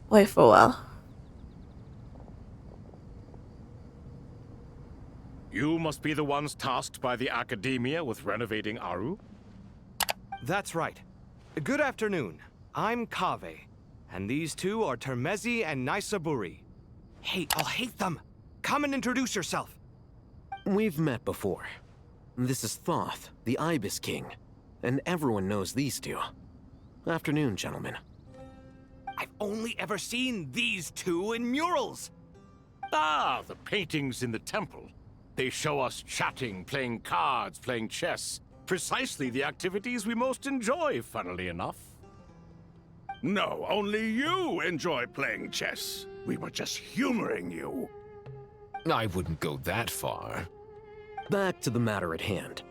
Wait for a while. You must be the ones tasked by the Academia with renovating Aru? That's right. Good afternoon. I'm Kaveh, and these two are Termezi and Naisaburi. Hey, I'll hate them! Come and introduce yourself! We've met before. This is Thoth, the Ibis King, and everyone knows these two. Afternoon, gentlemen. I've only ever seen these two in murals! Ah, the paintings in the temple. They show us chatting, playing cards, playing chess. Precisely the activities we most enjoy, funnily enough. No, only you enjoy playing chess. We were just humoring you. I wouldn't go that far. Back to the matter at hand.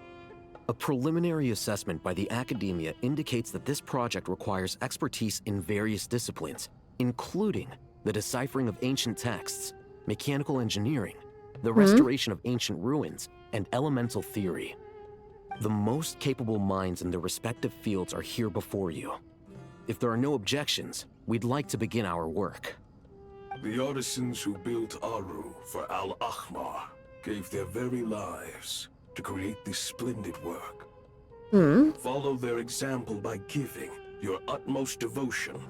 A preliminary assessment by the Academia indicates that this project requires expertise in various disciplines, including the deciphering of ancient texts, mechanical engineering, the restoration of ancient ruins, and elemental theory. The most capable minds in their respective fields are here before you. If there are no objections, we'd like to begin our work. The artisans who built Aru for Al-Ahmar gave their very lives to create this splendid work. Follow their example by giving your utmost devotion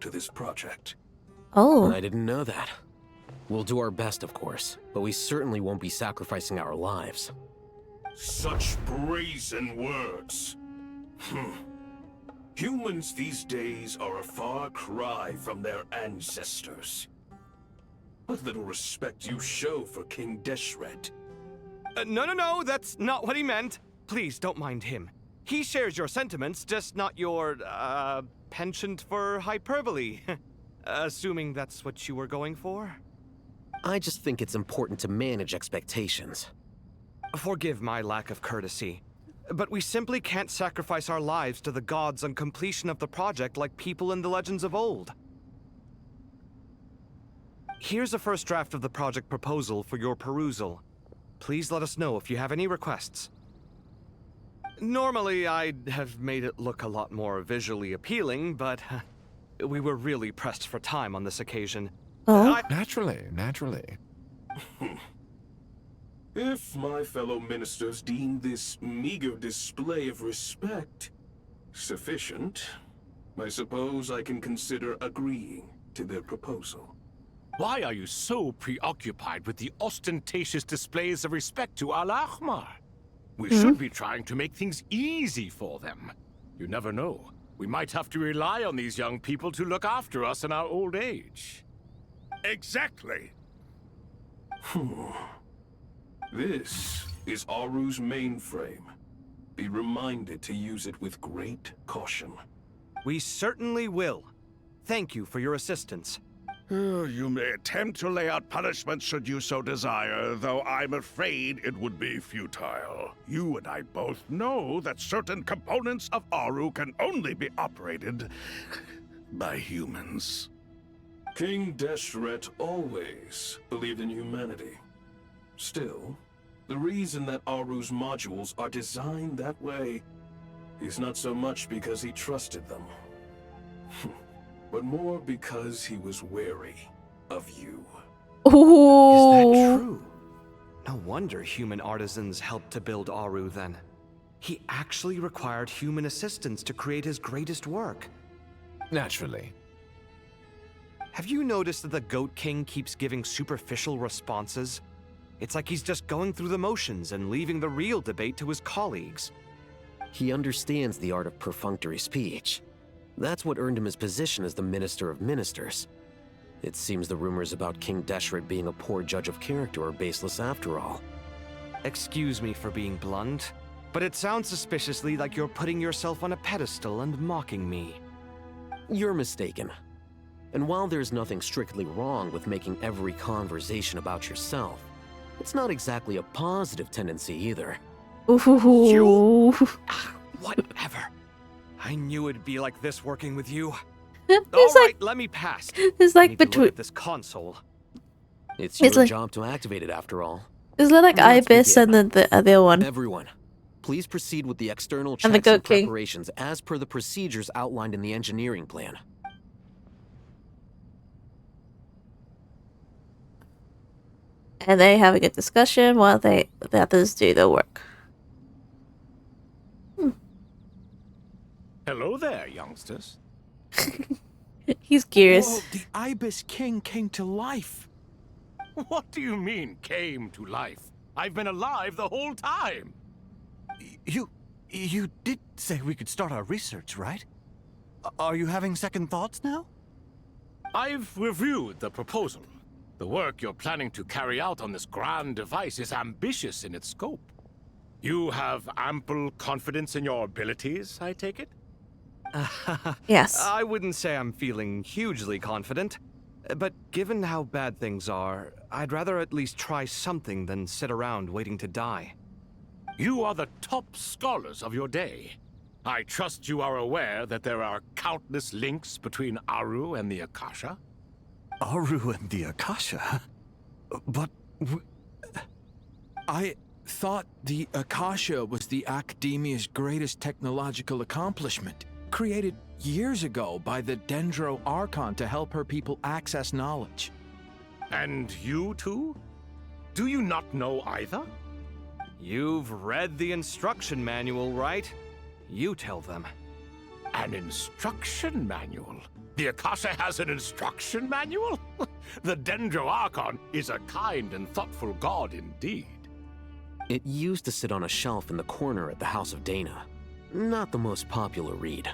to this project. Oh. I didn't know that. We'll do our best, of course, but we certainly won't be sacrificing our lives. Such brazen words. Humans these days are a far cry from their ancestors. What little respect you show for King Deshret. No, that's not what he meant. Please, don't mind him. He shares your sentiments, just not your, penchant for hyperbole. Assuming that's what you were going for? I just think it's important to manage expectations. Forgive my lack of courtesy, but we simply can't sacrifice our lives to the gods on completion of the project like people in the legends of old. Here's a first draft of the project proposal for your perusal. Please let us know if you have any requests. Normally, I'd have made it look a lot more visually appealing, but we were really pressed for time on this occasion. Oh. Naturally. If my fellow ministers deem this meager display of respect sufficient, I suppose I can consider agreeing to their proposal. Why are you so preoccupied with the ostentatious displays of respect to Al-Ahmar? We should be trying to make things easy for them. You never know. We might have to rely on these young people to look after us in our old age. Exactly. This is Aru's mainframe. Be reminded to use it with great caution. We certainly will. Thank you for your assistance. You may attempt to lay out punishment should you so desire, though I'm afraid it would be futile. You and I both know that certain components of Aru can only be operated by humans. King Deshret always believed in humanity. Still, the reason that Aru's modules are designed that way is not so much because he trusted them, but more because he was wary of you. Ooh. Is that true? No wonder human artisans helped to build Aru then. He actually required human assistance to create his greatest work. Naturally. Have you noticed that the Goat King keeps giving superficial responses? It's like he's just going through the motions and leaving the real debate to his colleagues. He understands the art of perfunctory speech. That's what earned him his position as the Minister of Ministers. It seems the rumors about King Deshret being a poor judge of character are baseless after all. Excuse me for being blunt, but it sounds suspiciously like you're putting yourself on a pedestal and mocking me. You're mistaken. And while there's nothing strictly wrong with making every conversation about yourself, it's not exactly a positive tendency either. Ooh. Whatever. I knew it'd be like this working with you. It's All right, like let me pass. it's I like need to look between at this console. It's It's your like- job to activate it after all. it's like Let's Ibis begin. and then the other one. Everyone, Please proceed with the external And the checks and Goat King. preparations as per the procedures outlined in the engineering plan. And they have a good discussion while the others do the work. Hello there, youngsters. He's curious. Whoa, the Ibis King came to life. What do you mean, came to life? I've been alive the whole time. You did say we could start our research, right? Are you having second thoughts now? I've reviewed the proposal. The work you're planning to carry out on this grand device is ambitious in its scope. You have ample confidence in your abilities, I take it? Yes. I wouldn't say I'm feeling hugely confident, but given how bad things are, I'd rather at least try something than sit around waiting to die. You are the top scholars of your day. I trust you are aware that there are countless links between Aru and the Akasha? Aru and the Akasha? But I thought the Akasha was the Academia's greatest technological accomplishment, created years ago by the Dendro Archon to help her people access knowledge. And you too? Do you not know either? You've read the instruction manual, right? You tell them. An instruction manual? The Akasha has an instruction manual? The Dendro Archon is a kind and thoughtful god indeed. It used to sit on a shelf in the corner at the House of Dana. Not the most popular read.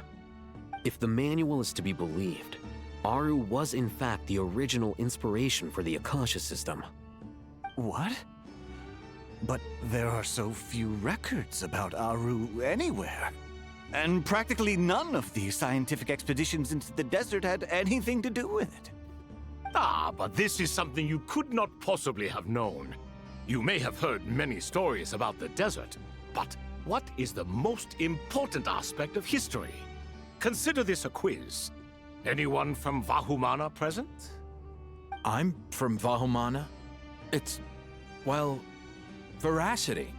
If the manual is to be believed, Aru was in fact the original inspiration for the Akasha system. what? But there are so few records about Aru anywhere. And practically none of the scientific expeditions into the desert had anything to do with it. Ah, but this is something you could not possibly have known. You may have heard many stories about the desert, but what is the most important aspect of history? Consider this a quiz. Anyone from Vahumana present? I'm from Vahumana. It's, well, veracity.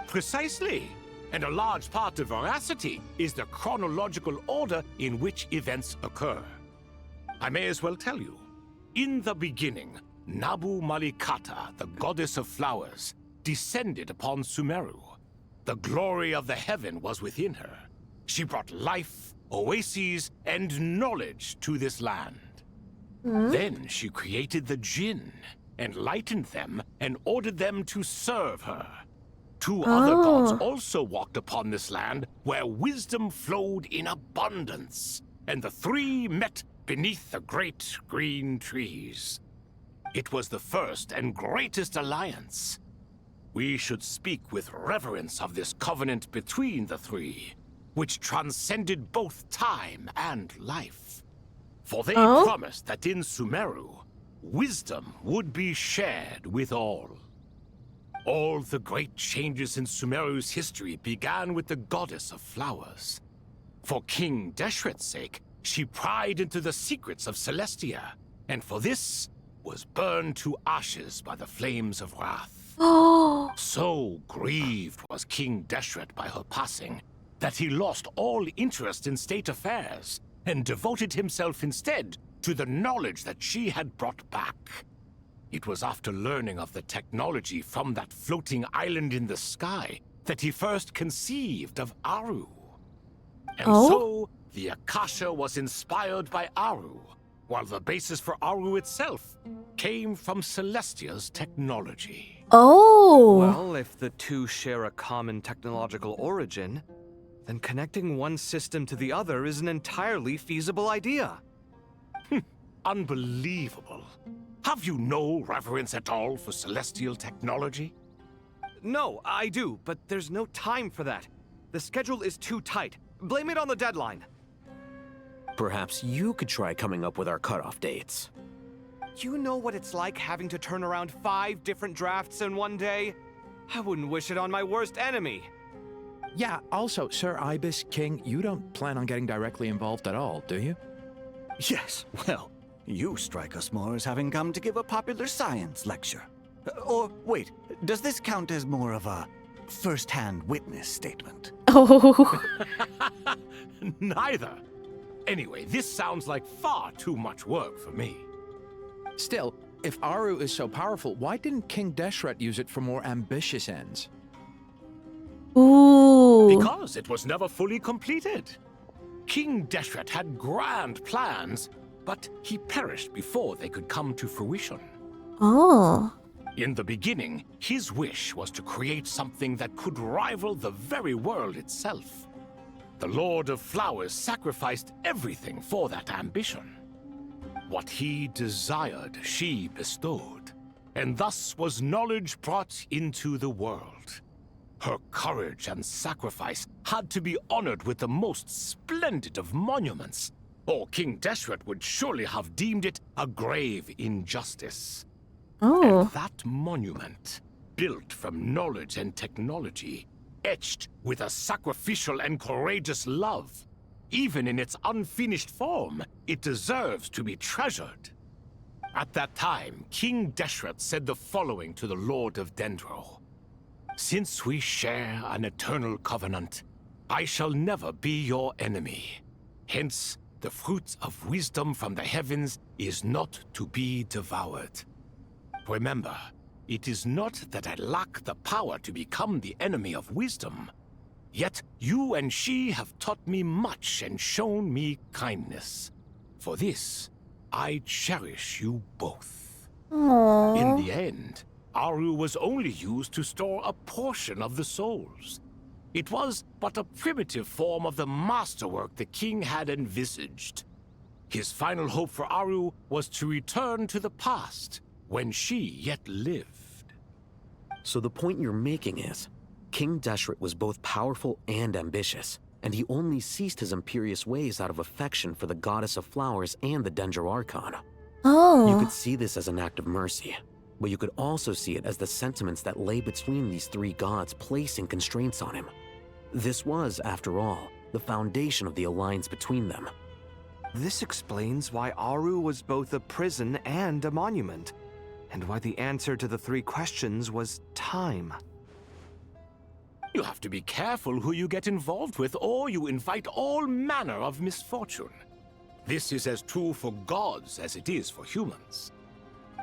Precisely. And a large part of veracity is the chronological order in which events occur. I may as well tell you. In the beginning, Nabu Malikata, the goddess of flowers, descended upon SUMERU. The glory of the heaven was within her. She brought life, oases, and knowledge to this land. Then she created the Jinn, enlightened them, and ordered them to serve her. Two other gods also walked upon this land where wisdom flowed in abundance, and the three met beneath the great green trees. It was the first and greatest alliance. We should speak with reverence of this covenant between the three, which transcended both time and life. For they promised that in SUMERU, wisdom would be shared with all. All the great changes in SUMERU's history began with the goddess of flowers. For King Deshret's sake, she pried into the secrets of Celestia, and for this was burned to ashes by the flames of wrath. So grieved was King Deshret by her passing that he lost all interest in state affairs and devoted himself instead to the knowledge that she had brought back. It was after learning of the technology from that floating island in the sky that he first conceived of Aru. And so, the Akasha was inspired by Aru, while the basis for Aru itself came from Celestia's technology. Well, if the two share a common technological origin, then connecting one system to the other is an entirely feasible idea. Unbelievable. Have you no reverence at all for celestial technology? No, I do, but there's no time for that. The schedule is too tight. Blame it on the deadline. Perhaps you could try coming up with our cutoff dates. You know what it's like having to turn around 5 different drafts in one day? I wouldn't wish it on my worst enemy. Yeah, also, Sir Ibis King, you don't plan on getting directly involved at all, do you? Yes, well, you strike us more as having come to give a popular science lecture. Or, wait, does this count as more of a first-hand witness statement. Oh. Neither. Anyway, this sounds like far too much work for me. Still, if Aru is so powerful, why didn't King Deshret use it for more ambitious ends? Ooh. Because it was never fully completed. King Deshret had grand plans, but he perished before they could come to fruition. Oh. In the beginning, his wish was to create something that could rival the very world itself. The Lord of Flowers sacrificed everything for that ambition. What he desired, she bestowed, and thus was knowledge brought into the world. Her courage and sacrifice had to be honored with the most splendid of monuments, or King Deshret would surely have deemed it a grave injustice. Oh. And that monument, built from knowledge and technology, etched with a sacrificial and courageous love. Even in its unfinished form, it deserves to be treasured. At that time, King Deshret said the following to the Lord of Dendro. Since we share an eternal covenant, I shall never be your enemy. Hence, the fruit of wisdom from the heavens is not to be devoured. Remember, it is not that I lack the power to become the enemy of wisdom. Yet you and she have taught me much and shown me kindness. For this, I cherish you both. Aww. In the end, Aru was only used to store a portion of the souls. It was but a primitive form of the masterwork the king had envisaged. His final hope for Aru was to return to the past, when she yet lived. So the point you're making is, King Deshret was both powerful and ambitious, and he only ceased his imperious ways out of affection for the Goddess of Flowers and the Dendro Archon. Oh. You could see this as an act of mercy, but you could also see it as the sentiments that lay between these three gods placing constraints on him. This was, after all, the foundation of the alliance between them. This explains why Aru was both a prison and a monument, and why the answer to the three questions was time. You have to be careful who you get involved with, or you invite all manner of misfortune. This is as true for gods as it is for humans.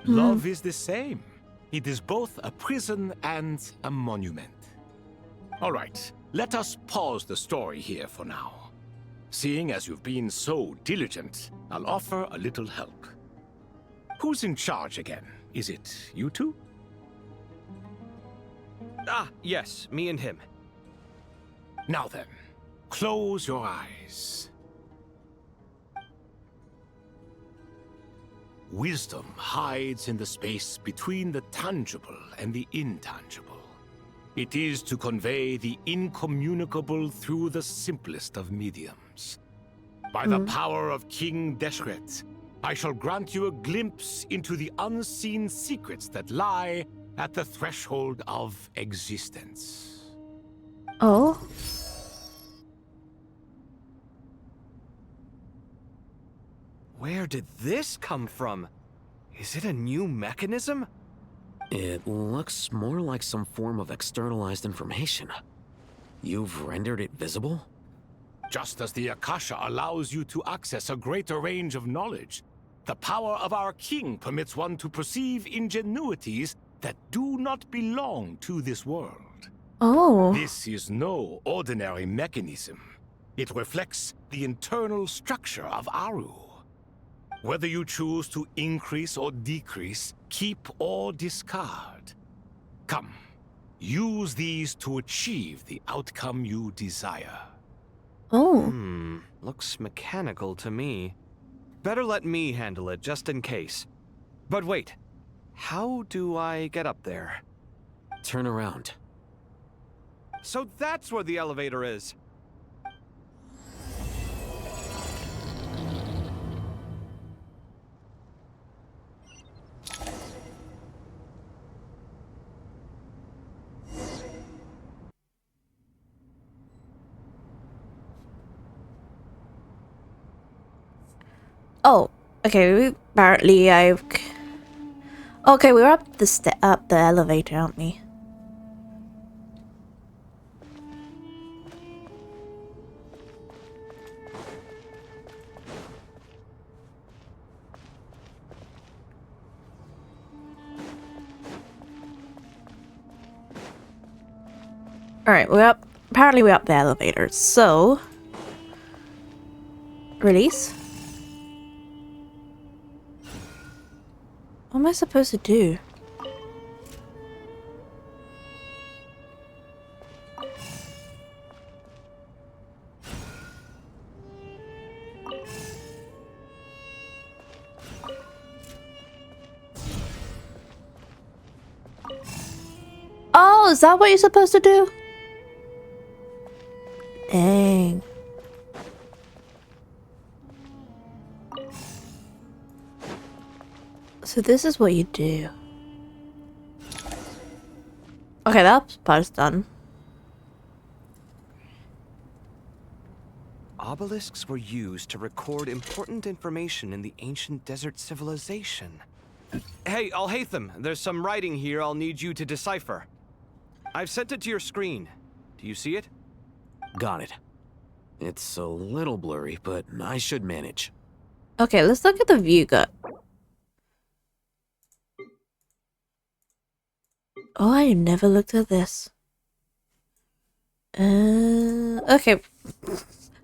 Love is the same. It is both a prison and a monument. All right, let us pause the story here for now. Seeing as you've been so diligent, I'll offer a little help. Who's in charge again? Is it you two? Ah, yes, me and him. Now then, close your eyes. Wisdom hides in the space between the tangible and the intangible. It is to convey the incommunicable through the simplest of mediums. By the power of King Deshret, I shall grant you a glimpse into the unseen secrets that lie at the threshold of existence. Oh. Where did this come from? Is it a new mechanism? It looks more like some form of externalized information. You've rendered it visible? Just as the Akasha allows you to access a greater range of knowledge, the power of our king permits one to perceive ingenuities that do not belong to this world. Oh. This is no ordinary mechanism. It reflects the internal structure of Aru. Whether you choose to increase or decrease, keep or discard. Come, use these to achieve the outcome you desire. Oh. Looks mechanical to me. Better let me handle it, just in case. But wait, how do I get up there? Turn around. So that's where the elevator is. Oh. Okay. Apparently, I've. Okay, we're up the elevator, aren't we? Alright, we're up. Apparently we're up the elevator, so... Release? What am I supposed to do? Oh, is that what you're supposed to do? Dang. So this is what you do. Okay, that part's done. Obelisks were used to record important information in the ancient desert civilization. Hey, Alhaitham, there's some writing here I'll need you to decipher. I've sent it to your screen. Do you see it? Got it. It's a little blurry, but I should manage. Okay, let's look at the view gut. Oh, I never looked at this. Okay.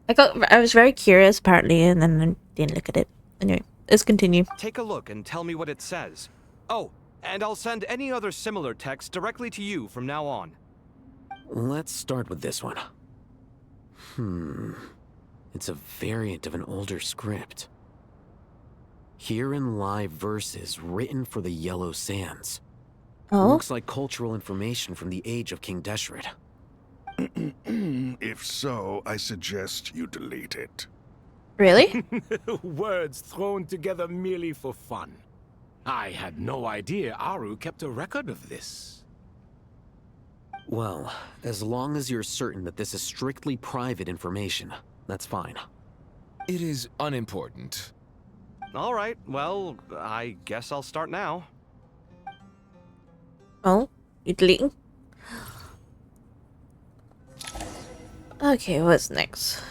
I was very curious apparently, and then I didn't look at it. Anyway, let's continue. Take a look and tell me what it says. Oh, and I'll send any other similar text directly to you from now on. Let's start with this one. It's a variant of an older script. Herein lie verses written for the Yellow Sands. Oh? Looks like cultural information from the age of King Deshret. If so, I suggest you delete it. Really? Words thrown together merely for fun. I had no idea Aru kept a record of this. Well, as long as you're certain that this is strictly private information, that's fine. It is unimportant. All right, well, I guess I'll start now. Oh? You deleting? Okay, what's next?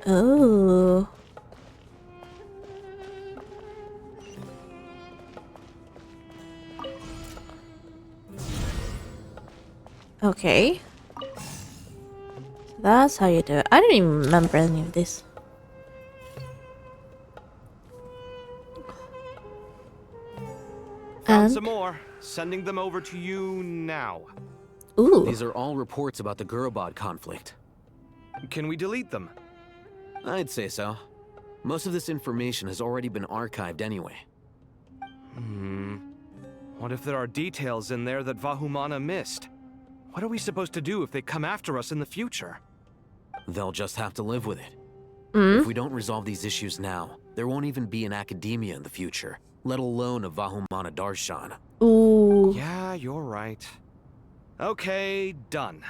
Oh. Okay. That's how you do it. I don't even remember any of this. Found And? some more. Sending them over to you now. Ooh. These are all reports about the Gurubad conflict. Can we delete them? I'd say so. Most of this information has already been archived anyway. What if there are details in there that Vahumana missed? What are we supposed to do if they come after us in the future? They'll just have to live with it. If we don't resolve these issues now, there won't even be an academia in the future, let alone a Vahumana Darshan. Ooh. Yeah, you're right. Okay, done.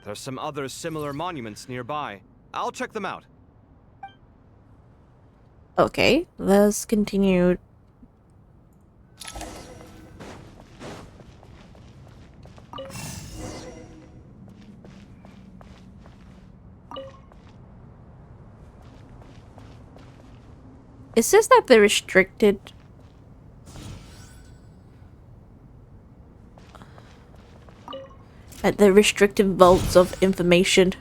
There's some other similar monuments nearby. I'll check them out. Okay, let's continue. It says that they're restricted. At the restricted vaults of information.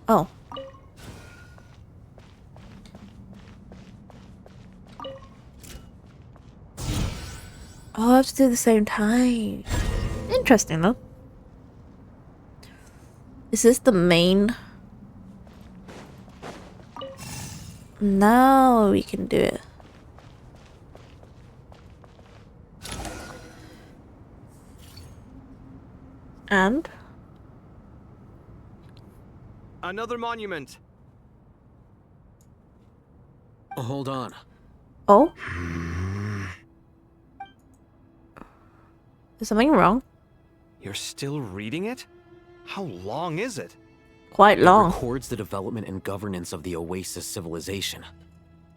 Oh. Oh, I have to do it at the same time. Interesting though. Is this the main? Now we can do it. And? Another monument. Hold on. Oh? Is something wrong? You're still reading it? How long is it? quite It long. records the development and governance of the Oasis civilization.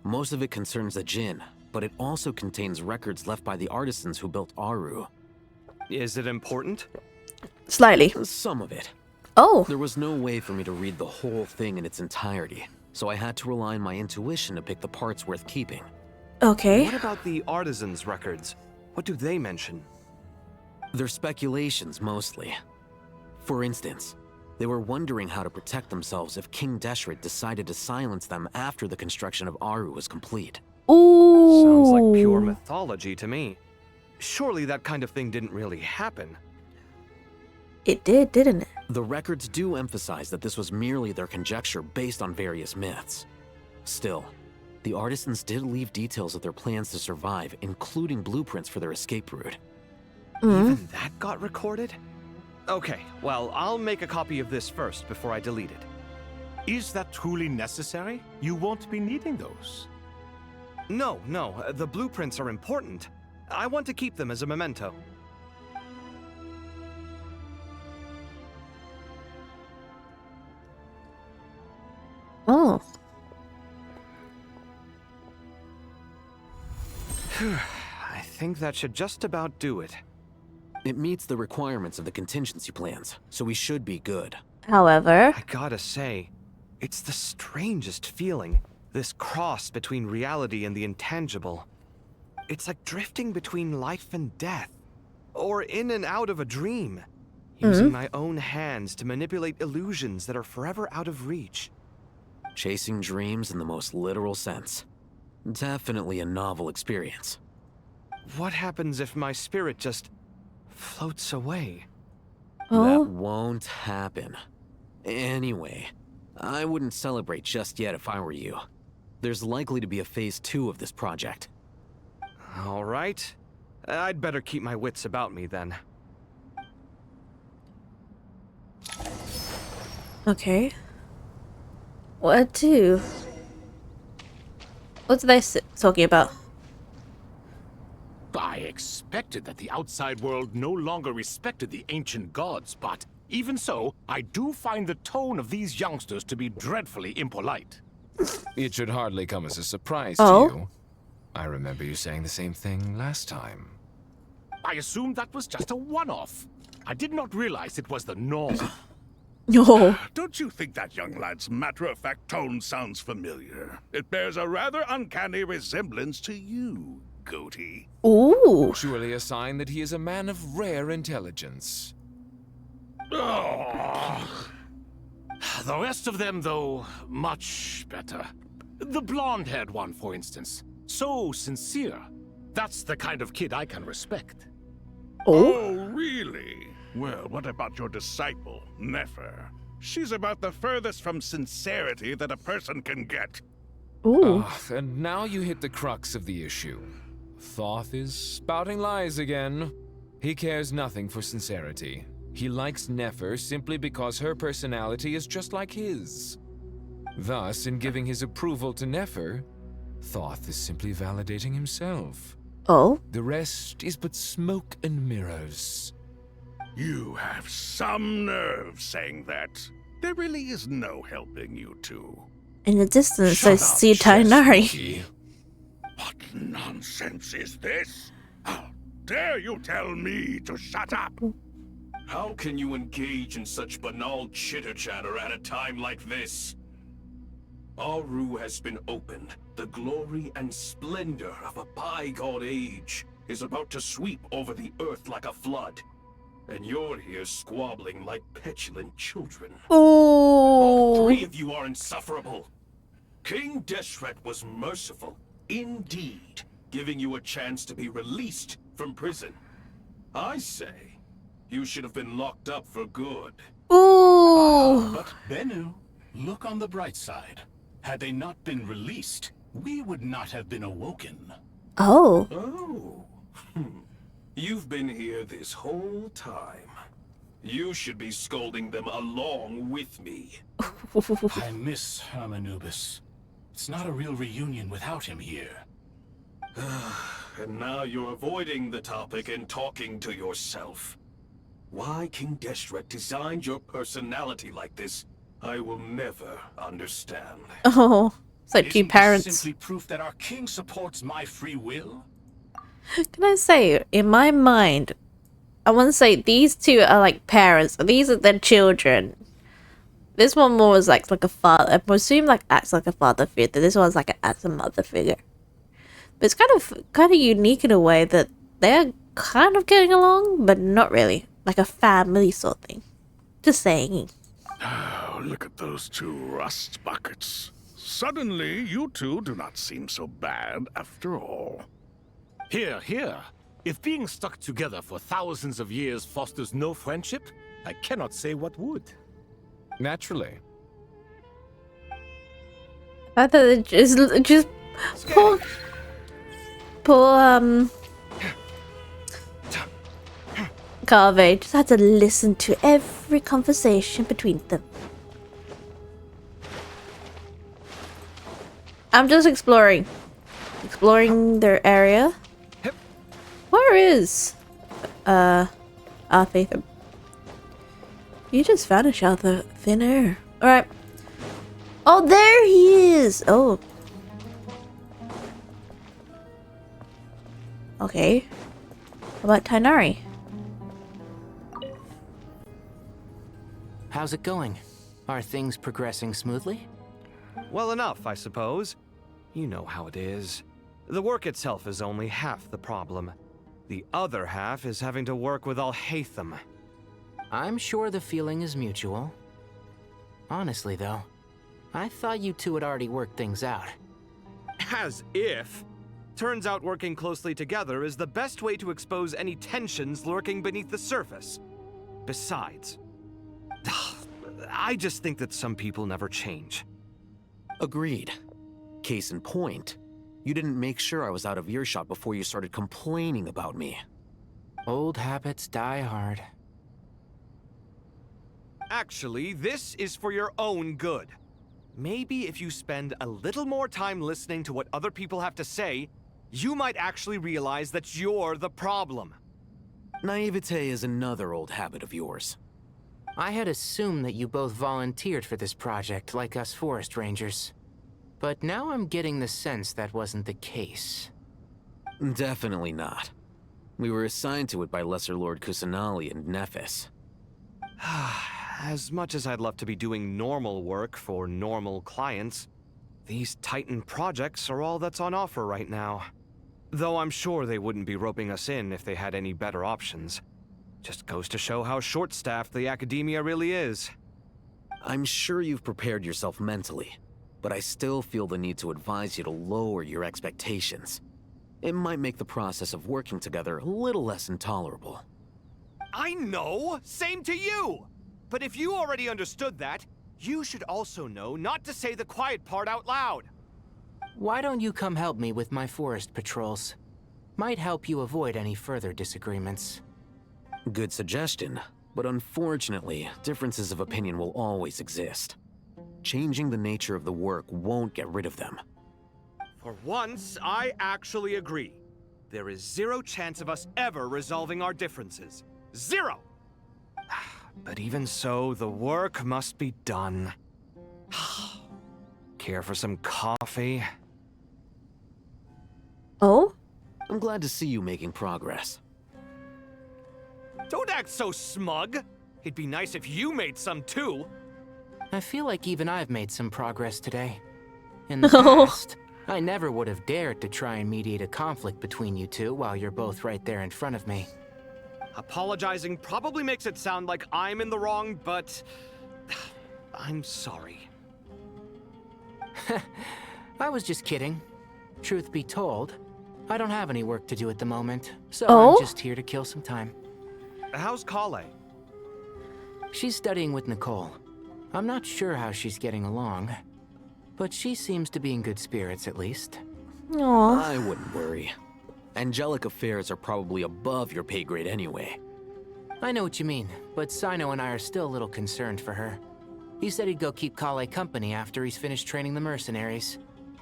Most of it concerns the Jinn, but it also contains records left by the artisans who built Aru. Is it important? Slightly. Some of it. Oh, There was no way for me to read the whole thing in its entirety, so I had to rely on my intuition to pick the parts worth keeping. okay. What about the artisans' records? What do they mention? They're speculations, mostly. For instance, they were wondering how to protect themselves if King Deshret decided to silence them after the construction of Aru was complete. Ooh. Sounds like pure mythology to me. Surely that kind of thing didn't really happen. It did, didn't it? The records do emphasize that this was merely their conjecture based on various myths. Still, the artisans did leave details of their plans to survive, including blueprints for their escape route. Even that got recorded? Okay, well, I'll make a copy of this first before I delete it. Is that truly necessary? You won't be needing those. No, the blueprints are important. I want to keep them as a memento. Oh. I think that should just about do it. It meets the requirements of the contingency plans, so we should be good. However, I gotta say, it's the strangest feeling, this cross between reality and the intangible. It's like drifting between life and death, or in and out of a dream, using my own hands to manipulate illusions that are forever out of reach. Chasing dreams in the most literal sense. Definitely a novel experience. What happens if my spirit just floats away? oh, That won't happen. Anyway, I wouldn't celebrate just yet if I were you. There's likely to be a phase 2 of this project. All right. I'd better keep my wits about me then. okay. What to? What's they talking about? I expected that the outside world no longer respected the ancient gods, but even so, I do find the tone of these youngsters to be dreadfully impolite. It should hardly come as a surprise Oh. to you. I remember you saying the same thing last time. I assumed that was just a one-off. I did not realize it was the norm. No. Don't you think that young lad's matter-of-fact tone sounds familiar? It bears a rather uncanny resemblance to you, Goatee. Ooh. Surely a sign that he is a man of rare intelligence. Oh. The rest of them, though, much better. The blonde-haired one, for instance. So sincere. That's the kind of kid I can respect. Oh, really? Well, what about your disciple, Nefer? She's about the furthest from sincerity that a person can get. Ooh. And now you hit the crux of the issue. Thoth is spouting lies again. He cares nothing for sincerity. He likes Nefer simply because her personality is just like his. Thus, in giving his approval to Nefer, Thoth is simply validating himself. Oh. The rest is but smoke and mirrors. You have some nerve saying that. There really is no helping you two. In the distance, Shut I up, see Chess Tainari. He What nonsense is this? How dare you tell me to shut up? How can you engage in such banal chitter-chatter at a time like this? Aru has been opened. The glory and splendor of a bygone age is about to sweep over the earth like a flood. And you're here squabbling like petulant children. All Ooh. three of you are insufferable. King Deshret was merciful, indeed, giving you a chance to be released from prison. I say, you should have been locked up for good. Ooh. But Bennu, look on the bright side. Had they not been released, we would not have been awoken. Oh. Oh. You've been here this whole time. You should be scolding them along with me. I miss Hermanubis. It's not a real reunion without him here. And now you're avoiding the topic and talking to yourself. Why King Deshret designed your personality like this I will never understand. Oh, it's like two Isn't this parents. simply proof that our king supports my free will? Can I say, in my mind, I want to say these two are like parents. These are their children. This one more was like a father. I presume like acts like a father figure. This one's like acts a mother figure. But it's kind of unique in a way that they're kind of getting along, but not really. Like a family sort of thing. Just saying. Oh, look at those two rust buckets. Suddenly, you two do not seem so bad after all. Here, here. If being stuck together for thousands of years fosters no friendship, I cannot say what would. Naturally. I thought it just poor Carve just had to listen to every conversation between them. I'm just exploring their area. Where is Faithum? You just vanished out the thin air. Alright. Oh, there he is! Oh. Okay. How about Tainari? How's it going? Are things progressing smoothly? Well enough, I suppose. You know how it is. The work itself is only half the problem. The other half is having to work with Al-Haytham. I'm sure the feeling is mutual. Honestly, though, I thought you two had already worked things out. As if. Turns out working closely together is the best way to expose any tensions lurking beneath the surface. Besides, I just think that some people never change. Agreed. Case in point, you didn't make sure I was out of earshot before you started complaining about me. Old habits die hard. Actually, this is for your own good. Maybe if you spend a little more time listening to what other people have to say, you might actually realize that you're the problem. Naivete is another old habit of yours. I had assumed that you both volunteered for this project, like us forest rangers. But now I'm getting the sense that wasn't the case. Definitely not. We were assigned to it by Lesser Lord Kusanali and Nephis. As much as I'd love to be doing normal work for normal clients, these Titan projects are all that's on offer right now. Though I'm sure they wouldn't be roping us in if they had any better options. Just goes to show how short-staffed the academia really is. I'm sure you've prepared yourself mentally, but I still feel the need to advise you to lower your expectations. It might make the process of working together a little less intolerable. I know! Same to you! But if you already understood that, you should also know not to say the quiet part out loud. Why don't you come help me with my forest patrols? Might help you avoid any further disagreements. Good suggestion, but unfortunately, differences of opinion will always exist. Changing the nature of the work won't get rid of them. For once, I actually agree. There is zero chance of us ever resolving our differences. Zero! But even so, the work must be done. Care for some coffee? Oh? I'm glad to see you making progress. Don't act so smug! It'd be nice if you made some too! I feel like even I've made some progress today. In the past, I never would have dared to try and mediate a conflict between you two while you're both right there in front of me. Apologizing probably makes it sound like I'm in the wrong, but I'm sorry. I was just kidding. Truth be told, I don't have any work to do at the moment, so I'm just here to kill some time. How's Kale? She's studying with Nicole. I'm not sure how she's getting along, but she seems to be in good spirits at least. Aww. I wouldn't worry. Angelic affairs are probably above your pay grade anyway. I know what you mean, but Sino and I are still a little concerned for her. He said he'd go keep Kale company after he's finished training the mercenaries.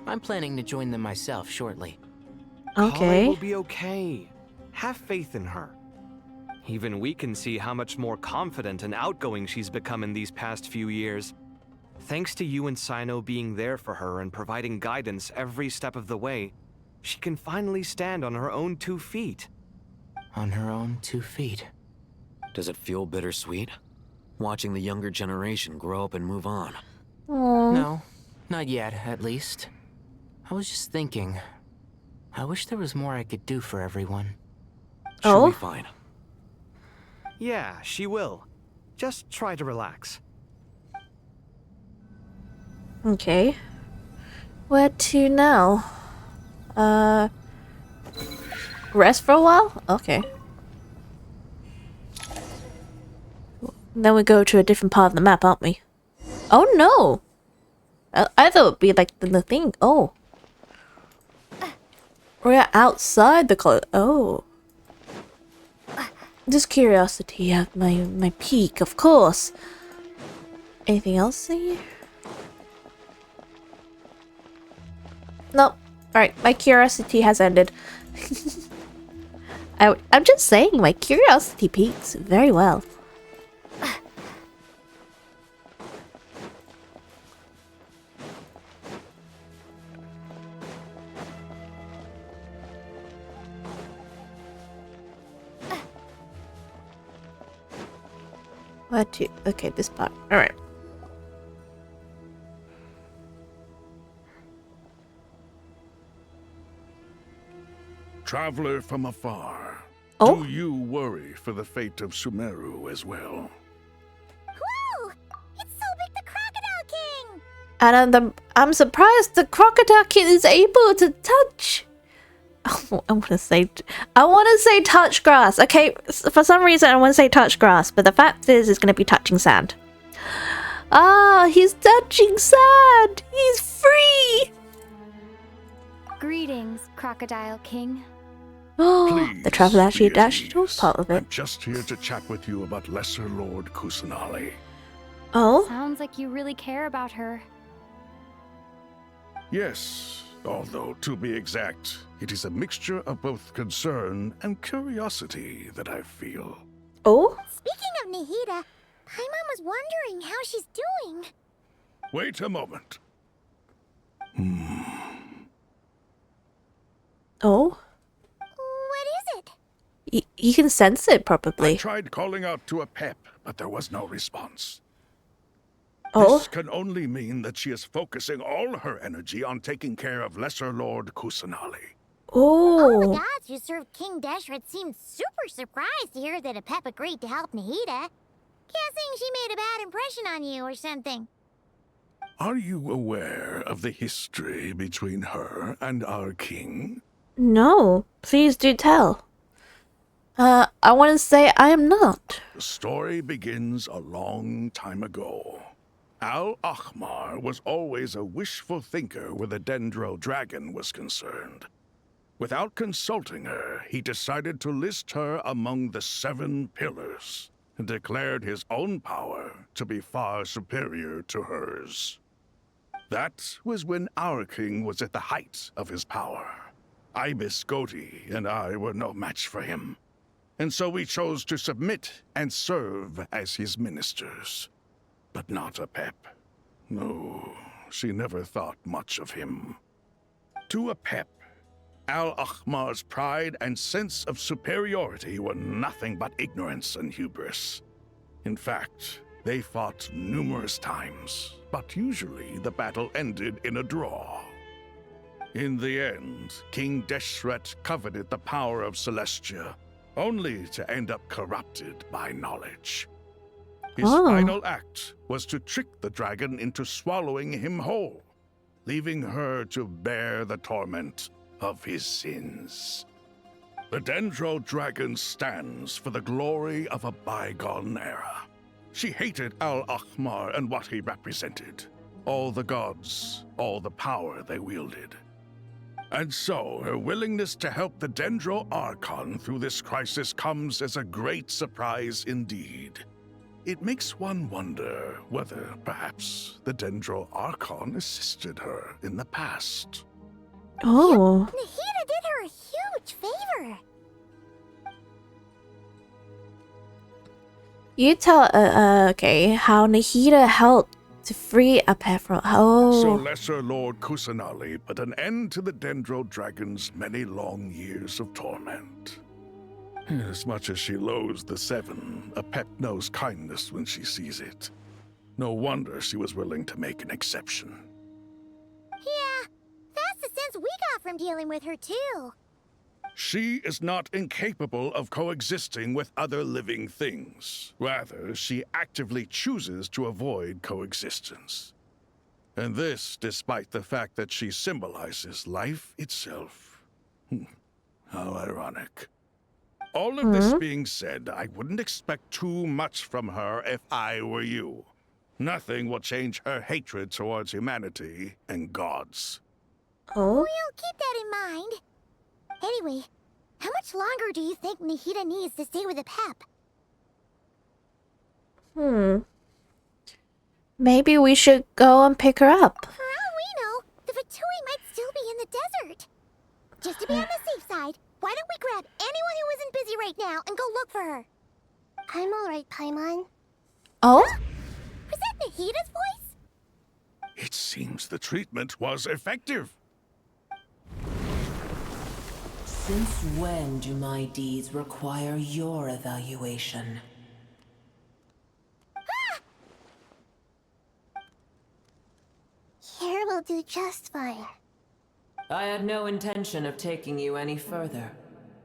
I'm planning to join them myself shortly. Okay. Kale will be okay. Have faith in her. Even we can see how much more confident and outgoing she's become in these past few years. Thanks to you and Sino being there for her and providing guidance every step of the way, she can finally stand on her own 2 feet. On her own 2 feet. Does it feel bittersweet? Watching the younger generation grow up and move on. No, not yet, at least. I was just thinking, I wish there was more I could do for everyone. She'll be fine. Yeah, she will. Just try to relax. Okay. Where to now? Rest for a while? Okay. Then we go to a different part of the map, aren't we? Oh no! I thought it would be like the thing. Oh. We're outside the clothes. Oh. Just curiosity at my peak, of course. Anything else here? Nope. Alright, my curiosity has ended. I'm just saying, my curiosity peaks very well. What to? Okay, this part. Alright. Traveler from afar, Oh? do you worry for the fate of SUMERU as well? Whoa! It's so big, the Crocodile King! And I'm surprised the Crocodile King is able to touch. Oh, I want to say touch grass. Okay, for some reason I want to say touch grass, but the fact is it's going to be touching sand. Ah, he's touching sand. He's free. Greetings, Crocodile King. Oh, Please the travel actually be at actually was ease. part of it. I'm just here to chat with you about Lesser Lord Kusanali. Oh, Sounds like you really care about her. Yes, although to be exact, it is a mixture of both concern and curiosity that I feel. oh, Speaking of Nahida, Paimon was wondering how she's doing. Wait a moment. oh. What is it? You can sense it I probably. tried calling out to a pep, but there was no response. Oh, This can only mean that she is focusing all her energy on taking care of Lesser Lord Kusanali. All the oh. gods who served King Deshret seemed super surprised to hear that a Pep agreed to help Nahida. Guessing she made a bad impression on you or something. Are you aware of the history between her and our king? No, please do tell. I want to say I am not. The story begins a long time ago. Al-Ahmar was always a wishful thinker where the Dendro dragon was concerned. Without consulting her, he decided to list her among the 7 pillars and declared his own power to be far superior to hers. That was when our king was at the height of his power. Ibis Goti and I were no match for him, and so we chose to submit and serve as his ministers. But not a Pep. No, she never thought much of him. To a Pep, Al-Ahmar's pride and sense of superiority were nothing but ignorance and hubris. In fact, they fought numerous times, but usually the battle ended in a draw. In the end, King Deshret coveted the power of Celestia, only to end up corrupted by knowledge. His final act was to trick the dragon into swallowing him whole, leaving her to bear the torment of his sins. The Dendro dragon stands for the glory of a bygone era. She hated Al-Ahmar and what he represented. All the gods, all the power they wielded. And so, her willingness to help the Dendro Archon through this crisis comes as a great surprise indeed. It makes one wonder whether, perhaps, the Dendro Archon assisted her in the past. Oh. Nahida did her a huge favor. You tell, okay, how Nahida helped To free a pet from... Oh. So Lesser Lord Kusanali put an end to the Dendro Dragon's many long years of torment. As much as she loathes the Seven, a pet knows kindness when she sees it. No wonder she was willing to make an exception. Yeah, that's the sense we got from dealing with her, too. She is not incapable of coexisting with other living things. Rather, she actively chooses to avoid coexistence. And this despite the fact that she symbolizes life itself. How ironic. All of this being said, I wouldn't expect too much from her if I were you. Nothing will change her hatred towards humanity and gods. Oh? We'll keep that in mind. Anyway, how much longer do you think Nahida needs to stay with the Pep? Maybe we should go and pick her up. For all we know, the Vitui might still be in the desert. Just to be on the safe side, why don't we grab anyone who isn't busy right now and go look for her? I'm alright, Paimon. Oh? Was that Nahida's voice? It seems the treatment was effective. Since when do my deeds require your evaluation? Here will do just fine. I had no intention of taking you any further.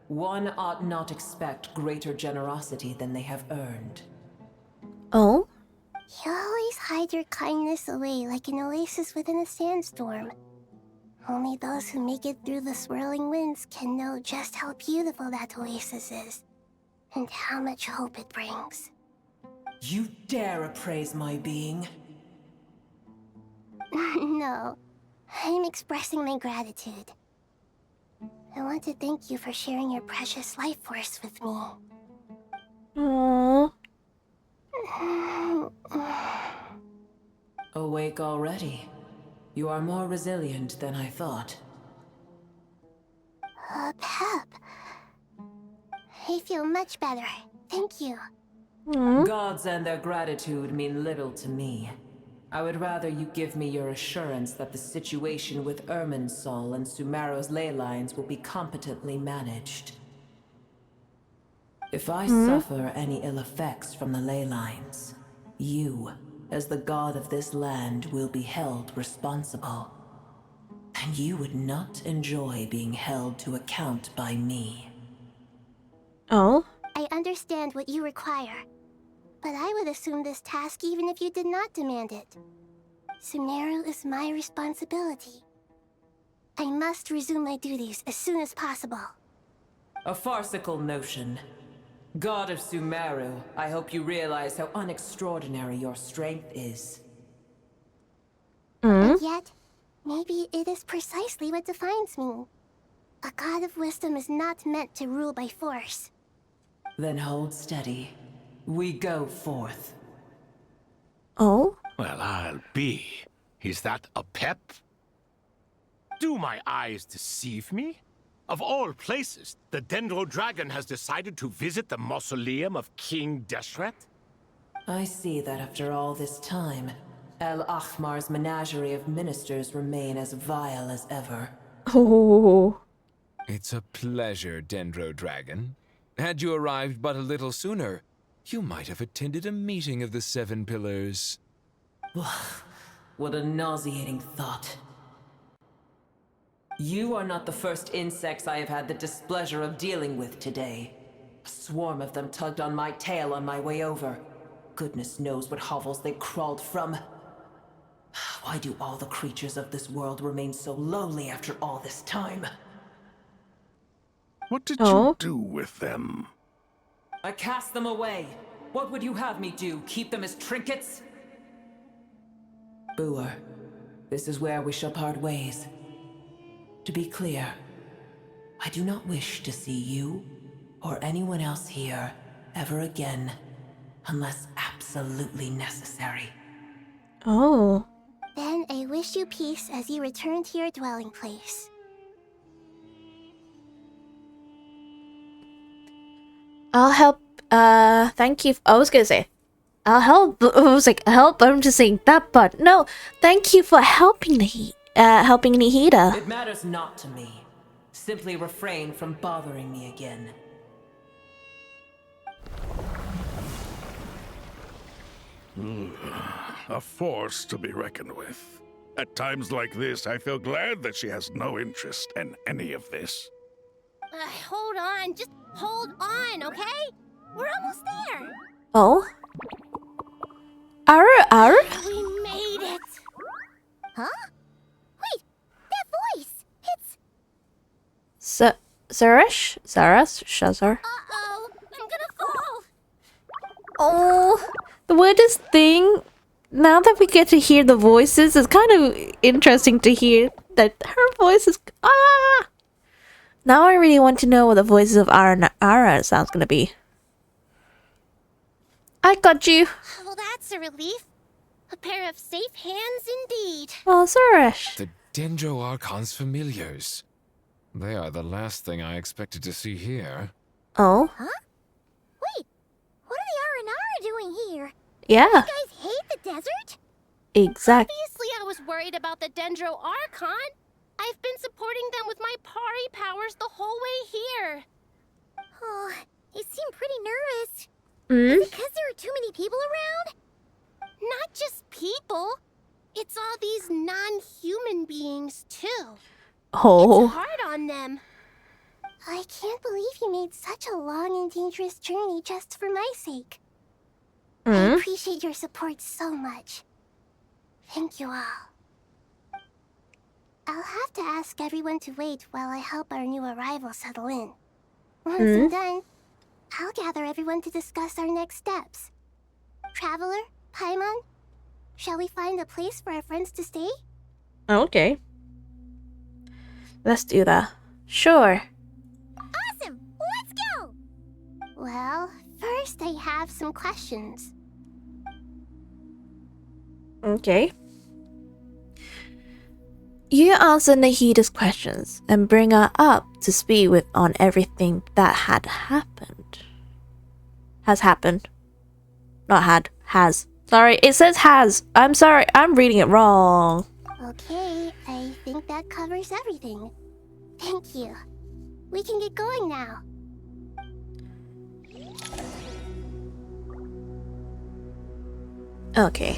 One ought not expect greater generosity than they have earned. Oh? You always hide your kindness away like an oasis within a sandstorm. Only those who make it through the swirling winds can know just how beautiful that oasis is, and how much hope it brings. You dare appraise my being? No, I'm expressing my gratitude. I want to thank you for sharing your precious life force with me. Aww. Awake already? You are more resilient than I thought. Pep. I feel much better. Thank you. Gods and their gratitude mean little to me. I would rather you give me your assurance that the situation with Irminsul and SUMERU's ley lines will be competently managed. If I suffer any ill effects from the ley lines, you, as the god of this land, will be held responsible. And you would not enjoy being held to account by me. Oh? I understand what you require, but I would assume this task even if you did not demand it. SUMERU is my responsibility. I must resume my duties as soon as possible. A farcical notion. God of SUMERU, I hope you realize how unextraordinary your strength is. And yet, maybe it is precisely what defines me. A god of wisdom is not meant to rule by force. Then hold steady. We go forth. Oh? Well, I'll be. Is that a pep? Do my eyes deceive me? Of all places, the Dendro Dragon has decided to visit the mausoleum of King Deshret? I see that after all this time, El Ahmar's menagerie of ministers remain as vile as ever. Oh. It's a pleasure, Dendro Dragon. Had you arrived but a little sooner, you might have attended a meeting of the Seven Pillars. What a nauseating thought. You are not the first insects I have had the displeasure of dealing with today. A swarm of them tugged on my tail on my way over. Goodness knows what hovels they crawled from. Why do all the creatures of this world remain so lowly after all this time? What did you do with them? I cast them away. What would you have me do? Keep them as trinkets? Boer, this is where we shall part ways. To be clear, I do not wish to see you or anyone else here ever again, unless absolutely necessary. Oh. Then I wish you peace as you return to your dwelling place. I'll help, thank you. I was gonna say, I'll help. I was like, help. I'm just saying that part. No, thank you for helping helping Nihida. It matters not to me. Simply refrain from bothering me again. A force to be reckoned with. At times like this, I feel glad that she has no interest in any of this. Hold on, just hold on, okay? We're almost there. Oh? Aru? We made it. Huh? Wait, that voice. It's... Saras? Shazar? Uh-oh, I'm gonna fall. Oh, the weirdest thing, now that we get to hear the voices, it's kind of interesting to hear that her voice is... Ah! Now I really want to know what the voices of Ara sounds gonna be. I got you. Well, that's a relief. A pair of safe hands indeed. Oh, Suresh. The Dendro Archon's familiars. They are the last thing I expected to see here. Oh? Huh? Wait, what are the Aranara doing here? Yeah. You guys hate the desert? Exactly. Obviously, I was worried about the Dendro Archon. I've been supporting them with my Pari powers the whole way here. Oh, you seem pretty nervous. Is it because there are too many people around? Not just people. It's all these non-human beings, too. Oh. It's hard on them. I can't believe you made such a long and dangerous journey just for my sake. I appreciate your support so much. Thank you all. I'll have to ask everyone to wait while I help our new arrival settle in. Once I'm done, I'll gather everyone to discuss our next steps. Traveler, Paimon, shall we find a place for our friends to stay? Okay. Let's do that. Sure. Awesome! Let's go! Well, first I have some questions. Okay. You answer Nahida's questions and bring her up to speed on everything that happened. Has happened. Not had. Has. Sorry, it says has. I'm sorry, I'm reading it wrong. Okay, I think that covers everything. Thank you. We can get going now. Okay.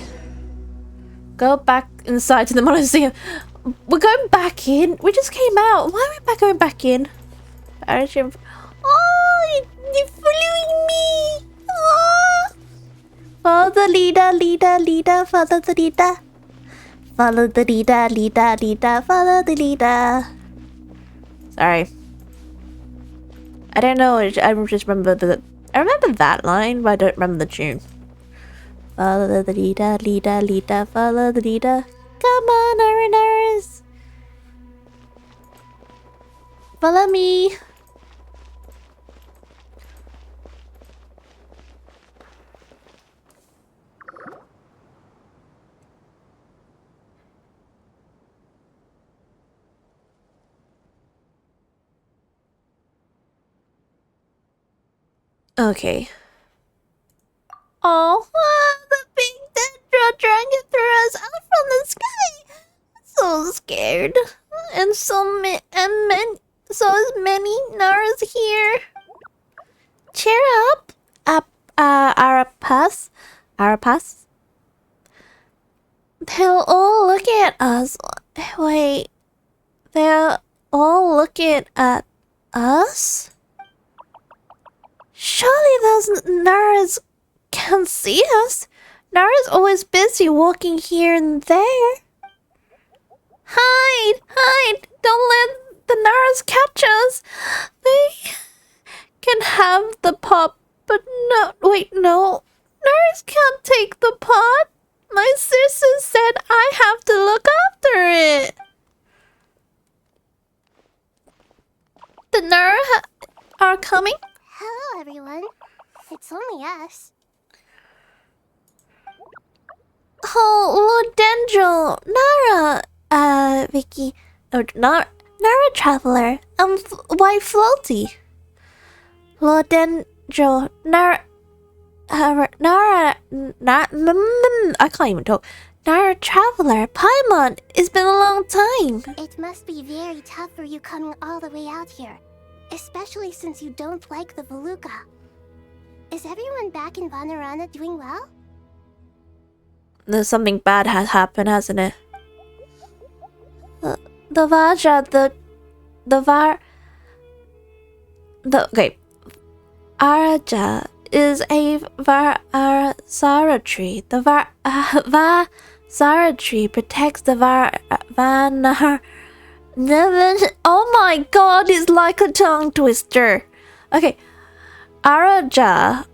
Go back inside to the Monastery. We're going back in. We just came out. Why are we going back in? Archon. Oh, you're following me. Oh. Follow the leader. Follow the leader. Follow the leader. Follow the leader. Sorry. I don't know. I just remember I remember that line, but I don't remember the tune. Follow the leader. Follow the leader. Come on, Aranars. Follow me. Okay. Oh, the big Dendro dragon threw us out from the sky. So scared. And so as many Naras here. Cheer up, Arapas. They'll all look at us. Wait, they'll all look at us? Surely those Naras can't see us. Nara's always busy walking here and there. Hide! Don't let the Naras catch us. They can have the pot, but no. Naras can't take the pot. My sister said I have to look after it. The Nara are coming? Hello, everyone. It's only us. Oh, Lord Dendro, Nara, Vicky, Nara Traveler, White Floaty. Lord Dendro, Nara, I can't even talk. Nara Traveler, Paimon, it's been a long time. It must be very tough for you coming all the way out here, especially since you don't like the Voluka. Is everyone back in Vanarana doing well? There's something bad has happened, hasn't it? The Vaja, okay. Araja is a Vasara tree. The Vasara tree protects the Vanar. Oh my god, it's like a tongue twister. Okay. Araja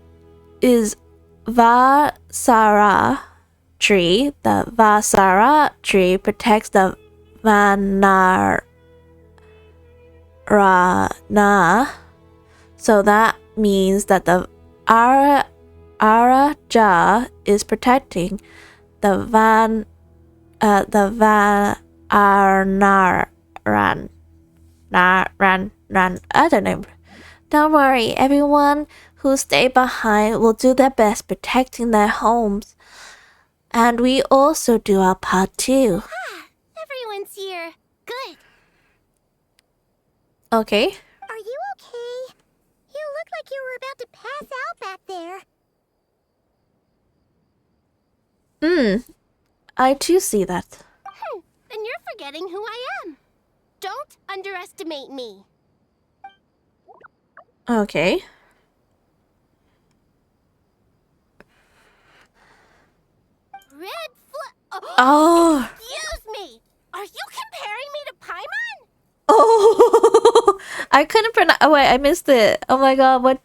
is Vasara tree. The Vasara tree protects the Vanarana. So that means that the Araja is protecting the Vanarnaran. I don't know. Don't worry, everyone who stay behind will do their best protecting their homes. And we also do our part too. Everyone's here. Good. Okay. Are you okay? You look like you were about to pass out back there. I too see that. Then you're forgetting who I am. Don't underestimate me. Okay. Red Oh. Excuse me. Are you comparing me to Paimon? Oh. I couldn't pronounce. Oh wait, I missed it. Oh my god, what?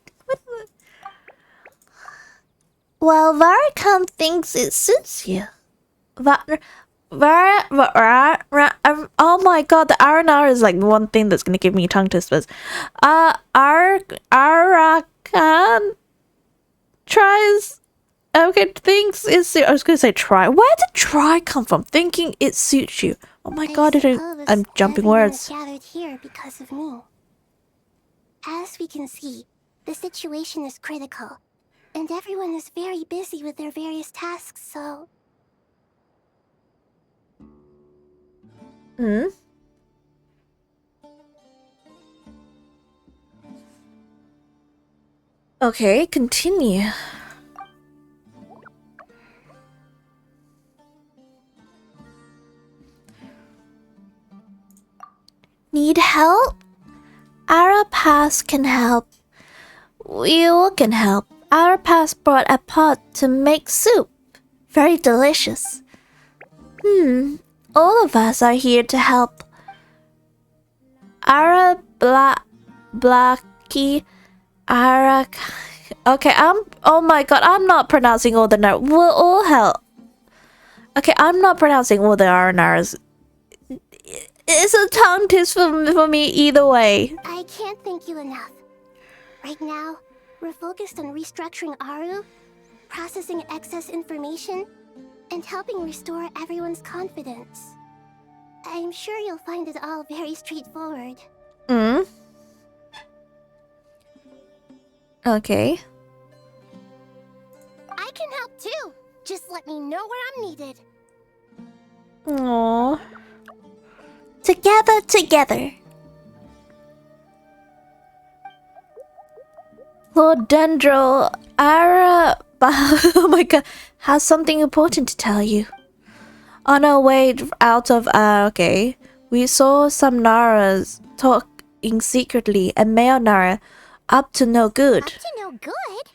Well, Varicon thinks it suits you. Oh my god, the R&R is like one thing that's gonna give me tongue twisters. Arakan tries. Okay, thinks it suits. I was gonna say try. Where did try come from? Thinking it suits you. Oh my god, I'm jumping words. Gathered here because of me. As we can see, the situation is critical, and everyone is very busy with their various tasks, so... Okay, continue. Need help? Arapas can help. We all can help. Arapas brought a pot to make soup. Very delicious. All of us are here to help. Blacky, okay, oh my god, I'm not pronouncing all the notes. We'll all help. Okay, I'm not pronouncing all the R&Rs. It's a tongue twister for me either way. I can't thank you enough. Right now, we're focused on restructuring Aru, processing excess information, and helping restore everyone's confidence. I'm sure you'll find it all very straightforward. Okay. I can help too. Just let me know where I'm needed. Aww. Together. Lord Dendro, oh my god, has something important to tell you. On our way out of, okay, we saw some Naras talking secretly, and male Nara up to no good. Up to no good?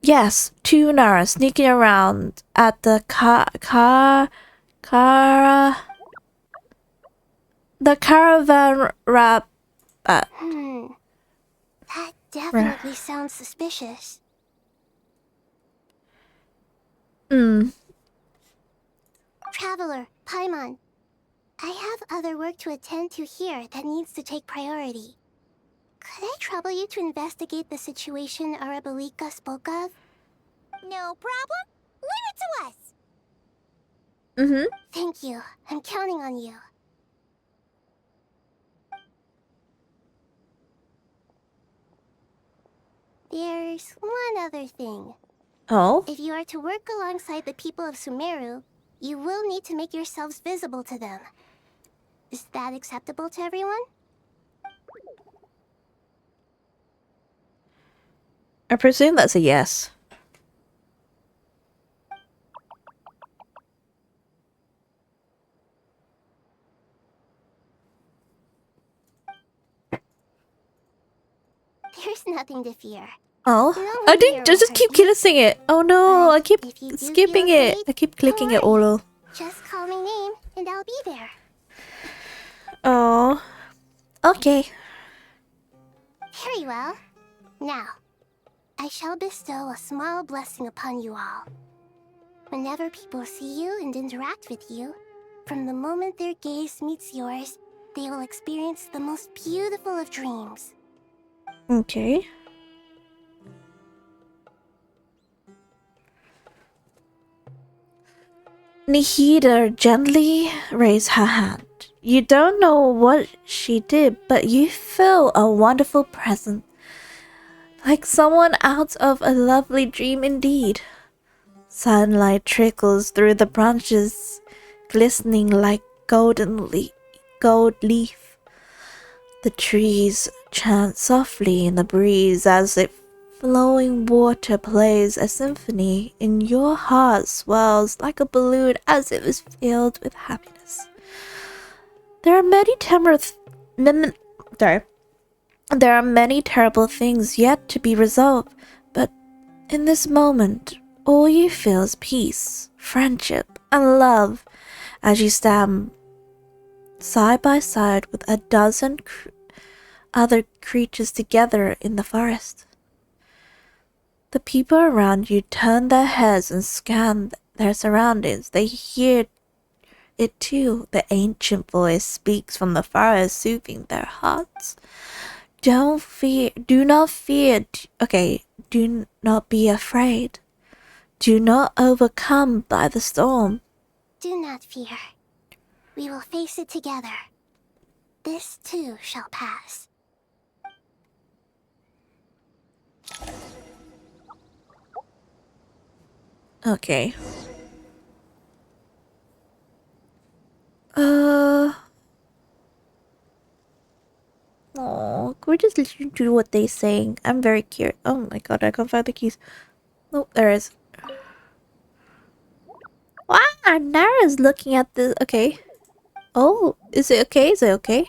Yes, 2 Nara sneaking around at the the caravan wrap. That definitely sounds suspicious. Traveler, Paimon, I have other work to attend to here that needs to take priority. Could I trouble you to investigate the situation Arabalika spoke of? No problem. Leave it to us. Thank you. I'm counting on you. The There's one other thing. Oh? If you are to work alongside the people of SUMERU, you will need to make yourselves visible to them. Is that acceptable to everyone? I presume that's a yes. There's nothing to fear. Oh, No I didn't. I just keep guessing it. Oh no, I keep if you do skipping feel it. afraid, I keep clicking don't it all. Just call my name and I'll be there. Oh, okay. Very well. Now, I shall bestow a small blessing upon you all. Whenever people see you and interact with you, from the moment their gaze meets yours, they will experience the most beautiful of dreams. Okay. Nihida gently raised her hand. You don't know what she did, but you feel a wonderful presence. Like someone out of a lovely dream indeed. Sunlight trickles through the branches, glistening like gold leaf. The trees chant softly in the breeze as if flowing water plays a symphony, and your heart swells like a balloon as it is filled with happiness. There are many terrible things yet to be resolved, but in this moment, all you feel is peace, friendship, and love as you stand side by side with a dozen other creatures together in the forest. The people around you turn their heads and scan their surroundings. They hear it too. The ancient voice speaks from the forest, soothing their hearts. Do not fear. Do not be afraid. Do not overcome by the storm. Do not fear. We will face it together. This too shall pass. Okay. Oh, can we just listen to what they're saying? I'm very curious. Oh my god, I can't find the keys. Nope, there is. Wow, Nara's looking at the. Okay. Oh, is it okay? Is it okay?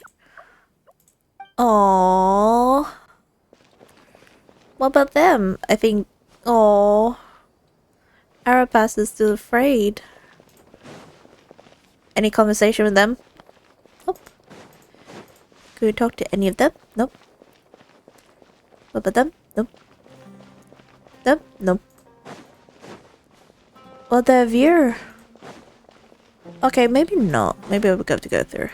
Oh. What about them? I think. Oh. Arapas is still afraid. Any conversation with them? Nope. Could we talk to any of them? Nope. What about them? Nope. Them? Nope. Well, the viewer. Okay, maybe not. Maybe we'll have to go through.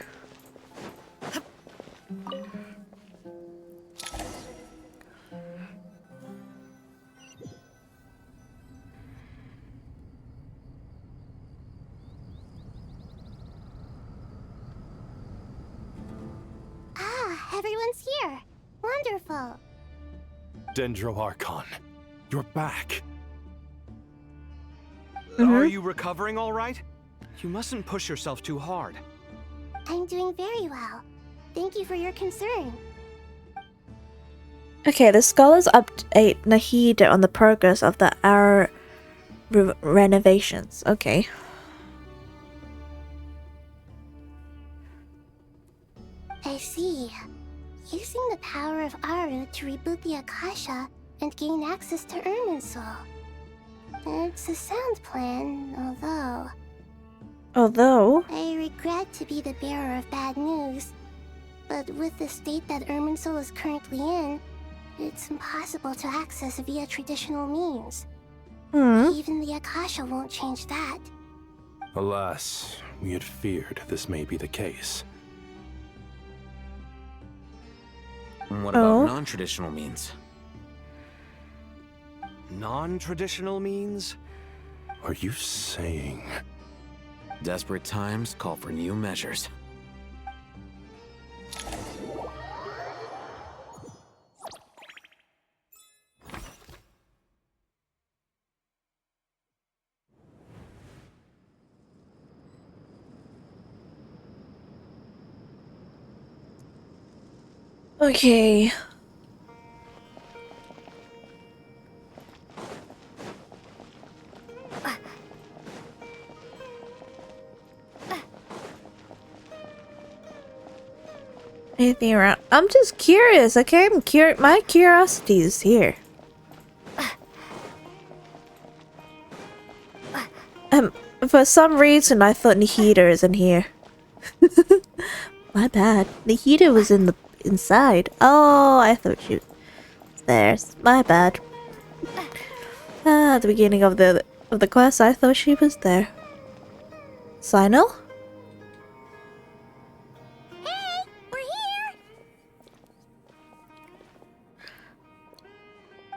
Everyone's here. Wonderful. Archon, you're back. Mm-hmm. Are you recovering all right? You mustn't push yourself too hard. I'm doing very well. Thank you for your concern. Okay, the scholars update Nahida on the progress of the renovations. Okay. I see. Using the power of Aru to reboot the Akasha and gain access to Irminsul. It's a sound plan, although... I regret to be the bearer of bad news, but with the state that Irminsul is currently in, it's impossible to access via traditional means. Even the Akasha won't change that. Alas, we had feared this may be the case. What about non-traditional means? Non-traditional means? Are you saying... Desperate times call for new measures. Okay. Anything around? I'm just curious, okay? My curiosity is here. For some reason I thought Nihida is in here. My bad. Nihida was in the inside. Oh, I thought she was there. My bad. At the beginning of the quest, I thought she was there. Sino? Hey, we're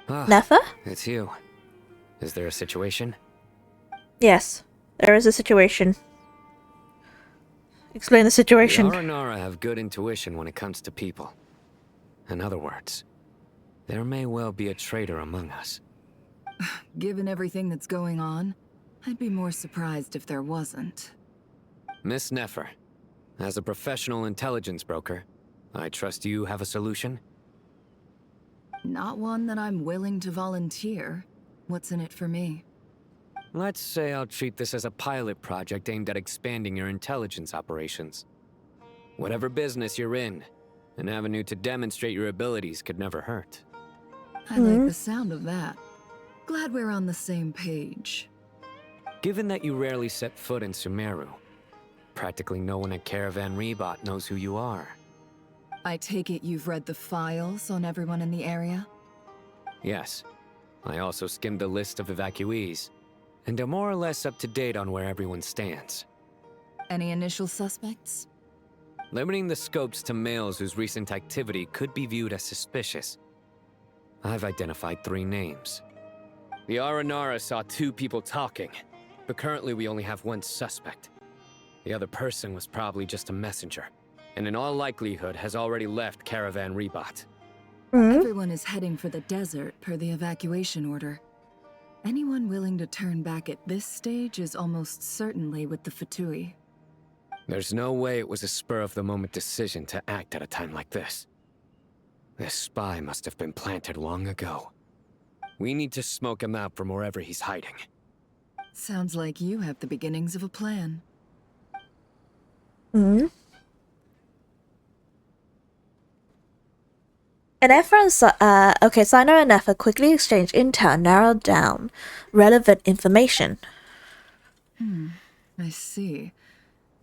here! Nefa? It's you. Is there a situation? Yes, there is a situation. Explain the situation. The Aranara have good intuition when it comes to people. In other words, there may well be a traitor among us. Given everything that's going on, I'd be more surprised if there wasn't. Miss Nefer, as a professional intelligence broker, I trust you have a solution? Not one that I'm willing to volunteer. What's in it for me? Let's say I'll treat this as a pilot project aimed at expanding your intelligence operations. Whatever business you're in, an avenue to demonstrate your abilities could never hurt. I like the sound of that. Glad we're on the same page. Given that you rarely set foot in SUMERU, practically no one at Caravan Rebot knows who you are. I take it you've read the files on everyone in the area? Yes. I also skimmed the list of evacuees, and am more or less up to date on where everyone stands. Any initial suspects? Limiting the scopes to males whose recent activity could be viewed as suspicious, I've identified 3 names. The Aranara saw 2 people talking, but currently we only have 1 suspect. The other person was probably just a messenger, and in all likelihood has already left Caravan Rebot. Everyone is heading for the desert per the evacuation order. Anyone willing to turn back at this stage is almost certainly with the Fatui. There's no way it was a spur-of-the-moment decision to act at a time like this. This spy must have been planted long ago. We need to smoke him out from wherever he's hiding. Sounds like you have the beginnings of a plan. And okay, Sino and Nefa quickly exchanged intel and narrowed down relevant information. I see.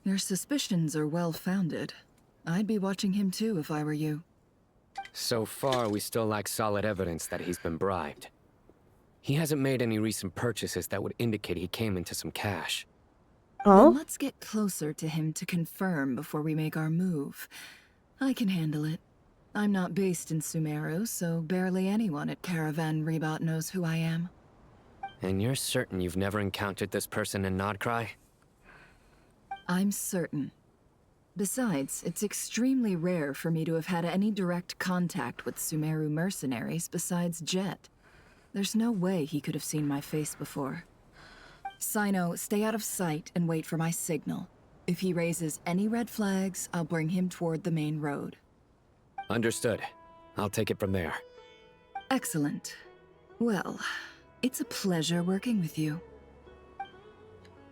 Your suspicions are well-founded. I'd be watching him too if I were you. So far, we still lack solid evidence that he's been bribed. He hasn't made any recent purchases that would indicate he came into some cash. Oh? Then let's get closer to him to confirm before we make our move. I can handle it. I'm not based in SUMERU, so barely anyone at Caravan Rebot knows who I am. And you're certain you've never encountered this person in Nodcry? I'm certain. Besides, it's extremely rare for me to have had any direct contact with SUMERU mercenaries besides Jet. There's no way he could have seen my face before. Sino, stay out of sight and wait for my signal. If he raises any red flags, I'll bring him toward the main road. Understood. I'll take it from there. Excellent. Well, it's a pleasure working with you.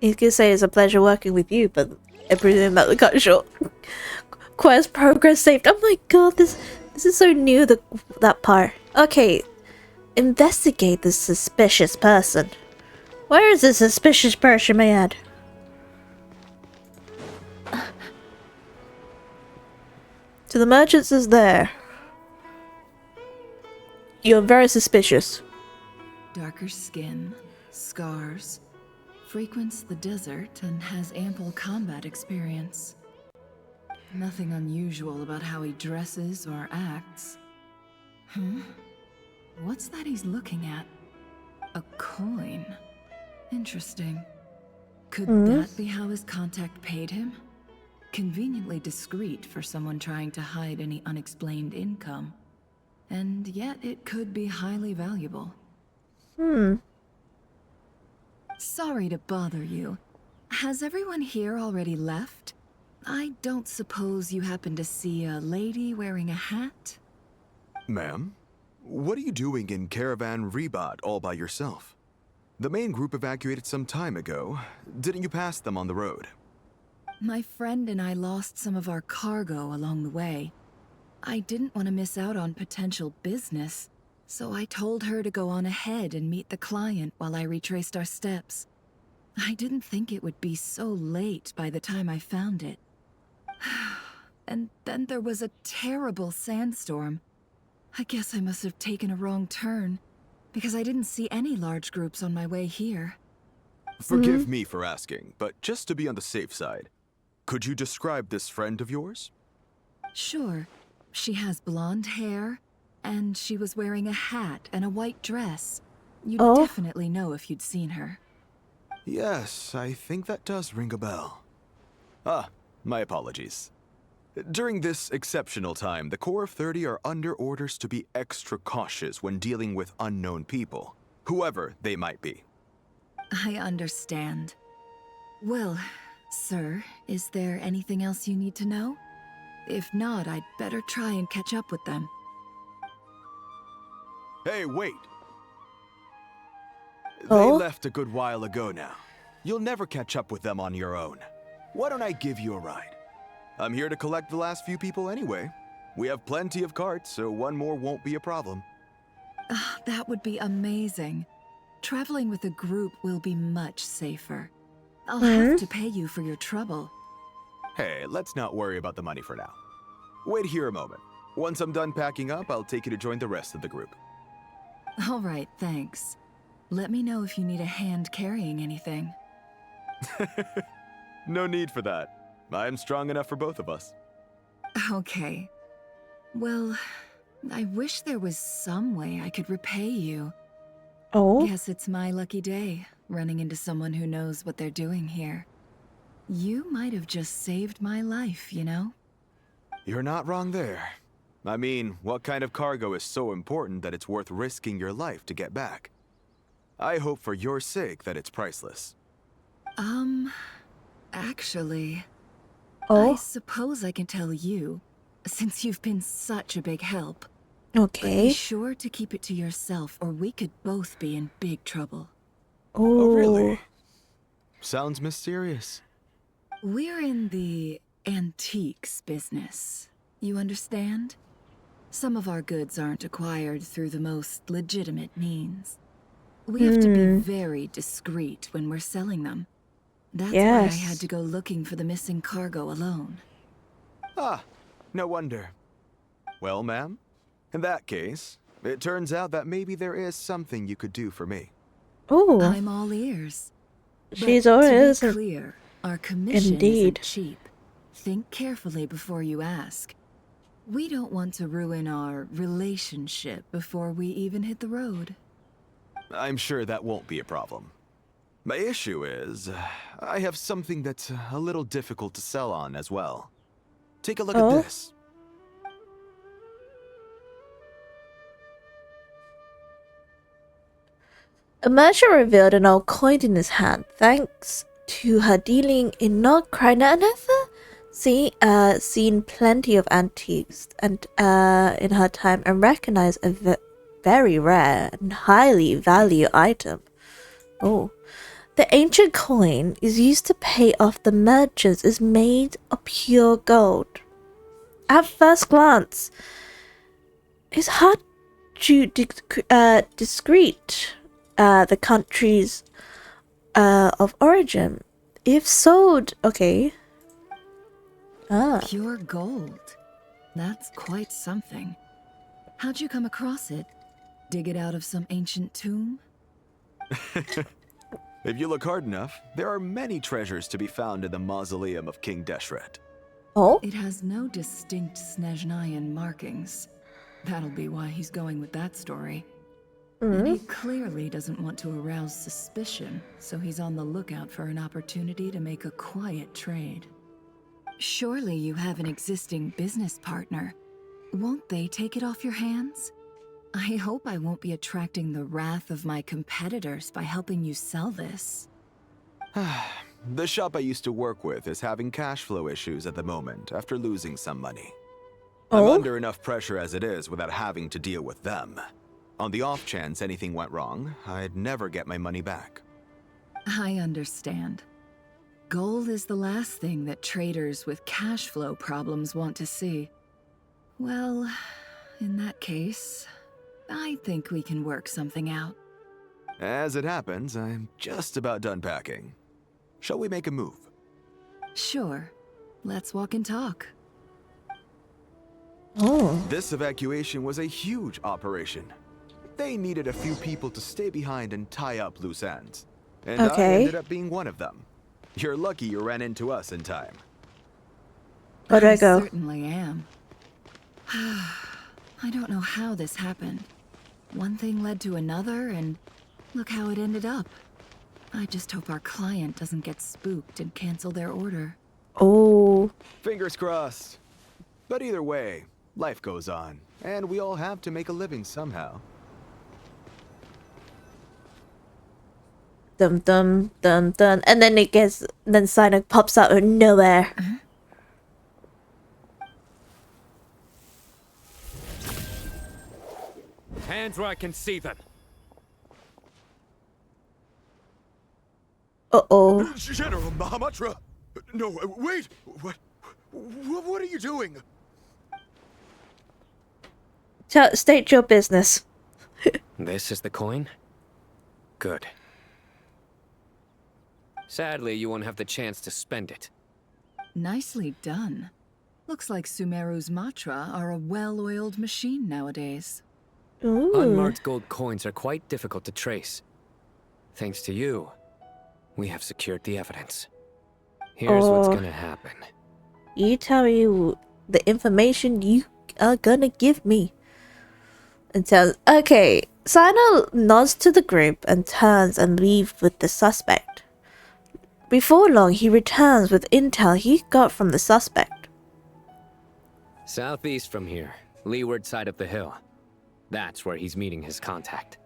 You could say it's a pleasure working with you, but I presume that we cut short. Quest progress saved. Oh my god, this is so new, that part. Okay, investigate this suspicious person. Where is this suspicious person, Myriad? So the merchants is there. You're very suspicious. Darker skin, scars, frequents the desert and has ample combat experience. Nothing unusual about how he dresses or acts. What's that he's looking at? A coin. Interesting. Could that be how his contact paid him? Conveniently discreet for someone trying to hide any unexplained income. And yet it could be highly valuable. Sorry to bother you. Has everyone here already left? I don't suppose you happen to see a lady wearing a hat? Ma'am, what are you doing in Caravan Rebot all by yourself? The main group evacuated some time ago. Didn't you pass them on the road? My friend and I lost some of our cargo along the way. I didn't want to miss out on potential business, so I told her to go on ahead and meet the client while I retraced our steps. I didn't think it would be so late by the time I found it. And then there was a terrible sandstorm. I guess I must have taken a wrong turn, because I didn't see any large groups on my way here. Forgive me for asking, but just to be on the safe side, could you describe this friend of yours? Sure. She has blonde hair, and she was wearing a hat and a white dress. You'd definitely know if you'd seen her. Yes, I think that does ring a bell. Ah, my apologies. During this exceptional time, the Core of 30 are under orders to be extra cautious when dealing with unknown people, whoever they might be. I understand. Well, sir, is there anything else you need to know? If not, I'd better try and catch up with them. Hey, wait! Oh? They left a good while ago now. You'll never catch up with them on your own. Why don't I give you a ride? I'm here to collect the last few people anyway. We have plenty of carts, so one more won't be a problem. That would be amazing. Traveling with a group will be much safer. I'll have to pay you for your trouble. Hey, let's not worry about the money for now. Wait here a moment. Once I'm done packing up, I'll take you to join the rest of the group. All right, thanks. Let me know if you need a hand carrying anything. No need for that. I'm strong enough for both of us. Okay. Well, I wish there was some way I could repay you. Oh? Guess it's my lucky day, running into someone who knows what they're doing here. You might have just saved my life, you know? You're not wrong there. I mean, what kind of cargo is so important that it's worth risking your life to get back? I hope for your sake that it's priceless. Actually... Oh? I suppose I can tell you, since you've been such a big help. Okay. But be sure to keep it to yourself, or we could both be in big trouble. Oh, really? Sounds mysterious. We're in the antiques business. You understand? Some of our goods aren't acquired through the most legitimate means. We have to be very discreet when we're selling them. That's why I had to go looking for the missing cargo alone. Ah, no wonder. Well, ma'am, in that case, it turns out that maybe there is something you could do for me. Oh. I'm all ears. She's But all to ears. be clear, our commission Indeed. isn't cheap. Think carefully before you ask. We don't want to ruin our relationship before we even hit the road. I'm sure that won't be a problem. My issue is, I have something that's a little difficult to sell on as well. Take a look at this. A merchant revealed an old coin in his hand. Thanks to her dealing in North Krynanether, seen plenty of antiques and in her time and recognized a very rare and highly valued item. Oh. The ancient coin is used to pay off the merchants. Is made of pure gold. At first glance, it's hard to discreet the countries of origin. If sold, okay. Pure gold. That's quite something. How'd you come across it? Dig it out of some ancient tomb? If you look hard enough, there are many treasures to be found in the mausoleum of King Deshret. Oh? It has no distinct Snezhnayan markings. That'll be why he's going with that story. And he clearly doesn't want to arouse suspicion, so he's on the lookout for an opportunity to make a quiet trade. Surely you have an existing business partner. Won't they take it off your hands? I hope I won't be attracting the wrath of my competitors by helping you sell this. The shop I used to work with is having cash flow issues at the moment after losing some money. I'm Oh? under enough pressure as it is without having to deal with them. On the off chance anything went wrong, I'd never get my money back. I understand. Gold is the last thing that traders with cash flow problems want to see. Well, in that case, I think we can work something out. As it happens, I'm just about done packing. Shall we make a move? Sure. Let's walk and talk. Oh. This evacuation was a huge operation. They needed a few people to stay behind and tie up loose ends. And I Okay. ended up being one of them. You're lucky you ran into us in time. Where do I I go? certainly am. I don't know how this happened. One thing led to another, and look how it ended up. I just hope our client doesn't get spooked and cancel their order. Oh. Fingers crossed. But either way, life goes on, and we all have to make a living somehow. Dum dum dum dum. And then then Psyduck pops out of nowhere. Hands where I can see them. Uh-oh. General Mahamatra! No, wait! What are you doing? State your business. This is the coin? Good. Sadly, you won't have the chance to spend it. Nicely done. Looks like SUMERU's Matra are a well-oiled machine nowadays. Ooh. Unmarked gold coins are quite difficult to trace. Thanks to you, we have secured the evidence. Here's what's gonna happen. You tell me the information you are gonna give me. And tells, okay, Sino nods to the group and turns and leaves with the suspect. Before long, he returns with intel he got from the suspect. Southeast from here, leeward side of the hill. That's where he's meeting his contact.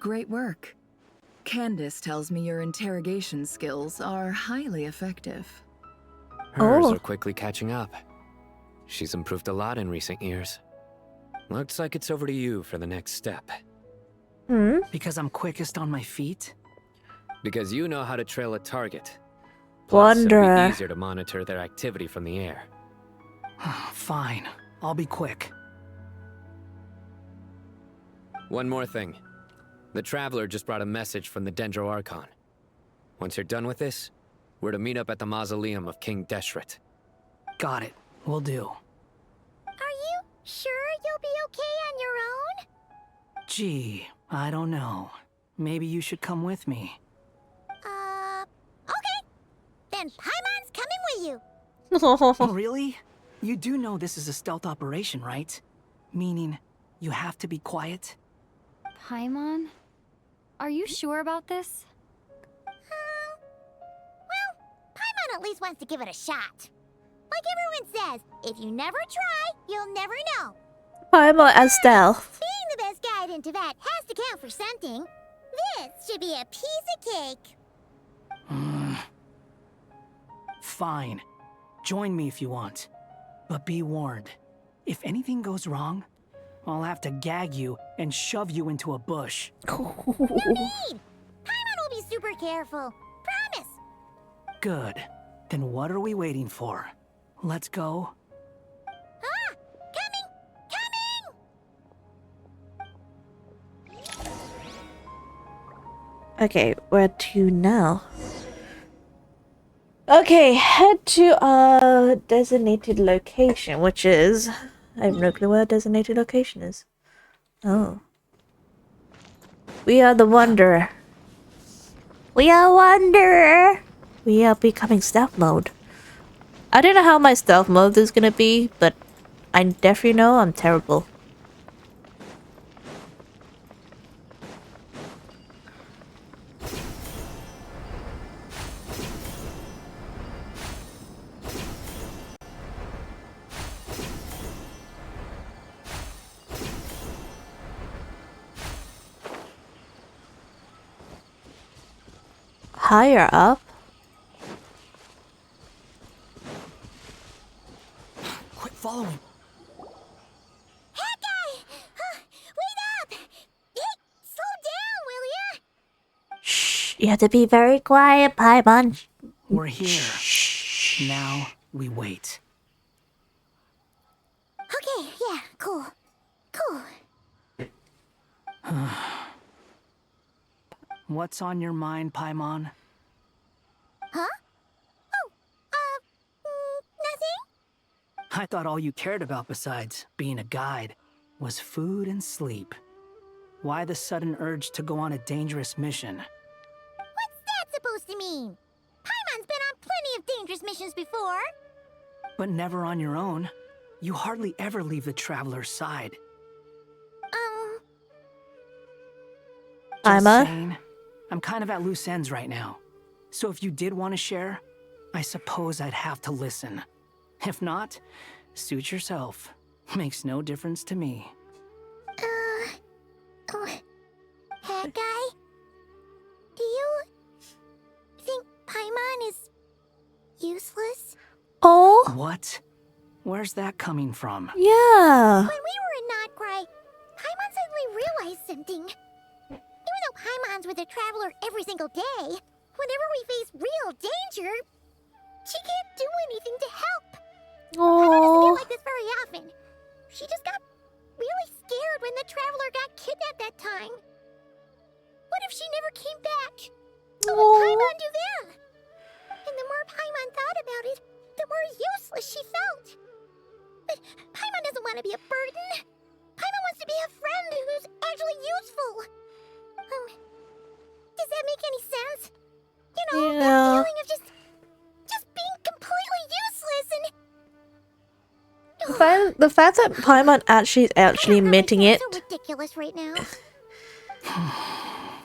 Great work. Candace tells me your interrogation skills are highly effective. Hers Oh. are quickly catching up. She's improved a lot in recent years. Looks like it's over to you for the next step. Hmm? Because I'm quickest on my feet? Because you know how to trail a target. Plus, it'll Wonder. be easier to monitor their activity from the air. Fine. I'll be quick. One more thing. The Traveler just brought a message from the Dendro Archon. Once you're done with this, we're to meet up at the mausoleum of King Deshret. Got it. Will do. Are you sure you'll be okay on your own? Gee, I don't know. Maybe you should come with me. Okay. Then Paimon's coming with you. Oh, really? You do know this is a stealth operation, right? Meaning, you have to be quiet? Paimon? Are you sure about this? Well, Paimon at least wants to give it a shot. Like everyone says, if you never try, you'll never know. Paimon as stealth. Being the best guide in Tibet has to count for something. This should be a piece of cake. Fine. Join me if you want. But be warned. If anything goes wrong, I'll have to gag you and shove you into a bush. No need! Paimon will be super careful. Promise! Good. Then what are we waiting for? Let's go. Ah! Coming! Okay, where to now? Okay, head to our designated location, which is... I have no clue where our designated location is. Oh. We are the Wanderer. We are Wanderer! We are becoming stealth mode. I don't know how my stealth mode is gonna be, but I definitely know I'm terrible. Higher up? Quit following. You have to be very quiet, Paimon. We're here. Now we wait. Okay, yeah, cool. Cool. What's on your mind, Paimon? Huh? Oh, nothing? I thought all you cared about besides being a guide was food and sleep. Why the sudden urge to go on a dangerous mission? What's that supposed to mean? Paimon's been on plenty of dangerous missions before. But never on your own. You hardly ever leave the Traveler's side. Just saying, I'm kind of at loose ends right now. So if you did want to share, I suppose I'd have to listen. If not, suit yourself. Makes no difference to me. Head guy? Do you think Paimon is useless? Oh? What? Where's that coming from? Yeah. When we were in Notcry, Paimon suddenly realized something. Even though Paimon's with a Traveler every single day, whenever we face real danger, she can't do anything to help. Paimon doesn't get like this very often. She just got really scared when the Traveler got kidnapped that time. What if she never came back? What would Paimon do then? And the more Paimon thought about it, the more useless she felt. But Paimon doesn't want to be a burden. Paimon wants to be a friend who's actually useful. Does that make any sense? You know, that feeling of just being completely useless and... The fact that Paimon actually admitting it so ridiculous right now.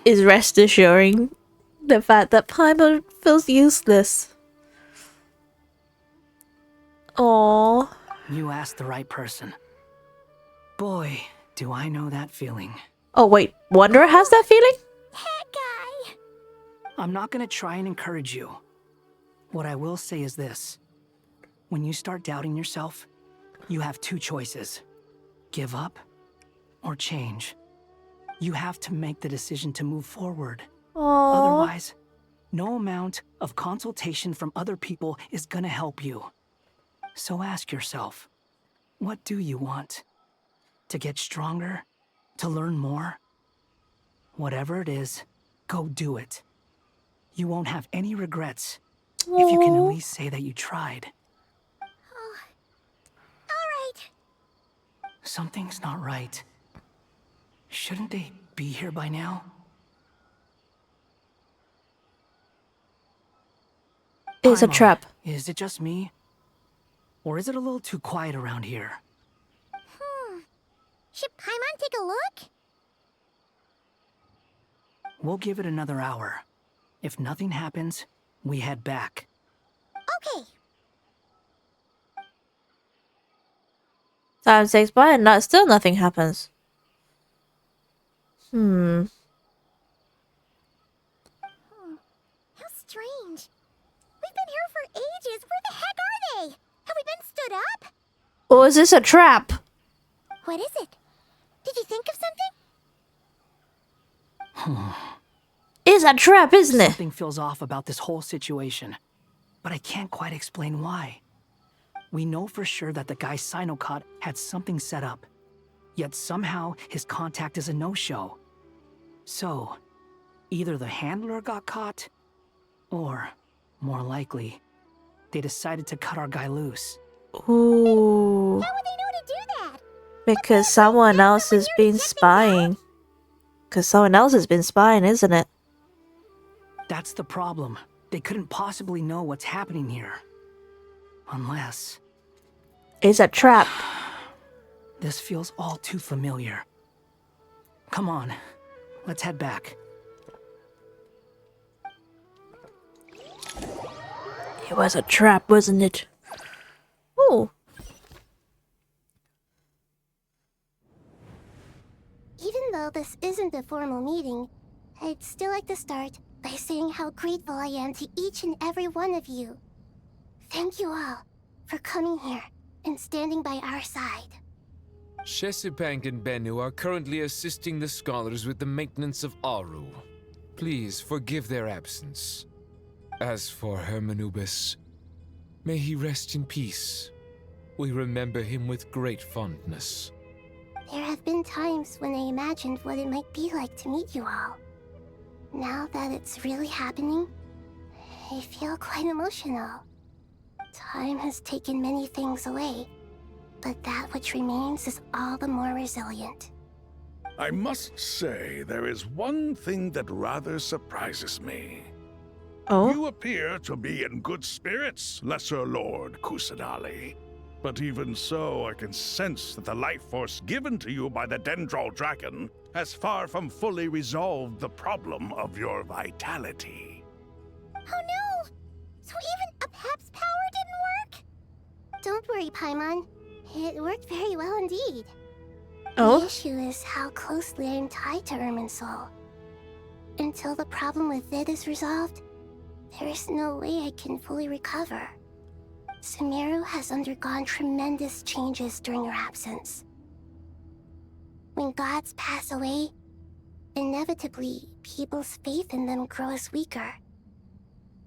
is rest assuring. The fact that Paimon feels useless. Aww. You asked the right person. Boy, do I know that feeling. Oh wait, Wanderer has that feeling? Head guy. I'm not gonna try and encourage you. What I will say is this. When you start doubting yourself, you have two choices. Give up or change. You have to make the decision to move forward. Aww. Otherwise, no amount of consultation from other people is gonna help you. So ask yourself, what do you want? To get stronger? To learn more? Whatever it is, go do it. You won't have any regrets if you can at least say that you tried. Alright. Something's not right. Shouldn't they be here by now? It's a trap. Is it just me? Or is it a little too quiet around here? Should Paimon take a look? We'll give it another hour. If nothing happens, we head back. Okay. Time takes by and still nothing happens. How strange. We've been here for ages. Where the heck are they? Have we been stood up? Or is this a trap? What is it? Did you think of something? It's a trap, isn't it? Something feels off about this whole situation, but I can't quite explain why. We know for sure that the guy Sinocot had something set up, yet somehow his contact is a no-show. So, either the handler got caught, or, more likely, they decided to cut our guy loose. Ooh. How would they know to do that? Because someone else has been spying. Because someone else has been spying, isn't it? That's the problem. They couldn't possibly know what's happening here. Unless... It's a trap. This feels all too familiar. Come on, let's head back. It was a trap, wasn't it? Ooh. Even though this isn't a formal meeting, I'd still like to start by saying how grateful I am to each and every one of you. Thank you all for coming here and standing by our side. Shesipank and Bennu are currently assisting the scholars with the maintenance of Aru. Please forgive their absence. As for Hermanubis, may he rest in peace. We remember him with great fondness. There have been times when I imagined what it might be like to meet you all. Now that it's really happening, I feel quite emotional. Time has taken many things away, but that which remains is all the more resilient. I must say, there is one thing that rather surprises me. Oh? You appear to be in good spirits, Lesser Lord Kusanali. But even so, I can sense that the life force given to you by the Dendral Dragon has far from fully resolved the problem of your vitality. Oh no! So even a Pep's power didn't work? Don't worry, Paimon. It worked very well indeed. Oh? The issue is how closely I am tied to Irminsul. Until the problem with it is resolved, there is no way I can fully recover. SUMERU has undergone tremendous changes during your absence. When gods pass away, inevitably, people's faith in them grows weaker.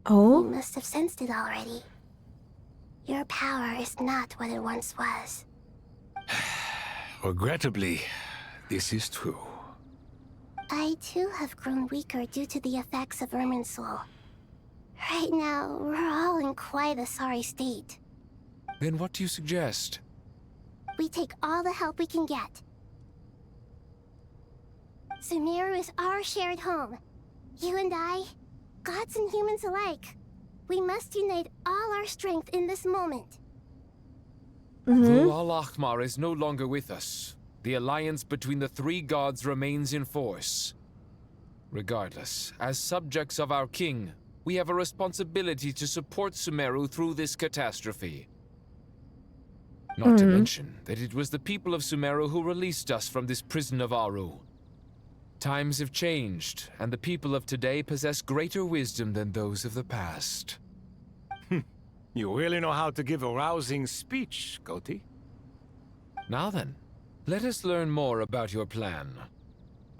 Oh? You must have sensed it already. Your power is not what it once was. Regrettably, this is true. I too have grown weaker due to the effects of Irminsul. Right now, we're all in quite a sorry state. Then what do you suggest? We take all the help we can get. SUMERU is our shared home. You and I, gods and humans alike. We must unite all our strength in this moment. Though Al-Ahmar is no longer with us, the alliance between the three gods remains in force. Regardless, as subjects of our king, we have a responsibility to support SUMERU through this catastrophe. Not to mention that it was the people of SUMERU who released us from this prison of Aru. Times have changed, and the people of today possess greater wisdom than those of the past. You really know how to give a rousing speech, Goti. Now then, let us learn more about your plan.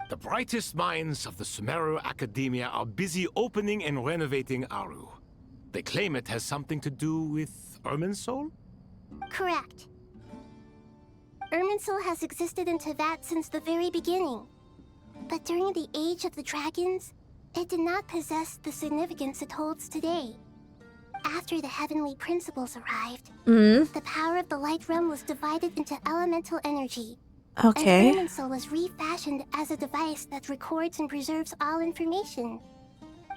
The brightest minds of the SUMERU Academia are busy opening and renovating Aru. They claim it has something to do with Irminsul? Correct. Irminsul has existed in Teyvat since the very beginning. But during the Age of the Dragons, it did not possess the significance it holds today. After the heavenly principles arrived, the power of the Light Realm was divided into elemental energy. Okay. And Irminsul was refashioned as a device that records and preserves all information.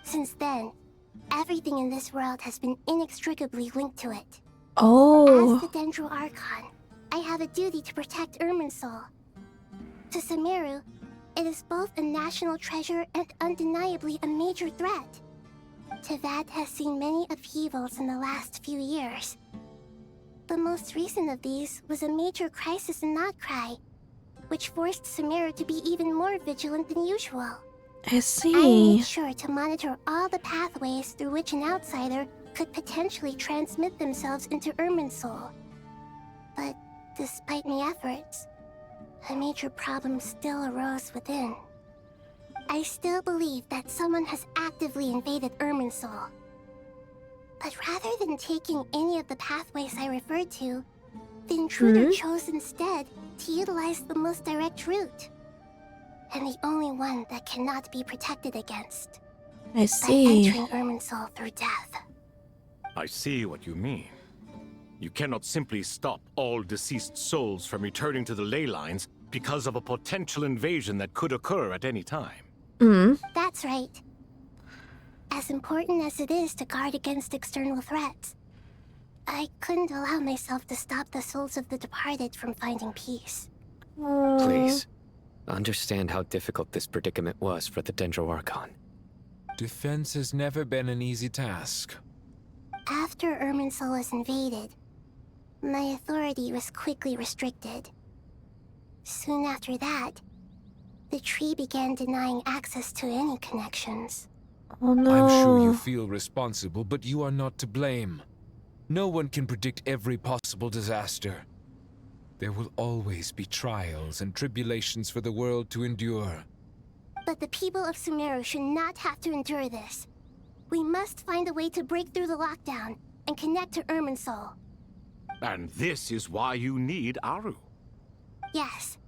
Since then, everything in this world has been inextricably linked to it. Oh. As the Dendral Archon, I have a duty to protect Irminsul. To SUMERU, it is both a national treasure and undeniably a major threat. Teyvat has seen many upheavals in the last few years. The most recent of these was a major crisis in Notcry, which forced SUMERU to be even more vigilant than usual. I see. I made sure to monitor all the pathways through which an outsider could potentially transmit themselves into Irminsul. But despite my efforts, a major problem still arose within. I still believe that someone has actively invaded Irminsul. But rather than taking any of the pathways I referred to, the intruder chose instead to utilize the most direct route. And the only one that cannot be protected against. I see. By entering Irminsul through death. I see what you mean. You cannot simply stop all deceased souls from returning to the ley lines because of a potential invasion that could occur at any time. That's right. As important as it is to guard against external threats, I couldn't allow myself to stop the souls of the departed from finding peace. Please, understand how difficult this predicament was for the Dendral Archon. Defense has never been an easy task. After Irminsul was invaded, my authority was quickly restricted. Soon after that, the tree began denying access to any connections. Oh no. I'm sure you feel responsible, but you are not to blame. No one can predict every possible disaster. There will always be trials and tribulations for the world to endure. But the people of SUMERU should not have to endure this. We must find a way to break through the lockdown and connect to Irminsul. And this is why you need Aru. Yes.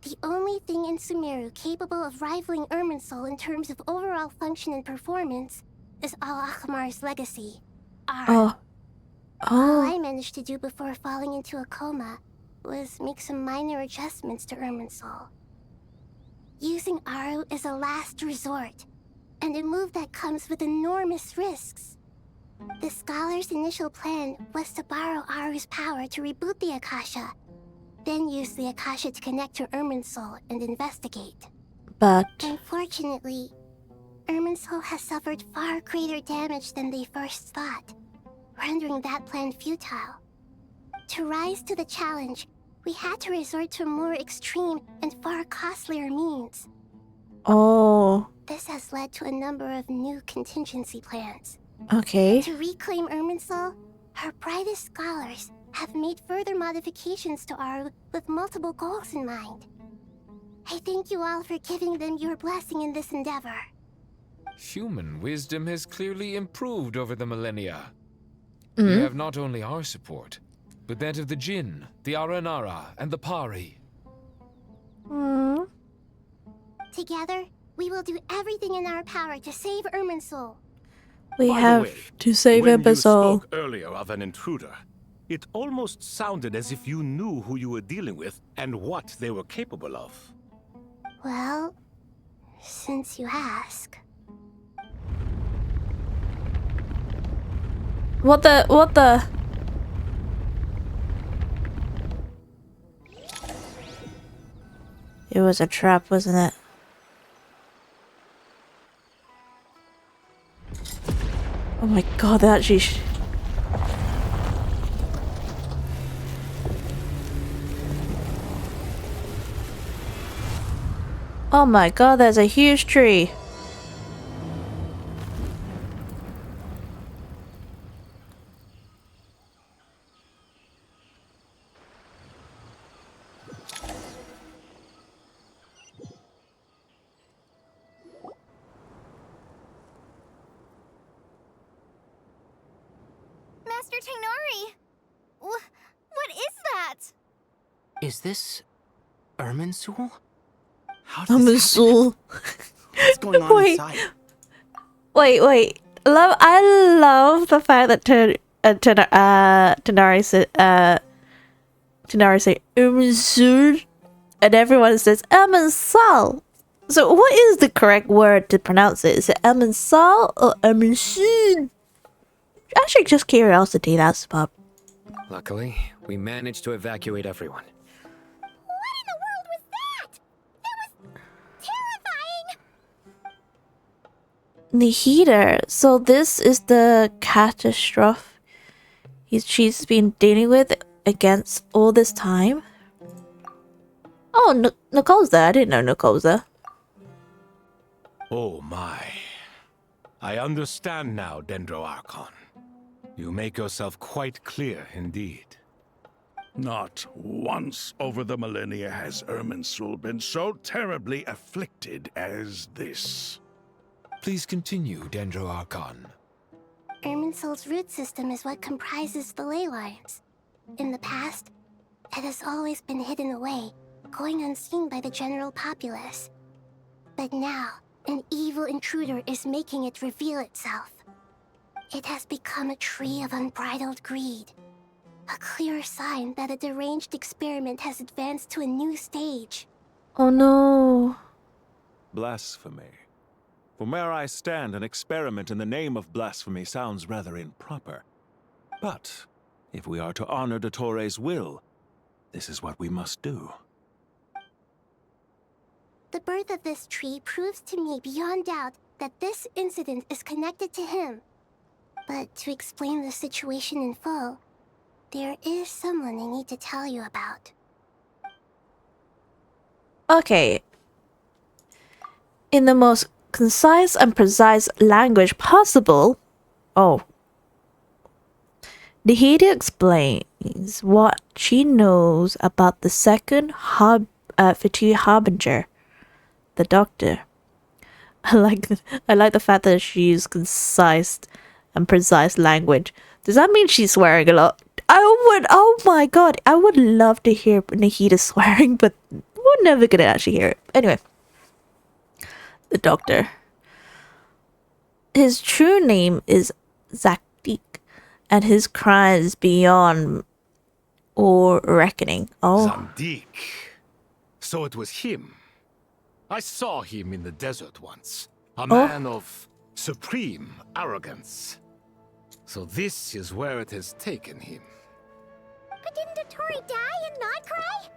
The only thing in SUMERU capable of rivaling Irminsul in terms of overall function and performance is Al-Ahmar's legacy, Aru. All I managed to do before falling into a coma was make some minor adjustments to Irminsul. Using Aru is a last resort, and a move that comes with enormous risks. The scholar's initial plan was to borrow Aru's power to reboot the Akasha, then use the Akasha to connect to Irminsul and investigate. But unfortunately, Irminsul has suffered far greater damage than they first thought, rendering that plan futile. To rise to the challenge, we had to resort to a more extreme and far costlier means. Oh. This has led to a number of new contingency plans. Okay. To reclaim Irminsul, her brightest scholars have made further modifications to Aru with multiple goals in mind. I thank you all for giving them your blessing in this endeavor. Human wisdom has clearly improved over the millennia. Mm-hmm. We have not only our support, but that of the Jinn, the Aranara, and the Pari. Mm. Together, we will do everything in our power to save Irminsul. We By have the way, to save when you Irminsul. spoke earlier of an intruder, it almost sounded as if you knew who you were dealing with and what they were capable of. Well, since you ask. What the? It was a trap, wasn't it? Oh my god, that actually... Oh my god, there's a huge tree. Master Tainari! What is that? Is this Irminsul? Irminsul. What's going on inside? Wait. I love the fact that Tainari said Irminsul, and everyone says Irminsul. So what is the correct word to pronounce it? Is it Irminsul or Irminsul? Actually, just curiosity, that's pop. Luckily, we managed to evacuate everyone. What in the world was that? That was terrifying! The heater. So this is the catastrophe she's been dealing with against all this time. Oh, Nicole's there. I didn't know Nicole's there. Oh my. I understand now, Dendro Archon. You make yourself quite clear indeed. Not once over the millennia has Irminsul been so terribly afflicted as this. Please continue, Dendro Archon. Irminsul's root system is what comprises the ley lines. In the past, it has always been hidden away, going unseen by the general populace. But now, an evil intruder is making it reveal itself. It has become a tree of unbridled greed. A clear sign that a deranged experiment has advanced to a new stage. Oh no. Blasphemy. From where I stand, an experiment in the name of blasphemy sounds rather improper. But if we are to honor DOTTORE's will, this is what we must do. The birth of this tree proves to me beyond doubt that this incident is connected to him. But to explain the situation in full, there is someone I need to tell you about. Okay. In the most concise and precise language possible. Oh. The heater explains what she knows about the second VTUBER, the doctor. I like the fact that she used concise and precise language. Does that mean she's swearing a lot? Oh my god, I would love to hear Nahida swearing, but we're never gonna actually hear it. Anyway, the doctor. His true name is Zakdik, and his crime is beyond all reckoning. Oh. Zandik. So it was him. I saw him in the desert once. A man of supreme arrogance. So this is where it has taken him. But didn't DOTTORE die and not cry?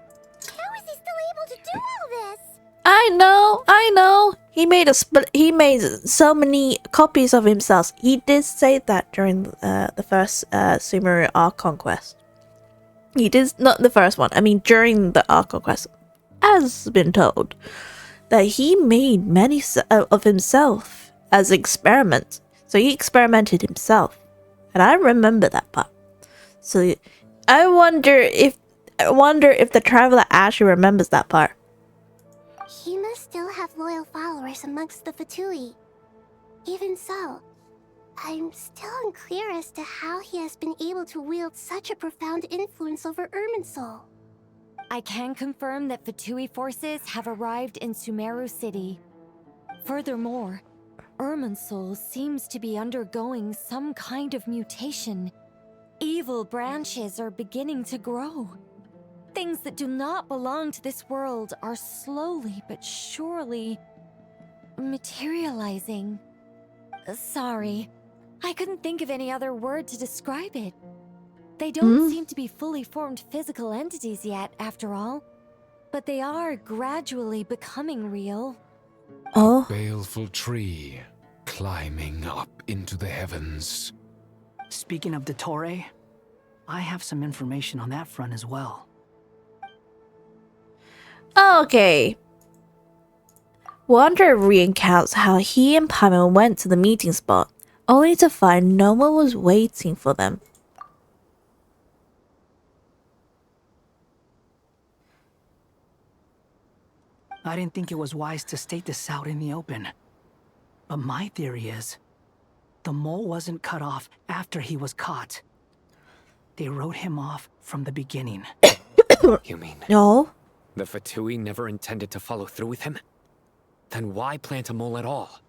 How is he still able to do all this? I know. He made so many copies of himself. He did say that during the first SUMERU Archon quest. He did, not the first one. I mean, during the Archon quest, as been told, that he made many of himself as experiments. So he experimented himself, and I remember that part. So I wonder if the traveler actually remembers that part. He must still have loyal followers amongst the Fatui. Even so, I'm still unclear as to how he has been able to wield such a profound influence over Irminsul. I can confirm that Fatui forces have arrived in SUMERU City. Furthermore, Irminsul seems to be undergoing some kind of mutation. Evil branches are beginning to grow. Things that do not belong to this world are slowly but surely materializing. Sorry, I couldn't think of any other word to describe it. They don't seem to be fully formed physical entities yet, after all. But they are gradually becoming real. A baleful tree climbing up into the heavens. Speaking of DOTTORE, I have some information on that front as well. Okay. Wander recounts how he and Paimon went to the meeting spot, only to find no one was waiting for them. I didn't think it was wise to state this out in the open. But my theory is, the mole wasn't cut off after he was caught. They wrote him off from the beginning. You mean? No. The Fatui never intended to follow through with him? Then why plant a mole at all?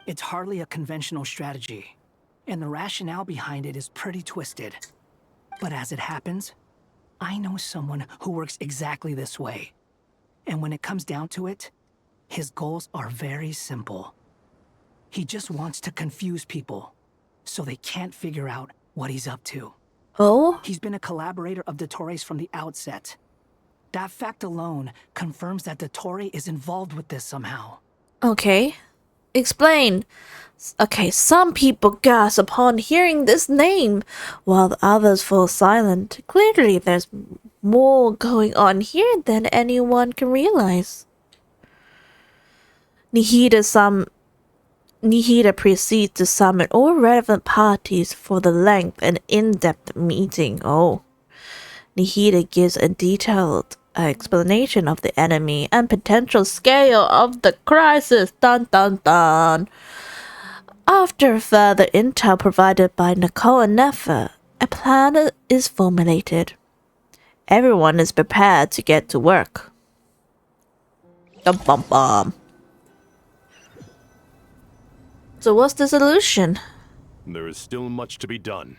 It's hardly a conventional strategy, and the rationale behind it is pretty twisted. But as it happens, I know someone who works exactly this way. And when it comes down to it, his goals are very simple. He just wants to confuse people, so they can't figure out what he's up to. Oh? He's been a collaborator of DOTTORE's from the outset. That fact alone confirms that DOTTORE is involved with this somehow. Okay. Explain. Okay, some people gasp upon hearing this name, while the others fall silent. Clearly, there's more going on here than anyone can realize. Nihida proceeds to summon all relevant parties for the length and in-depth meeting. Oh. Nihida gives a detailed explanation of the enemy and potential scale of the crisis. Dun dun dun. After further intel provided by Nicole and Nefer, a plan is formulated. Everyone is prepared to get to work. Dum bum bum. So what's the solution? There is still much to be done.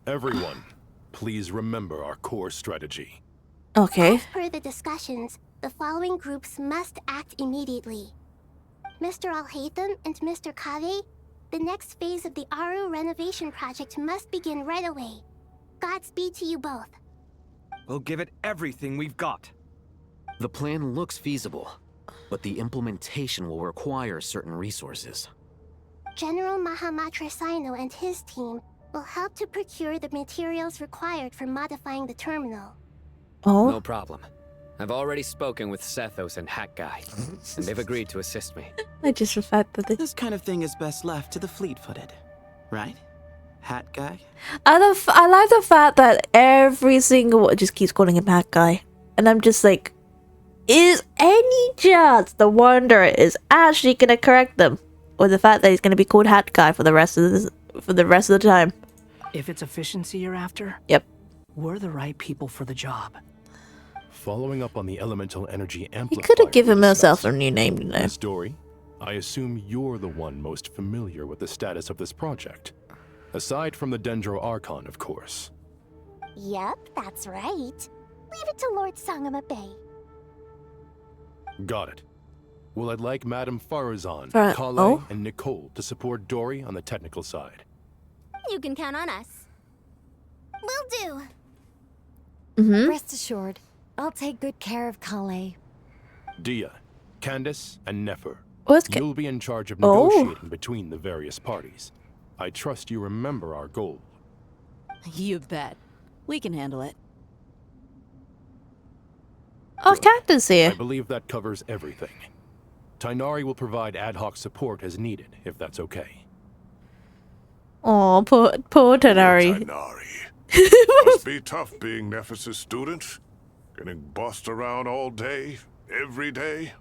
Everyone, please remember our core strategy. Okay. As per the discussions, the following groups must act immediately. Mr. Al-Haytham and Mr. Kave, the next phase of the Aru renovation project must begin right away. Godspeed to you both. We'll give it everything we've got. The plan looks feasible, but the implementation will require certain resources. General Mahamatra Sino and his team will help to procure the materials required for modifying the terminal. Oh? No problem. I've already spoken with Sethos and Hat Guy, and they've agreed to assist me. I just reflected that this kind of thing is best left to the fleet-footed, right? Hat Guy? I like the fact that every single one just keeps calling him Hat Guy. And I'm just like, is any chance the Wanderer is actually gonna correct them, or the fact that he's gonna be called Hat Guy for the rest of the time? If it's efficiency you're after, yep, we're the right people for the job. Following up on the elemental energy he amplifier. could have given himself a new name, you know. Miss Dory, I assume you're the one most familiar with the status of this project. Aside from the Dendro Archon, of course. Yep, that's right. Leave it to Lord Sangama Bay. Got it. Well, I'd like Madame Farazan, Kale, oh? and Nicole to support Dory on the technical side. You can count on us. Will do. Rest assured, I'll take good care of Kale. Dia, Candace, and Nefer. What's You'll be in charge of negotiating between the various parties. I trust you remember our goal. You bet. We can handle it. Oh, Captain's here. I believe that covers everything. Tainari will provide ad hoc support as needed, if that's okay. Oh, poor Tainari. Must be tough being Nephis' student. Getting bossed around all day, every day.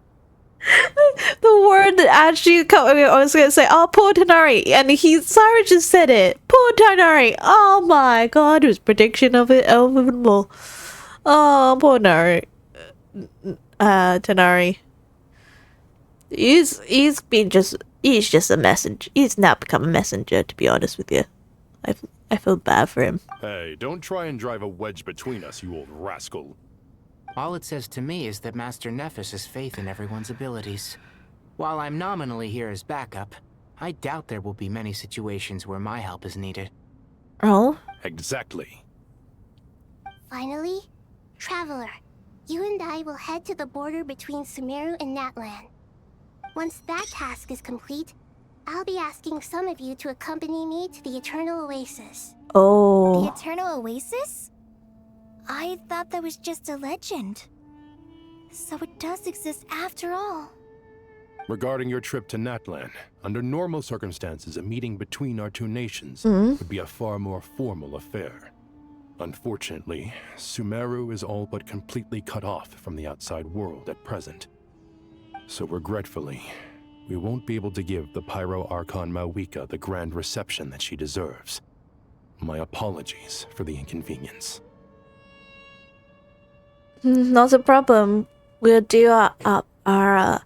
The word that actually I was gonna say, oh, poor Tainari, and Cyrus just said it. Poor Tainari. Oh my god, his prediction of it even more. Oh, poor Tainari. Tainari. He's just a messenger. He's now become a messenger, to be honest with you. I feel bad for him. Hey, don't try and drive a wedge between us, you old rascal. All it says to me is that Master Nephis has faith in everyone's abilities. While I'm nominally here as backup, I doubt there will be many situations where my help is needed. Oh? Exactly. Finally, Traveler, you and I will head to the border between SUMERU and Natlan. Once that task is complete, I'll be asking some of you to accompany me to the Eternal Oasis. Oh. The Eternal Oasis? I thought that was just a legend. So it does exist after all. Regarding your trip to Natlan, under normal circumstances, a meeting between our two nations would be a far more formal affair. Unfortunately, SUMERU is all but completely cut off from the outside world at present. So regretfully, we won't be able to give the Pyro Archon Mawika the grand reception that she deserves. My apologies for the inconvenience. Not a problem. We'll do our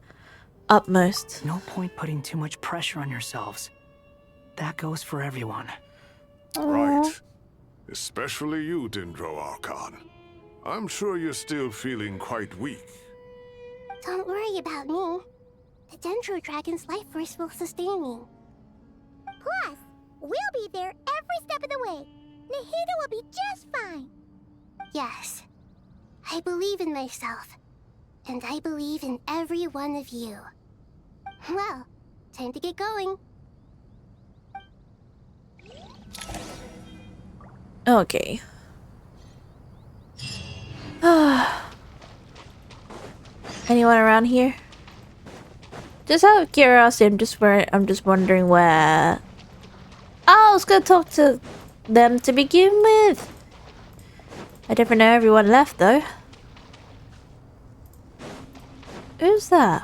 utmost. No point putting too much pressure on yourselves. That goes for everyone. Right. Especially you, Dendro Archon. I'm sure you're still feeling quite weak. Don't worry about me. The Dendro Dragon's life force will sustain me. Plus, we'll be there every step of the way. Nahida will be just fine. Yes. I believe in myself. And I believe in every one of you. Well, time to get going. Okay. Anyone around here? Just out of curiosity, I'm just wondering where. Oh, I was gonna talk to them to begin with. I never know everyone left though. Who's that?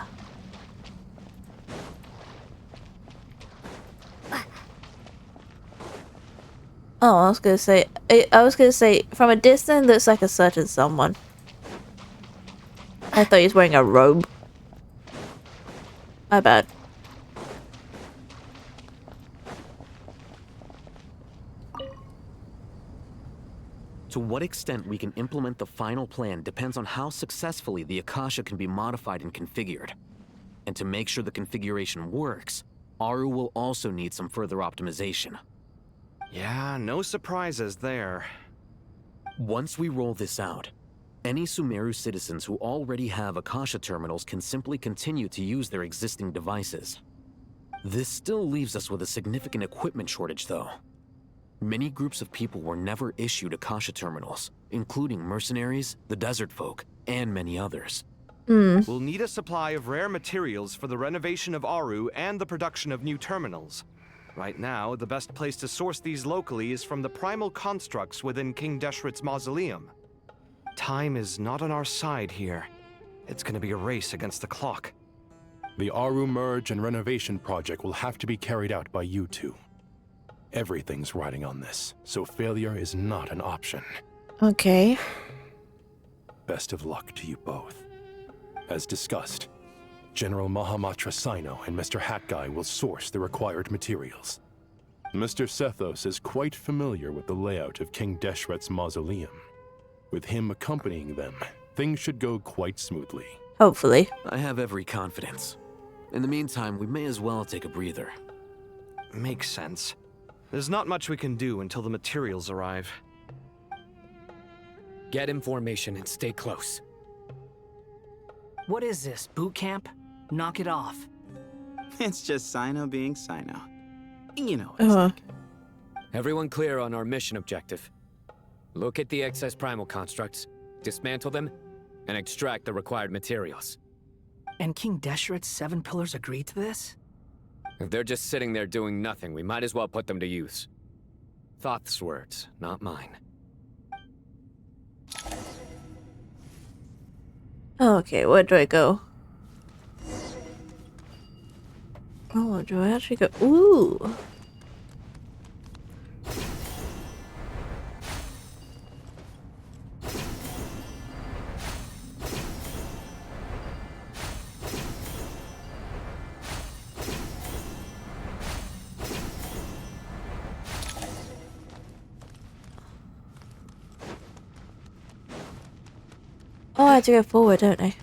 Oh, I was gonna say, from a distance, looks like a certain someone. I thought he was wearing a robe. My bad. To what extent we can implement the final plan depends on how successfully the Akasha can be modified and configured. And to make sure the configuration works, Aru will also need some further optimization. Yeah, no surprises there. Once we roll this out, any SUMERU citizens who already have Akasha terminals can simply continue to use their existing devices. This still leaves us with a significant equipment shortage, though. Many groups of people were never issued Akasha terminals, including mercenaries, the desert folk, and many others. We'll need a supply of rare materials for the renovation of Aru and the production of new terminals. Right now, the best place to source these locally is from the primal constructs within King Deshret's mausoleum. Time is not on our side here. It's gonna be a race against the clock. The Aru merge and renovation project will have to be carried out by you two. Everything's riding on this, so failure is not an option. Okay. Best of luck to you both. As discussed, General Mahamatra Sino and Mr. Hat Guy will source the required materials. Mr. Sethos is quite familiar with the layout of King Deshret's mausoleum. With him accompanying them, things should go quite smoothly. Hopefully. I have every confidence. In the meantime, we may as well take a breather. Makes sense. There's not much we can do until the materials arrive. Get information and stay close. What is this, boot camp? Knock it off. It's just Sino being Sino. You know Everyone clear on our mission objective. Look at the excess primal constructs, dismantle them, and extract the required materials. And King Deshret's 7 pillars agreed to this? If they're just sitting there doing nothing, we might as well put them to use. Thoth's words, not mine. Okay, where do I go? Oh, do I actually go? Ooh. Oh, I have to go forward, don't I?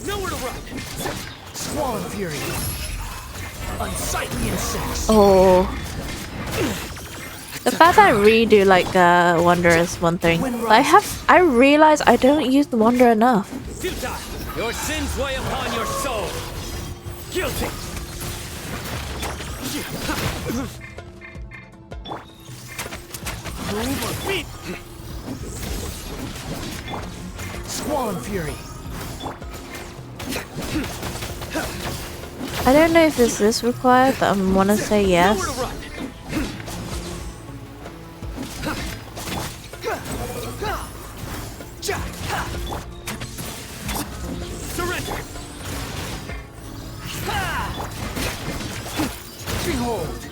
Nowhere to run! Squall and fury. Unsightly insects. Oh. The fact that I really do like Wanderer is one thing. I realize I don't use the Wanderer enough. Futile! Your sins weigh upon your soul. Guilty! Move or beat! Squall and fury. I don't know if this is required, but I want to say yes. Surrender! Behold!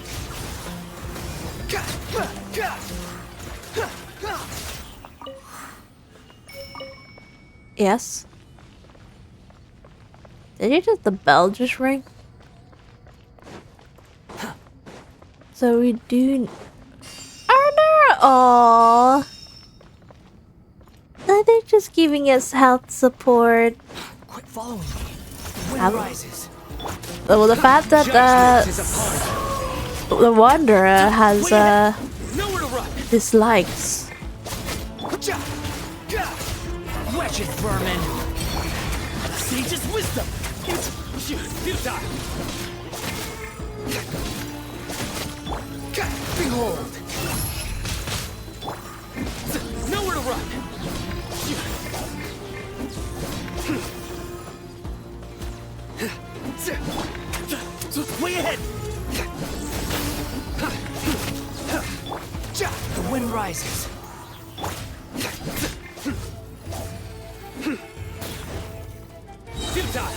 Yes. Did the bell just ring? So we do. Aww. Are they just giving us health support? Quit following me. Wind rises. Well, the fact that the Wanderer has dislikes. Wretched vermin. Sage's wisdom. Futile. Behold. Nowhere to run. Way ahead. The wind rises. Futile.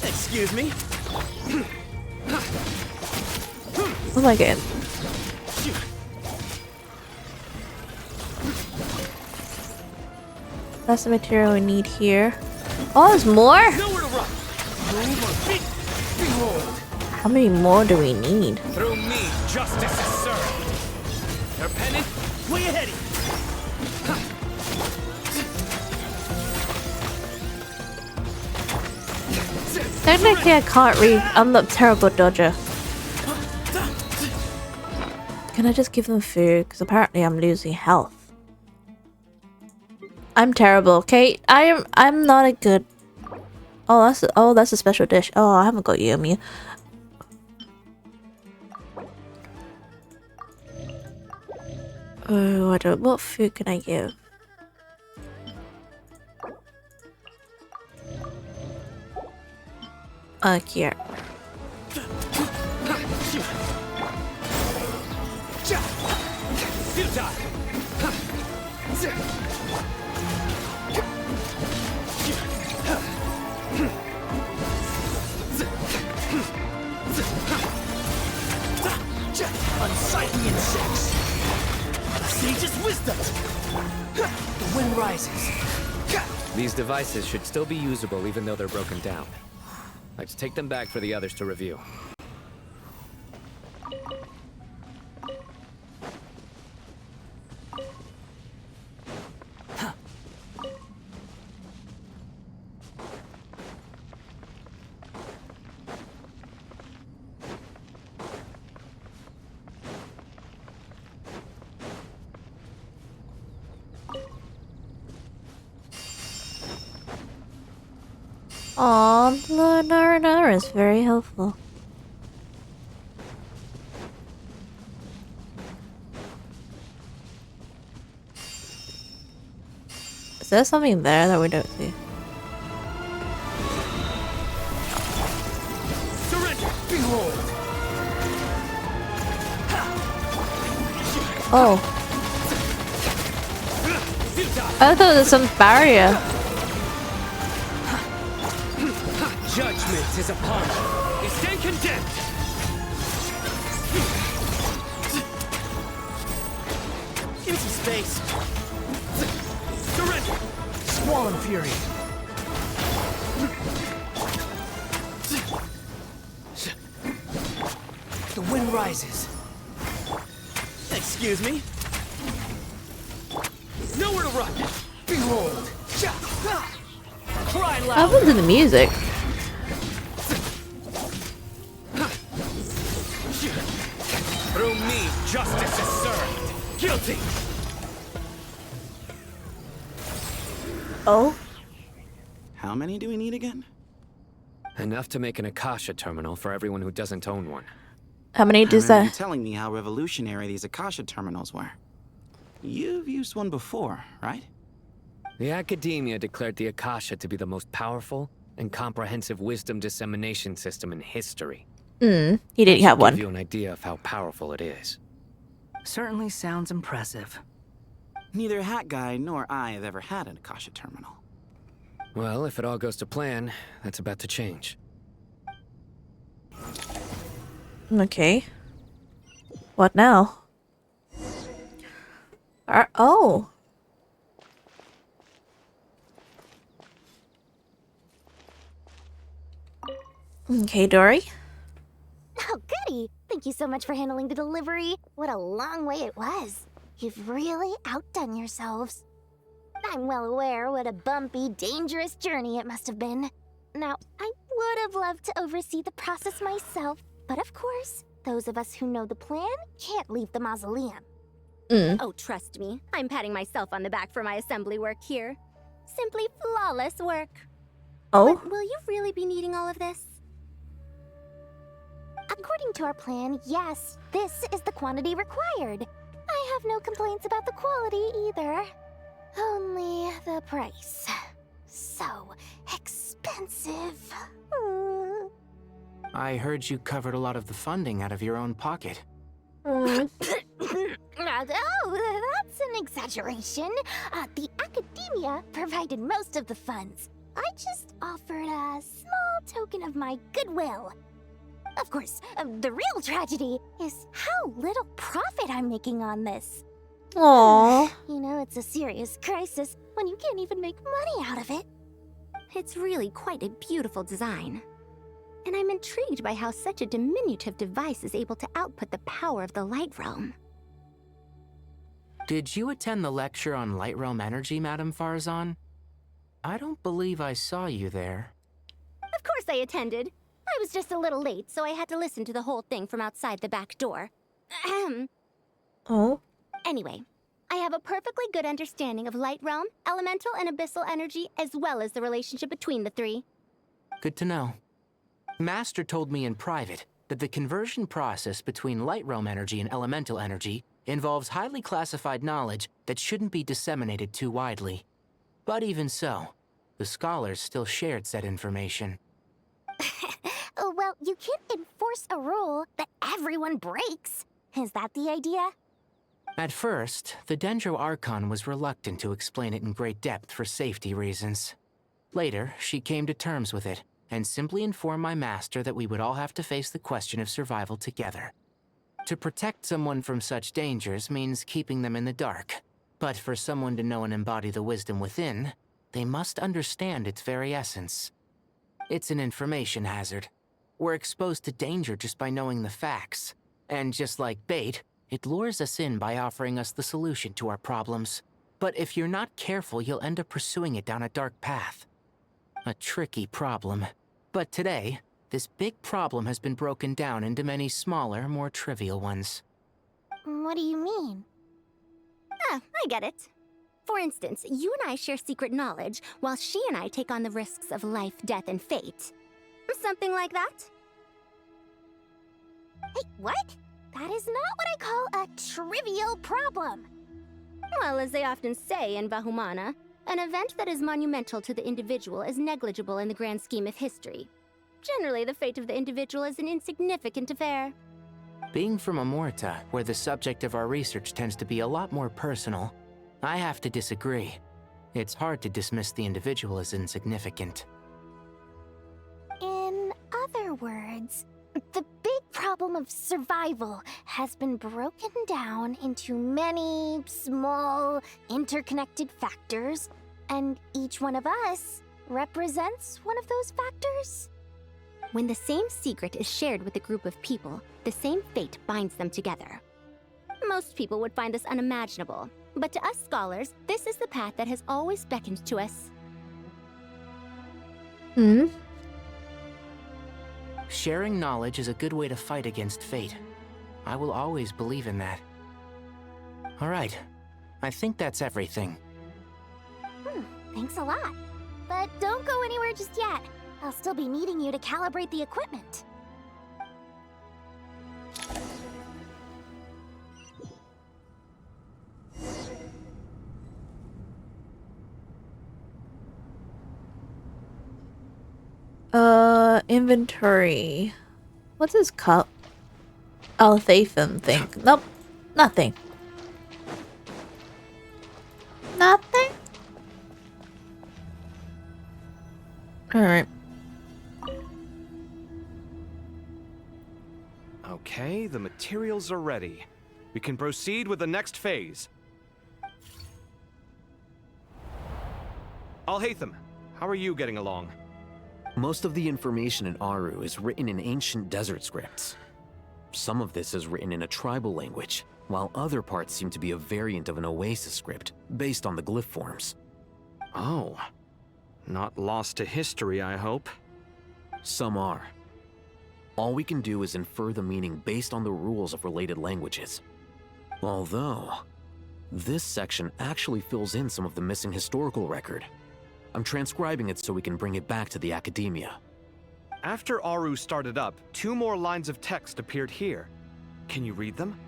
Excuse me. Oh my god. That's the material we need here. Oh, there's more? How many more do we need? Through me, justice is served. Your pennant, way ahead. Technically, I can't read. I'm the terrible dodger. Can I just give them food? Because apparently I'm losing health. I'm terrible, okay? I'm not a good. Oh, that's a special dish. Oh, I haven't got yummy. Oh, I don't. What food can I give? Here. Unsightly insects. The sage's wisdom. The wind rises. These devices should still be usable even though they're broken down. Let's take them back for the others to review. Aw, Nara is very helpful. Is there something there that we don't see? Surrender! Behold! Oh. I thought there was some barrier. Judgment is upon you. You stand condemned. Into space. Surrender. Squall and fury. The wind rises. Excuse me. Nowhere to run. Behold. Cry loud. What happened to the music? Through me, justice is served. Guilty. Oh? How many do we need again? Enough to make an Akasha terminal for everyone who doesn't own one. How many does I remember that? you telling me how revolutionary these Akasha terminals were. You've used one before, right? The Academia declared the Akasha to be the most powerful and comprehensive wisdom dissemination system in history. He didn't have one. Give you an idea of how powerful it is. Certainly sounds impressive. Neither Hat Guy nor I have ever had an Akasha terminal. Well, if it all goes to plan, that's about to change. Okay. What now? Oh. Okay, Dory. Oh, goody! Thank you so much for handling the delivery. What a long way it was. You've really outdone yourselves. I'm well aware what a bumpy, dangerous journey it must have been. Now, I would have loved to oversee the process myself, but of course, those of us who know the plan can't leave the mausoleum. Oh, trust me, I'm patting myself on the back for my assembly work here. Simply flawless work. Oh? But will you really be needing all of this? According to our plan, yes, this is the quantity required. I have no complaints about the quality either. Only the price. So expensive. I heard you covered a lot of the funding out of your own pocket. Oh, that's an exaggeration. The Academia provided most of the funds. I just offered a small token of my goodwill. Of course, the real tragedy is how little profit I'm making on this. Aww. You know, it's a serious crisis when you can't even make money out of it. It's really quite a beautiful design. And I'm intrigued by how such a diminutive device is able to output the power of the Light Realm. Did you attend the lecture on Light Realm energy, Madame Farzan? I don't believe I saw you there. Of course I attended. I was just a little late, so I had to listen to the whole thing from outside the back door. Ahem. Oh? Anyway, I have a perfectly good understanding of Light Realm, elemental and abyssal energy, as well as the relationship between the three. Good to know. Master told me in private that the conversion process between Light Realm energy and elemental energy involves highly classified knowledge that shouldn't be disseminated too widely. But even so, the scholars still shared said information. Well, you can't enforce a rule that everyone breaks. Is that the idea? At first, the Dendro Archon was reluctant to explain it in great depth for safety reasons. Later, she came to terms with it, and simply informed my master that we would all have to face the question of survival together. To protect someone from such dangers means keeping them in the dark, but for someone to know and embody the wisdom within, they must understand its very essence. It's an information hazard. We're exposed to danger just by knowing the facts, and just like bait, it lures us in by offering us the solution to our problems. But if you're not careful, you'll end up pursuing it down a dark path. A tricky problem. But today, this big problem has been broken down into many smaller, more trivial ones. What do you mean? Ah, I get it. For instance, you and I share secret knowledge, while she and I take on the risks of life, death, and fate. Something like that? Hey, what? That is not what I call a trivial problem. Well, as they often say in Bahumana, an event that is monumental to the individual is negligible in the grand scheme of history. Generally, the fate of the individual is an insignificant affair. Being from Amorta, where the subject of our research tends to be a lot more personal, I have to disagree. It's hard to dismiss the individual as insignificant. In other words, the big problem of survival has been broken down into many small, interconnected factors, and each one of us represents one of those factors. When the same secret is shared with a group of people, the same fate binds them together. Most people would find this unimaginable, but to us scholars, this is the path that has always beckoned to us. Sharing knowledge is a good way to fight against fate. I will always believe in that. All right, I think that's everything. Thanks a lot. But don't go anywhere just yet. I'll still be needing you to calibrate the equipment. Inventory. What's this cup? Althatham thing. Nope. Nothing. Nothing? Alright. Okay, the materials are ready. We can proceed with the next phase. Alhaitham, how are you getting along? Most of the information in Aru is written in ancient desert scripts. Some of this is written in a tribal language, while other parts seem to be a variant of an Oasis script, based on the glyph forms. Oh. Not lost to history, I hope. Some are. All we can do is infer the meaning based on the rules of related languages. Although, this section actually fills in some of the missing historical record. I'm transcribing it so we can bring it back to the academia. After Aru started up, 2 more lines of text appeared here. Can you read them?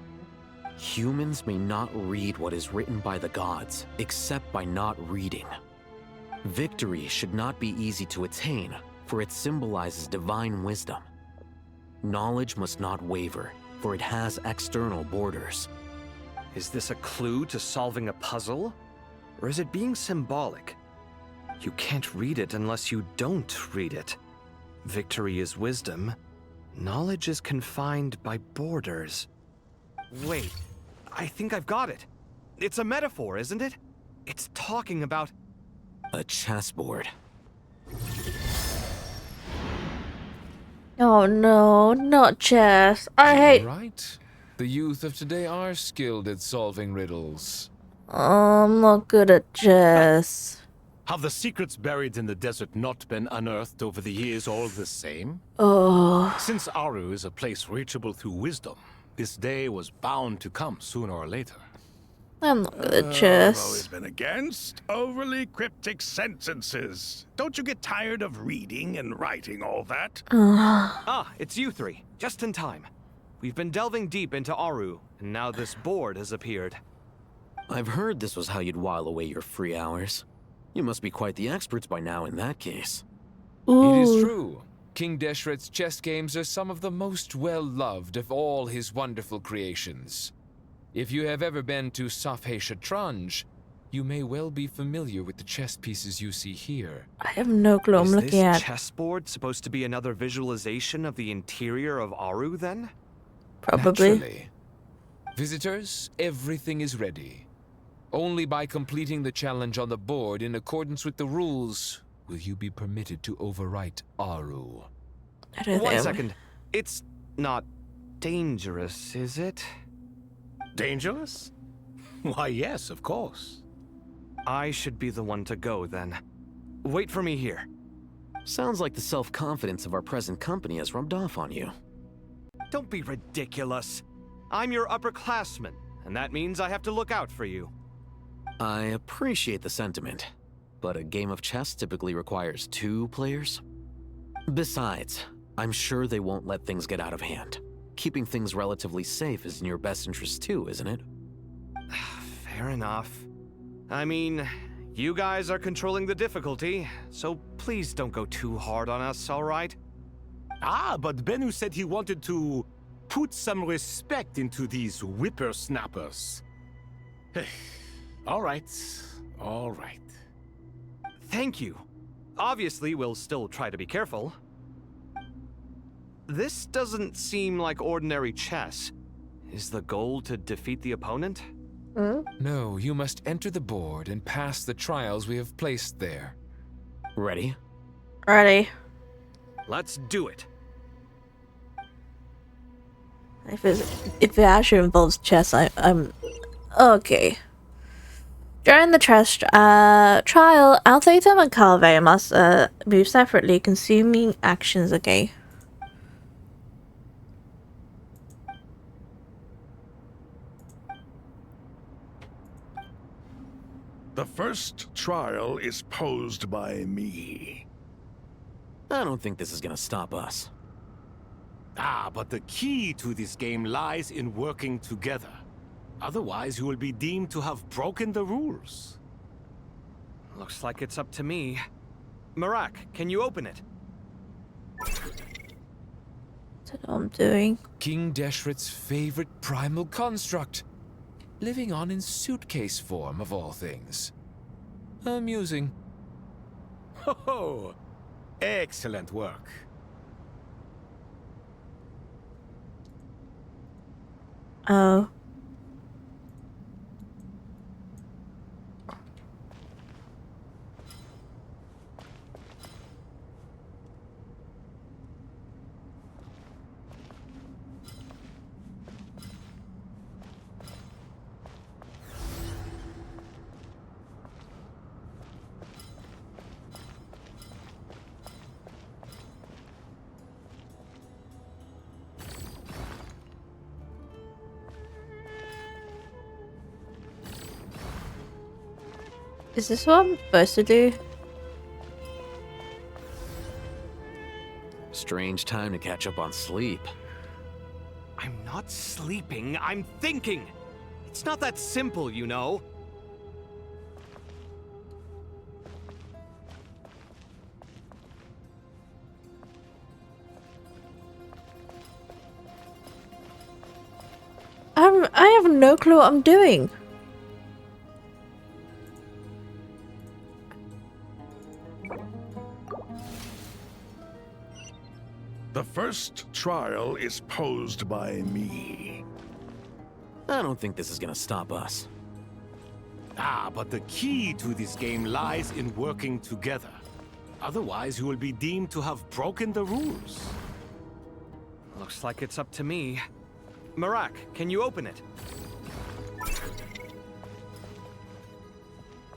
Humans may not read what is written by the gods, except by not reading. Victory should not be easy to attain, for it symbolizes divine wisdom. Knowledge must not waver, for it has external borders. Is this a clue to solving a puzzle? Or is it being symbolic? You can't read it unless you don't read it. Victory is wisdom. Knowledge is confined by borders. Wait, I think I've got it. It's a metaphor, isn't it? It's talking about... a chessboard. Oh no, not chess. I hate... Right. The youth of today are skilled at solving riddles. I'm not good at chess. Have the secrets buried in the desert not been unearthed over the years all the same? Oh. Since Aru is a place reachable through wisdom, this day was bound to come sooner or later. I'm not good at I've chess. always been against overly cryptic sentences. Don't you get tired of reading and writing all that? Ah, it's you 3. Just in time. We've been delving deep into Aru, and now this board has appeared. I've heard this was how you'd while away your free hours. You must be quite the experts by now in that case. It is true. King Deshret's chess games are some of the most well-loved of all his wonderful creations. If you have ever been to Safhe Shatranj, you may well be familiar with the chess pieces you see here. I have no clue. I'm Is looking this at. chessboard supposed to be another visualization of the interior of Aru, then? Probably. Naturally. Visitors, everything is ready. Only by completing the challenge on the board in accordance with the rules will you be permitted to overwrite Aru. One second. It's not dangerous, is it? Dangerous? Why, yes, of course. I should be the one to go, then. Wait for me here. Sounds like the self-confidence of our present company has rubbed off on you. Don't be ridiculous. I'm your upperclassman, and that means I have to look out for you. I appreciate the sentiment, but a game of chess typically requires 2 players. Besides, I'm sure they won't let things get out of hand. Keeping things relatively safe is in your best interest too, isn't it? Fair enough. I mean, you guys are controlling the difficulty, so please don't go too hard on us, all right? Ah, but Bennu said he wanted to put some respect into these whippersnappers. All right, all right. Thank you. Obviously, we'll still try to be careful. This doesn't seem like ordinary chess. Is the goal to defeat the opponent? No, you must enter the board and pass the trials we have placed there. Ready? Ready. Let's do it. If it actually involves chess, I'm okay. During the trial, Altatum and Calve must move separately, consuming actions. Okay. The first trial is posed by me. I don't think this is gonna stop us. Ah, but the key to this game lies in working together. Otherwise, you will be deemed to have broken the rules. Looks like it's up to me. Marak, can you open it? That's what I'm doing. King Deshret's favorite primal construct. Living on in suitcase form, of all things. Amusing. Ho-ho! Excellent work. Oh. Is this what I'm supposed to do? Strange time to catch up on sleep. I'm not sleeping, I'm thinking! It's not that simple, you know. I have no clue what I'm doing. The first trial is posed by me. I don't think this is gonna stop us. Ah, but the key to this game lies in working together. Otherwise, you will be deemed to have broken the rules. Looks like it's up to me. Marak, can you open it?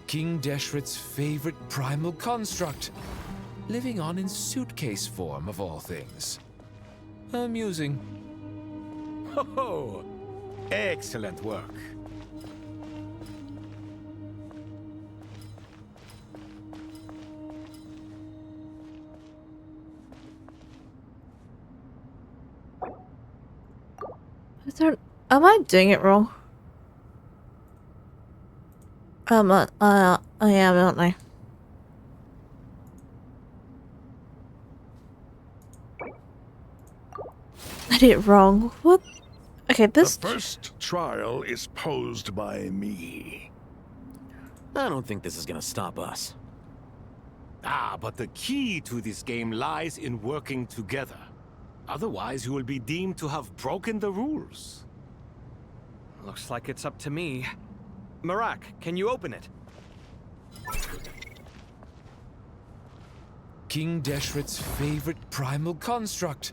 King Deshret's favorite primal construct. Living on in suitcase form, of all things. Amusing. Ho-ho! Excellent work. Am I doing it wrong? I am, aren't I? I did it wrong. What? Okay, this... The first trial is posed by me. I don't think this is gonna stop us. Ah, but the key to this game lies in working together. Otherwise, you will be deemed to have broken the rules. Looks like it's up to me. Marak, can you open it? King Deshret's favorite primal construct.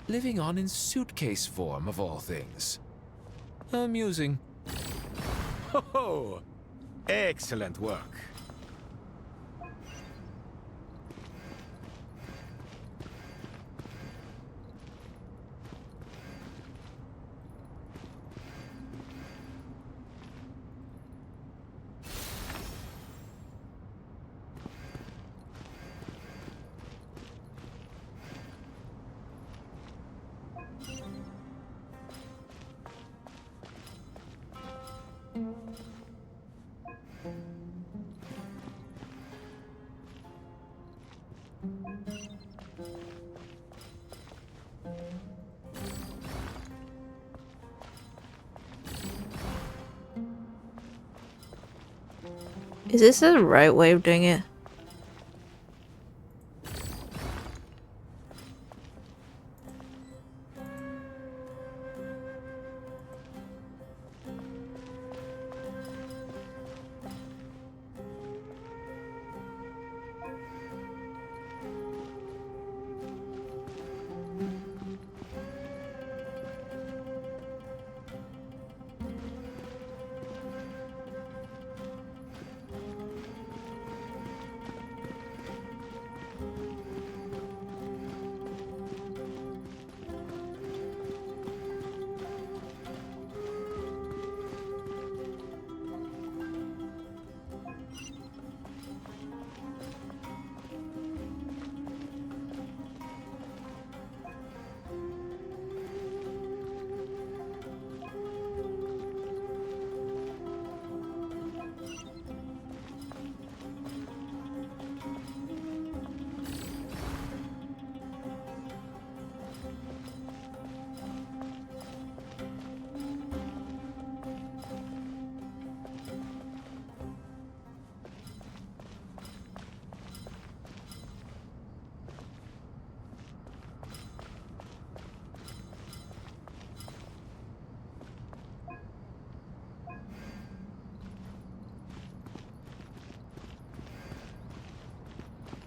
Living on in suitcase form, of all things. Amusing. Ho ho! Excellent work. Is this the right way of doing it?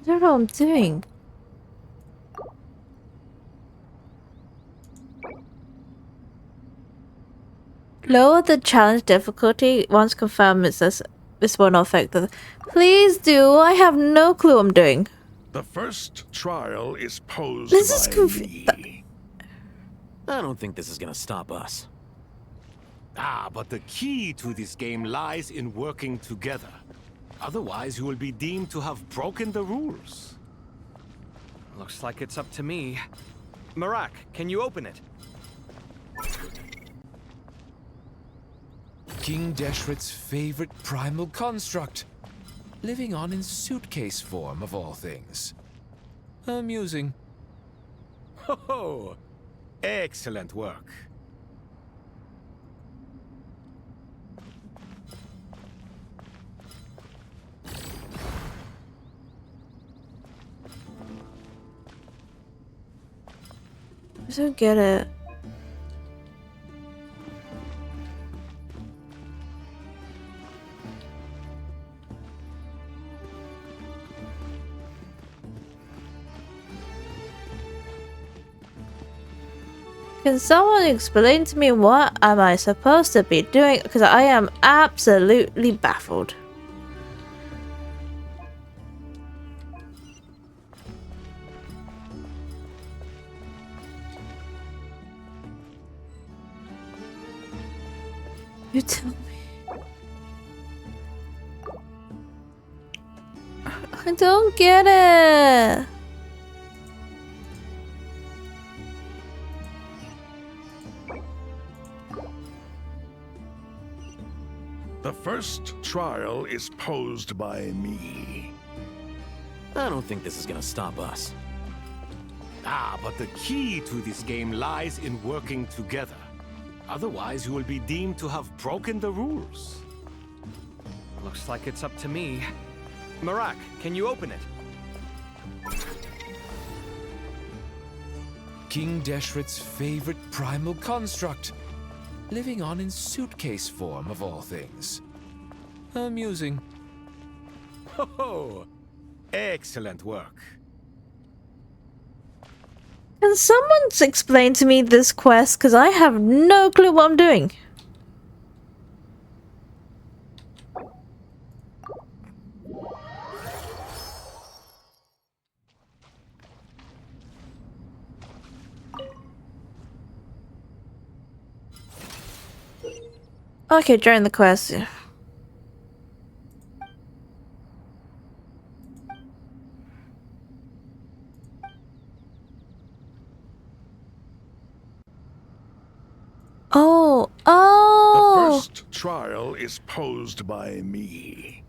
I don't know what I'm doing. Lower the challenge difficulty. Once confirmed, it says this will not affect the... Please do. I have no clue what I'm doing. The first trial is posed This is by me. I don't think this is gonna stop us. Ah, but the key to this game lies in working together. Otherwise, you will be deemed to have broken the rules. Looks like it's up to me. Marak, can you open it? King Deshret's favorite primal construct. Living on in suitcase form, of all things. Amusing. Ho ho! Excellent work. I don't get it. Can someone explain to me what am I supposed to be doing? Because I am absolutely baffled. You tell me. I don't get it. The first trial is posed by me. I don't think this is gonna stop us. Ah, but the key to this game lies in working together. Otherwise, you will be deemed to have broken the rules. Looks like it's up to me. Marak, can you open it? King Deshret's favorite primal construct, living on in suitcase form of all things. Amusing. Ho-ho! Excellent work. Can someone explain to me this quest? Because I have no clue what I'm doing. Okay, during the quest. Oh, The first trial is posed by me.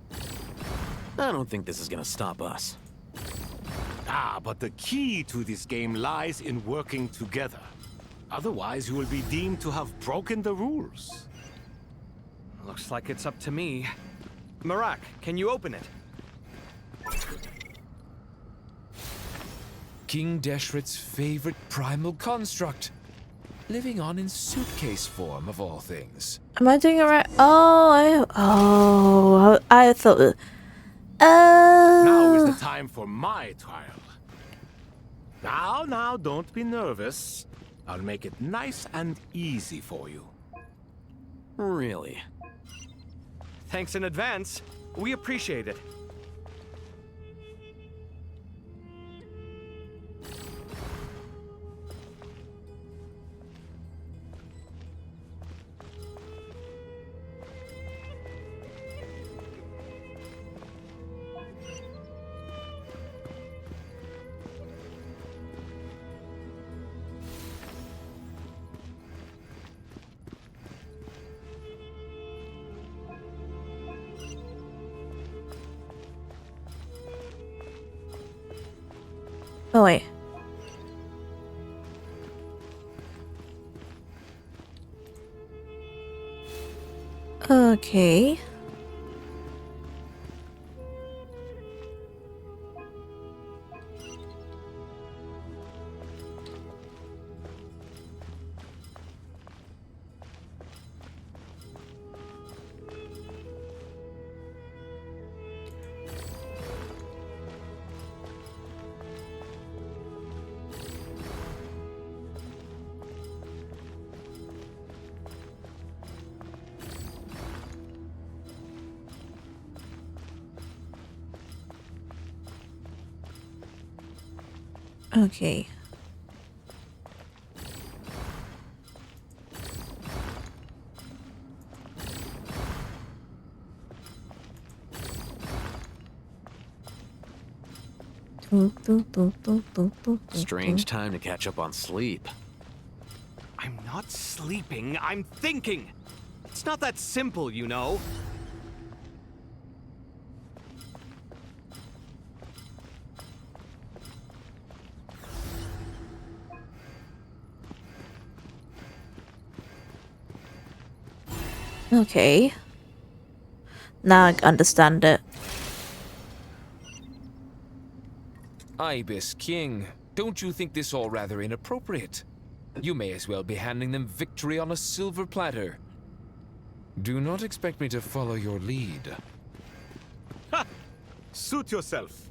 I don't think this is gonna stop us. Ah, but the key to this game lies in working together. Otherwise, you will be deemed to have broken the rules. Looks like it's up to me. Marak, can you open it? King Deshret's favorite primal construct, living on in suitcase form of all things. Am I doing it right? Oh, I thought. Now is the time for my trial. Now, don't be nervous. I'll make it nice and easy for you. Really? Thanks in advance. We appreciate it. Oh wait. Okay. Okay. Strange time to catch up on sleep. I'm not sleeping, I'm thinking. It's not that simple, you know. Okay. Now I understand it. Ibis King, don't you think this all rather inappropriate? You may as well be handing them victory on a silver platter. Do not expect me to follow your lead. Ha! Suit yourself.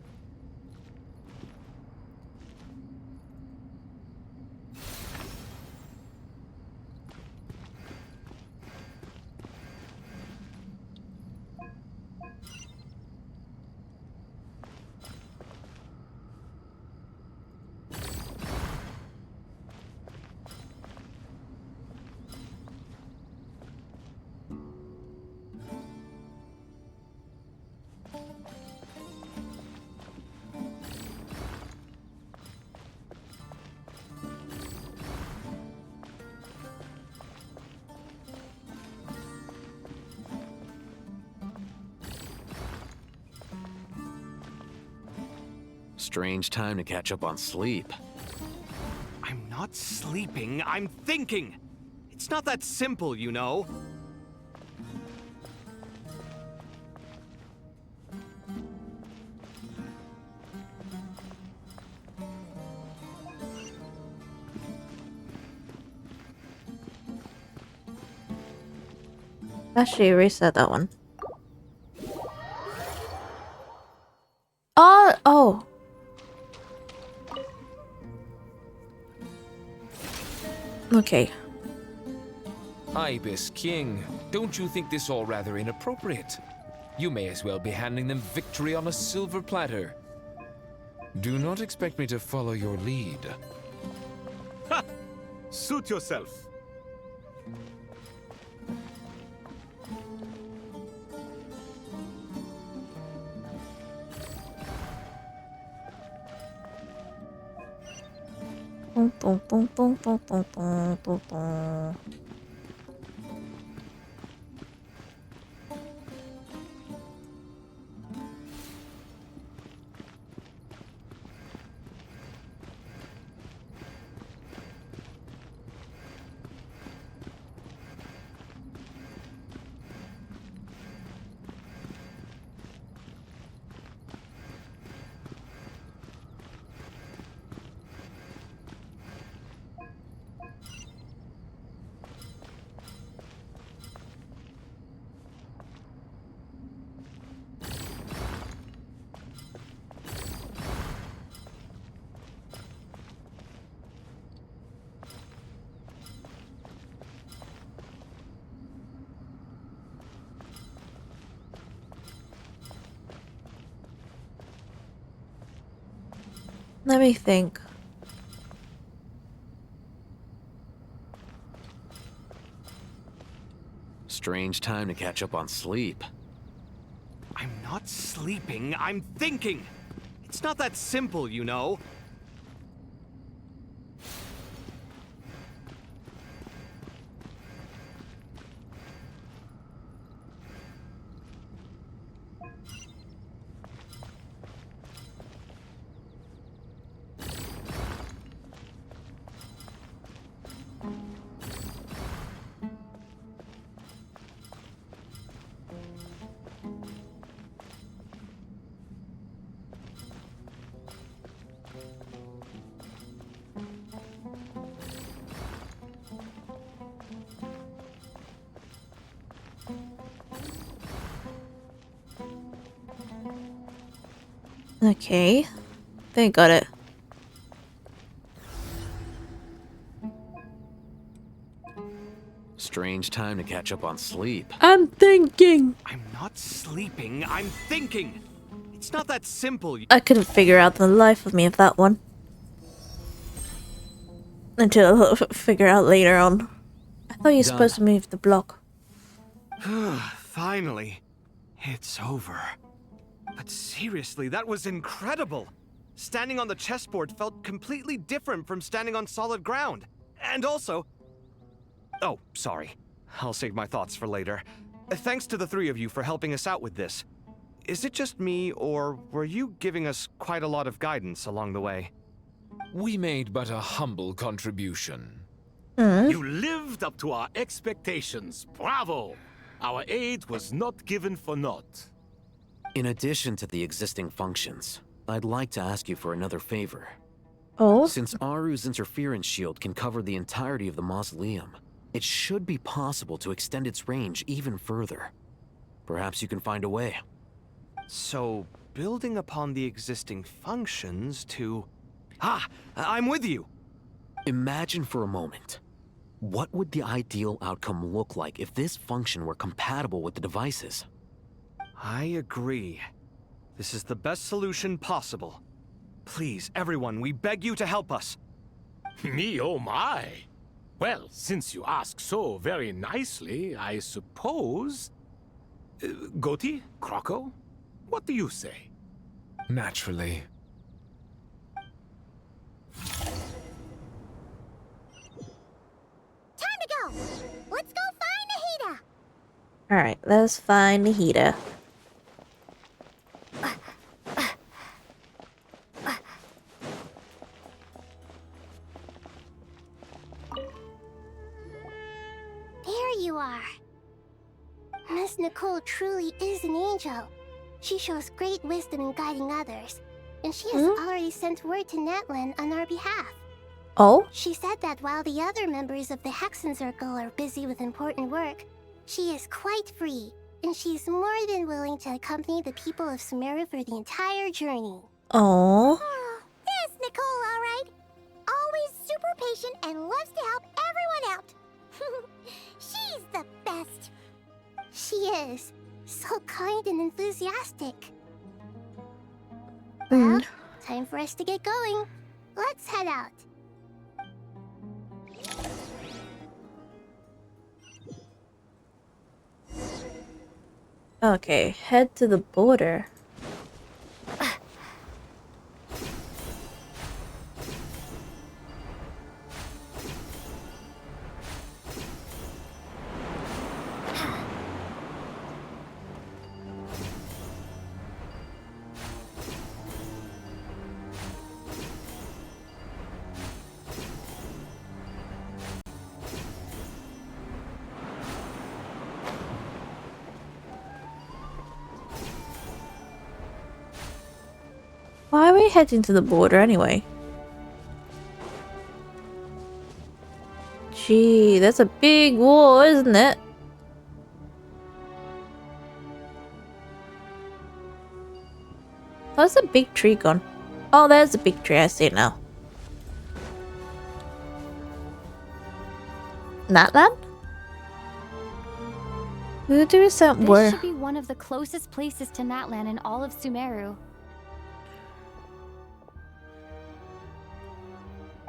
Strange time to catch up on sleep. I'm not sleeping, I'm thinking. It's not that simple, you know. Actually, reset that one. Oh. Okay. Ibis King, don't you think this all rather inappropriate? You may as well be handing them victory on a silver platter. Do not expect me to follow your lead. Ha! Suit yourself. Let me think. Strange time to catch up on sleep. I'm not sleeping, I'm thinking. It's not that simple, you know. Okay. They got it. Strange time to catch up on sleep. I'm thinking. I'm not sleeping, I'm thinking. It's not that simple. I couldn't figure out the life of me of that one. Until I'll figure out later on. I thought you were supposed to move the block. Finally. It's over. But seriously, that was incredible. Standing on the chessboard felt completely different from standing on solid ground. And also... Oh, sorry. I'll save my thoughts for later. Thanks to the three of you for helping us out with this. Is it just me, or were you giving us quite a lot of guidance along the way? We made but a humble contribution. You lived up to our expectations. Bravo! Our aid was not given for naught. In addition to the existing functions, I'd like to ask you for another favor. Oh? Since Aru's interference shield can cover the entirety of the mausoleum, it should be possible to extend its range even further. Perhaps you can find a way. So, building upon the existing functions to... Ah! I'm with you! Imagine for a moment. What would the ideal outcome look like if this function were compatible with the devices? I agree. This is the best solution possible. Please, everyone, we beg you to help us. Me, oh my! Well, since you ask so very nicely, I suppose... Goti? Croco? What do you say? Naturally. Time to go! Let's go find Nahida! Alright, let's find Nahida. you are. Miss Nicole truly is an angel. She shows great wisdom in guiding others, and she has already sent word to Natlan on our behalf. Oh? She said that while the other members of the Hexen Circle are busy with important work, she is quite free, and she's more than willing to accompany the people of SUMERU for the entire journey. Oh. Yes, Nicole, all right. Always super patient and loves to help everyone out. She's the best. She is. So kind and enthusiastic. Mm. Well, time for us to get going. Let's head out. Okay, head to the border. Why are we heading to the border anyway? Gee, that's a big war, isn't it? Where's the big tree gone? Oh, there's the big tree. I see it now. Natlan? Who do we send This where? should be one of the closest places to Natlan in all of SUMERU.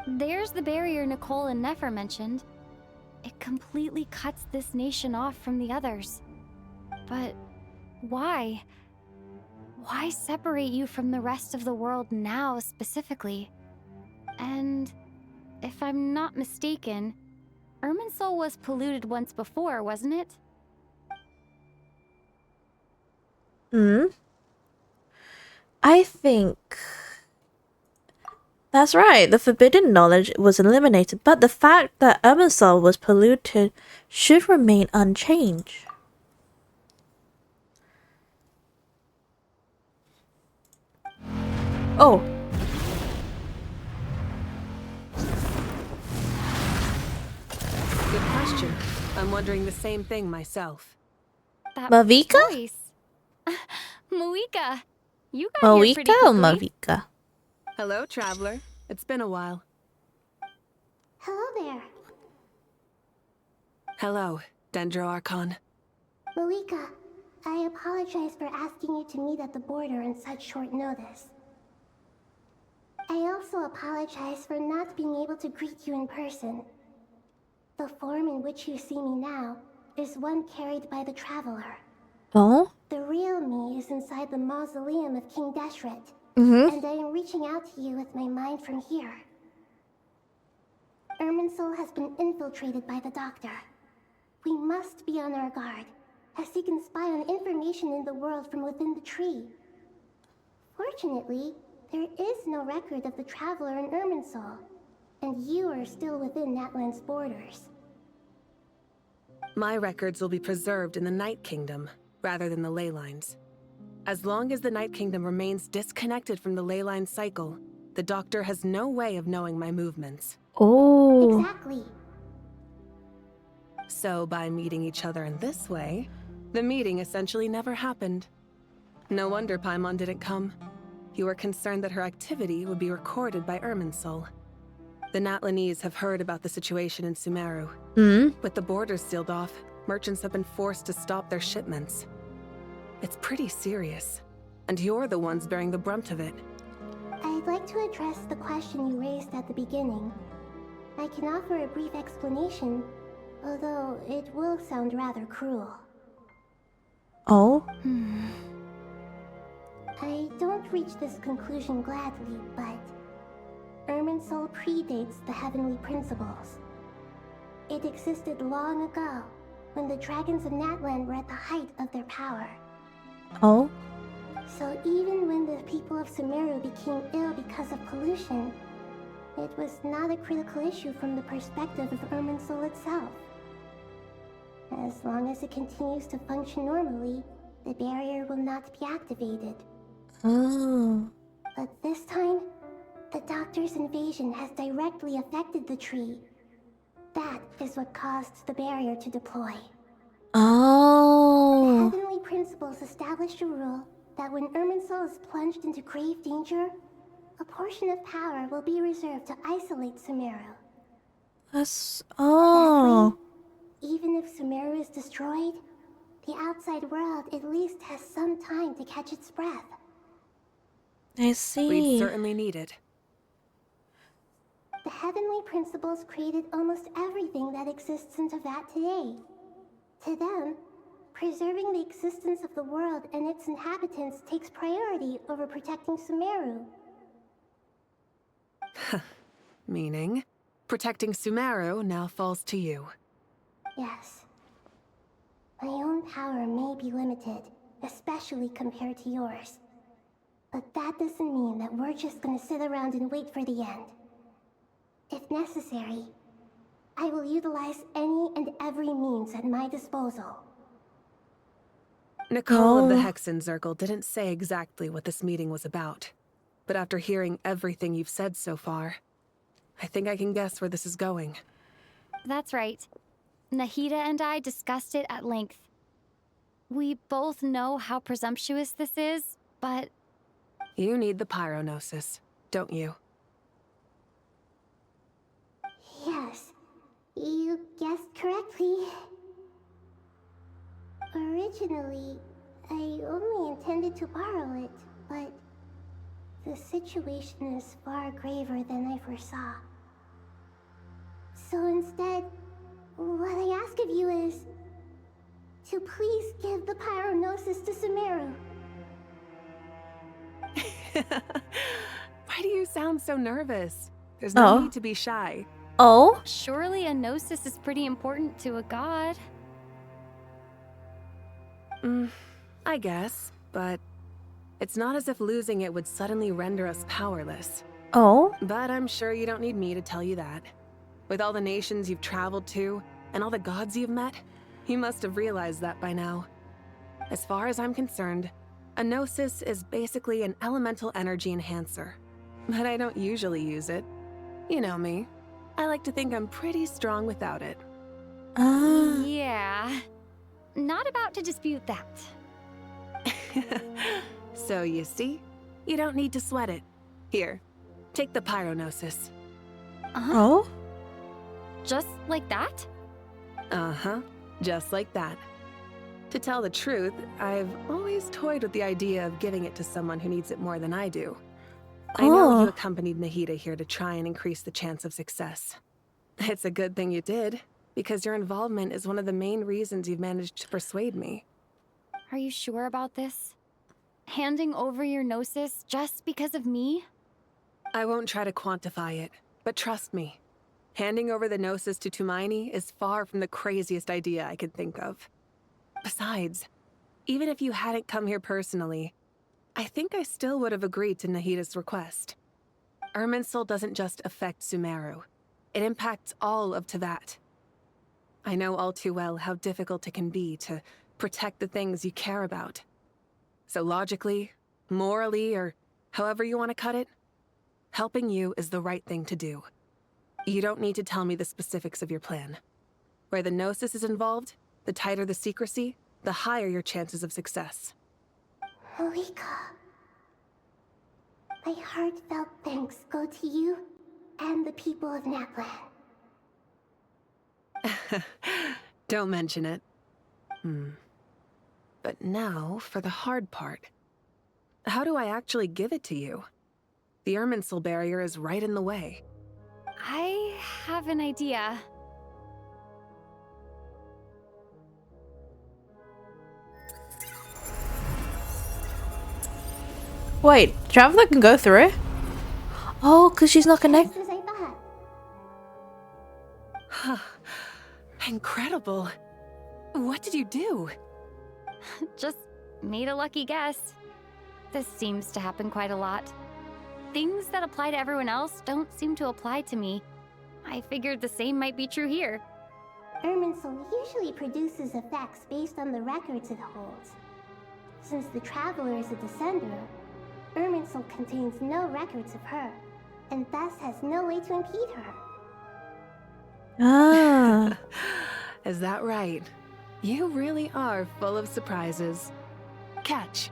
There's the barrier Nicole and Nefer mentioned. It completely cuts this nation off from the others. But why? Why separate you from the rest of the world now specifically? And if I'm not mistaken, Irminsul was polluted once before, wasn't it? I think that's right. The forbidden knowledge was eliminated, but the fact that Irminsul was polluted should remain unchanged. Oh. Good question. I'm wondering the same thing myself. That Mavika? voice. Muika, you got here pretty Mavika or quickly. Mavika? Hello, traveler. It's been a while. Hello there. Hello, Dendro Archon. Malika, I apologize for asking you to meet at the border on such short notice. I also apologize for not being able to greet you in person. The form in which you see me now is one carried by the Traveler. Oh? The real me is inside the mausoleum of King Deshret, and I am reaching out to you with my mind from here. Irminsul has been infiltrated by the Doctor. We must be on our guard, as he can spy on information in the world from within the tree. Fortunately, there is no record of the Traveler in Irminsul, and you are still within Natlan's borders. My records will be preserved in the Night Kingdom, rather than the ley lines. As long as the Night Kingdom remains disconnected from the ley line cycle, the Doctor has no way of knowing my movements. Oh. Exactly. So by meeting each other in this way, the meeting essentially never happened. No wonder Paimon didn't come. You were concerned that her activity would be recorded by Irminsul. The Natlanese have heard about the situation in SUMERU. With the borders sealed off, merchants have been forced to stop their shipments. It's pretty serious, and you're the ones bearing the brunt of it. I'd like to address the question you raised at the beginning. I can offer a brief explanation, although it will sound rather cruel. Oh? I don't reach this conclusion gladly, but Irminsul predates the heavenly principles. It existed long ago, when the dragons of Natlan were at the height of their power. Oh? So even when the people of SUMERU became ill because of pollution, it was not a critical issue from the perspective of Irminsul itself. As long as it continues to function normally, the barrier will not be activated. Oh. But this time, the Doctor's invasion has directly affected the tree. That is what caused the barrier to deploy. Oh. The Heavenly Principles established a rule that when Irminsul is plunged into grave danger, a portion of power will be reserved to isolate SUMERU. That's... Oh. Even if SUMERU is destroyed, the outside world at least has some time to catch its breath. I see. We'd certainly need it. The Heavenly Principles created almost everything that exists in Teyvat today. To them, preserving the existence of the world and its inhabitants takes priority over protecting SUMERU. Meaning, protecting SUMERU now falls to you. Yes. My own power may be limited, especially compared to yours. But that doesn't mean that we're just gonna sit around and wait for the end. If necessary, I will utilize any and every means at my disposal. Nicole of the Hexen Circle didn't say exactly what this meeting was about. But after hearing everything you've said so far, I think I can guess where this is going. That's right. Nahida and I discussed it at length. We both know how presumptuous this is, but... You need the Pyronosis, don't you? Yes, you guessed correctly. Originally, I only intended to borrow it, but the situation is far graver than I foresaw. So instead, what I ask of you is to please give the Pyronosis to SUMERU. Why do you sound so nervous? There's no need to be shy. Oh? Surely a gnosis is pretty important to a god. I guess, but it's not as if losing it would suddenly render us powerless. Oh? But I'm sure you don't need me to tell you that. With all the nations you've traveled to, and all the gods you've met, you must have realized that by now. As far as I'm concerned, a gnosis is basically an elemental energy enhancer. But I don't usually use it. You know me. I like to think I'm pretty strong without it. Yeah. Not about to dispute that. So you see, you don't need to sweat it. Here, take the Pyronosis. Oh? Just like that? Uh-huh, just like that. To tell the truth, I've always toyed with the idea of giving it to someone who needs it more than I do. I know you accompanied Nahida here to try and increase the chance of success. It's a good thing you did, because your involvement is one of the main reasons you've managed to persuade me. Are you sure about this? Handing over your gnosis just because of me? I won't try to quantify it, but trust me. Handing over the gnosis to Tumaini is far from the craziest idea I could think of. Besides, even if you hadn't come here personally, I think I still would have agreed to Nahida's request. Irminsul doesn't just affect SUMERU. It impacts all of Teyvat. I know all too well how difficult it can be to protect the things you care about. So logically, morally, or however you want to cut it, helping you is the right thing to do. You don't need to tell me the specifics of your plan. Where the gnosis is involved, the tighter the secrecy, the higher your chances of success. Malika, my heartfelt thanks go to you and the people of Natlan. Don't mention it. But now for the hard part. How do I actually give it to you? The Irminsul barrier is right in the way. I have an idea. Wait, Traveler can go through it? Oh, because she's not connected. Just as I thought. Incredible. What did you do? Just made a lucky guess. This seems to happen quite a lot. Things that apply to everyone else don't seem to apply to me. I figured the same might be true here. Irminsul usually produces effects based on the records it holds. Since the Traveler is a descender, Irminsul contains no records of her, and thus has no way to impede her. Ah. Is that right? You really are full of surprises. Catch.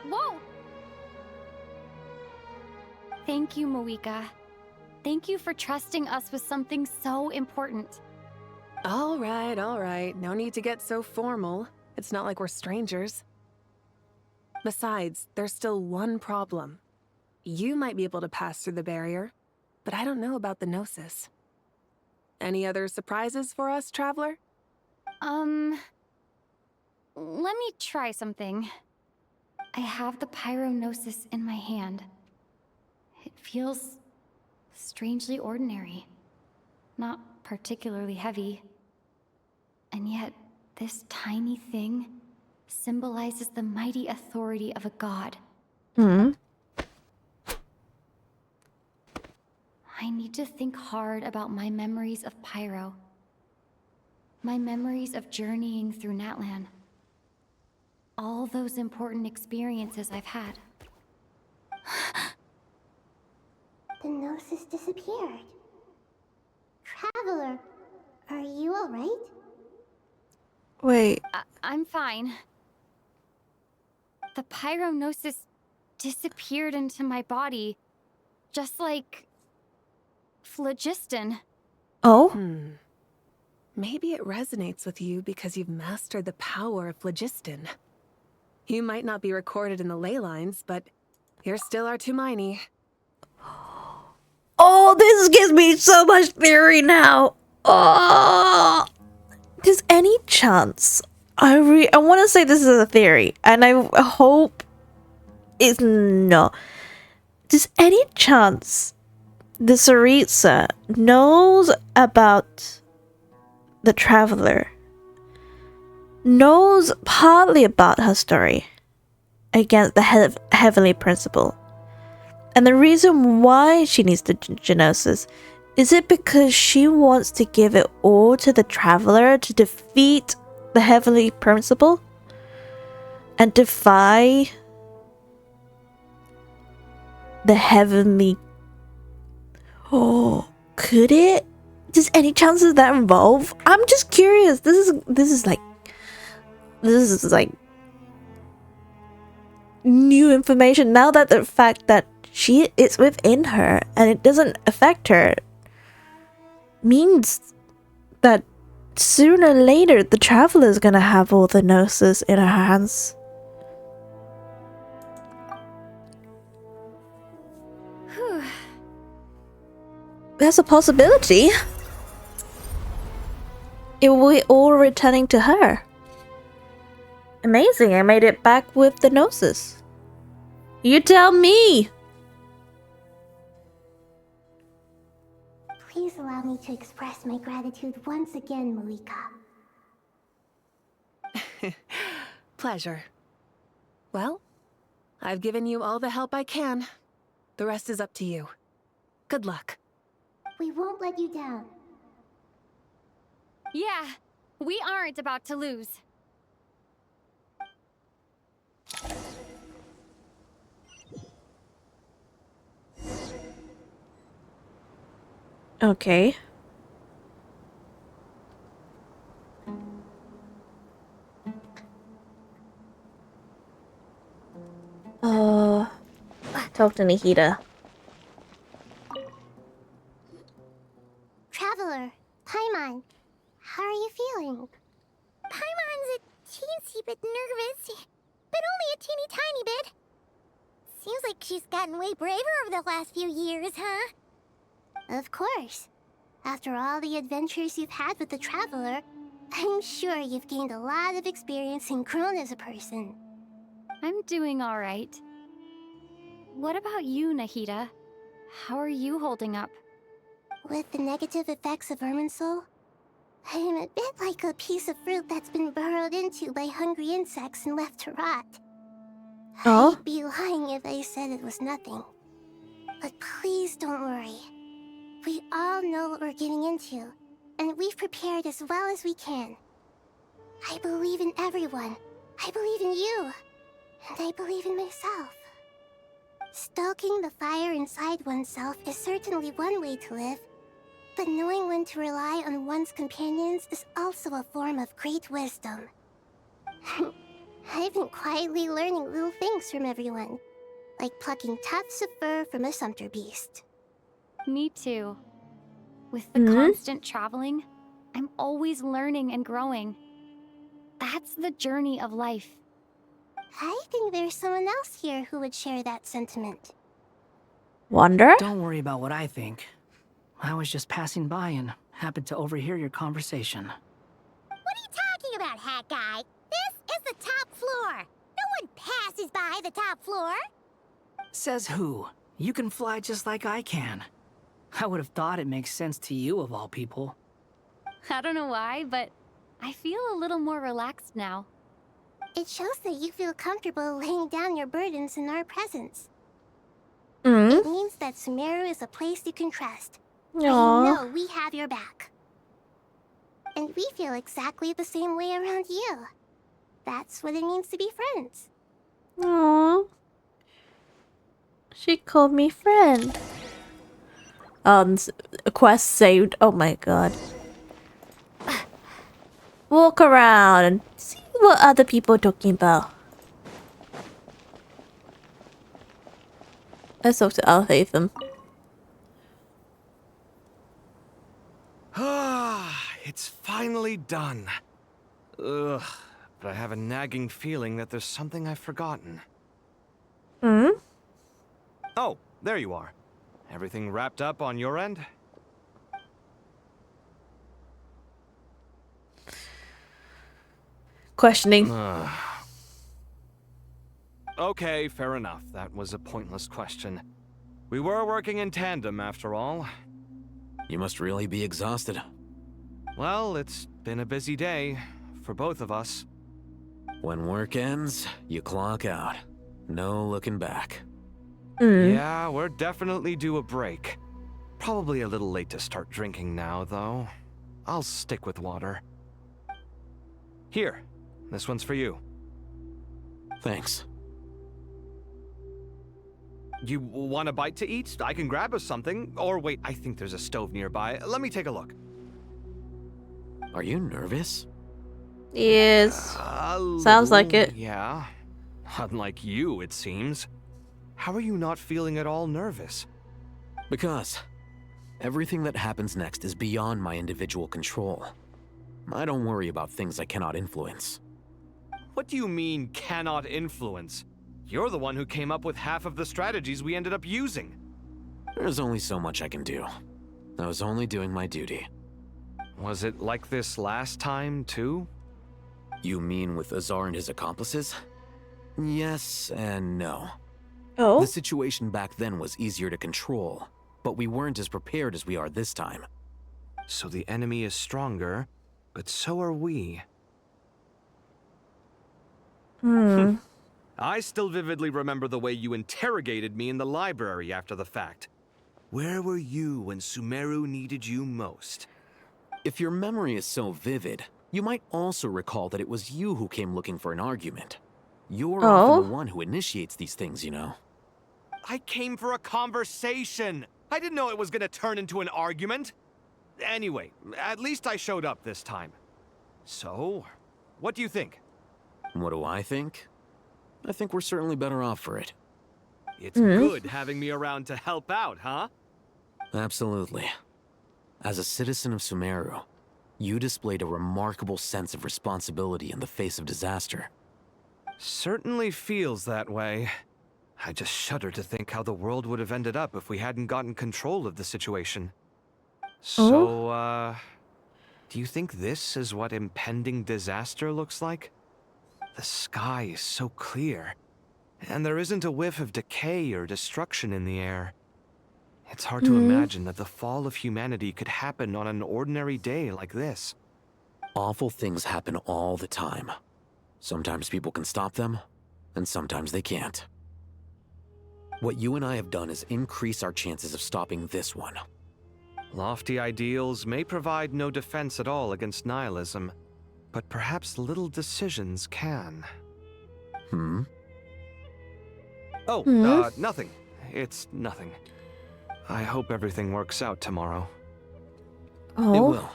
Whoa! Thank you, Moika. Thank you for trusting us with something so important. All right. No need to get so formal. It's not like we're strangers. Besides, there's still one problem. You might be able to pass through the barrier, but I don't know about the Gnosis. Any other surprises for us, Traveler? Let me try something. I have the Pyrognosis in my hand. It feels strangely ordinary. Not particularly heavy. And yet, this tiny thing symbolizes the mighty authority of a god. Hmm. I need to think hard about my memories of Pyro. My memories of journeying through Natlan. All those important experiences I've had. The Gnosis disappeared. Traveler, are you alright? Wait. I'm fine. The Pyrognosis disappeared into my body, just like phlogiston. Oh? Maybe it resonates with you because you've mastered the power of phlogiston. You might not be recorded in the ley lines, but you're still our Tumini. Oh, this gives me so much theory now. Oh, there's any chance? I want to say this is a theory, and I hope it's not. There's any chance the Tsaritsa knows about the Traveler? Knows partly about her story against the Heavenly Principle. And the reason why she needs the Gnosis, is it because she wants to give it all to the Traveler to defeat the Heavenly Principle? And defy the Heavenly... Oh, could it? Does any chances that involve? I'm just curious. This is like new information now that the fact that she is within her and it doesn't affect her means that sooner or later the Traveler is gonna have all the Gnosis in her hands. There's a possibility. It will be all returning to her. Amazing, I made it back with the Gnosis. You tell me! Please allow me to express my gratitude once again, Moika. Pleasure. Well, I've given you all the help I can. The rest is up to you. Good luck. We won't let you down. Yeah, we aren't about to lose. Okay. Talk to Nahida. Traveler, Paimon, how are you feeling? Paimon's a teensy bit nervous, but only a teeny tiny bit. Seems like she's gotten way braver over the last few years, huh? Of course. After all the adventures you've had with the Traveler, I'm sure you've gained a lot of experience and grown as a person. I'm doing all right. What about you, Nahida? How are you holding up? With the negative effects of Irminsul, I'm a bit like a piece of fruit that's been burrowed into by hungry insects and left to rot. Oh? I'd be lying if I said it was nothing. But please don't worry. We all know what we're getting into, and we've prepared as well as we can. I believe in everyone. I believe in you. And I believe in myself. Stoking the fire inside oneself is certainly one way to live, but knowing when to rely on one's companions is also a form of great wisdom. I've been quietly learning little things from everyone, like plucking tufts of fur from a sumpter beast. Me too. With the constant traveling, I'm always learning and growing. That's the journey of life. I think there's someone else here who would share that sentiment. Wonder? Don't worry about what I think. I was just passing by and happened to overhear your conversation. What are you talking about, Hat Guy? This is the top floor. No one passes by the top floor. Says who? You can fly just like I can. I would have thought it makes sense to you of all people. I don't know why, but I feel a little more relaxed now. It shows that you feel comfortable laying down your burdens in our presence. Mm. It means that SUMERU is a place you can trust. And you Aww. know we have your back. And we feel exactly the same way around you. That's what it means to be friends. Aww. She called me friend. A quest saved. Oh my god. Walk around and see what other people are talking about. Let's talk to Alhaitham. It's finally done. Ugh, but I have a nagging feeling that there's something I've forgotten. Hmm? Oh, there you are. Everything wrapped up on your end? Questioning. Okay, fair enough. That was a pointless question. We were working in tandem, after all. You must really be exhausted. Well, it's been a busy day for both of us. When work ends, you clock out. No looking back. Yeah, we're definitely due a break. Probably a little late to start drinking now, though. I'll stick with water. Here, this one's for you. Thanks. You want a bite to eat? I can grab us something. Or wait, I think there's a stove nearby. Let me take a look. Are you nervous? Yes. Sounds like it. Yeah. Unlike you, it seems. How are you not feeling at all nervous? Because everything that happens next is beyond my individual control. I don't worry about things I cannot influence. What do you mean, cannot influence? You're the one who came up with half of the strategies we ended up using. There's only so much I can do. I was only doing my duty. Was it like this last time, too? You mean with Azar and his accomplices? Yes and no. Oh? The situation back then was easier to control, but we weren't as prepared as we are this time. So the enemy is stronger, but so are we. I still vividly remember the way you interrogated me in the library after the fact. Where were you when SUMERU needed you most? If your memory is so vivid, you might also recall that it was you who came looking for an argument. You're often the one who initiates these things, you know. I came for a conversation. I didn't know it was gonna turn into an argument. Anyway, at least I showed up this time. So, what do you think? What do I think? I think we're certainly better off for it. It's good having me around to help out, huh? Absolutely. As a citizen of SUMERU, you displayed a remarkable sense of responsibility in the face of disaster. Certainly feels that way. I just shudder to think how the world would have ended up if we hadn't gotten control of the situation. So, do you think this is what impending disaster looks like? The sky is so clear, and there isn't a whiff of decay or destruction in the air. It's hard to imagine that the fall of humanity could happen on an ordinary day like this. Awful things happen all the time. Sometimes people can stop them, and sometimes they can't. What you and I have done is increase our chances of stopping this one. Lofty ideals may provide no defense at all against nihilism, but perhaps little decisions can. Oh, nothing. It's nothing. I hope everything works out tomorrow. It will.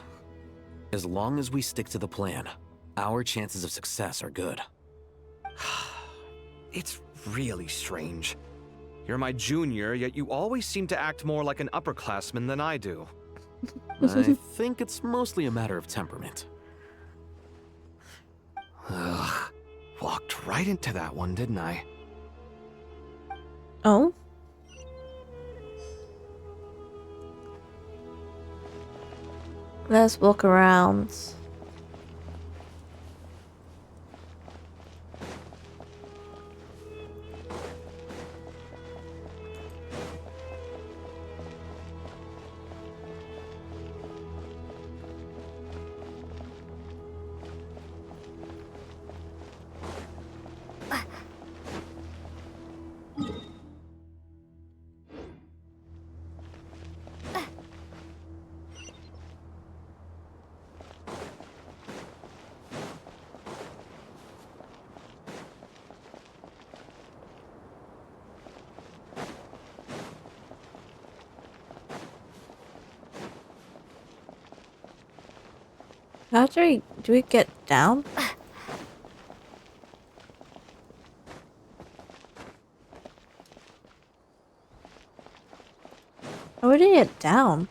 As long as we stick to the plan, our chances of success are good. It's really strange. You're my junior, yet you always seem to act more like an upperclassman than I do. I think it's mostly a matter of temperament. Ugh. Walked right into that one, didn't I? Oh? Let's walk around. How do we get down? How did I get down?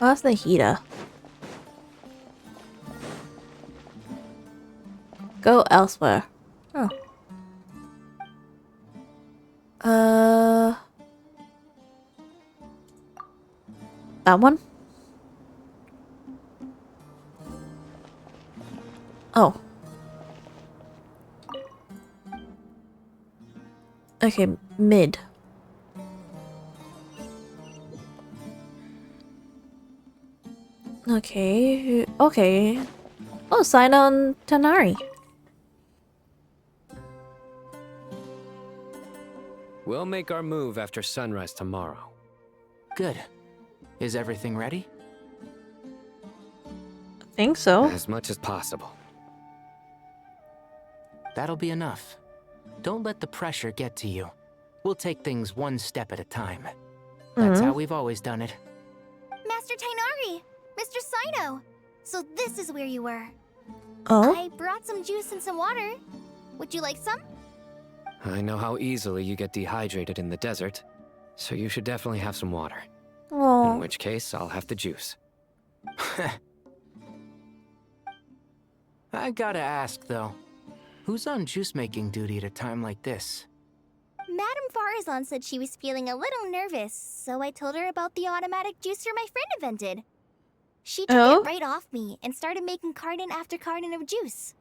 Where's the heater? Go elsewhere. Oh. That one? Oh. Okay, mid. Okay, okay. Oh, sign on Tanari. We'll make our move after sunrise tomorrow. Good. Is everything ready? I think so. As much as possible. That'll be enough. Don't let the pressure get to you. We'll take things one step at a time. That's how we've always done it. Master Tainari! Mr. Sino! So this is where you were. Oh? I brought some juice and some water. Would you like some? I know how easily you get dehydrated in the desert, so you should definitely have some water. Aww. In which case, I'll have the juice. I gotta ask, though. Who's on juice-making duty at a time like this? Madame Farazan said she was feeling a little nervous, so I told her about the automatic juicer my friend invented. She took it right off me and started making carton after carton of juice.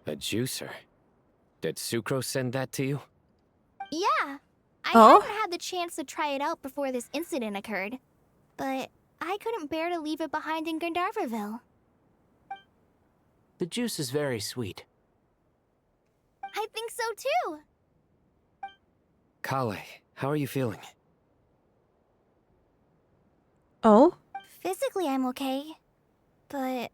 A juicer? Did Sucrose send that to you? Yeah. I hadn't had the chance to try it out before this incident occurred, but I couldn't bear to leave it behind in Gandharvaville. The juice is very sweet. I think so too. Kale, how are you feeling? Oh? Physically, I'm okay, but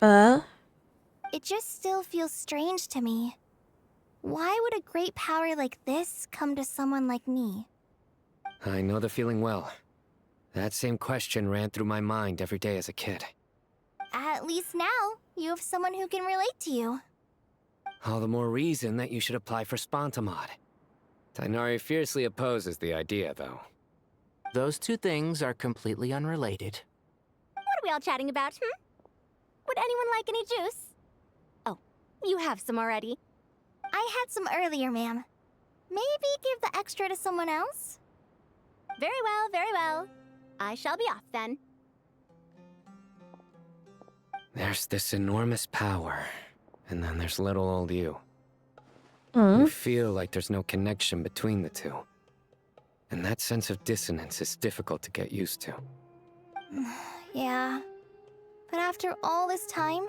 it just still feels strange to me. Why would a great power like this come to someone like me? I know the feeling well. That same question ran through my mind every day as a kid. At least now, you have someone who can relate to you. All the more reason that you should apply for Spontamod. Tainari fiercely opposes the idea, though. Those two things are completely unrelated. What are we all chatting about, Would anyone like any juice? Oh, you have some already. I had some earlier, ma'am. Maybe give the extra to someone else? Very well, very well. I shall be off then. There's this enormous power, and then there's little old you. You feel like there's no connection between the two. And that sense of dissonance is difficult to get used to. Yeah. But after all this time,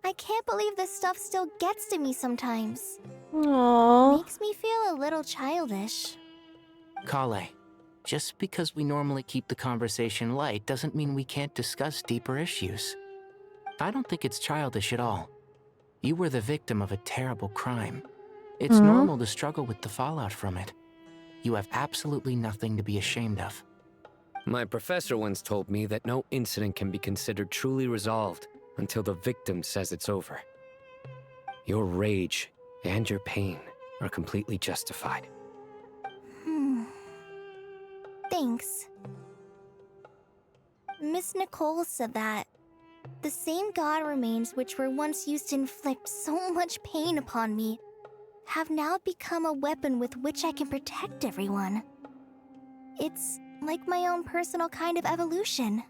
I can't believe this stuff still gets to me sometimes. Aww. Makes me feel a little childish. Kale, just because we normally keep the conversation light doesn't mean we can't discuss deeper issues. I don't think it's childish at all. You were the victim of a terrible crime. It's normal to struggle with the fallout from it. You have absolutely nothing to be ashamed of. My professor once told me that no incident can be considered truly resolved until the victim says it's over. Your rage and your pain are completely justified. Thanks. Miss Nicole said that the same god remains which were once used to inflict so much pain upon me have now become a weapon with which I can protect everyone. It's like my own personal kind of evolution.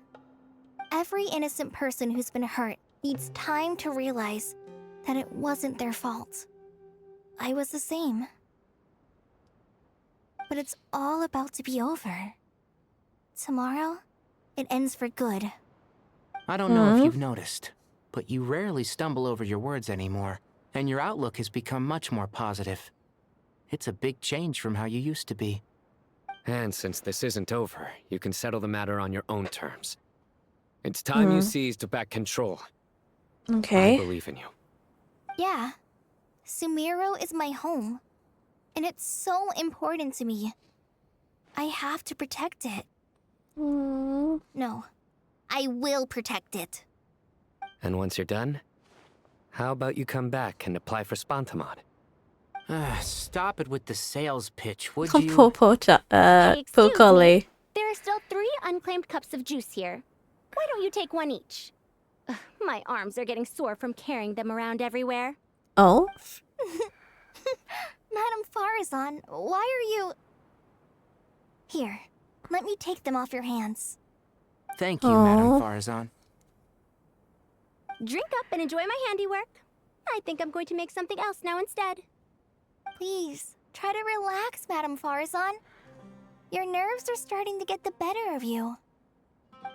Every innocent person who's been hurt needs time to realize that it wasn't their fault. I was the same. But it's all about to be over. Tomorrow, it ends for good. I don't know if you've noticed, but you rarely stumble over your words anymore, and your outlook has become much more positive. It's a big change from how you used to be. And since this isn't over, you can settle the matter on your own terms. It's time you seized back control. Okay. I believe in you. Yeah. SUMERU is my home. And it's so important to me. I have to protect it. No. I will protect it. And once you're done, how about you come back and apply for Spontamod? Stop it with the sales pitch, would Oh, you? poor Collie. There are still 3 unclaimed cups of juice here. Why don't you take one each? Ugh, my arms are getting sore from carrying them around everywhere. Oh? Madame Farazan, why are you... Here, let me take them off your hands. Thank you, Madame Farazan. Drink up and enjoy my handiwork. I think I'm going to make something else now instead. Please, try to relax, Madame Farazan. Your nerves are starting to get the better of you.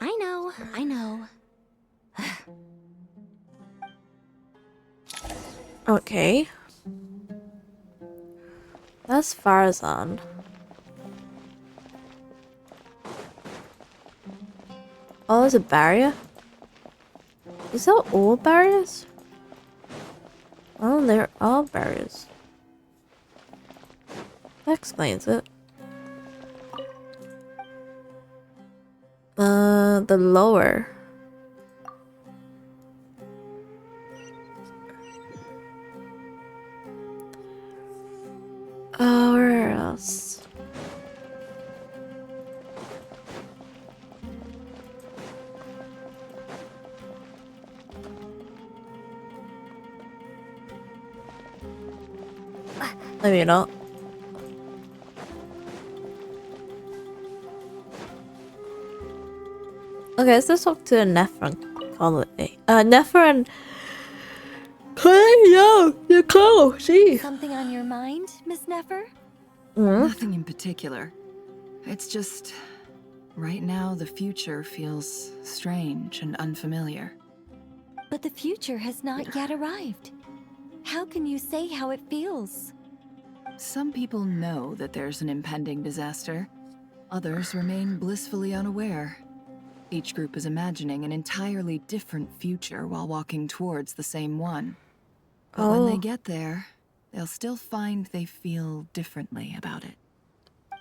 I know, I know. Okay. That's Farazan. Oh, there's a barrier? Is that all barriers? Oh, there are barriers. That explains it. The lower. Oh, where else? Maybe not. Okay, let's talk to Nephron. Call it Nephron. Yo, you're close. Gee. Something on your mind, Miss Nefer? Nothing in particular. It's just... right now, the future feels strange and unfamiliar. But the future has not yet arrived. How can you say how it feels? Some people know that there's an impending disaster. Others remain blissfully unaware. Each group is imagining an entirely different future while walking towards the same one. But when they get there, they'll still find they feel differently about it.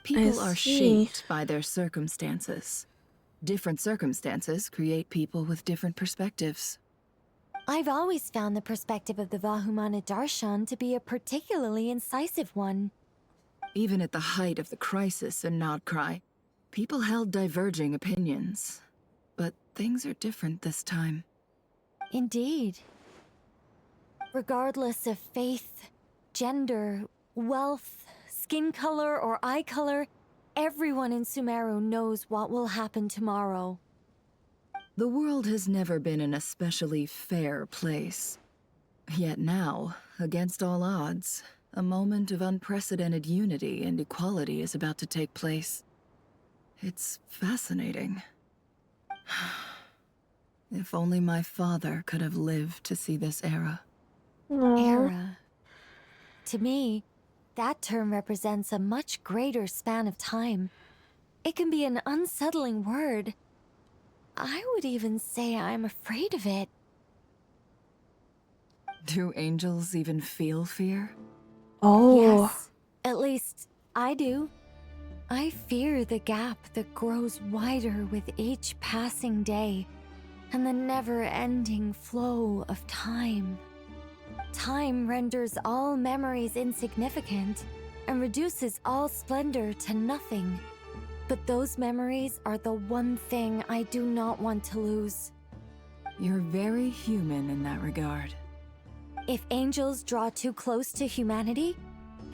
People are shaped by their circumstances. Different circumstances create people with different perspectives. I've always found the perspective of the Vahumana Darshan to be a particularly incisive one. Even at the height of the crisis in Nodcry, people held diverging opinions. But things are different this time. Indeed. Regardless of faith, gender, wealth, skin color, or eye color, everyone in SUMERU knows what will happen tomorrow. The world has never been an especially fair place. Yet now, against all odds, A moment of unprecedented unity and equality is about to take place. It's fascinating. If only my father could have lived to see this era. Era. To me, that term represents a much greater span of time. It can be an unsettling word. I would even say I'm afraid of it. Do angels even feel fear? Oh. Yes, at least I do. I fear the gap that grows wider with each passing day and the never-ending flow of time. Time renders all memories insignificant and reduces all splendor to nothing. But those memories are the one thing I do not want to lose. You're very human in that regard. If angels draw too close to humanity,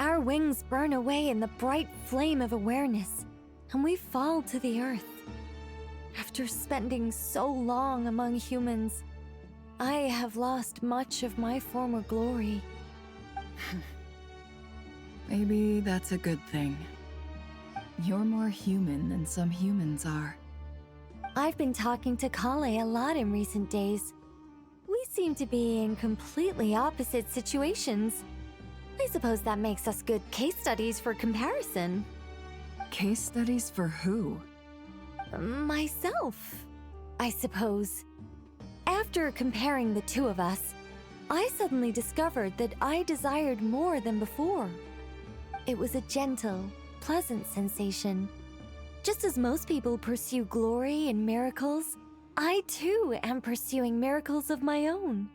our wings burn away in the bright flame of awareness, and we fall to the earth. After spending so long among humans, I have lost much of my former glory. Maybe that's a good thing. You're more human than some humans are. I've been talking to Kale a lot in recent days. We seem to be in completely opposite situations. I suppose that makes us good case studies for comparison. Case studies for who? Myself, I suppose. After comparing the two of us, I suddenly discovered that I desired more than before. It was a gentle, pleasant sensation. Just as most people pursue glory and miracles, I too am pursuing miracles of my own.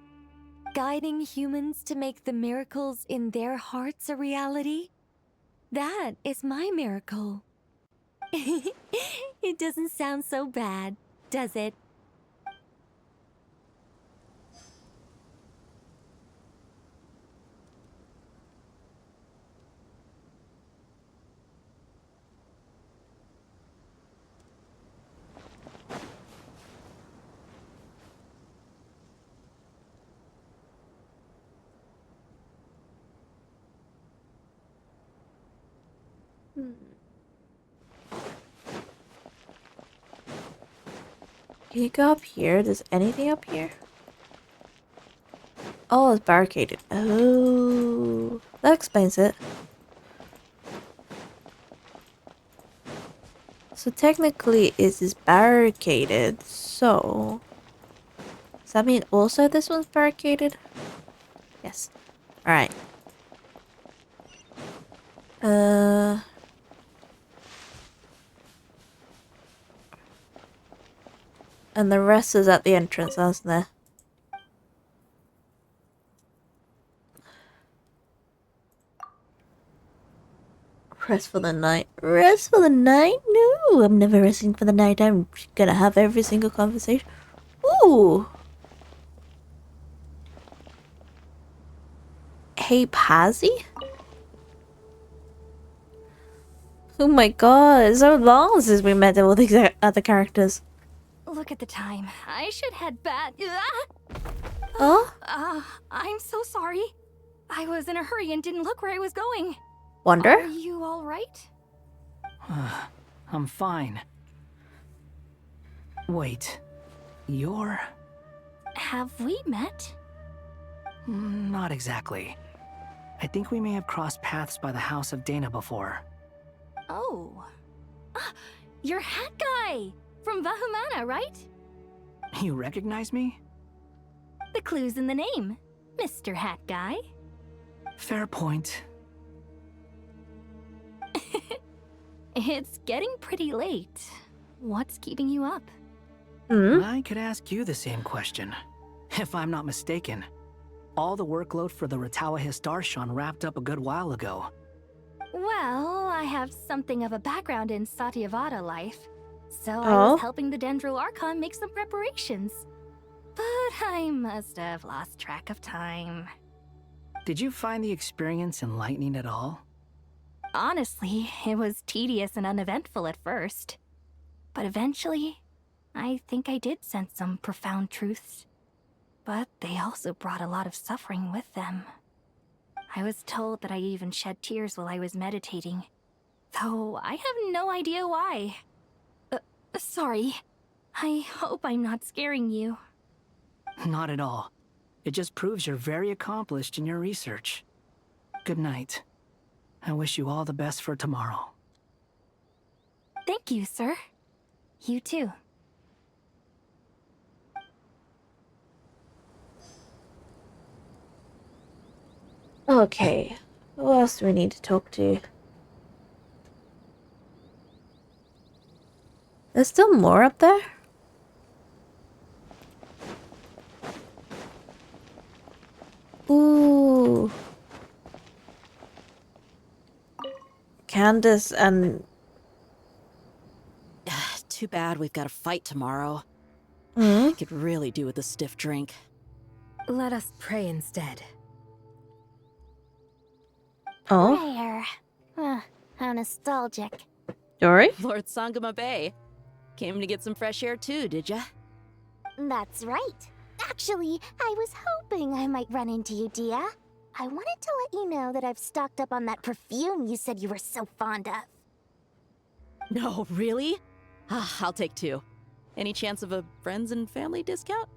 Guiding humans to make the miracles in their hearts a reality. That is my miracle. It doesn't sound so bad, does it? Can you go up here? There's anything up here? Oh, it's barricaded. Oh, that explains it. So technically, it is barricaded. So does that mean also this one's barricaded? Yes. All right. And the rest is at the entrance, isn't there? Rest for the night. Rest for the night? No, I'm never resting for the night. I'm gonna have every single conversation. Ooh. Hey, Pazzy? Oh my god, it's so long since we met all these other characters. Look at the time. I should head back. Oh? I'm so sorry. I was in a hurry and didn't look where I was going. Wonder? Are you all right? I'm fine. Wait, you're... Have we met? Not exactly. I think we may have crossed paths by the house of Dana before. Oh. You're Hat Guy! From Vahumana, right? You recognize me? The clue's in the name, Mr. Hat Guy. Fair point. It's getting pretty late. What's keeping you up? I could ask you the same question. If I'm not mistaken, all the workload for the Ratawa Histarshon wrapped up a good while ago. Well, I have something of a background in Satyavada life, so I was helping the Dendro Archon make some preparations. But I must have lost track of time. Did you find the experience enlightening at all? Honestly, it was tedious and uneventful at first. But eventually, I think I did sense some profound truths. But they also brought a lot of suffering with them. I was told that I even shed tears while I was meditating. Though I have no idea why. Sorry. I hope I'm not scaring you. Not at all. It just proves you're very accomplished in your research. Good night. I wish you all the best for tomorrow. Thank you, sir. You too. Okay. Who else do we need to talk to? There's still more up there? Ooh. Candace and... Too bad we've got a fight tomorrow. Hmm? I could really do with a stiff drink. Let us pray instead. Oh? Prayer. How nostalgic. Dory? Lord Sangama Bay. Came to get some fresh air too, did ya? That's right. Actually, I was hoping I might run into you, Dia. I wanted to let you know that I've stocked up on that perfume you said you were so fond of. No, really? I'll take 2. Any chance of a friends and family discount?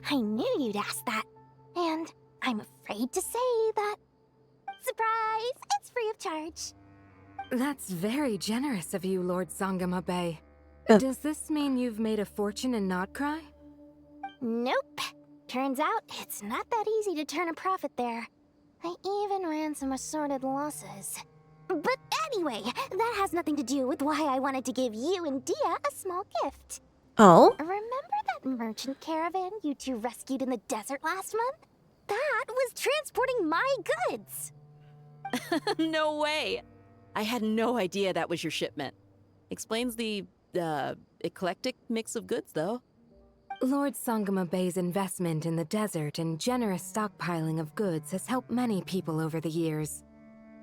I knew you'd ask that. And I'm afraid to say that. Surprise! It's free of charge. That's very generous of you, Lord Sangama Bay. Does this mean you've made a fortune in Notcry? Nope. Turns out it's not that easy to turn a profit there. I even ran some assorted losses. But anyway, that has nothing to do with why I wanted to give you and Dia a small gift. Oh? Remember that merchant caravan you two rescued in the desert last month? That was transporting my goods! No way! I had no idea that was your shipment. Explains the, eclectic mix of goods, though. Lord Sangama Bay's investment in the desert and generous stockpiling of goods has helped many people over the years.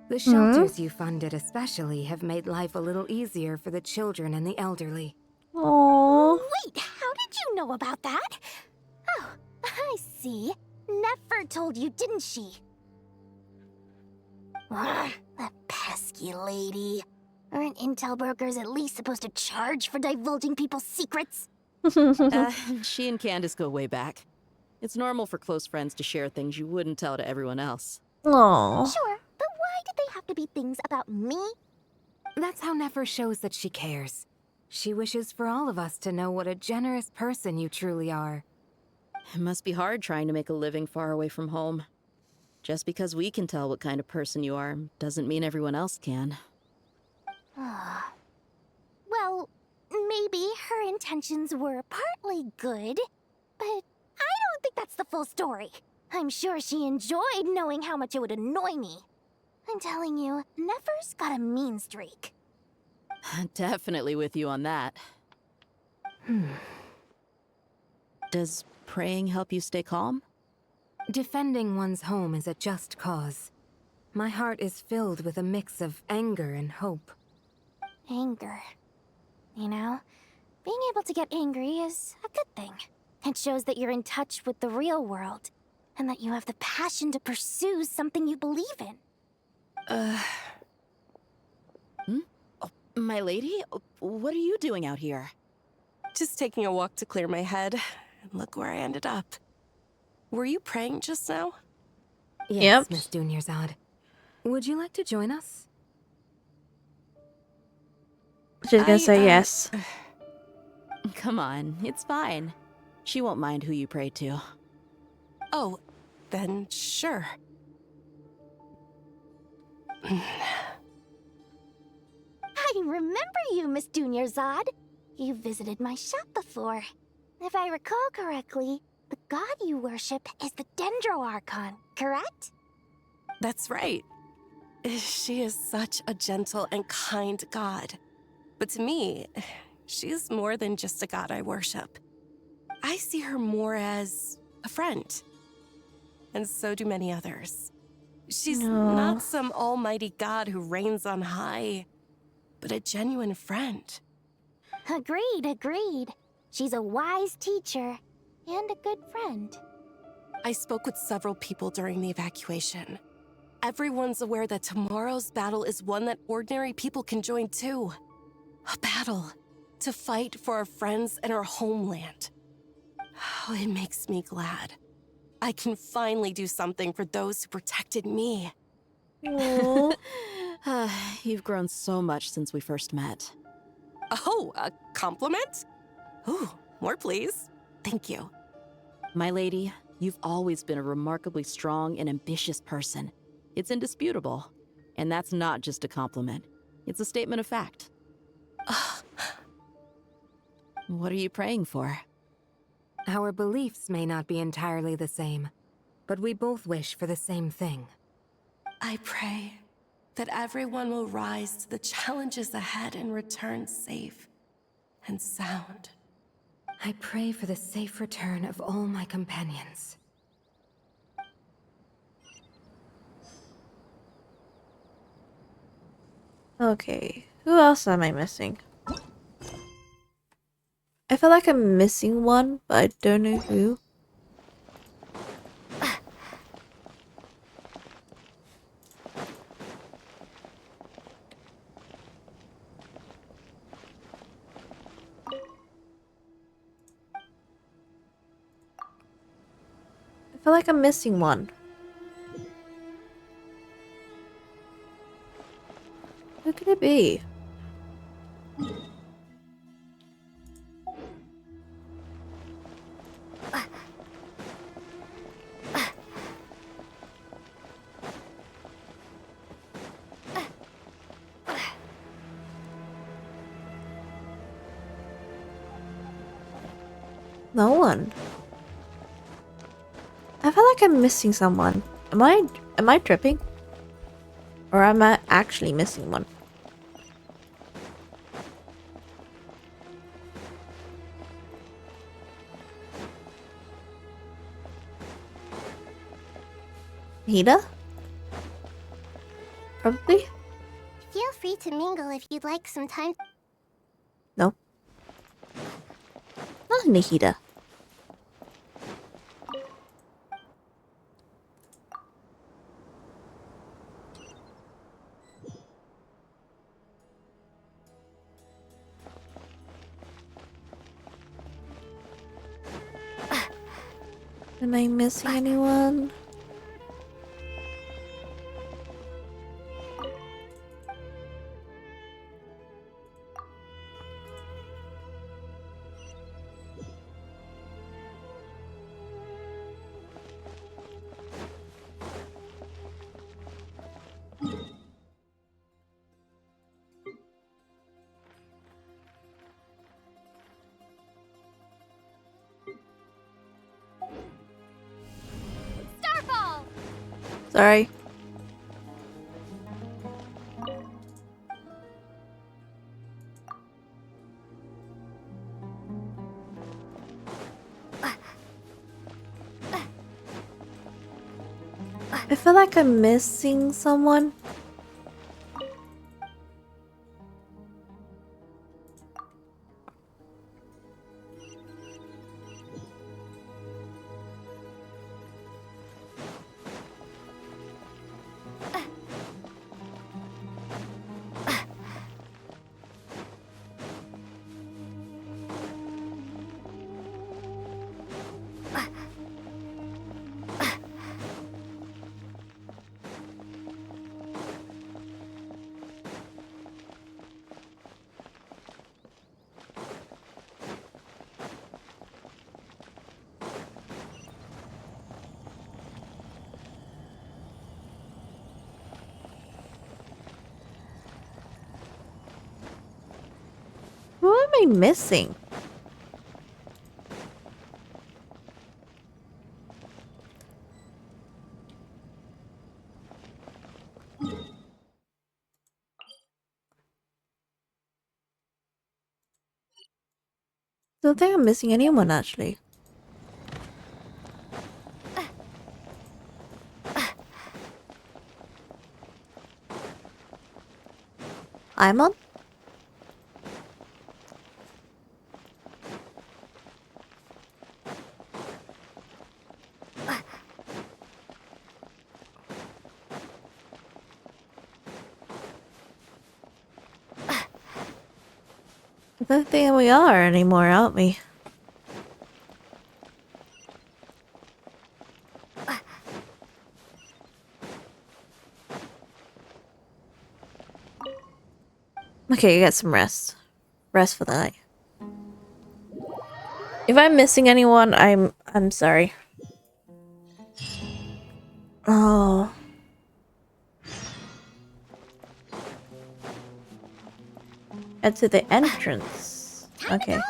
The shelters you funded especially have made life a little easier for the children and the elderly. Aww. Wait, how did you know about that? Oh, I see. Nefer told you, didn't she? Ugh, that pesky lady. Aren't intel brokers at least supposed to charge for divulging people's secrets? She and Candace go way back. It's normal for close friends to share things you wouldn't tell to everyone else. Aww. Sure, but why did they have to be things about me? That's how Nefer shows that she cares. She wishes for all of us to know what a generous person you truly are. It must be hard trying to make a living far away from home. Just because we can tell what kind of person you are doesn't mean everyone else can. Well, maybe her intentions were partly good, but I don't think that's the full story. I'm sure she enjoyed knowing how much it would annoy me. I'm telling you, Nefer's got a mean streak. Definitely with you on that. Does praying help you stay calm? Defending one's home is a just cause. My heart is filled with a mix of anger and hope. Anger. You know, being able to get angry is a good thing. It shows that you're in touch with the real world, and that you have the passion to pursue something you believe in. Oh, my lady? What are you doing out here? Just taking a walk to clear my head. And look where I ended up. Were you praying just now? Yes, Miss Dunyarzad. Would you like to join us? She's gonna say yes. Come on, it's fine. She won't mind who you pray to. Oh, then sure. I remember you, Miss Dunyarzad. You visited my shop before. If I recall correctly, the god you worship is the Archon, correct? That's right. She is such a gentle and kind god. But to me, she's more than just a god I worship. I see her more as a friend. And so do many others. She's not some almighty god who reigns on high, but a genuine friend. Agreed. She's a wise teacher and a good friend. I spoke with several people during the evacuation. Everyone's aware that tomorrow's battle is one that ordinary people can join too. A battle to fight for our friends and our homeland. Oh, it makes me glad. I can finally do something for those who protected me. You've grown so much since we first met. Oh, a compliment? Ooh, more please. Thank you. My lady, you've always been a remarkably strong and ambitious person. It's indisputable. And that's not just a compliment. It's a statement of fact. What are you praying for? Our beliefs may not be entirely the same, but we both wish for the same thing. I pray that everyone will rise to the challenges ahead and return safe and sound. I pray for the safe return of all my companions. Okay, who else am I missing? I feel like I'm missing one, but I don't know who. I feel like I'm missing one. Who could it be? No one. I feel like I'm missing someone. Am I tripping? Or am I actually missing one? Nita? Probably? Feel free to mingle if you'd like some time. No. Not Nihida. Am I missing anyone? Sorry. I feel like I'm missing someone. Who am I missing? Don't think I'm missing anyone actually. I'm on. don't think we are anymore, aren't we? Okay, you get some rest. Rest for the night. If I'm missing anyone, I'm sorry. Oh. Head to the entrance. Okay.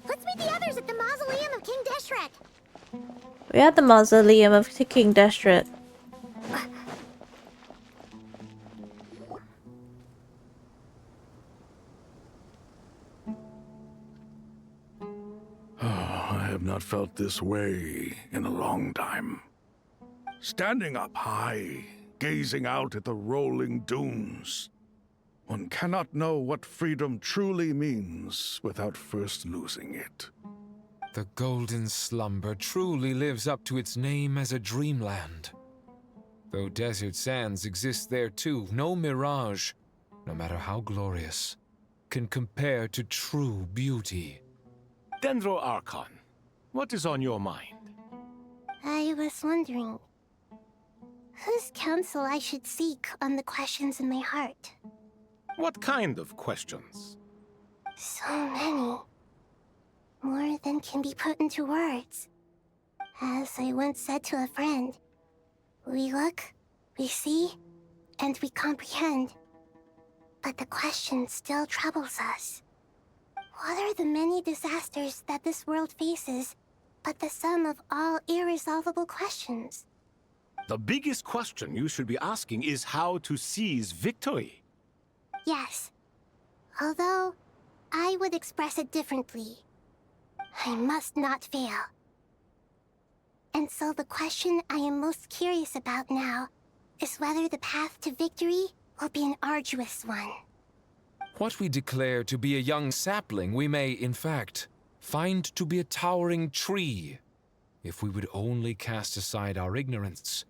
Let's meet the others at the mausoleum of King Deshret. We had the mausoleum of King Deshret. I have not felt this way in a long time. Standing up high, gazing out at the rolling dunes. One cannot know what freedom truly means without first losing it. The golden slumber truly lives up to its name as a dreamland. Though desert sands exist there too, no mirage, no matter how glorious, can compare to true beauty. Dendro Archon, what is on your mind? I was wondering whose counsel I should seek on the questions in my heart. What kind of questions? So many. More than can be put into words. As I once said to a friend, we look, we see, and we comprehend. But the question still troubles us. What are the many disasters that this world faces, but the sum of all irresolvable questions? The biggest question you should be asking is how to seize victory. Yes. Although, I would express it differently. I must not fail. And so the question I am most curious about now is whether the path to victory will be an arduous one. What we declare to be a young sapling, we may, in fact, find to be a towering tree, if we would only cast aside our ignorance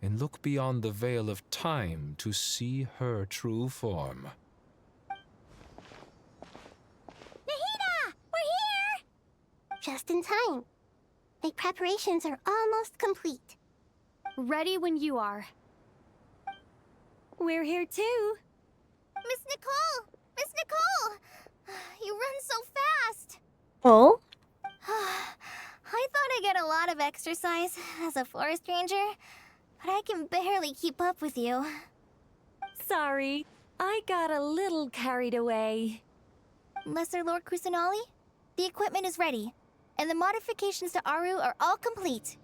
and look beyond the veil of time to see her true form. Nahida! We're here! Just in time. The preparations are almost complete. Ready when you are. We're here too. Miss Nicole! Miss Nicole! You run so fast! Oh? I thought I'd get a lot of exercise as a forest ranger, but I can barely keep up with you. Sorry, I got a little carried away. Lesser Lord Kusanali, the equipment is ready, and the modifications to Aru are all complete.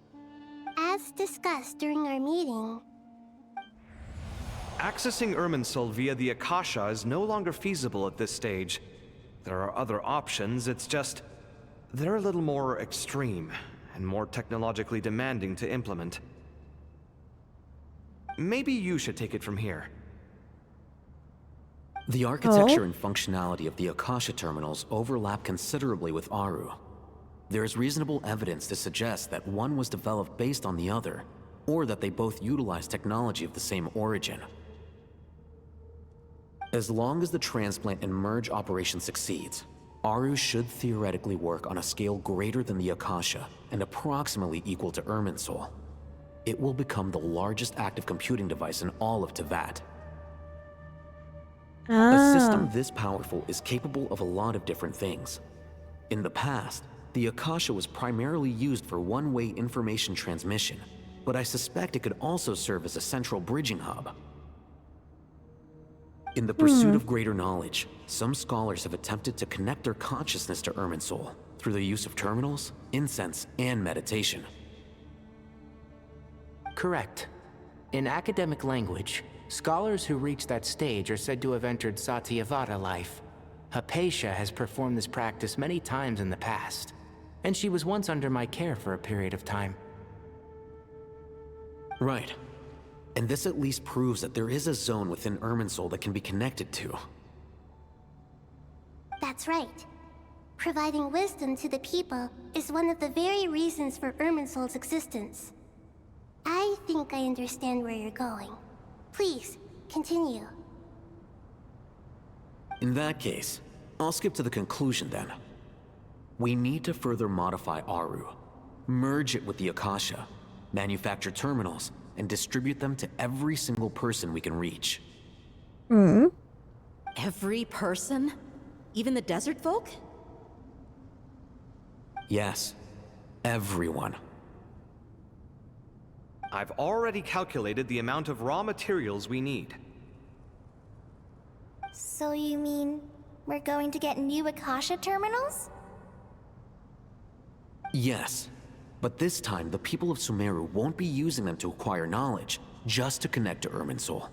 As discussed during our meeting, Accessing Irminsul via the Akasha is no longer feasible at this stage. There are other options, it's just... they're a little more extreme, and more technologically demanding to implement. Maybe you should take it from here. The architecture and functionality of the Akasha terminals overlap considerably with Aru. There is reasonable evidence to suggest that one was developed based on the other, or that they both utilize technology of the same origin. As long as the transplant and merge operation succeeds, Aru should theoretically work on a scale greater than the Akasha and approximately equal to Irminsul. It will become the largest active computing device in all of Teyvat. A system this powerful is capable of a lot of different things. In the past, the Akasha was primarily used for one-way information transmission, but I suspect it could also serve as a central bridging hub. In the pursuit of greater knowledge, some scholars have attempted to connect their consciousness to Irminsul through the use of terminals, incense, and meditation. Correct. In academic language, scholars who reach that stage are said to have entered Satyavada life. Hypatia has performed this practice many times in the past, and she was once under my care for a period of time. Right. And this at least proves that there is a zone within Irminsul that can be connected to. that's right. Providing wisdom to the people is one of the very reasons for Irminsul's existence. I think I understand where you're going. Please, continue. In that case, I'll skip to the conclusion then. We need to further modify Aru, merge it with the Akasha, manufacture terminals, and distribute them to every single person we can reach. Every person? Even the desert folk? Yes, everyone. I've already calculated the amount of raw materials we need. So you mean we're going to get new Akasha terminals? Yes, but this time the people of Sumeru won't be using them to acquire knowledge, just to connect to Irminsul.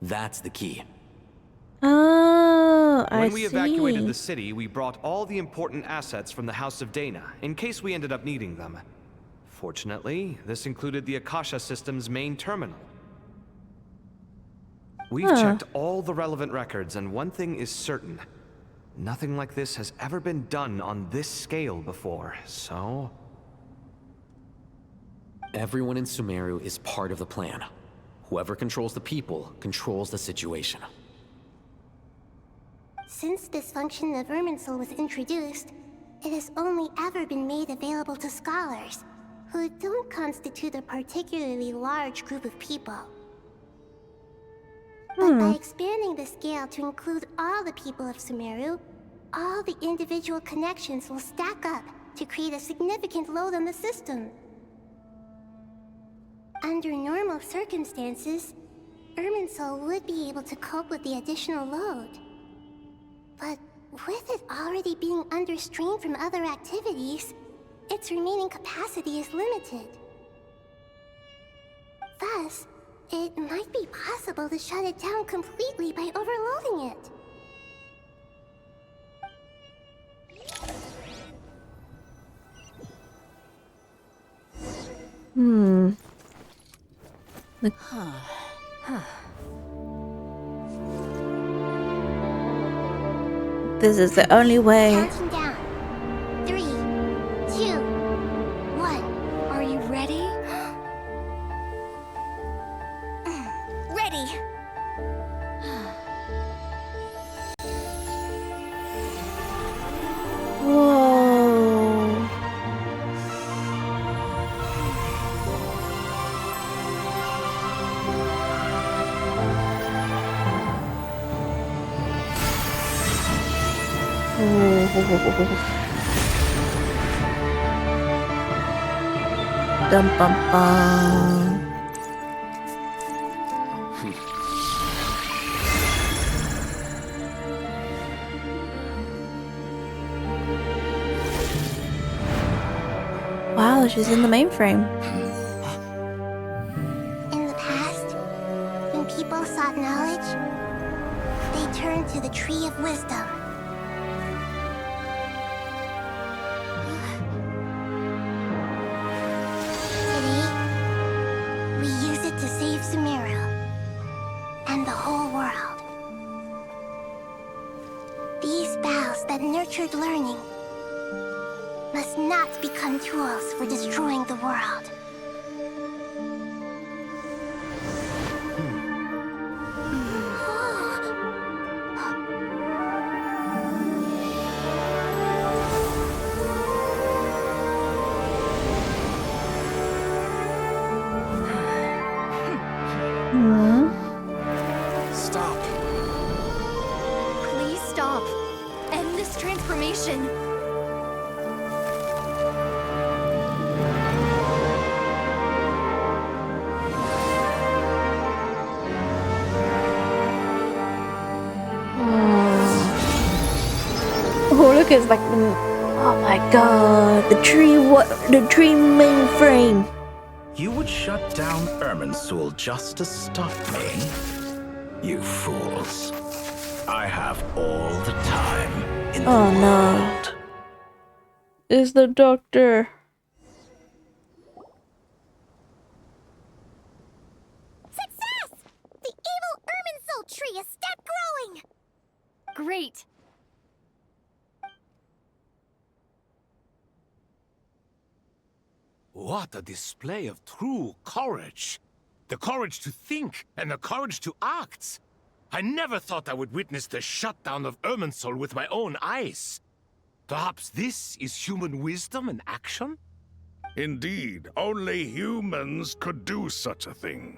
That's the key. Oh, I see. When we evacuated the city, we brought all the important assets from the House of Dana, in case we ended up needing them. Fortunately, this included the Akasha system's main terminal. We've checked all the relevant records, and one thing is certain. Nothing like this has ever been done on this scale before, so... Everyone in Sumeru is part of the plan. Whoever controls the people controls the situation. Since this function of Irminsul was introduced, it has only ever been made available to scholars, who don't constitute a particularly large group of people. But by expanding the scale to include all the people of Sumeru, all the individual connections will stack up to create a significant load on the system. Under normal circumstances, Irminsul would be able to cope with the additional load. But with it already being under strain from other activities, its remaining capacity is limited. Thus, it might be possible to shut it down completely by overloading it. This is the only way. Counting down. 3, 2, 1. Are you ready? Ready! Whoa. Dum bum bum. Wow, she's in the mainframe. In the past, when people sought knowledge, they turned to the Tree of Wisdom. Today, we use it to save SUMERU and the whole world. These boughs that nurtured learning must not become tools for destroying the world. Stop. Please stop. End this transformation. Oh, look, it's like, oh my god, the tree mainframe. You would shut down Irminsul just to stop me? You fools. I have all the time in the world. No. Is the doctor. Success! The evil Irminsul tree has stopped growing! Great. What a display of true courage! The courage to think and the courage to act! I never thought I would witness the shutdown of Irminsul with my own eyes. Perhaps this is human wisdom in action? Indeed, only humans could do such a thing.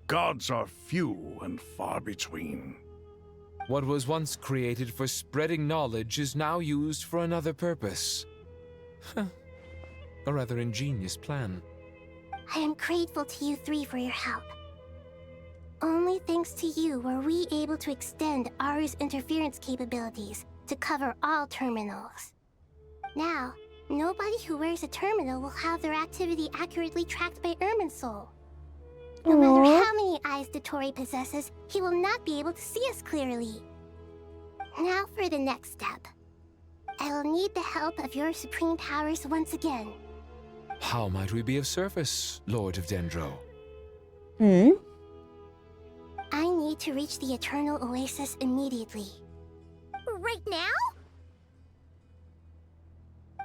Gods are few and far between. What was once created for spreading knowledge is now used for another purpose. A rather ingenious plan. I am grateful to you three for your help. Only thanks to you were we able to extend Aru's interference capabilities to cover all terminals. Now, nobody who wears a terminal will have their activity accurately tracked by Irminsul. No matter how many eyes DOTTORE possesses, he will not be able to see us clearly. Now for the next step. I will need the help of your supreme powers once again. How might we be of service, Lord of Dendro? I need to reach the Eternal Oasis immediately. Right now?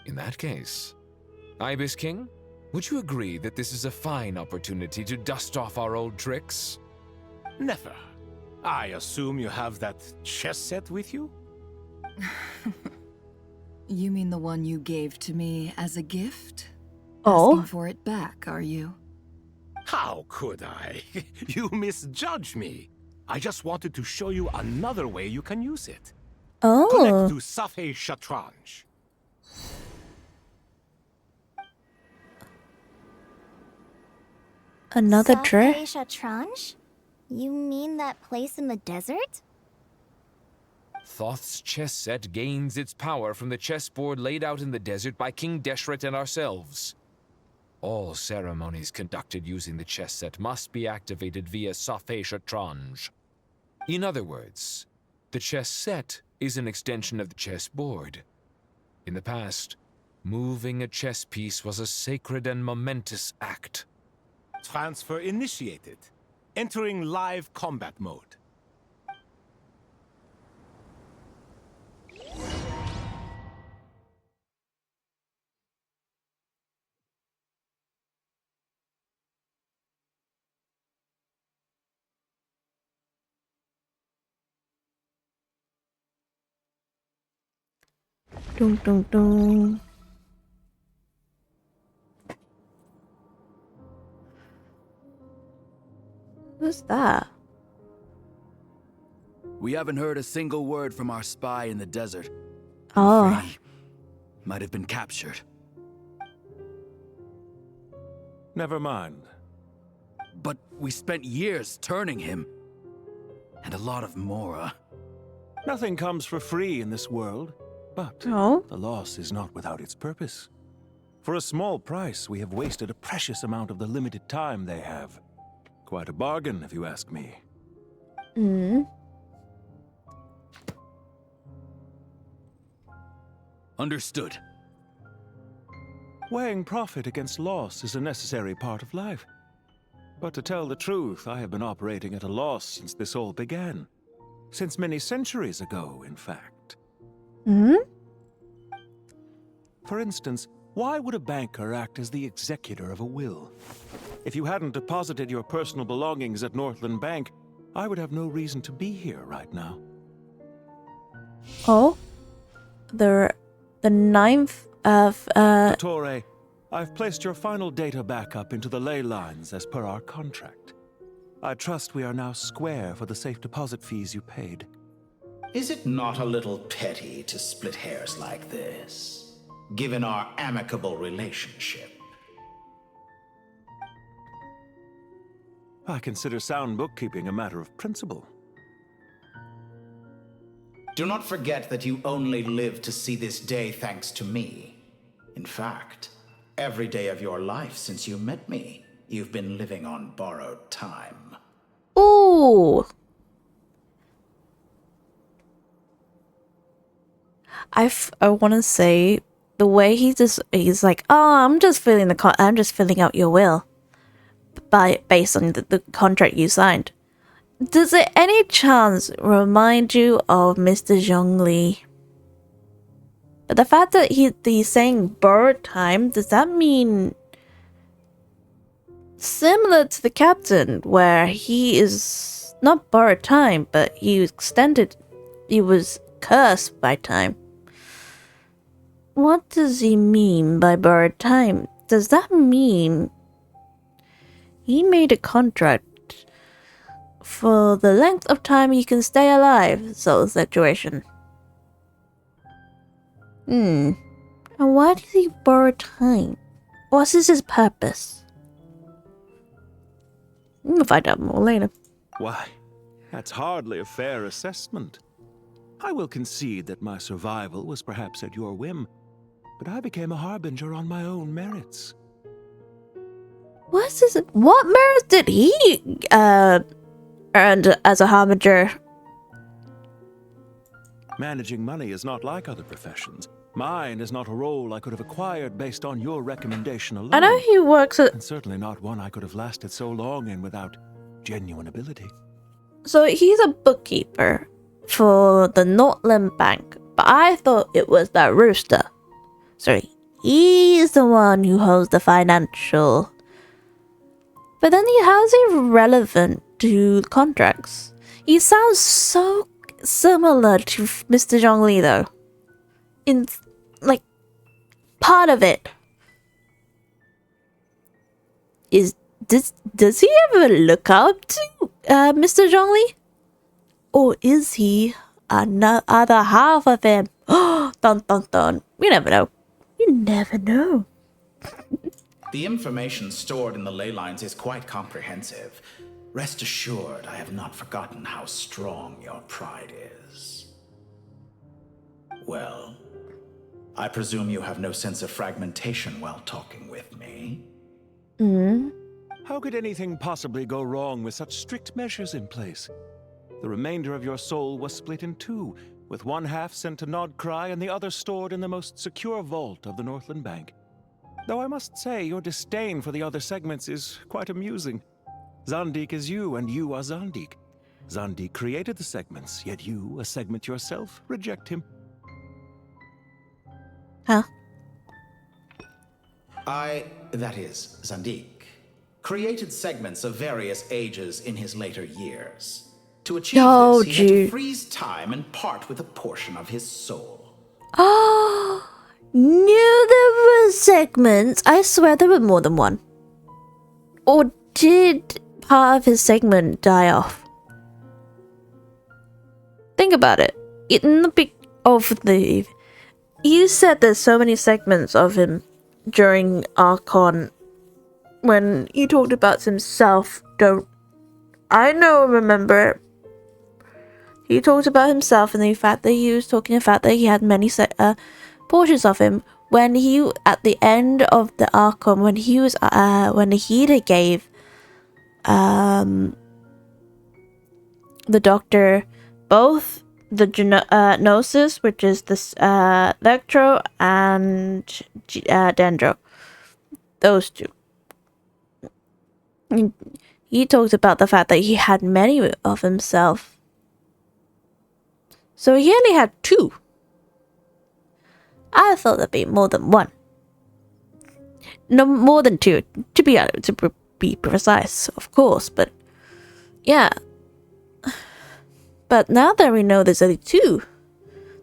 In that case, Ibis King, would you agree that this is a fine opportunity to dust off our old tricks? Never. I assume you have that chess set with you? You mean the one you gave to me as a gift? Oh. Asking for it back, are you? How could I? You misjudge me. I just wanted to show you another way you can use it. Oh. Connect to Safei Shatranj. Another trick? Shatranj? You mean that place in the desert? Thoth's chess set gains its power from the chessboard laid out in the desert by King Deshret and ourselves. All ceremonies conducted using the chess set must be activated via Safei Shatranj. In other words, the chess set is an extension of the chessboard. In the past, moving a chess piece was a sacred and momentous act. Transfer initiated. Entering live combat mode. Dun dun dun. Who's that? We haven't heard a single word from our spy in the desert. Oh. I'm afraid he might have been captured. Never mind. But we spent years turning him. And a lot of Mora. Nothing comes for free in this world, but Oh. the loss is not without its purpose. For a small price, we have wasted a precious amount of the limited time they have. Quite a bargain, if you ask me. Understood. Weighing profit against loss is a necessary part of life. But to tell the truth, I have been operating at a loss since this all began. Since many centuries ago, in fact. For instance, why would a banker act as the executor of a will? If you hadn't deposited your personal belongings at Northland Bank, I would have no reason to be here right now. Oh. The ninth of DOTTORE, I've placed your final data backup into the ley lines as per our contract. I trust we are now square for the safe deposit fees you paid. Is it not a little petty to split hairs like this, given our amicable relationship? I consider sound bookkeeping a matter of principle. Do not forget that you only live to see this day thanks to me. In fact, every day of your life since you met me, you've been living on borrowed time. Ooh. I want to say the way he's like, oh, I'm just filling out your will, based on the contract you signed. Does it any chance remind you of Mr. Zhongli? The fact that he's saying borrowed time, does that mean similar to the captain, where he is not borrowed time, but he extended. He was cursed by time. What does he mean by borrowed time? Does that mean he made a contract for the length of time he can stay alive? Sort of situation. And why did he borrow time? What is his purpose? We'll find out more later. Why, that's hardly a fair assessment. I will concede that my survival was perhaps at your whim, but I became a harbinger on my own merits. What merits did he earn as a harbinger? Managing money is not like other professions. Mine is not a role I could have acquired based on your recommendation alone. I know he works at... And certainly not one I could have lasted so long in without genuine ability. So he's a bookkeeper for the Northland Bank, but I thought it was that rooster. So he's the one who holds the financial... But then how's he relevant to contracts? He sounds so similar to Mr. Zhongli though. In, like, part of it. Does he ever look up to Mr. Zhongli? Or is he other half of him? Dun dun dun. You never know. You never know. The information stored in the ley lines is quite comprehensive. Rest assured, I have not forgotten how strong your pride is. Well, I presume you have no sense of fragmentation while talking with me. How could anything possibly go wrong with such strict measures in place? The remainder of your soul was split in two, with one half sent to Nodcry and the other stored in the most secure vault of the Northland Bank. Though I must say, your disdain for the other segments is quite amusing. Zandik is you, and you are Zandik. Zandik created the segments, yet you, a segment yourself, reject him. Huh? That is, Zandik, created segments of various ages in his later years. To achieve this, he had to freeze time and part with a portion of his soul. Oh, knew there were segments. I swear there were more than one. Or did part of his segment die off? Think about it. In the big of the... You said there's so many segments of him during Archon when he talked about himself. Remember it. He talked about himself and the fact that he was talking about that he had many portions of him. When he, at the end of the Archon, when he was, when Hida gave the doctor both the Gnosis, which is this Electro, and Dendro. Those two. He talks about the fact that he had many of himself. So he only had two. I thought there'd be more than one. No, more than two, to be precise, of course, but yeah. But now that we know there's only two,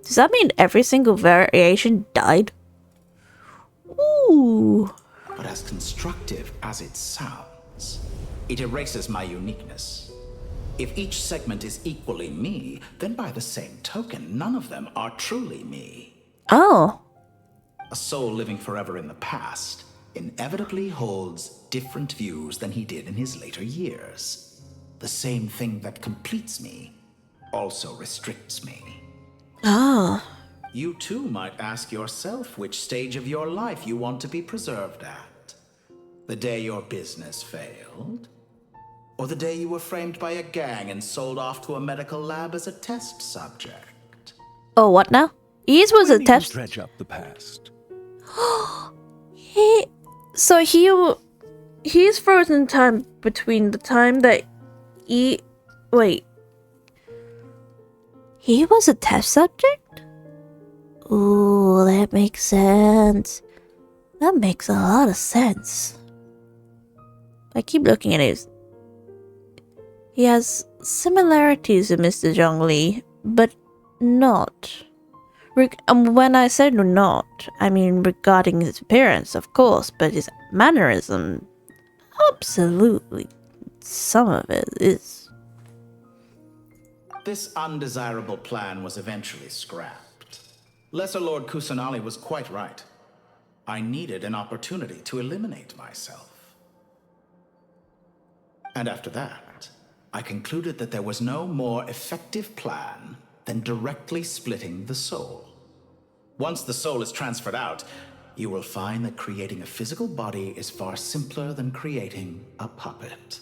does that mean every single variation died? Ooh. But as constructive as it sounds, it erases my uniqueness. If each segment is equally me, then by the same token, none of them are truly me. Oh. A soul living forever in the past inevitably holds different views than he did in his later years. The same thing that completes me also restricts me. Ah. You too might ask yourself which stage of your life you want to be preserved at. The day your business failed? Or the day you were framed by a gang and sold off to a medical lab as a test subject? Oh, what now? His was a test. Dredge up the past. He's frozen time between the time that he was a test subject? Ooh, that makes sense. That makes a lot of sense. I keep looking at his. He has similarities with Mr. Zhongli, but not. When I said not, I mean regarding his appearance, of course, but his mannerism, absolutely, some of it is. This undesirable plan was eventually scrapped. Lesser Lord Kusanali was quite right. I needed an opportunity to eliminate myself. And after that, I concluded that there was no more effective plan than directly splitting the soul. Once the soul is transferred out, you will find that creating a physical body is far simpler than creating a puppet.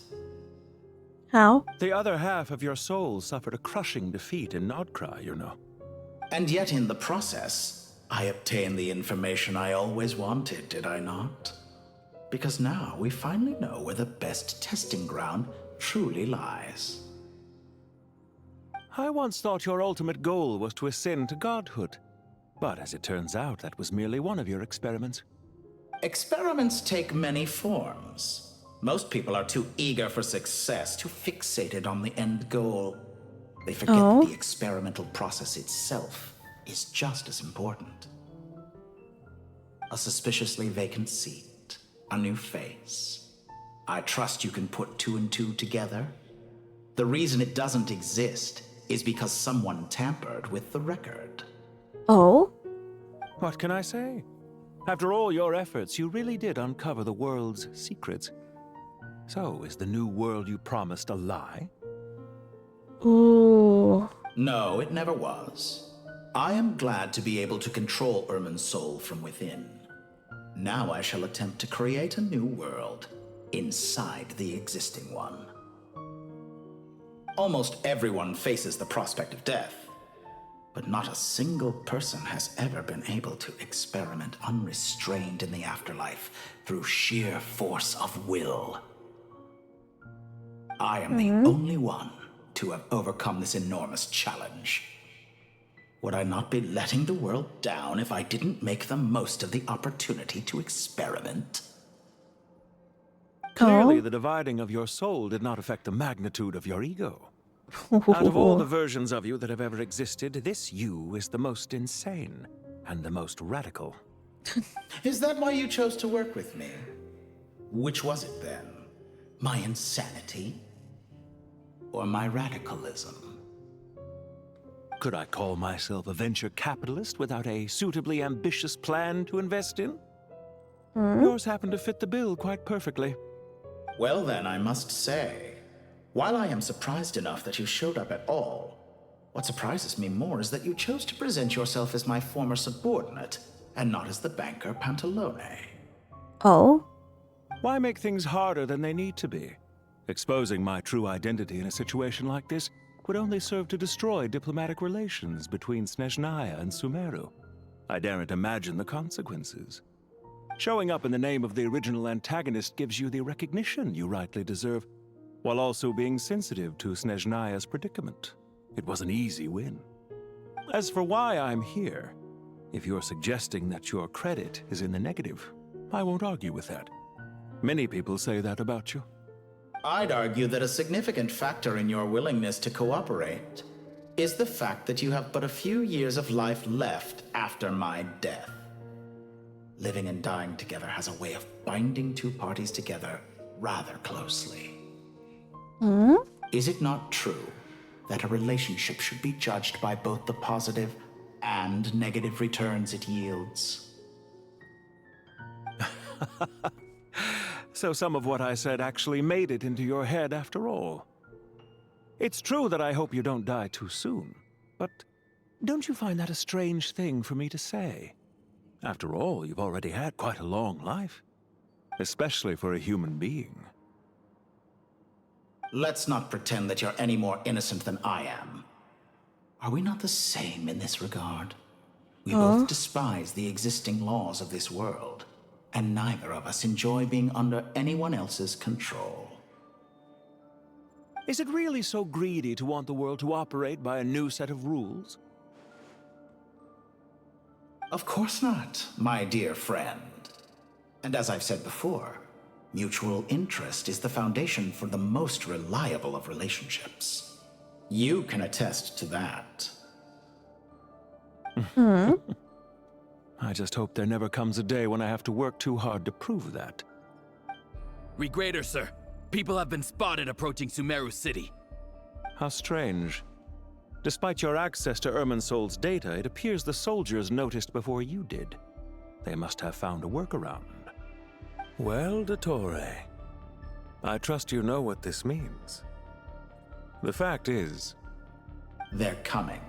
How? The other half of your soul suffered a crushing defeat in Nodcry, you know. And yet in the process, I obtained the information I always wanted, did I not? Because now we finally know where the best testing ground truly lies. I once thought your ultimate goal was to ascend to godhood. But as it turns out, that was merely one of your experiments. Experiments take many forms. Most people are too eager for success, too fixated on the end goal. They forget that the experimental process itself is just as important. A suspiciously vacant seat, a new face. I trust you can put two and two together. The reason it doesn't exist is because someone tampered with the record. Oh? What can I say? After all your efforts, you really did uncover the world's secrets. So, is the new world you promised a lie? Ooh. No, it never was. I am glad to be able to control Ermin's soul from within. Now I shall attempt to create a new world inside the existing one. Almost everyone faces the prospect of death, but not a single person has ever been able to experiment unrestrained in the afterlife through sheer force of will. I am the only one to have overcome this enormous challenge. Would I not be letting the world down if I didn't make the most of the opportunity to experiment? Clearly, the dividing of your soul did not affect the magnitude of your ego. Out of all the versions of you that have ever existed, this you is the most insane and the most radical. Is that why you chose to work with me? Which was it then? My insanity? Or my radicalism? Could I call myself a venture capitalist without a suitably ambitious plan to invest in? Yours happened to fit the bill quite perfectly. Well then, I must say, while I am surprised enough that you showed up at all, what surprises me more is that you chose to present yourself as my former subordinate, and not as the banker Pantalone. Oh? Why make things harder than they need to be? Exposing my true identity in a situation like this would only serve to destroy diplomatic relations between Snezhnaya and SUMERU. I daren't imagine the consequences. Showing up in the name of the original antagonist gives you the recognition you rightly deserve, while also being sensitive to Snezhnaya's predicament. It was an easy win. As for why I'm here, if you're suggesting that your credit is in the negative, I won't argue with that. Many people say that about you. I'd argue that a significant factor in your willingness to cooperate is the fact that you have but a few years of life left after my death. Living and dying together has a way of binding two parties together rather closely. Is it not true that a relationship should be judged by both the positive and negative returns it yields? So some of what I said actually made it into your head after all. It's true that I hope you don't die too soon, but don't you find that a strange thing for me to say? After all, you've already had quite a long life, especially for a human being. Let's not pretend that you're any more innocent than I am. Are we not the same in this regard? We both despise the existing laws of this world, and neither of us enjoy being under anyone else's control. Is it really so greedy to want the world to operate by a new set of rules? Of course not, my dear friend. And as I've said before, Mutual interest is the foundation for the most reliable of relationships. You can attest to that. I just hope there never comes a day when I have to work too hard to prove that. Read greater, sir. People have been spotted approaching SUMERU City. How strange. Despite your access to Irminsol's data, it appears the soldiers noticed before you did. They must have found a workaround. Well, DOTTORE, I trust you know what this means. The fact is... They're coming.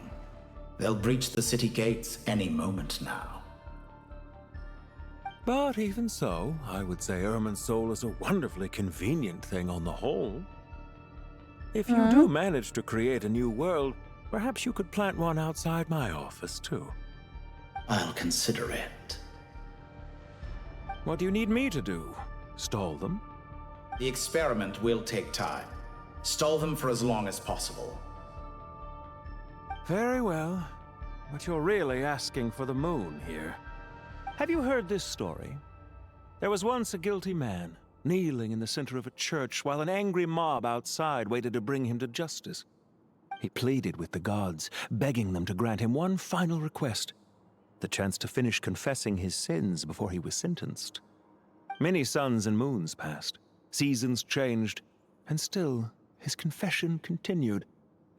They'll breach the city gates any moment now. But even so, I would say Irminsol is a wonderfully convenient thing on the whole. If you do manage to create a new world, perhaps you could plant one outside my office, too. I'll consider it. What do you need me to do? Stall them? The experiment will take time. Stall them for as long as possible. Very well. But you're really asking for the moon here. Have you heard this story? There was once a guilty man, kneeling in the center of a church while an angry mob outside waited to bring him to justice. He pleaded with the gods, begging them to grant him one final request, the chance to finish confessing his sins before he was sentenced. Many suns and moons passed, seasons changed, and still his confession continued,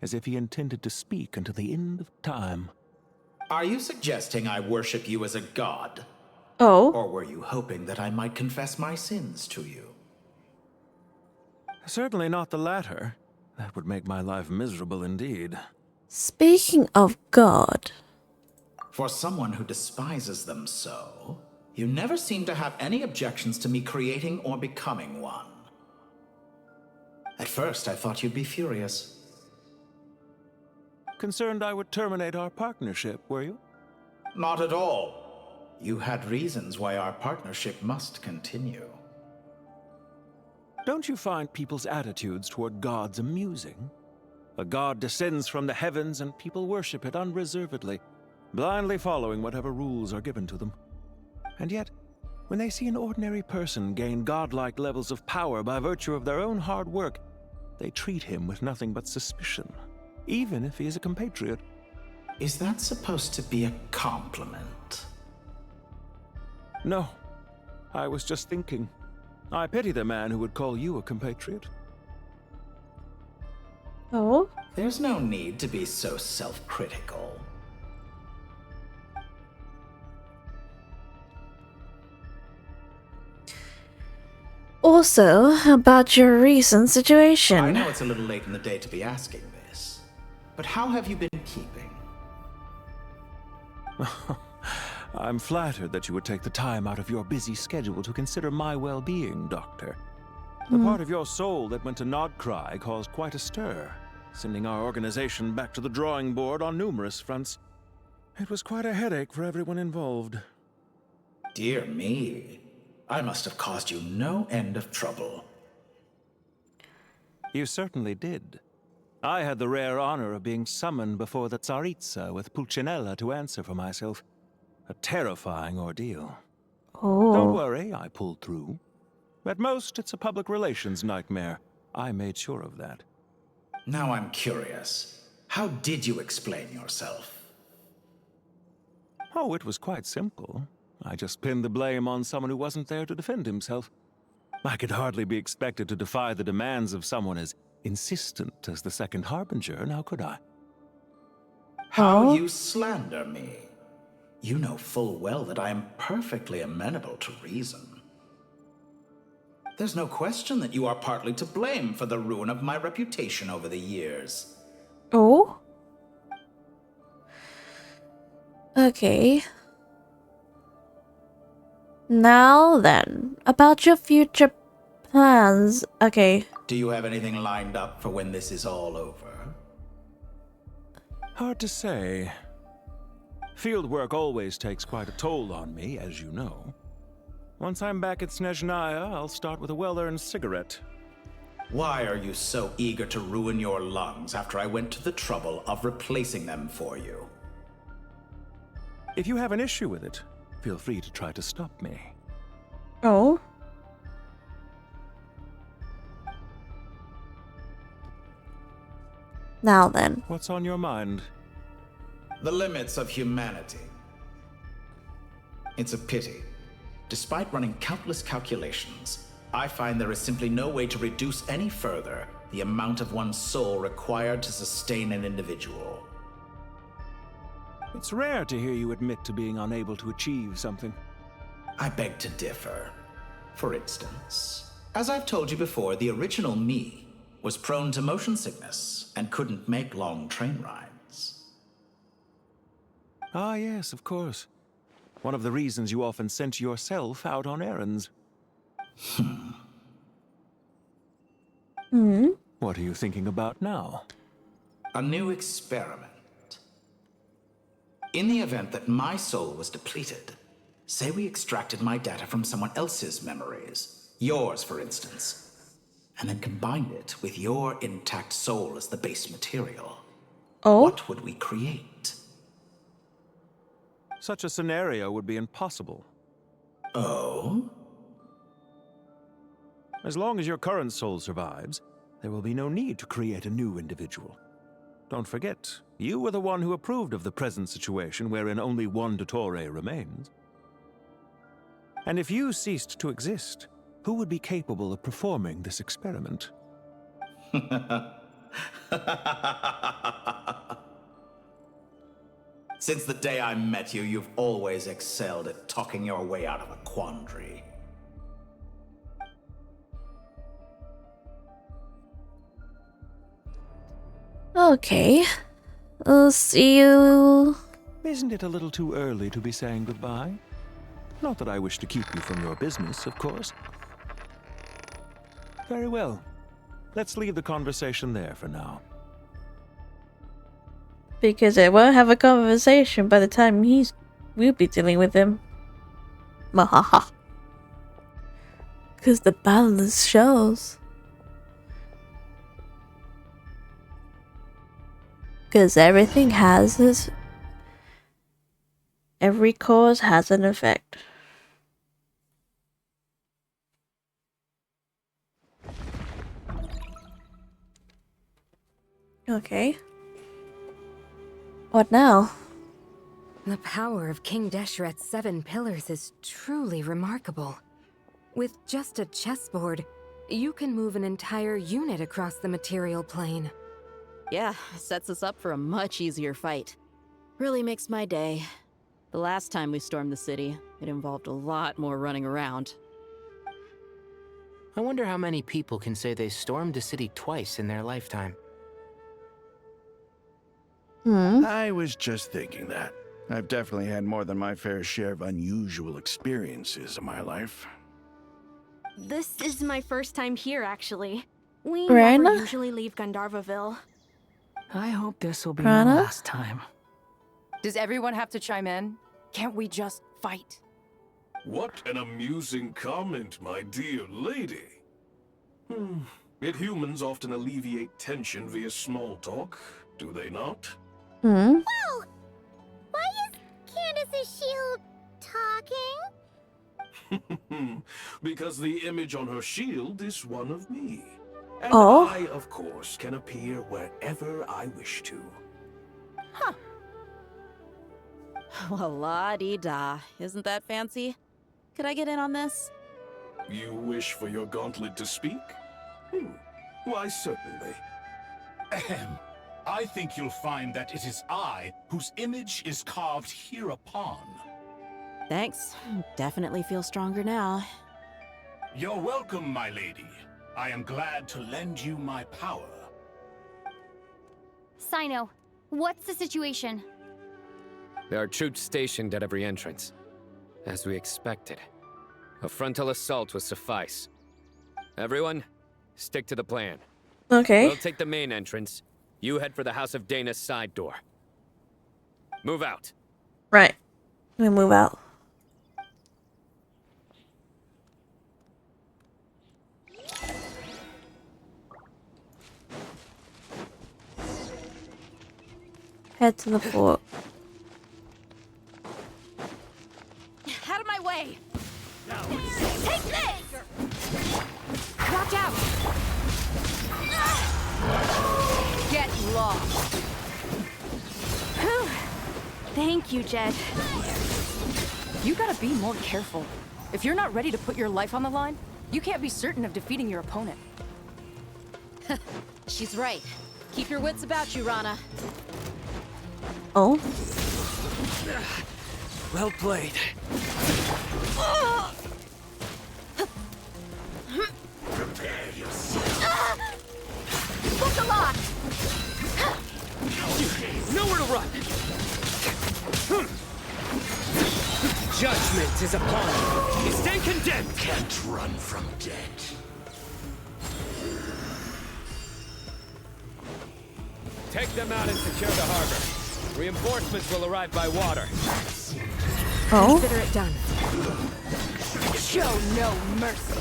as if he intended to speak until the end of time. Are you suggesting I worship you as a god? Oh. Or were you hoping that I might confess my sins to you? Certainly not the latter. That would make my life miserable indeed. Speaking of God... For someone who despises them so, you never seem to have any objections to me creating or becoming one. At first, I thought you'd be furious. Concerned I would terminate our partnership, were you? Not at all. You had reasons why our partnership must continue. Don't you find people's attitudes toward gods amusing? A god descends from the heavens and people worship it unreservedly, blindly following whatever rules are given to them. And yet, when they see an ordinary person gain godlike levels of power by virtue of their own hard work, they treat him with nothing but suspicion, even if he is a compatriot. Is that supposed to be a compliment? No. I was just thinking. I pity the man who would call you a compatriot. Oh? There's no need to be so self-critical. Also, about your recent situation. I know it's a little late in the day to be asking this, but how have you been keeping? I'm flattered that you would take the time out of your busy schedule to consider my well-being, Doctor. The part of your soul that went to Nodcry caused quite a stir, sending our organization back to the drawing board on numerous fronts. It was quite a headache for everyone involved. Dear me, I must have caused you no end of trouble. You certainly did. I had the rare honor of being summoned before the Tsaritsa with Pulcinella to answer for myself. A terrifying ordeal. Oh. Don't worry, I pulled through. At most, it's a public relations nightmare. I made sure of that. Now I'm curious. How did you explain yourself? Oh, it was quite simple. I just pinned the blame on someone who wasn't there to defend himself. I could hardly be expected to defy the demands of someone as insistent as the Second Harbinger, now could I? How you slander me. You know full well that I am perfectly amenable to reason. There's no question that you are partly to blame for the ruin of my reputation over the years. Oh? Okay. Now then, about your future plans. Okay. Do you have anything lined up for when this is all over? Hard to say. Fieldwork always takes quite a toll on me, as you know. Once I'm back at Snezhnaya, I'll start with a well-earned cigarette. Why are you so eager to ruin your lungs after I went to the trouble of replacing them for you? If you have an issue with it, feel free to try to stop me. Oh? Now then. What's on your mind? The limits of humanity. It's a pity. Despite running countless calculations, I find there is simply no way to reduce any further the amount of one's soul required to sustain an individual. It's rare to hear you admit to being unable to achieve something. I beg to differ. For instance, as I've told you before, the original me was prone to motion sickness and couldn't make long train rides. Ah, yes, of course. One of the reasons you often sent yourself out on errands. What are you thinking about now? A new experiment. In the event that my soul was depleted, say we extracted my data from someone else's memories, yours for instance, and then combined it with your intact soul as the base material. What would we create? Such a scenario would be impossible. Oh? As long as your current soul survives, there will be no need to create a new individual. Don't forget, you were the one who approved of the present situation wherein only one DOTTORE remains. And if you ceased to exist, who would be capable of performing this experiment? Since the day I met you, you've always excelled at talking your way out of a quandary. Okay. I'll see you. Isn't it a little too early to be saying goodbye? Not that I wish to keep you from your business, of course. Very well. Let's leave the conversation there for now. Because I won't have a conversation by the time we'll be dealing with him. Mahaha. Because the balance shows. Because everything has this. Every cause has an effect. Okay. What now? The power of King Deshret's 7 pillars is truly remarkable. With just a chessboard, you can move an entire unit across the material plane. Yeah, sets us up for a much easier fight. Really makes my day. The last time we stormed the city, it involved a lot more running around. I wonder how many people can say they stormed a city twice in their lifetime. I was just thinking that. I've definitely had more than my fair share of unusual experiences in my life. This is my first time here, actually. We Rana? never usually leave Gandharvaville. I hope this will be Rana? my last time. Does everyone have to chime in? Can't we just fight? What an amusing comment, my dear lady. Yet humans often alleviate tension via small talk, do they not? Wow! Why is Candace's shield talking? Because the image on her shield is one of me. And Oh. I, of course, can appear wherever I wish to. Huh. Well, la-di-da. Isn't that fancy? Could I get in on this? You wish for your gauntlet to speak? Why, certainly. Ahem. I think you'll find that it is I whose image is carved hereupon. Thanks. Definitely feel stronger now. You're welcome, my lady. I am glad to lend you my power. Sino, what's the situation? There are troops stationed at every entrance. As we expected. A frontal assault will suffice. Everyone, stick to the plan. Okay. We'll take the main entrance. You head for the House of Dana's side door. Move out. Right. I'm gonna move out. Head to the fort. Out of my way! Take this! Watch out! Get Get lost. Whew. Thank you, Jed. You gotta be more careful. If you're not ready to put your life on the line, you can't be certain of defeating your opponent. She's right. Keep your wits about you, Rana. Oh. Well played. Prepare yourself. Look alive! Nowhere to run! Judgment is upon you. You stand condemned! Can't run from death. Take them out and secure the harbor. Reinforcements will arrive by water. Oh. Consider it done. Show no mercy.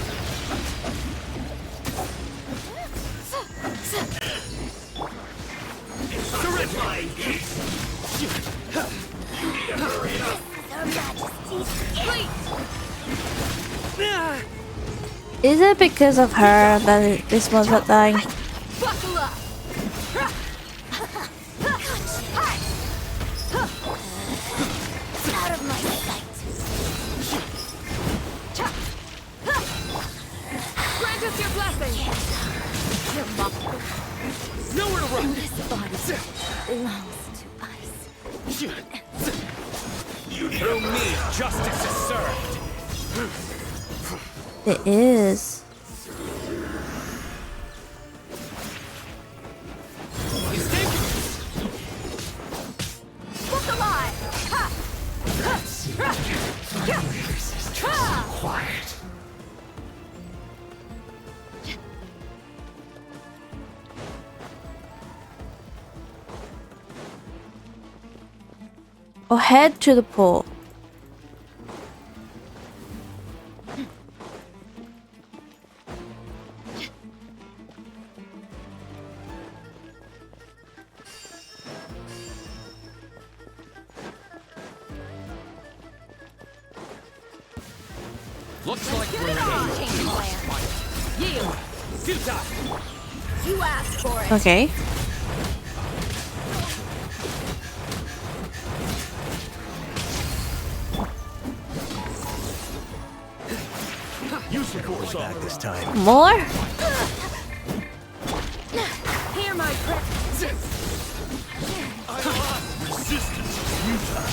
Is it because of her that this one's not dying? Buckle up. Out of my sight. Grant us your blessing. Nowhere to run! This body belongs to us. Through me, justice is served. It is. Look alive! Quiet. Or head to the pool. Looks like we're in Yield. You asked for it. Okay. Use the course back this time. More? Hear my prayer. Resistance is futile.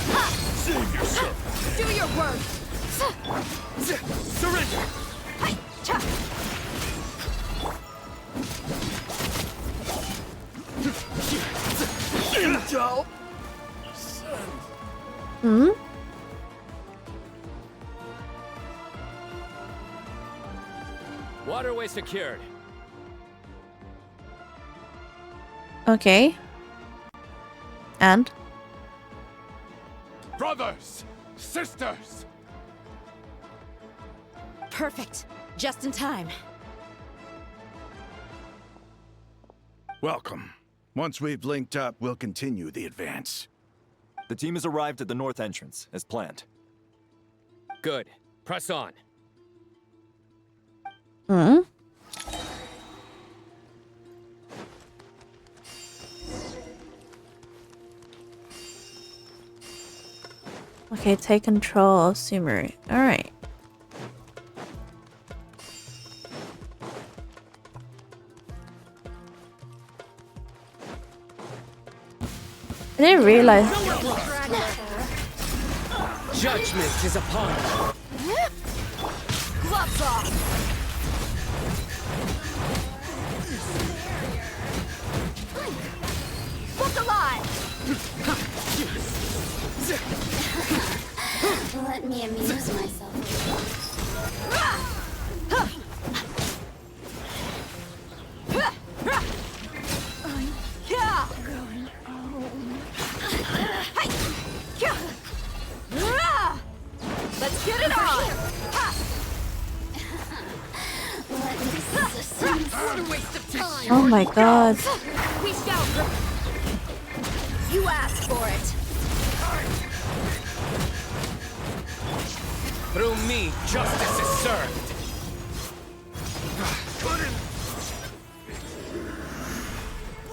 Save yourself. Do your work. Surrender! Hmm? Waterway secured. Okay. And? Brothers! Sisters! Perfect. Just in time. Welcome. Once we've linked up, we'll continue the advance. The team has arrived at the north entrance, as planned. Good. Press on. Hmm? Okay, take control of SUMERU. Alright. I didn't realize. Judgment is upon you. Gloves off. Look alive. Let me amuse myself. Let's get it on! What a waste of time! Oh my god. We shall. You asked for it. Through me, justice is served.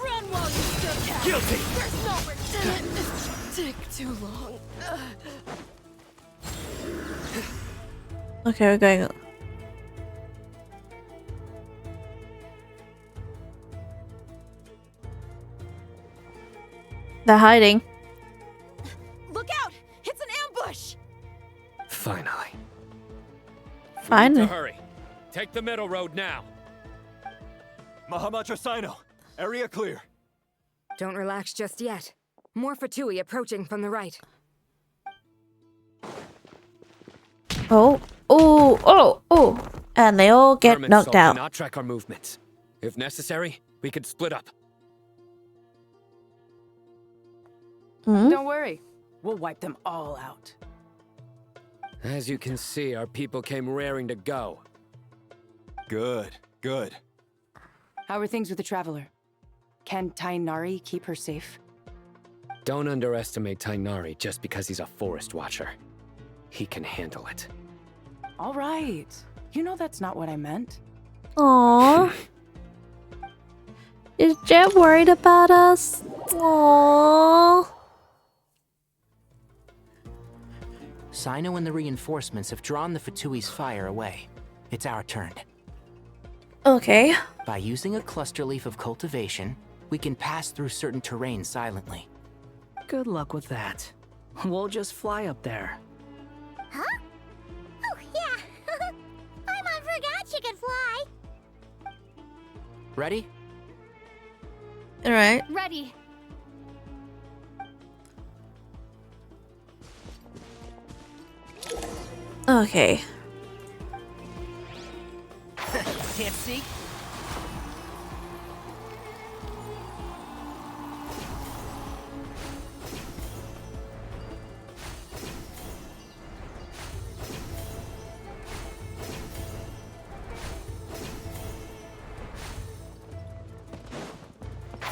Run while you Guilty! There's no return. Take too long. Okay, we're going. They're hiding. Look out! It's an ambush! Finally. Finally. We need to hurry. Take the middle road now. Mahamatra Sino, area clear. Don't relax just yet. More Fatui approaching from the right. Oh, oh, oh, oh. And they all get Vermin knocked Salt out. cannot track our movements. If necessary, we could split up. Don't worry. We'll wipe them all out. As you can see, our people came raring to go. Good, good. How are things with the Traveler? Can Tainari keep her safe? Don't underestimate Tainari just because he's a forest watcher. He can handle it. All right. You know that's not what I meant. Aww. Is Jet worried about us? Aww. Sino and the reinforcements have drawn the Fatui's fire away. It's our turn. Okay. By using a cluster leaf of cultivation, we can pass through certain terrain silently. Good luck with that. We'll just fly up there. Huh? Oh, yeah. Paimon forgot she could fly. Ready? Alright. Ready. Okay. Can't see?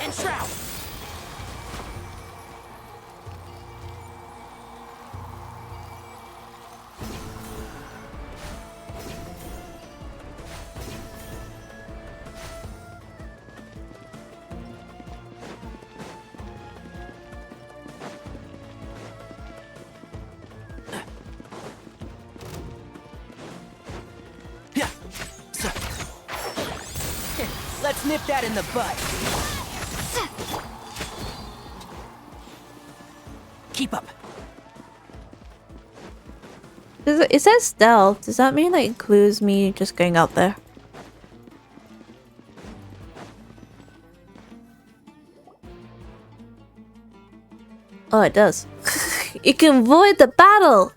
And Shroud! Let's nip that in the bud. Keep up. It says stealth. Does that mean that includes me just going out there? Oh, it does. You can avoid the battle!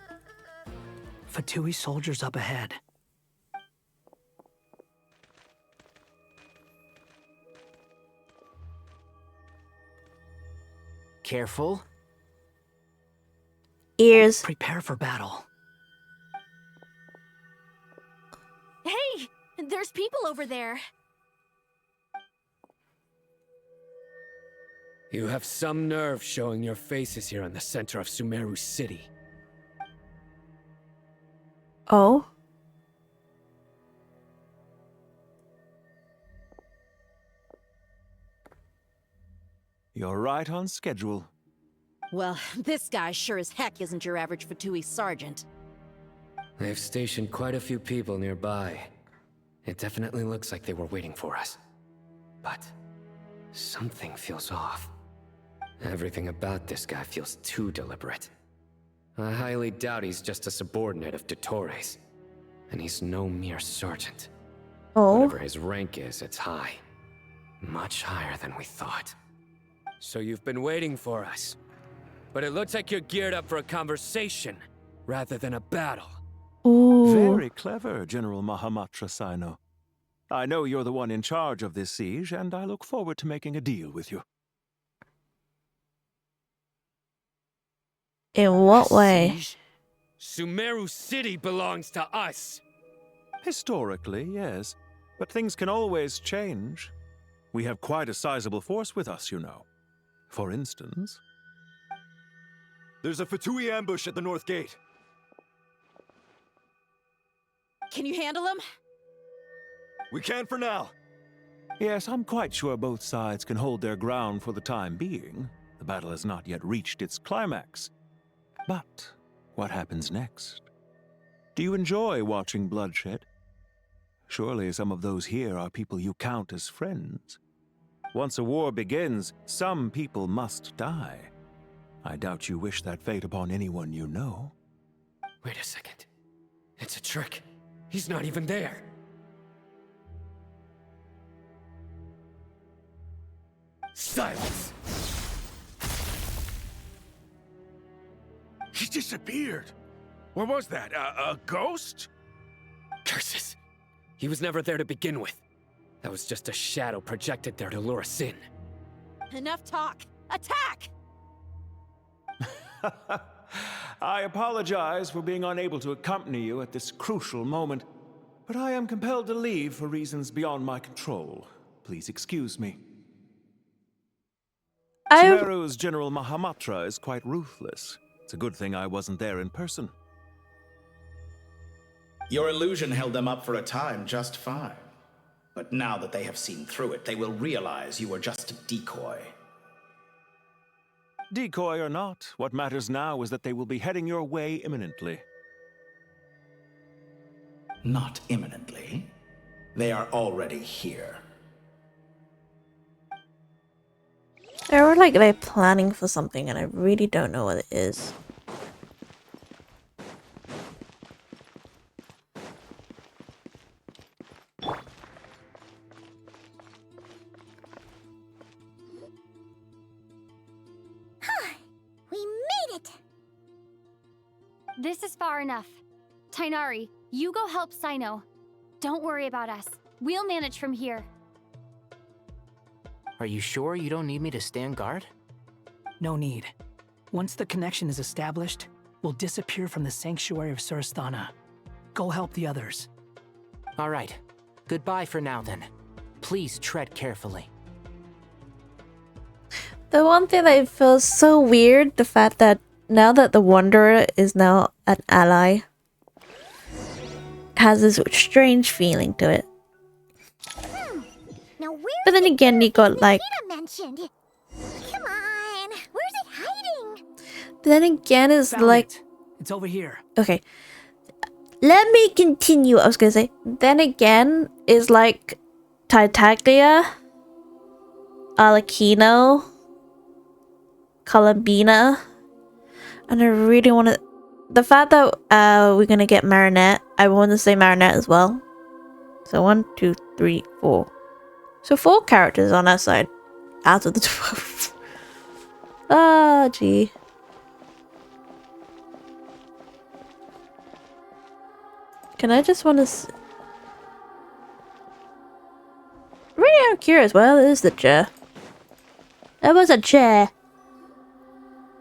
Fatui soldiers up ahead. Careful. Ears. Prepare for battle. Hey! There's people over there. You have some nerve showing your faces here in the center of SUMERU City. Oh? You're right on schedule. Well, this guy sure as heck isn't your average Fatui sergeant. They've stationed quite a few people nearby. It definitely looks like they were waiting for us. But something feels off. Everything about this guy feels too deliberate. I highly doubt he's just a subordinate of DOTTORE's. And he's no mere sergeant. Oh? Whatever his rank is, it's high. Much higher than we thought. So you've been waiting for us. But it looks like you're geared up for a conversation, rather than a battle. Ooh. Very clever, General Mahamatra Sino. I know you're the one in charge of this siege, and I look forward to making a deal with you. In what way? Siege? SUMERU City belongs to us! Historically, yes. But things can always change. We have quite a sizable force with us, you know. For instance... There's a Fatui ambush at the north gate. Can you handle him? We can for now. Yes, I'm quite sure both sides can hold their ground for the time being. The battle has not yet reached its climax. But what happens next? Do you enjoy watching bloodshed? Surely some of those here are people you count as friends. Once a war begins, some people must die. I doubt you wish that fate upon anyone you know. Wait a second. It's a trick. He's not even there. Silence! He disappeared. What was that? A ghost? Curses! He was never there to begin with. That was just a shadow projected there to lure us in. Enough talk! Attack! I apologize for being unable to accompany you at this crucial moment, but I am compelled to leave for reasons beyond my control. Please excuse me. SUMERU's General Mahamatra is quite ruthless. It's a good thing I wasn't there in person. Your illusion held them up for a time just fine. But now that they have seen through it, they will realize you were just a decoy. Decoy or not, what matters now is that they will be heading your way imminently. Not imminently. They are already here. They're like they're planning for something and I really don't know what it is. We made it! This is far enough. Tainari, you go help Sino. Don't worry about us. We'll manage from here. Are you sure you don't need me to stand guard? No need. Once the connection is established, we'll disappear from the sanctuary of Surasthana. Go help the others. All right. Goodbye for now, then. Please tread carefully. The one thing that feels so weird, the fact that now that the Wanderer is now an ally, has this strange feeling to it. But then again, you got like. Mentioned. Come on, where's it hiding? But then again, it's like. It's over here. Okay. Let me continue. I was gonna say. Then again, is like Titaglia, Alakino, Columbina, and I really want to. The fact that we're gonna get Marinette, I want to say Marinette as well. So 1, 2, 3, 4. So 4 characters on our side, out of the 12. Ah, gee. Can I just want to? Really, I'm curious. Well, is the chair? There was a chair.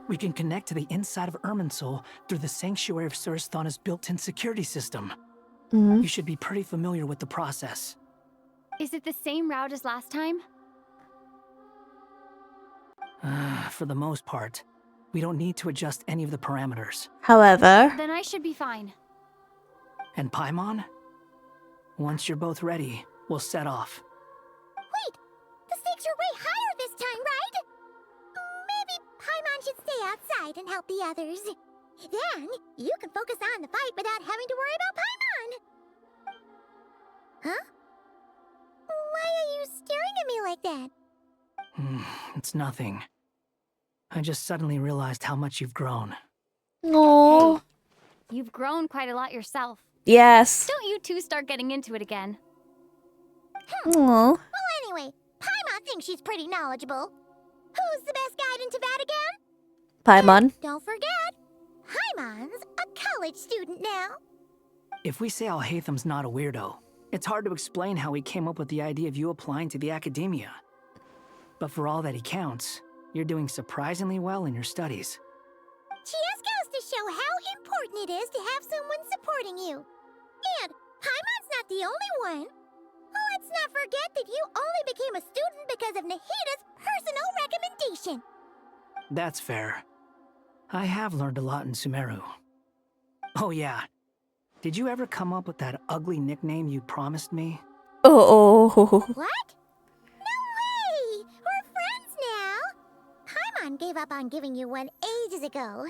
We can connect to the inside of Irminsul through the Sanctuary of Surasthana's built-in security system. You should be pretty familiar with the process. Is it the same route as last time? For the most part, we don't need to adjust any of the parameters. However... Then I should be fine. And Paimon? Once you're both ready, we'll set off. Wait! The stakes are way higher this time, right? Maybe Paimon should stay outside and help the others. Then, you can focus on the fight without having to worry about Paimon! Huh? Why are you staring at me like that? It's nothing. I just suddenly realized how much you've grown. Aww. Hey, you've grown quite a lot yourself. Yes. Don't you two start getting into it again. Aww. Well, anyway, Paimon thinks she's pretty knowledgeable. Who's the best guide in Teyvat again? Paimon. And don't forget, Paimon's a college student now. If we say Alhatham's not a weirdo, it's hard to explain how he came up with the idea of you applying to the academia. But for all that he counts, you're doing surprisingly well in your studies. Just goes to show how important it is to have someone supporting you. And Paimon's not the only one. Let's not forget that you only became a student because of Nahida's personal recommendation. That's fair. I have learned a lot in SUMERU. Oh yeah. Did you ever come up with that ugly nickname you promised me? Oh. What? Archon gave up on giving you one ages ago.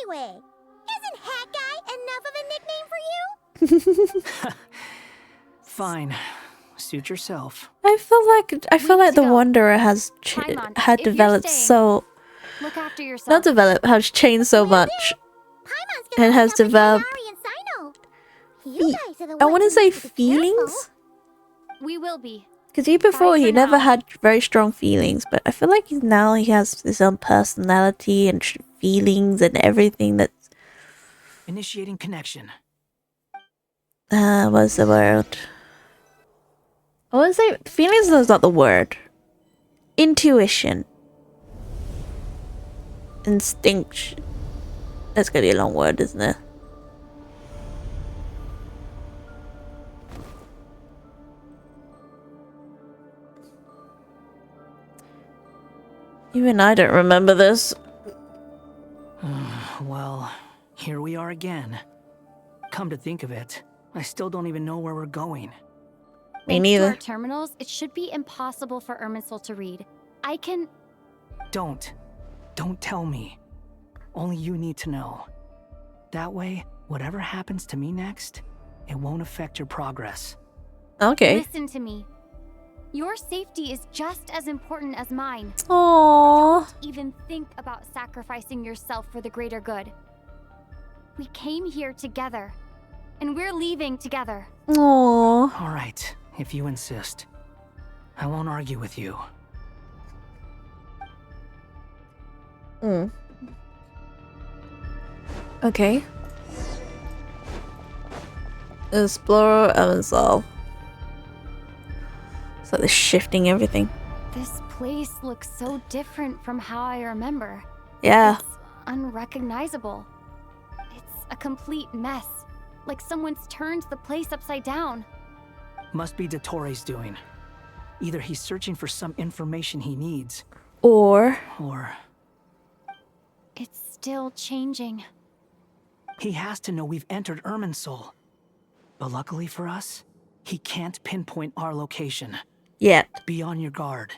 Anyway, isn't Hat Guy enough of a nickname for you? Fine. Suit yourself. I feel like the Wanderer has had if you're developed staying, so Look after yourself. not developed, has changed so much. And has developed I wouldn't say feelings. We will be. Because before he never had very strong feelings, but I feel like now he has his own personality and feelings and everything that's Initiating connection. what's the word? I wouldn't say feelings is not the word. Intuition. Instinct. That's gonna be a long word, isn't it? Even I don't remember this. Well, here we are again. Come to think of it, I still don't even know where we're going. Me neither. To our terminals, it should be impossible for Irminsul to read. I can... Don't tell me. Only you need to know. That way, whatever happens to me next, it won't affect your progress. Okay. Listen to me. Your safety is just as important as mine. Aww. Don't even think about sacrificing yourself for the greater good. We came here together, and we're leaving together. Aww. All right, if you insist. I won't argue with you. Okay. Explorer and solve. It's like they're shifting everything. This place looks so different from how I remember. Yeah. It's unrecognizable. It's a complete mess. Like someone's turned the place upside down. Must be DOTTORE's doing. Either he's searching for some information he needs. Or... It's still changing. He has to know we've entered Irminsul. But luckily for us, he can't pinpoint our location. Yet. Be on your guard.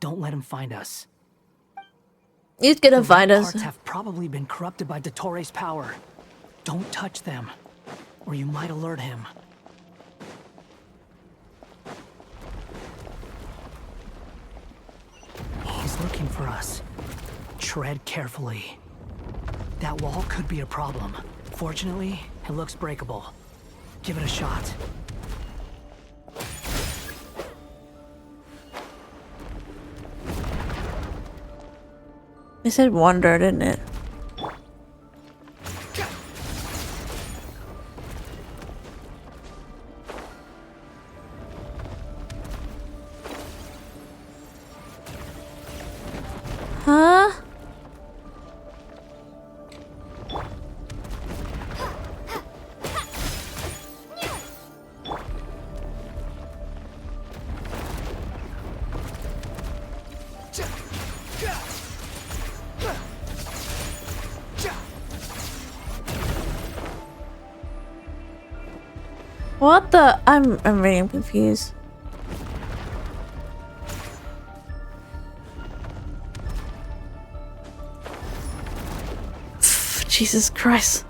Don't let him find us. He's gonna find us. Parts have probably been corrupted by DOTTORE's power. Don't touch them, or you might alert him. He's looking for us. Tread carefully. That wall could be a problem. Fortunately, it looks breakable. Give it a shot. It said wander, didn't it? Huh? What the? I'm really confused. Jesus Christ.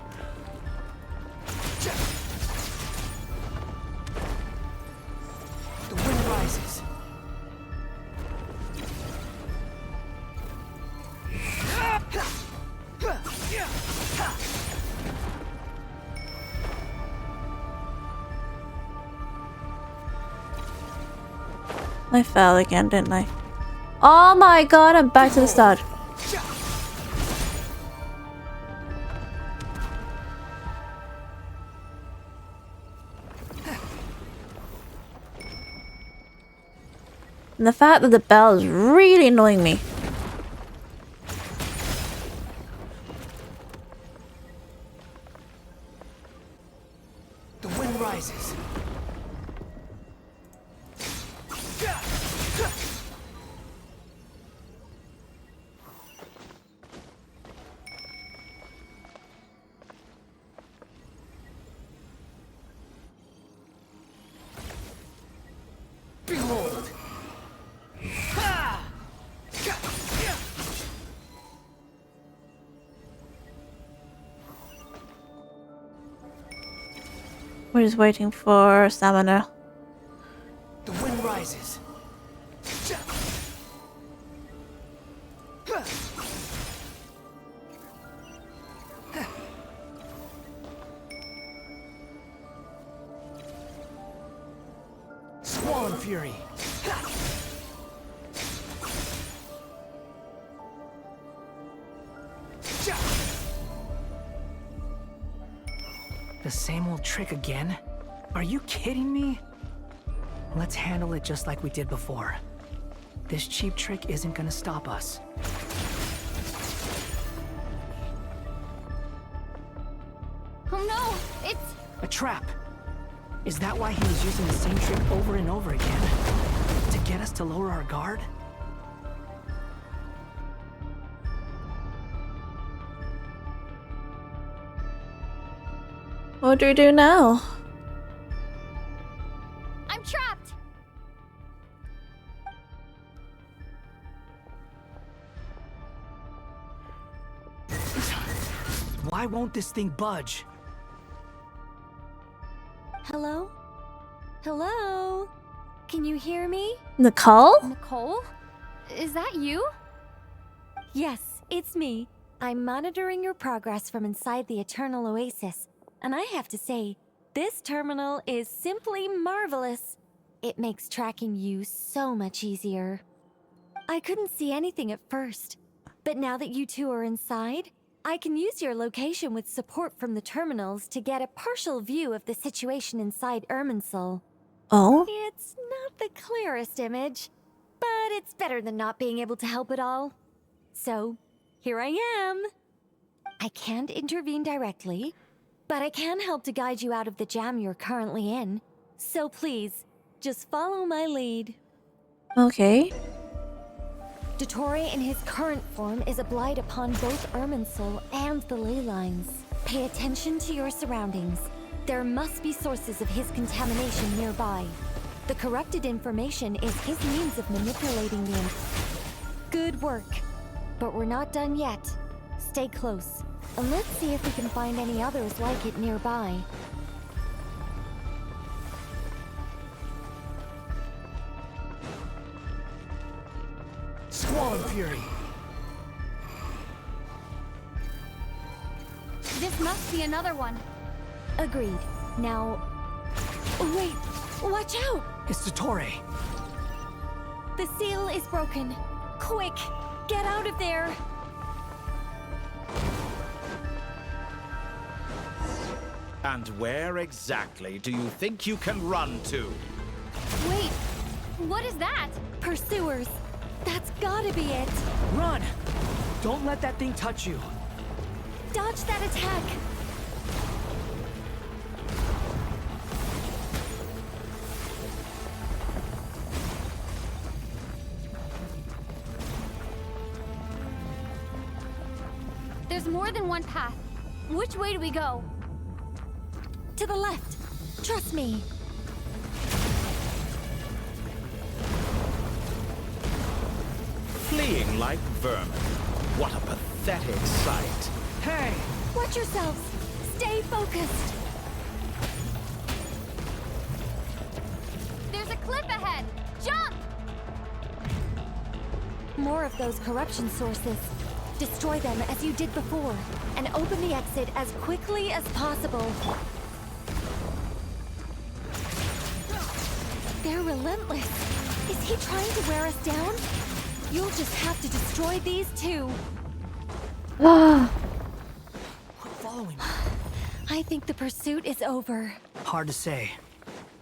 The wind rises. I fell again, didn't I? Oh my god, I'm back to the start. And the fact that the bell is really annoying me. The wind rises. Behold. We're just waiting for Summoner. The wind rises. Squall and Fury. The same old trick again? Are you kidding me? Let's handle it just like we did before. This cheap trick isn't gonna stop us. Oh no, it's... A trap! Is that why he was using the same trick over and over again? To get us to lower our guard? What do we do now? I'm trapped! Why won't this thing budge? Hello? Hello? Can you hear me? Nicole? Nicole? Is that you? Yes, it's me. I'm monitoring your progress from inside the Eternal Oasis. And I have to say, this terminal is simply marvelous. It makes tracking you so much easier. I couldn't see anything at first, but now that you two are inside, I can use your location with support from the terminals to get a partial view of the situation inside Irminsul. Oh? It's not the clearest image, but it's better than not being able to help at all. So, here I am. I can't intervene directly, but I can help to guide you out of the jam you're currently in. So please, just follow my lead. Okay. DOTTORE in his current form is a blight upon both Irminsul and the ley lines. Pay attention to your surroundings. There must be sources of his contamination nearby. The corrupted information is his means of manipulating the Good work. But we're not done yet. Stay close, and let's see if we can find any others like it nearby. Squall and Fury! This must be another one. Agreed. Now... Wait! Watch out! It's DOTTORE! The seal is broken. Quick! Get out of there! And where exactly do you think you can run to? Wait, what is that? Pursuers! That's gotta be it! Run! Don't let that thing touch you! Dodge that attack! There's more than one path. Which way do we go? To the left! Trust me! Fleeing like vermin. What a pathetic sight. Hey! Watch yourselves! Stay focused! There's a cliff ahead! Jump! More of those corruption sources. Destroy them as you did before, and open the exit as quickly as possible. They're relentless. Is he trying to wear us down? You'll just have to destroy these too. Quit following me. I think the pursuit is over. Hard to say.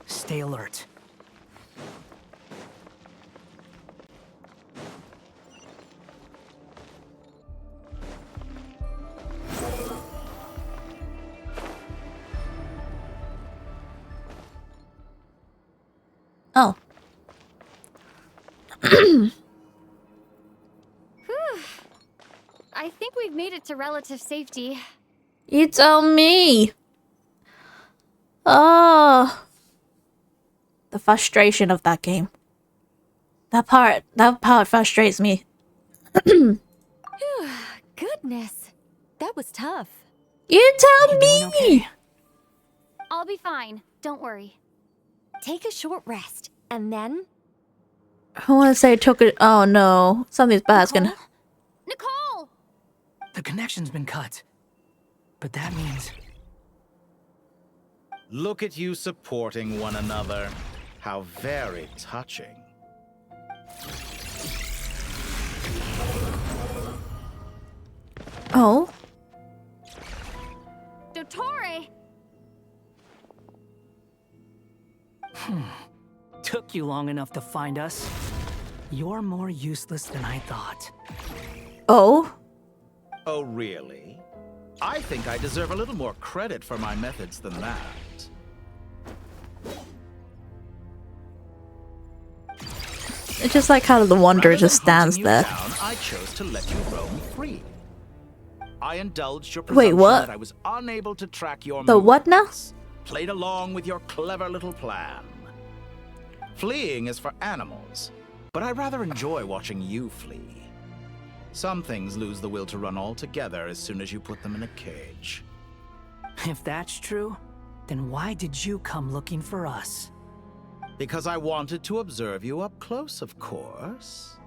Stay alert. Oh. Whew. I think we've made it to relative safety. You tell me. Oh. The frustration of that game. That part frustrates me. Goodness. That was tough. You tell me. Okay? I'll be fine. Don't worry. Take a short rest, and then... I want to say took it. Oh no, something's bad's gonna. Nicole! The connection's been cut. But that means... Look at you supporting one another. How very touching. Oh. DOTTORE! Took you long enough to find us. You're more useless than I thought. Oh? Oh, really? I think I deserve a little more credit for my methods than that. It's just like how the Wanderer just stands there. I chose to let you roam free. I indulged your Wait, presumption what? that I was unable to track your The what now? movements, played along with your clever little plan. Fleeing is for animals, but I rather enjoy watching you flee. Some things lose the will to run altogether as soon as you put them in a cage. If that's true, then why did you come looking for us? Because I wanted to observe you up close, of course.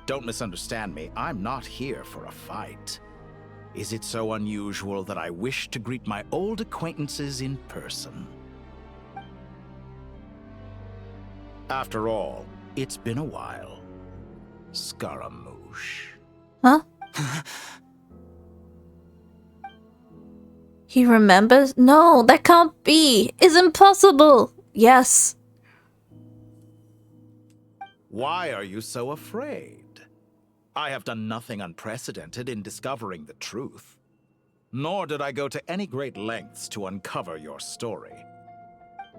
Don't misunderstand me, I'm not here for a fight. Is it so unusual that I wish to greet my old acquaintances in person? After all, it's been a while. Scaramouche. Huh? He remembers? No, that can't be. It's impossible. Yes. Why are you so afraid? I have done nothing unprecedented in discovering the truth. Nor did I go to any great lengths to uncover your story.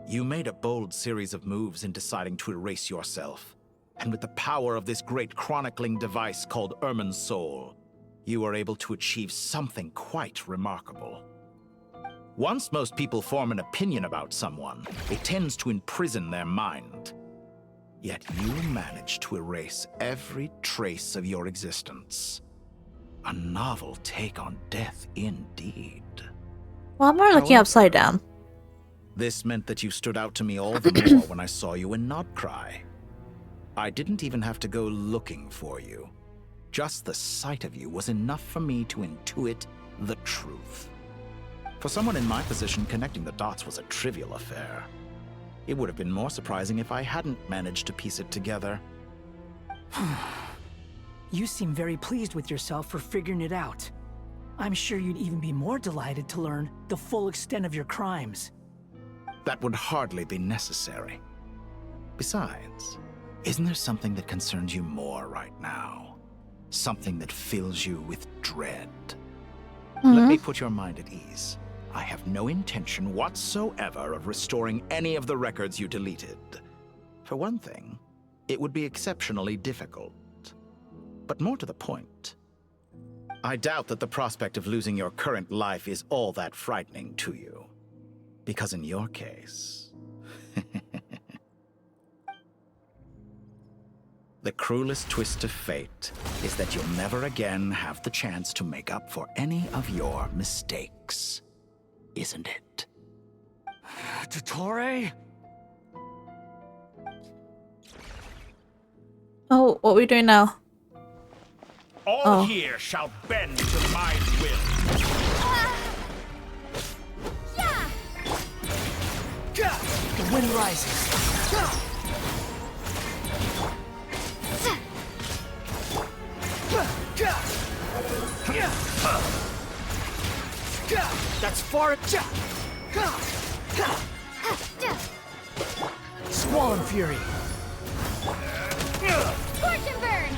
You made a bold series of moves in deciding to erase yourself. And with the power of this great chronicling device called Ermin's Soul, you were able to achieve something quite remarkable. Once most people form an opinion about someone, it tends to imprison their mind. Yet you managed to erase every trace of your existence. A novel take on death indeed. Why am I looking upside down? This meant that you stood out to me all the more when I saw you in Nodcry. I didn't even have to go looking for you. Just the sight of you was enough for me to intuit the truth. For someone in my position, connecting the dots was a trivial affair. It would have been more surprising if I hadn't managed to piece it together. You seem very pleased with yourself for figuring it out. I'm sure you'd even be more delighted to learn the full extent of your crimes. That would hardly be necessary. Besides, isn't there something that concerns you more right now? Something that fills you with dread? Let me put your mind at ease. I have no intention whatsoever of restoring any of the records you deleted. For one thing, it would be exceptionally difficult. But more to the point, I doubt that the prospect of losing your current life is all that frightening to you. Because in your case, the cruelest twist of fate is that you'll never again have the chance to make up for any of your mistakes. Isn't it? DOTTORE? Oh, what are we doing now? All here shall bend to my will. The wind rises. That's far. Swollen Fury. Scorch and burn!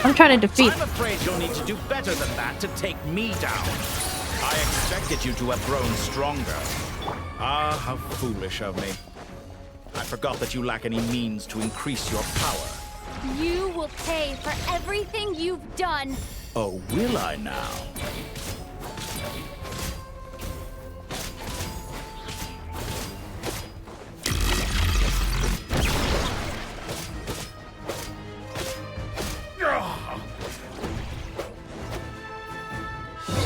I'm trying to defeat. I'm afraid you'll need to do better than that to take me down. I expected you to have grown stronger. Ah, how foolish of me. I forgot that you lack any means to increase your power. You will pay for everything you've done. Oh, will I now?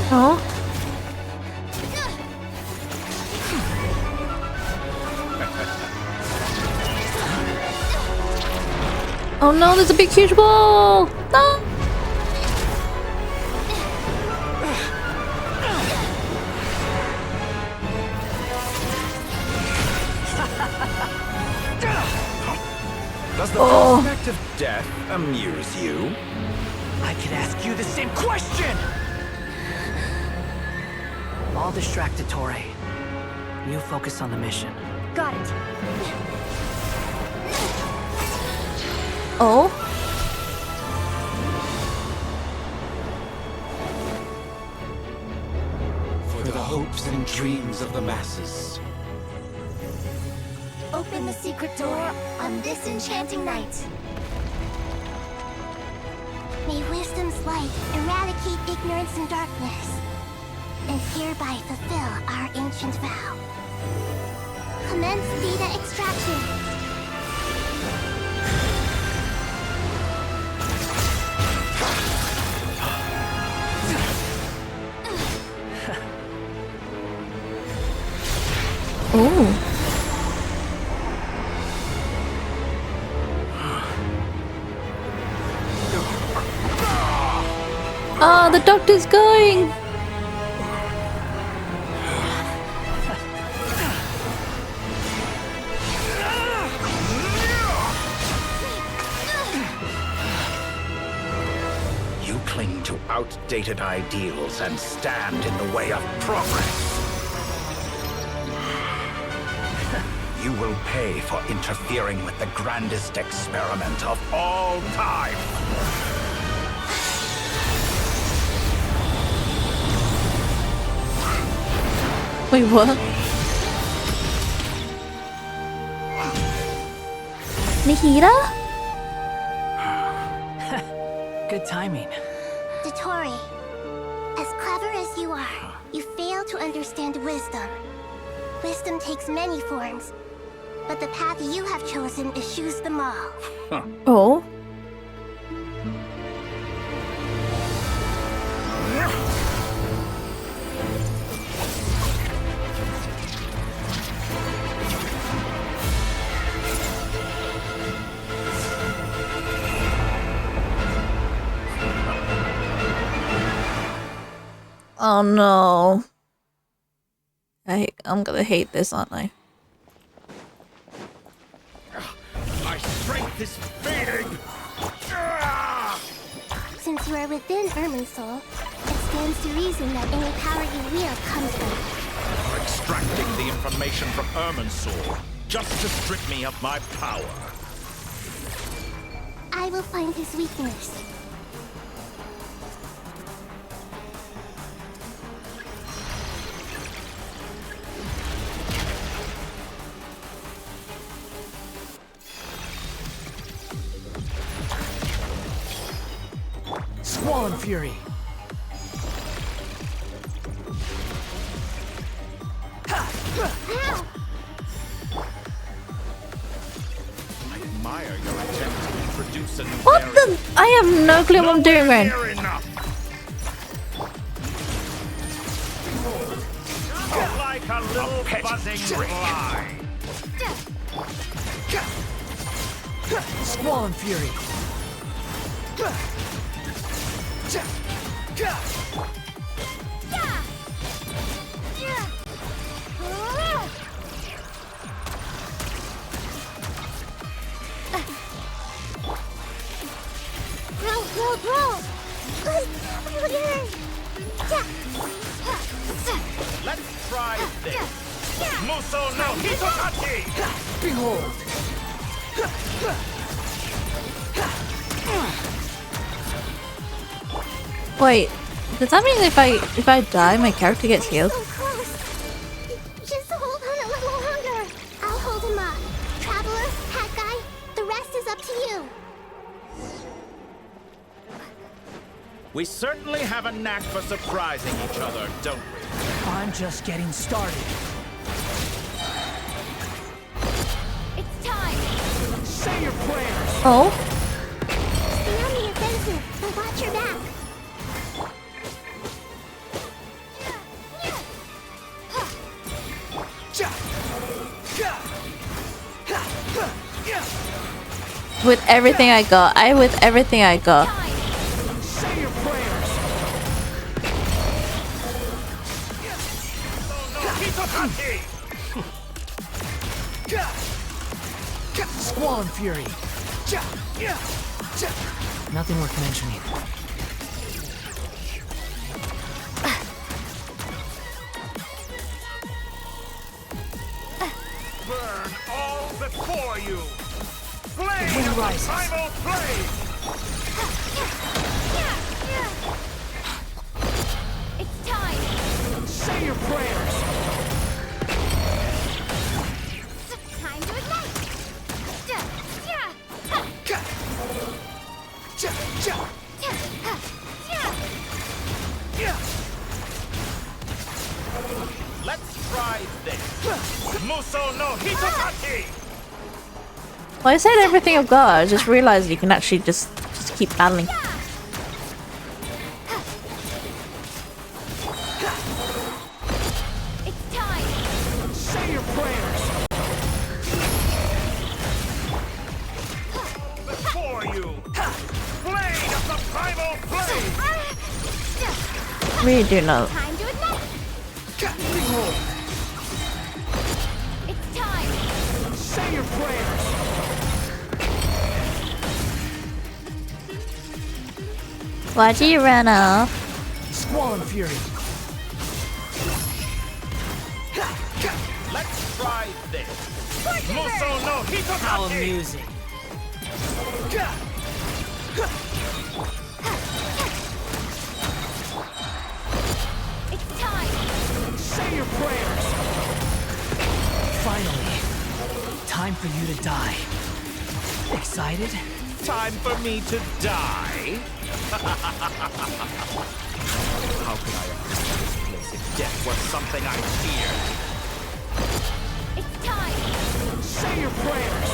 Oh? Oh no, there's a big huge ball! No! Does the Oh. prospect of death amuse you? I could ask you the same question! I'll distract DOTTORE. You focus on the mission. Got it. Oh? For the hopes and dreams of the masses. Open the secret door on this enchanting night. May wisdom's light eradicate ignorance and darkness, and hereby fulfill our ancient vow. Commence data extraction. Ooh. Ah, the doctor's going! You cling to outdated ideals and stand in the way of progress. You will pay for interfering with the grandest experiment of all time. Wait, what? Nihira? Good timing. DOTTORE, as clever as you are, you fail to understand wisdom. Wisdom takes many forms, but the path you have chosen eschews them all. Oh? Oh no. I'm gonna hate this, aren't I? My strength is fading! Since you are within Irminsul, it stands to reason that any power you wield comes from it. You're extracting the information from Irminsul just to strip me of my power. I will find his weakness. Squall and Fury. I admire your attempt to introduce a new What the? I have no clue what I'm doing, man. Like a little buzzing fly. Squall and Fury. Roll! Let's try this. Muso no Hitokaki! Behold! Wait, does that mean if I die, my character gets healed? So close. Just hold on a little longer. I'll hold him up. Traveler, Hat Guy, the rest is up to you. We certainly have a knack for surprising each other, don't we? I'm just getting started. It's time. Say your prayers. Oh? Stay on the offensive, but watch your back. with everything I got. With everything I got. Say your prayers. Squall and Fury. Nothing worth mentioning. Burn all before you. Flame Wind of the rises. primal flame. It's time. Say your prayers. Time to ignite. Let's try this. Muso no Hitotaki. Well, I said everything I've got. I just realized you can actually just keep battling. It's time. Say your prayers. Before you. Blade of the primal flame. Really do know. Time to ignite. It's time. Say your prayers. Why'd you run off? Squall and Fury. Let's try this. Muso no Hitotaki. How amusing. It's time. Say your prayers. Finally. Time for you to die. Excited? Time for me to die? How could I understand this place if death was something I feared? It's time. Say your prayers.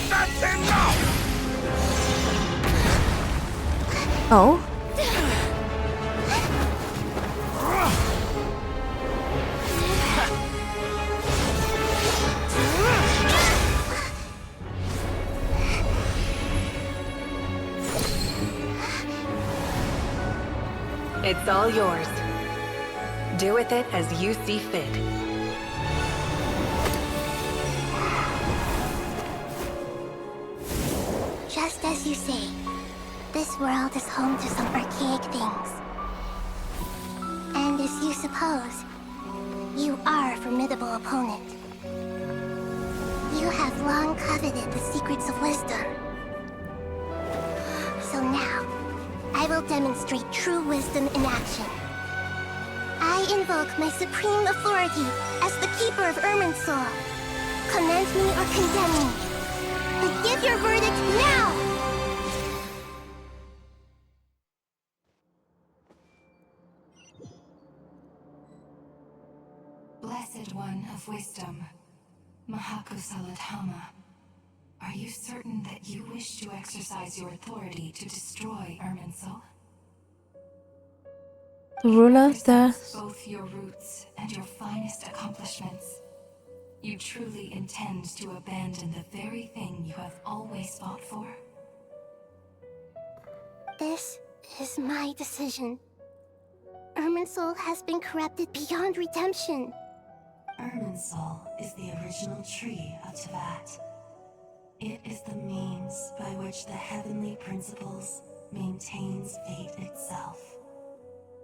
That's enough! Oh. It's all yours. Do with it as you see fit. Just as you say, this world is home to some archaic things. And as you suppose, you are a formidable opponent. You have long coveted the secrets of wisdom. So now, I will demonstrate true wisdom in action. I invoke my supreme authority as the keeper of Irminsul. Commend me or condemn me. But give your verdict now! Blessed One of Wisdom, Mahakusaladhama, are you certain that you wish to exercise your authority to destroy Irminsul? The ruler of death. Both your roots and your finest accomplishments. You truly intend to abandon the very thing you have always fought for? This is my decision. Irminsul has been corrupted beyond redemption. Irminsul is the original tree of Tevat. It is the means by which the heavenly principles maintains fate itself.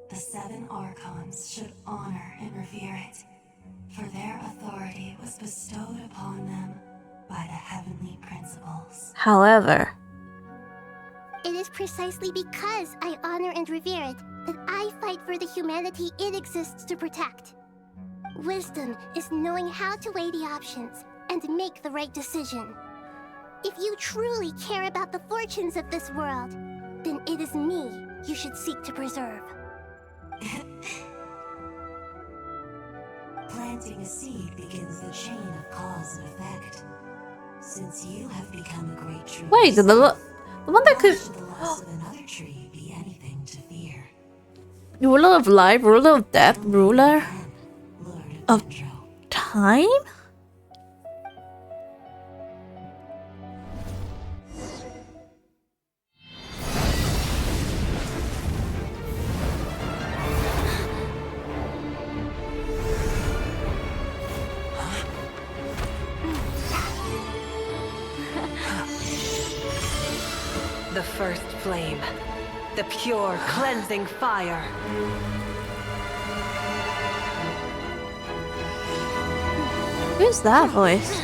The 7 Archons should honor and revere it, for their authority was bestowed upon them by the heavenly principles. However, it is precisely because I honor and revere it that I fight for the humanity it exists to protect. Wisdom is knowing how to weigh the options and make the right decision. If you truly care about the fortunes of this world, then it is me you should seek to preserve. Planting a seed begins the chain of cause and effect. Since you have become a great tree. wait, the one that could. The loss of another tree be anything to fear. Ruler of life, ruler of death, ruler of time? The first flame. The pure, cleansing fire. Who's that voice?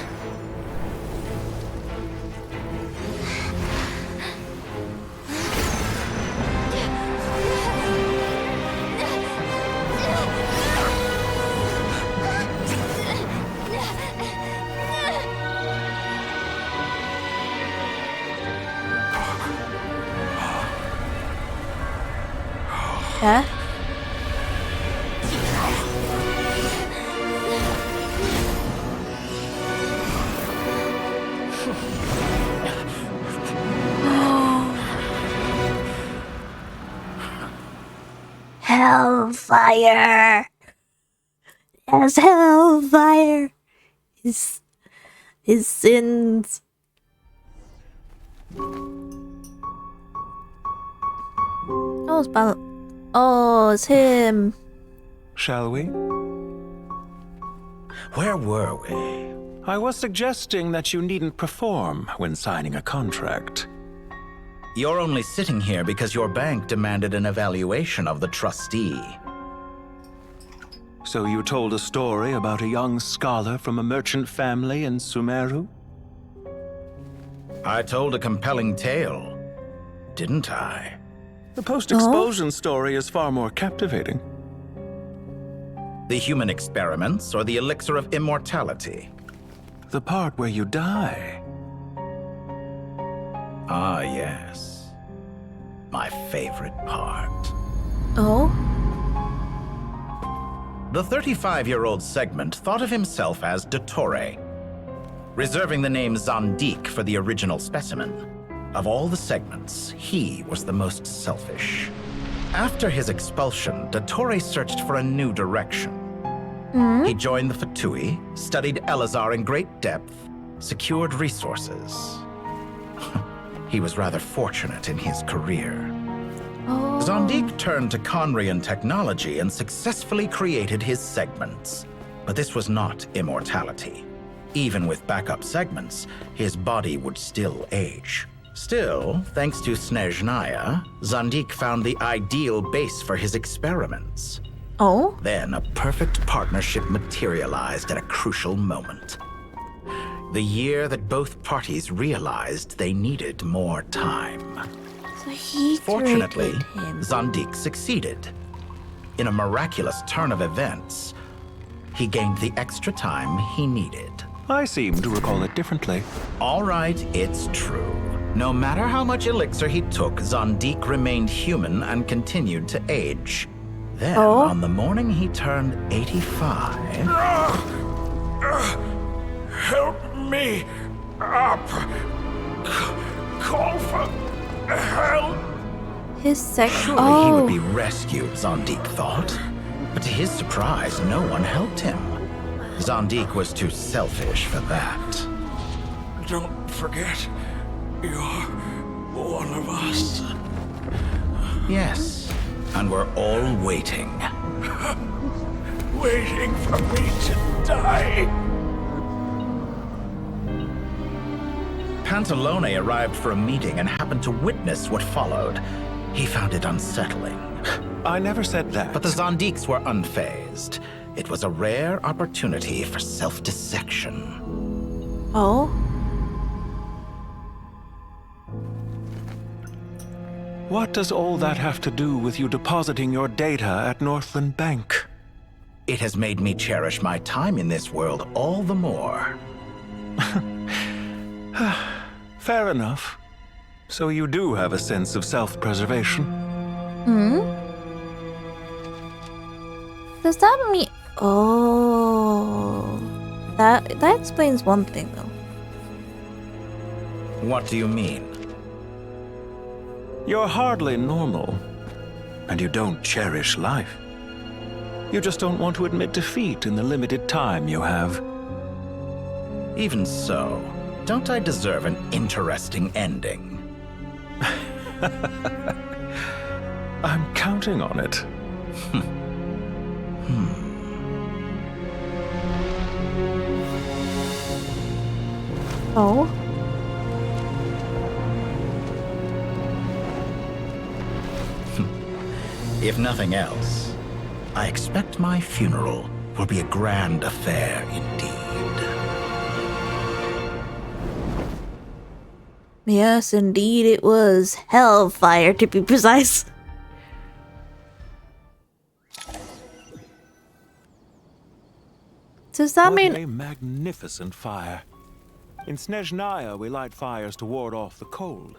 Yeah? Hellfire! Yes, hellfire! His sins. Oh, it's Oh, it's him. Shall we? Where were we? I was suggesting that you needn't perform when signing a contract. You're only sitting here because your bank demanded an evaluation of the trustee. So you told a story about a young scholar from a merchant family in SUMERU? I told a compelling tale, didn't I? The post-explosion story is far more captivating. The human experiments or the elixir of immortality? The part where you die. Ah, yes. My favorite part. Oh? The 35-year-old Segment thought of himself as DOTTORE, reserving the name Zandik for the original specimen. Of all the Segments, he was the most selfish. After his expulsion, DOTTORE searched for a new direction. He joined the Fatui, studied Elazar in great depth, secured resources. He was rather fortunate in his career. Zandik turned to Conrian technology and successfully created his Segments. But this was not immortality. Even with backup Segments, his body would still age. Still, thanks to Snezhnaya, Zandik found the ideal base for his experiments. Oh? Then a perfect partnership materialized at a crucial moment. The year that both parties realized they needed more time. So he Fortunately, created him. Zandik succeeded. In a miraculous turn of events, he gained the extra time he needed. I seem to recall it differently. All right, it's true. No matter how much elixir he took, Zandik remained human and continued to age. Then, on the morning he turned 85... Help me up! Call for help! His sex. Surely he would be rescued, Zandik thought. But to his surprise, no one helped him. Zandik was too selfish for that. Don't forget, you're one of us. Yes, and we're all waiting. Waiting for me to die. Pantalone arrived for a meeting and happened to witness what followed. He found it unsettling. I never said that. But the Zandiks were unfazed. It was a rare opportunity for self-dissection. Oh? What does all that have to do with you depositing your data at Northland Bank? It has made me cherish my time in this world all the more. Fair enough. So you do have a sense of self-preservation. Does that mean... Oh... That explains one thing, though. What do you mean? You're hardly normal. And you don't cherish life. You just don't want to admit defeat in the limited time you have. Even so, don't I deserve an interesting ending? I'm counting on it. Oh. If nothing else, I expect my funeral will be a grand affair indeed. Yes, indeed it was. Hellfire, to be precise. Does that mean... What a magnificent fire. In Snezhnaya, we light fires to ward off the cold.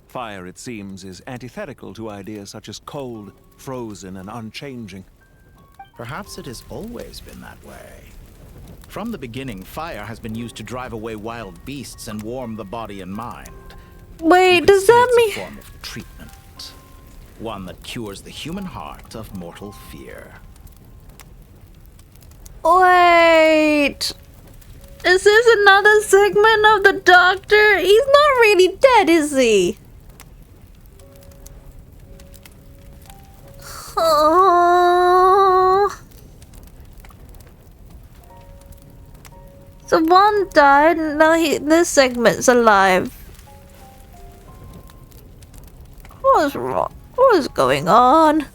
Fire, it seems, is antithetical to ideas such as cold, frozen, and unchanging. Perhaps it has always been that way. From the beginning, fire has been used to drive away wild beasts and warm the body and mind. Wait, does that mean... It's a form of treatment. One that cures the human heart of mortal fear. Wait... Is this another segment of the Doctor? He's not really dead, is he? Oh. So one died, and now this segment's alive. What's wrong? What is going on?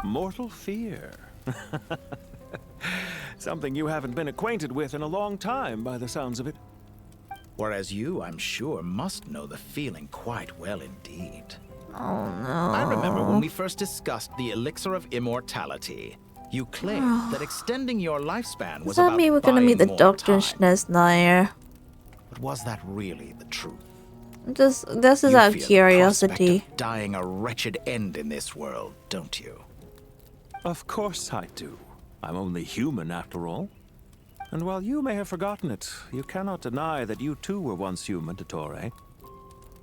Mortal fear. Something you haven't been acquainted with in a long time, by the sounds of it. Whereas you, I'm sure, must know the feeling quite well indeed. Oh no. I remember when we first discussed the elixir of immortality. You claimed that extending your lifespan was Does that about mean we're gonna meet the Doctor in Snezhnaya? But was that really the truth? This is You out of feel the curiosity. prospect of dying a wretched end in this world, don't you? Of course I do. I'm only human after all. And while you may have forgotten it, you cannot deny that you too were once human, DOTTORE.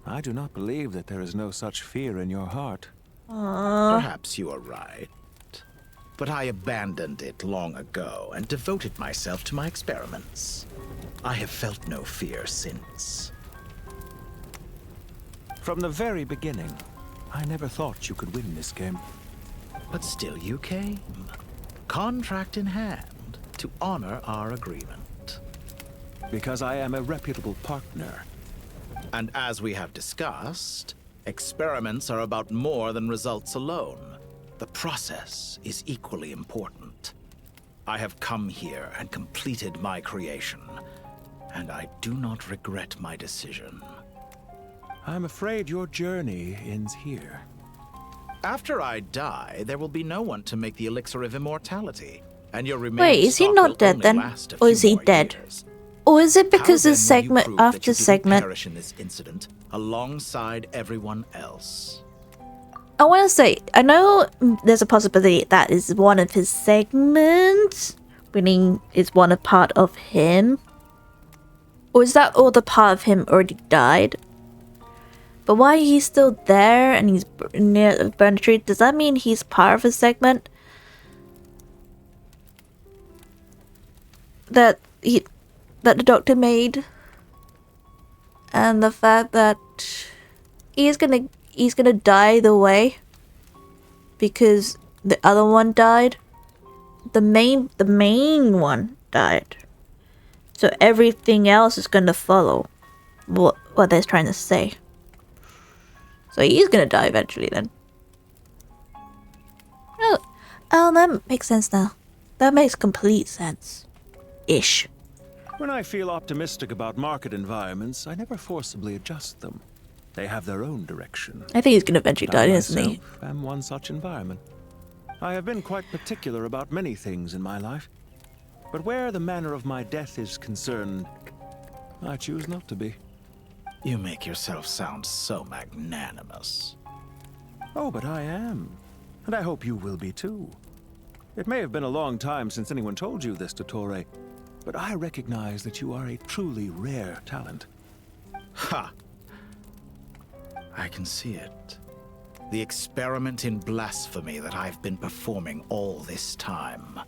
I do not believe that there is no such fear in your heart. Perhaps you are right. But I abandoned it long ago and devoted myself to my experiments. I have felt no fear since. From the very beginning, I never thought you could win this game. But still you came. Contract in hand, to honor our agreement. Because I am a reputable partner. And as we have discussed, experiments are about more than results alone. The process is equally important. I have come here and completed my creation, and I do not regret my decision. I'm afraid your journey ends here. After I die, there will be no one to make the elixir of immortality, and your remaining Wait, is he stock not will dead only then? last a Or is few he more dead? years. Or is it because How this then will you segment prove after that you didn't segment? perish in this incident alongside everyone else? I want to say, I know there's a possibility that is one of his segments, meaning it's one a part of him. Or is that all the part of him already died? But why he's still there and he's near the burn tree, does that mean he's part of a segment? That the Doctor made? And the fact that he's gonna die the way because the other one died. The main one died. So everything else is gonna follow what they're trying to say. So he's gonna die eventually then. Oh, that makes sense now. That makes complete sense. Ish. When I feel optimistic about market environments, I never forcibly adjust them. They have their own direction. I think he's gonna eventually die, isn't he? I am one such environment. I have been quite particular about many things in my life. But where the manner of my death is concerned, I choose not to be. You make yourself sound so magnanimous. Oh, but I am. And I hope you will be too. It may have been a long time since anyone told you this, DOTTORE, but I recognize that you are a truly rare talent. Ha! I can see it. The experiment in blasphemy that I've been performing all this time.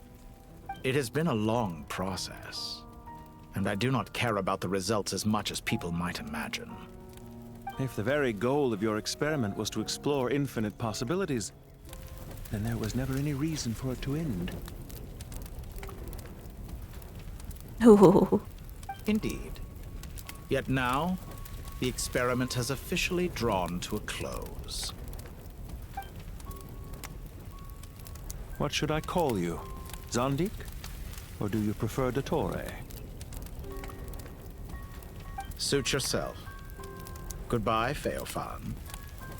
It has been a long process, and I do not care about the results as much as people might imagine. If the very goal of your experiment was to explore infinite possibilities, then there was never any reason for it to end. Ooh. Indeed. Yet now, the experiment has officially drawn to a close. What should I call you? Zondik? Or do you prefer DOTTORE? Suit yourself. Goodbye, Feofan.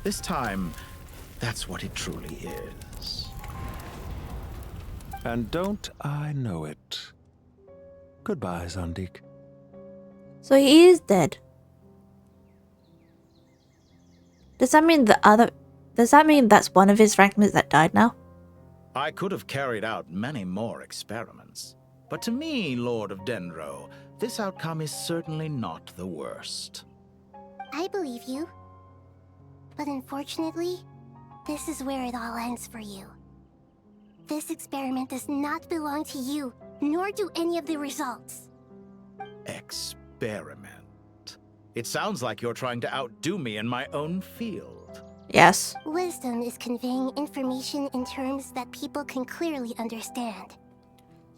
This time, that's what it truly is. And don't I know it? Goodbye, Zondik. So he is dead. Does that mean that's one of his fragments that died now? I could have carried out many more experiments, but to me, Lord of Dendro, this outcome is certainly not the worst. I believe you. But unfortunately, this is where it all ends for you. This experiment does not belong to you, nor do any of the results. Experiment? It sounds like you're trying to outdo me in my own field. Yes. Wisdom is conveying information in terms that people can clearly understand.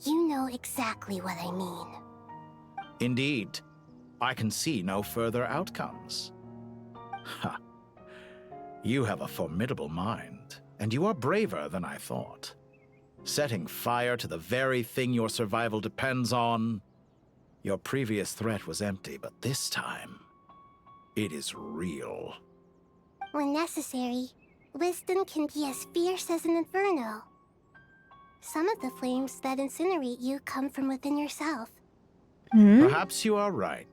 You know exactly what I mean. Indeed. I can see no further outcomes. Ha. You have a formidable mind, and you are braver than I thought. Setting fire to the very thing your survival depends on. Your previous threat was empty, but this time, it is real. When necessary, wisdom can be as fierce as an inferno. Some of the flames that incinerate you come from within yourself. Perhaps you are right.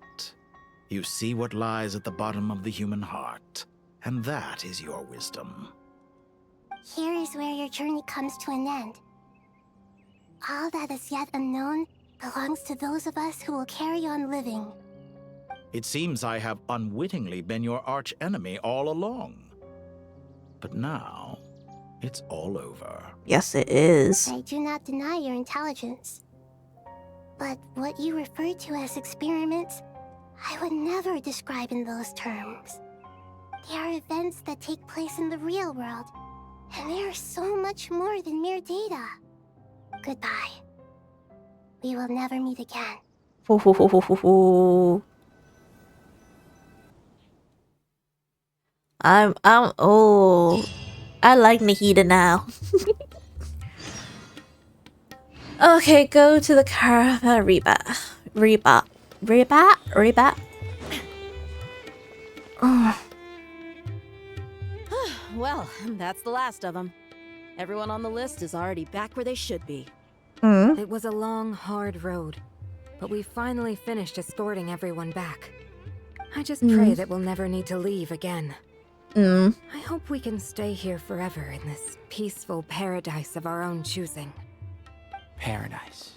You see what lies at the bottom of the human heart, and that is your wisdom. Here is where your journey comes to an end. All that is yet unknown belongs to those of us who will carry on living. It seems I have unwittingly been your arch-enemy all along. But now, it's all over. Yes, it is. I do not deny your intelligence. But what you refer to as experiments, I would never describe in those terms. They are events that take place in the real world, and they are so much more than mere data. Goodbye. We will never meet again. Oh, I like Nahida now. Okay, go to the caravan rebat. Well, that's the last of them. Everyone on the list is already back where they should be. It was a long, hard road, but we finally finished escorting everyone back. I just pray that we'll never need to leave again. I hope we can stay here forever in this peaceful paradise of our own choosing. Paradise.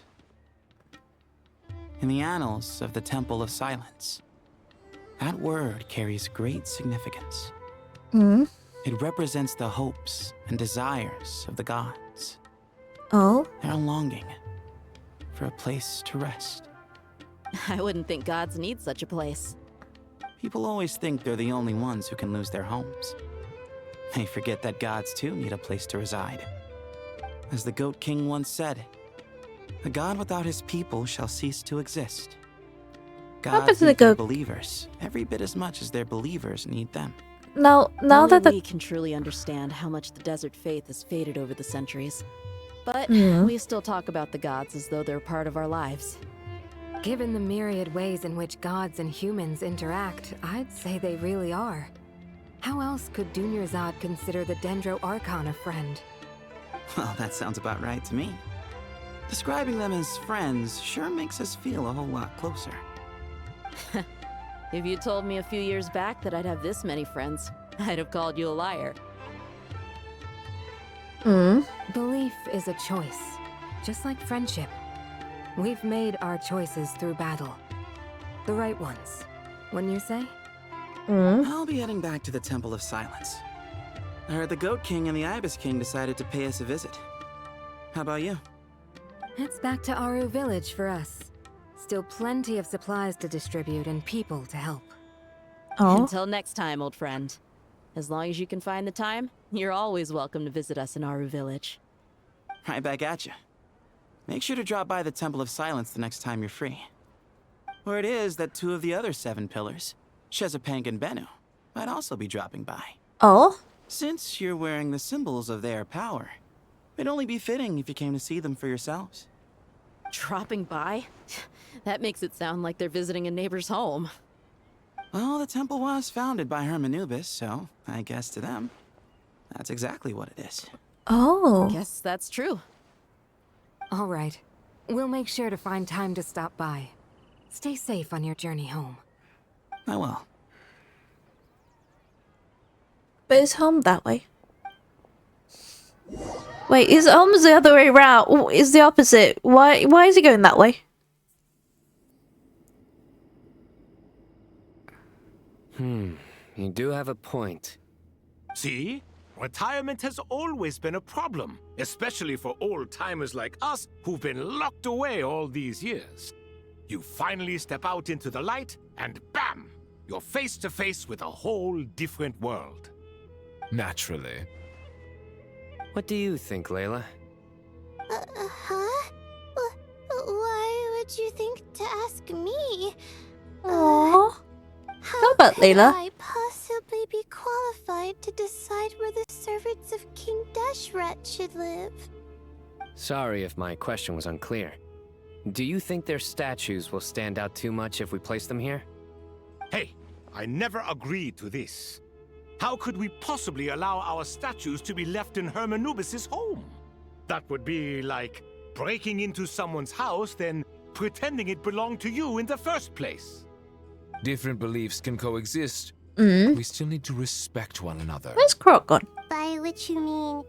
In the annals of the Temple of Silence, that word carries great significance. It represents the hopes and desires of the gods. Oh? Their longing for a place to rest. I wouldn't think gods need such a place. People always think they're the only ones who can lose their homes. They forget that gods too need a place to reside. As the Goat King once said, "A god without his people shall cease to exist." Gods need their believers every bit as much as their believers need them. Now Only that we can truly understand how much the desert faith has faded over the centuries. But Yeah. we still talk about the gods as though they're part of our lives. Given the myriad ways in which gods and humans interact, I'd say they really are. How else could Dunyarzad consider the Dendro Archon a friend? Well, that sounds about right to me. Describing them as friends sure makes us feel a whole lot closer. If you told me a few years back that I'd have this many friends, I'd have called you a liar. Belief is a choice, just like friendship. We've made our choices through battle. The right ones, wouldn't you say? I'll be heading back to the Temple of Silence. I heard the Goat King and the Ibis King decided to pay us a visit. How about you? It's back to Aru Village for us. Still plenty of supplies to distribute and people to help. Oh. Until next time, old friend. As long as you can find the time, you're always welcome to visit us in Aru Village. Right back at you. Make sure to drop by the Temple of Silence the next time you're free. Word is that 2 of the other 7 pillars, Shezapang and Bennu, might also be dropping by. Oh? Since you're wearing the symbols of their power, it'd only be fitting if you came to see them for yourselves. Dropping by? That makes it sound like they're visiting a neighbor's home. Well, the temple was founded by Hermanubis, so I guess to them, that's exactly what it is. Oh. Guess that's true. All right. We'll make sure to find time to stop by. Stay safe on your journey home. I will. But it's home that way. Wait, his home's the other way around. Oh, it's the opposite. Why is he going that way? You do have a point. See? Retirement has always been a problem, especially for old-timers like us who've been locked away all these years. You finally step out into the light, and bam! You're face to face with a whole different world. Naturally. What do you think, Layla? Huh? Why would you think to ask me? Aww. How about could Layla? I possibly be qualified to decide where the servants of King Deshret should live? Sorry if my question was unclear. Do you think their statues will stand out too much if we place them here? Hey, I never agreed to this. How could we possibly allow our statues to be left in Hermanubis' home? That would be like breaking into someone's house, then pretending it belonged to you in the first place. Different beliefs can coexist. We still need to respect one another. Where's Croc gone? By which you mean,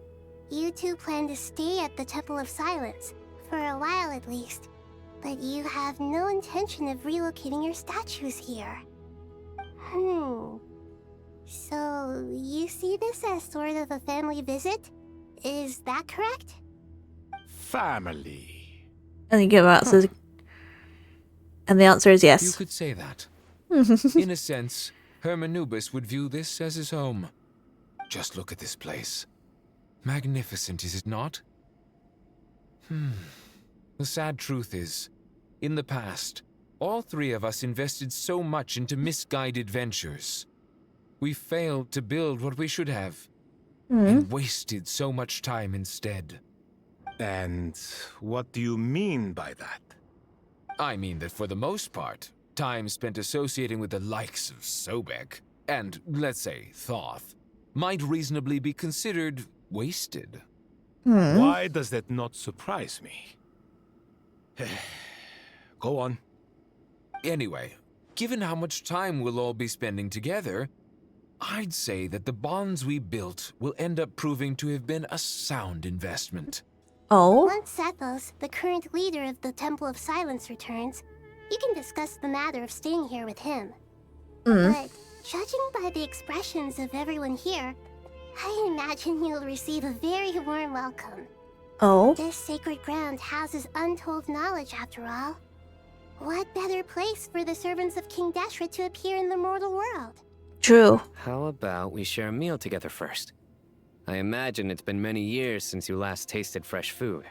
you two plan to stay at the Temple of Silence, for a while at least. But you have no intention of relocating your statues here. So, you see this as sort of a family visit? Is that correct? Family. And you give answers. And the answer is yes. You could say that. In a sense, Hermanubis would view this as his home. Just look at this place. Magnificent, is it not? The sad truth is, in the past, all 3 of us invested so much into misguided ventures. We failed to build what we should have, and wasted so much time instead. And what do you mean by that? I mean that for the most part, time spent associating with the likes of Sobek, and, let's say, Thoth, might reasonably be considered wasted. Why does that not surprise me? Go on. Anyway, given how much time we'll all be spending together, I'd say that the bonds we built will end up proving to have been a sound investment. Oh? Once Sethos, the current leader of the Temple of Silence, returns, you can discuss the matter of staying here with him. But judging by the expressions of everyone here, I imagine you'll receive a very warm welcome. Oh? This sacred ground houses untold knowledge, after all. What better place for the servants of King Deshret to appear in the mortal world? True. How about we share a meal together first? I imagine it's been many years since you last tasted fresh food.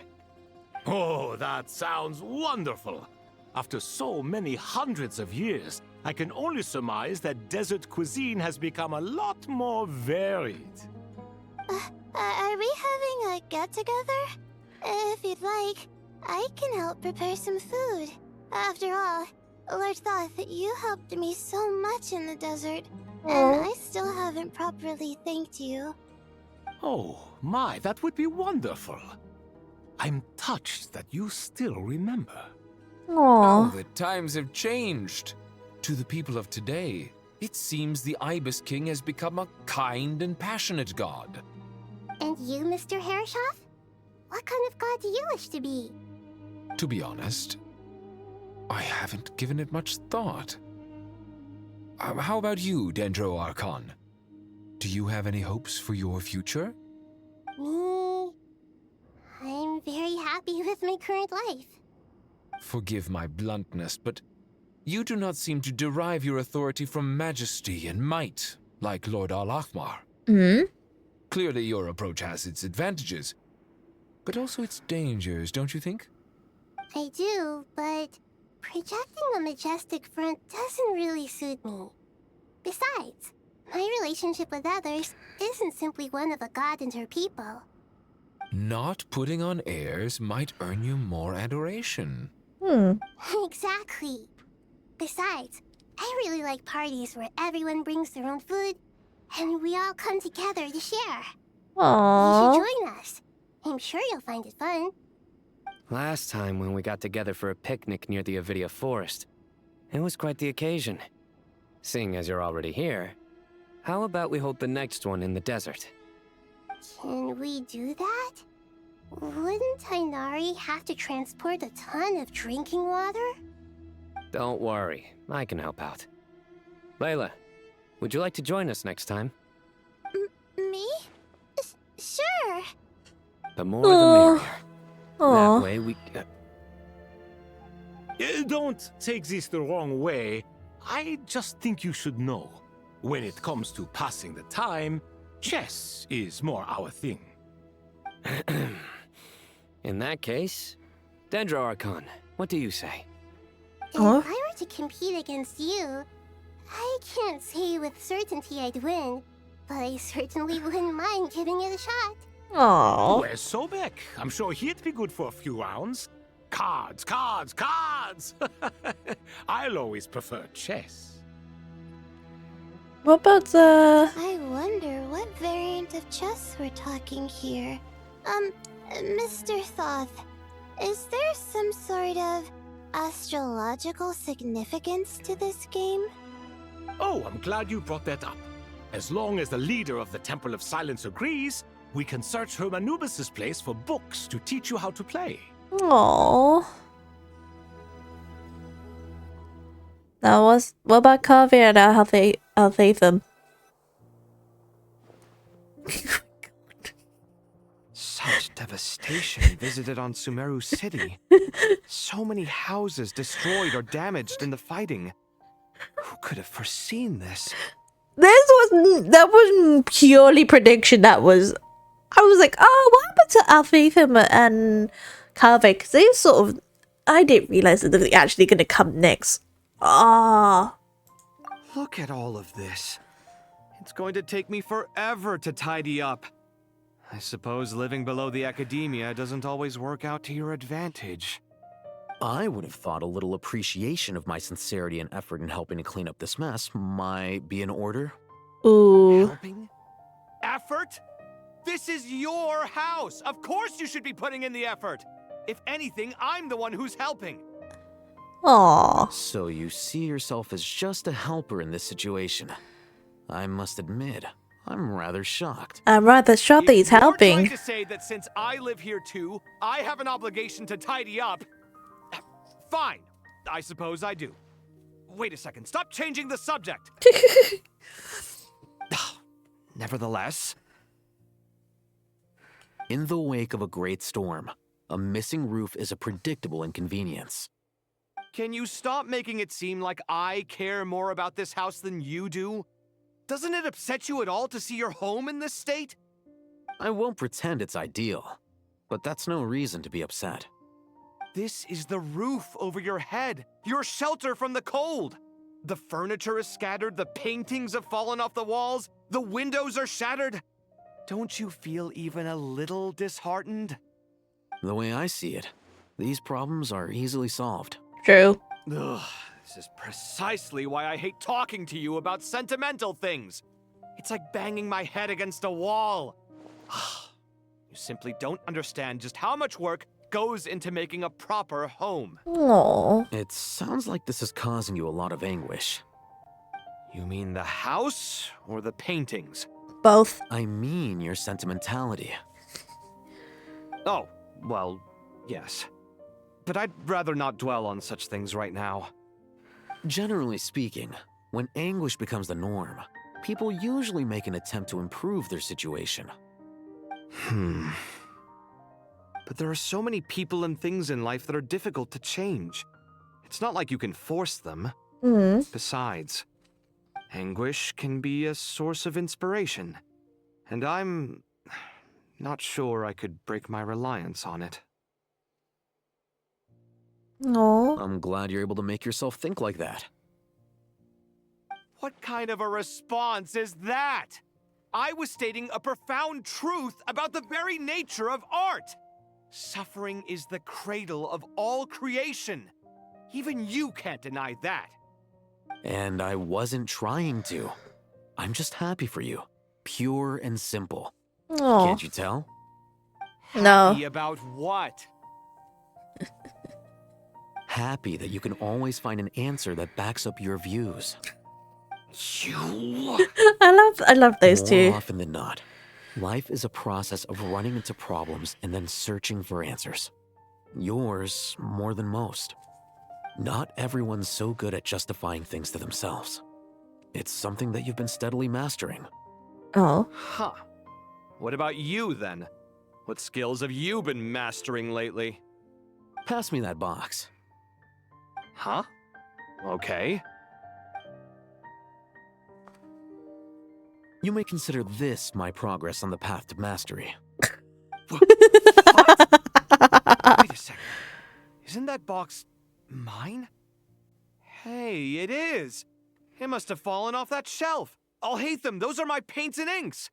Oh, that sounds wonderful! After so many hundreds of years, I can only surmise that desert cuisine has become a lot more varied. Are we having a get-together? If you'd like, I can help prepare some food. After all, Lord Thoth, you helped me so much in the desert, and I still haven't properly thanked you. Oh, my, that would be wonderful. I'm touched that you still remember. Oh, the times have changed. To the people of today, it seems the Ibis King has become a kind and passionate god. And you, Mr. Herreshoff? What kind of god do you wish to be? To be honest, I haven't given it much thought. How about you, Dendro Archon? Do you have any hopes for your future? Me? I'm very happy with my current life. Forgive my bluntness, but you do not seem to derive your authority from majesty and might, like Lord Al-Akhmar. Hmm? Clearly your approach has its advantages, but also its dangers, don't you think? I do, but projecting a majestic front doesn't really suit me. Besides, my relationship with others isn't simply one of a god and her people. Not putting on airs might earn you more adoration. Exactly. Besides, I really like parties where everyone brings their own food and we all come together to share. Aww. You should join us. I'm sure you'll find it fun. Last time when we got together for a picnic near the Avidia Forest, it was quite the occasion. Seeing as you're already here, how about we hold the next one in the desert? Can we do that? Wouldn't Tainari have to transport a ton of drinking water? Don't worry, I can help out. Layla, would you like to join us next time? Me? Sure. The more the merrier. Aw. That way we... Don't take this the wrong way. I just think you should know. When it comes to passing the time, chess is more our thing. In that case, Dendro Archon, what do you say? If I were to compete against you, I can't say with certainty I'd win, but I certainly wouldn't mind giving it a shot. Aww. Where's Sobek? I'm sure he'd be good for a few rounds. Cards, cards, cards! I'll always prefer chess. What about I wonder what variant of chess we're talking here. Mr. Thoth, is there some sort of astrological significance to this game? Oh, I'm glad you brought that up. As long as the leader of the Temple of Silence agrees, we can search Hermanubis' place for books to teach you how to play. Aww. That was... What about Kavi and Alfatham? Such devastation visited on SUMERU City. So many houses destroyed or damaged in the fighting. Who could have foreseen this? That was purely prediction. I was like, oh, what happened to Alfatham and Kavi? Because they sort of... I didn't realize that they were actually going to come next. Ah. Look at all of this. It's going to take me forever to tidy up. I suppose living below the academia doesn't always work out to your advantage. I would have thought a little appreciation of my sincerity and effort in helping to clean up this mess might be in order. Ooh. Helping? Effort? This is your house! Of course you should be putting in the effort! If anything, I'm the one who's helping. Aww. So you see yourself as just a helper in this situation. I must admit, I'm rather shocked. I'm rather shocked that he's helping. You're trying to say that since I live here too, I have an obligation to tidy up? Fine. I suppose I do. Wait a second. Stop changing the subject. Nevertheless, in the wake of a great storm, a missing roof is a predictable inconvenience. Can you stop making it seem like I care more about this house than you do? Doesn't it upset you at all to see your home in this state? I won't pretend it's ideal, but that's no reason to be upset. This is the roof over your head, your shelter from the cold. The furniture is scattered, the paintings have fallen off the walls, the windows are shattered. Don't you feel even a little disheartened? The way I see it, these problems are easily solved. True. Ugh, this is precisely why I hate talking to you about sentimental things. It's like banging my head against a wall. You simply don't understand just how much work goes into making a proper home. Aww. It sounds like this is causing you a lot of anguish. You mean the house or the paintings? Both. I mean your sentimentality. Oh, well, yes. But I'd rather not dwell on such things right now. Generally speaking, when anguish becomes the norm, people usually make an attempt to improve their situation. But there are so many people and things in life that are difficult to change. It's not like you can force them. Besides, anguish can be a source of inspiration. And I'm not sure I could break my reliance on it. No. I'm glad you're able to make yourself think like that. What kind of a response is that? I was stating a profound truth about the very nature of art. Suffering is the cradle of all creation. Even you can't deny that. And I wasn't trying to. I'm just happy for you. Pure and simple. Aw. Can't you tell? No. Happy about what? Happy that you can always find an answer that backs up your views. I love those two. More often than not, life is a process of running into problems and then searching for answers. Yours more than most. Not everyone's so good at justifying things to themselves. It's something that you've been steadily mastering. Oh. Huh. What about you, then? What skills have you been mastering lately? Pass me that box. Huh? Okay. You may consider this my progress on the path to mastery. Wait a second. Isn't that box mine? Hey, it is. It must have fallen off that shelf. I'll hate them. Those are my paints and inks.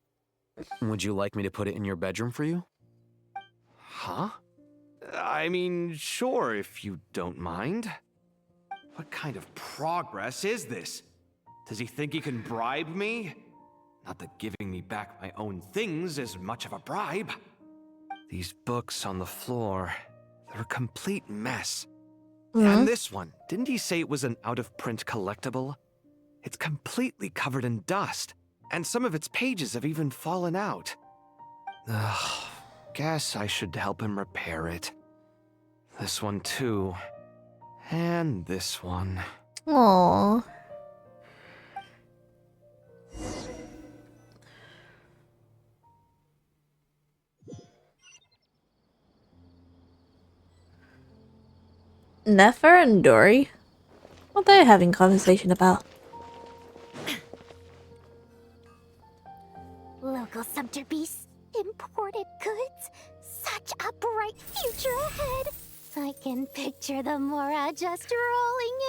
Would you like me to put it in your bedroom for you? Huh? I mean, sure, if you don't mind. What kind of progress is this? Does he think he can bribe me? Not that giving me back my own things is much of a bribe. These books on the floor, they're a complete mess. And this one, didn't he say it was an out-of-print collectible? It's completely covered in dust, and some of its pages have even fallen out. Ugh, guess I should help him repair it. This one too. And this one. Aww. Nefer and Dory? What are they having conversation about? Local subterbeasts, imported goods, such a bright future ahead. I can picture the Mora just rolling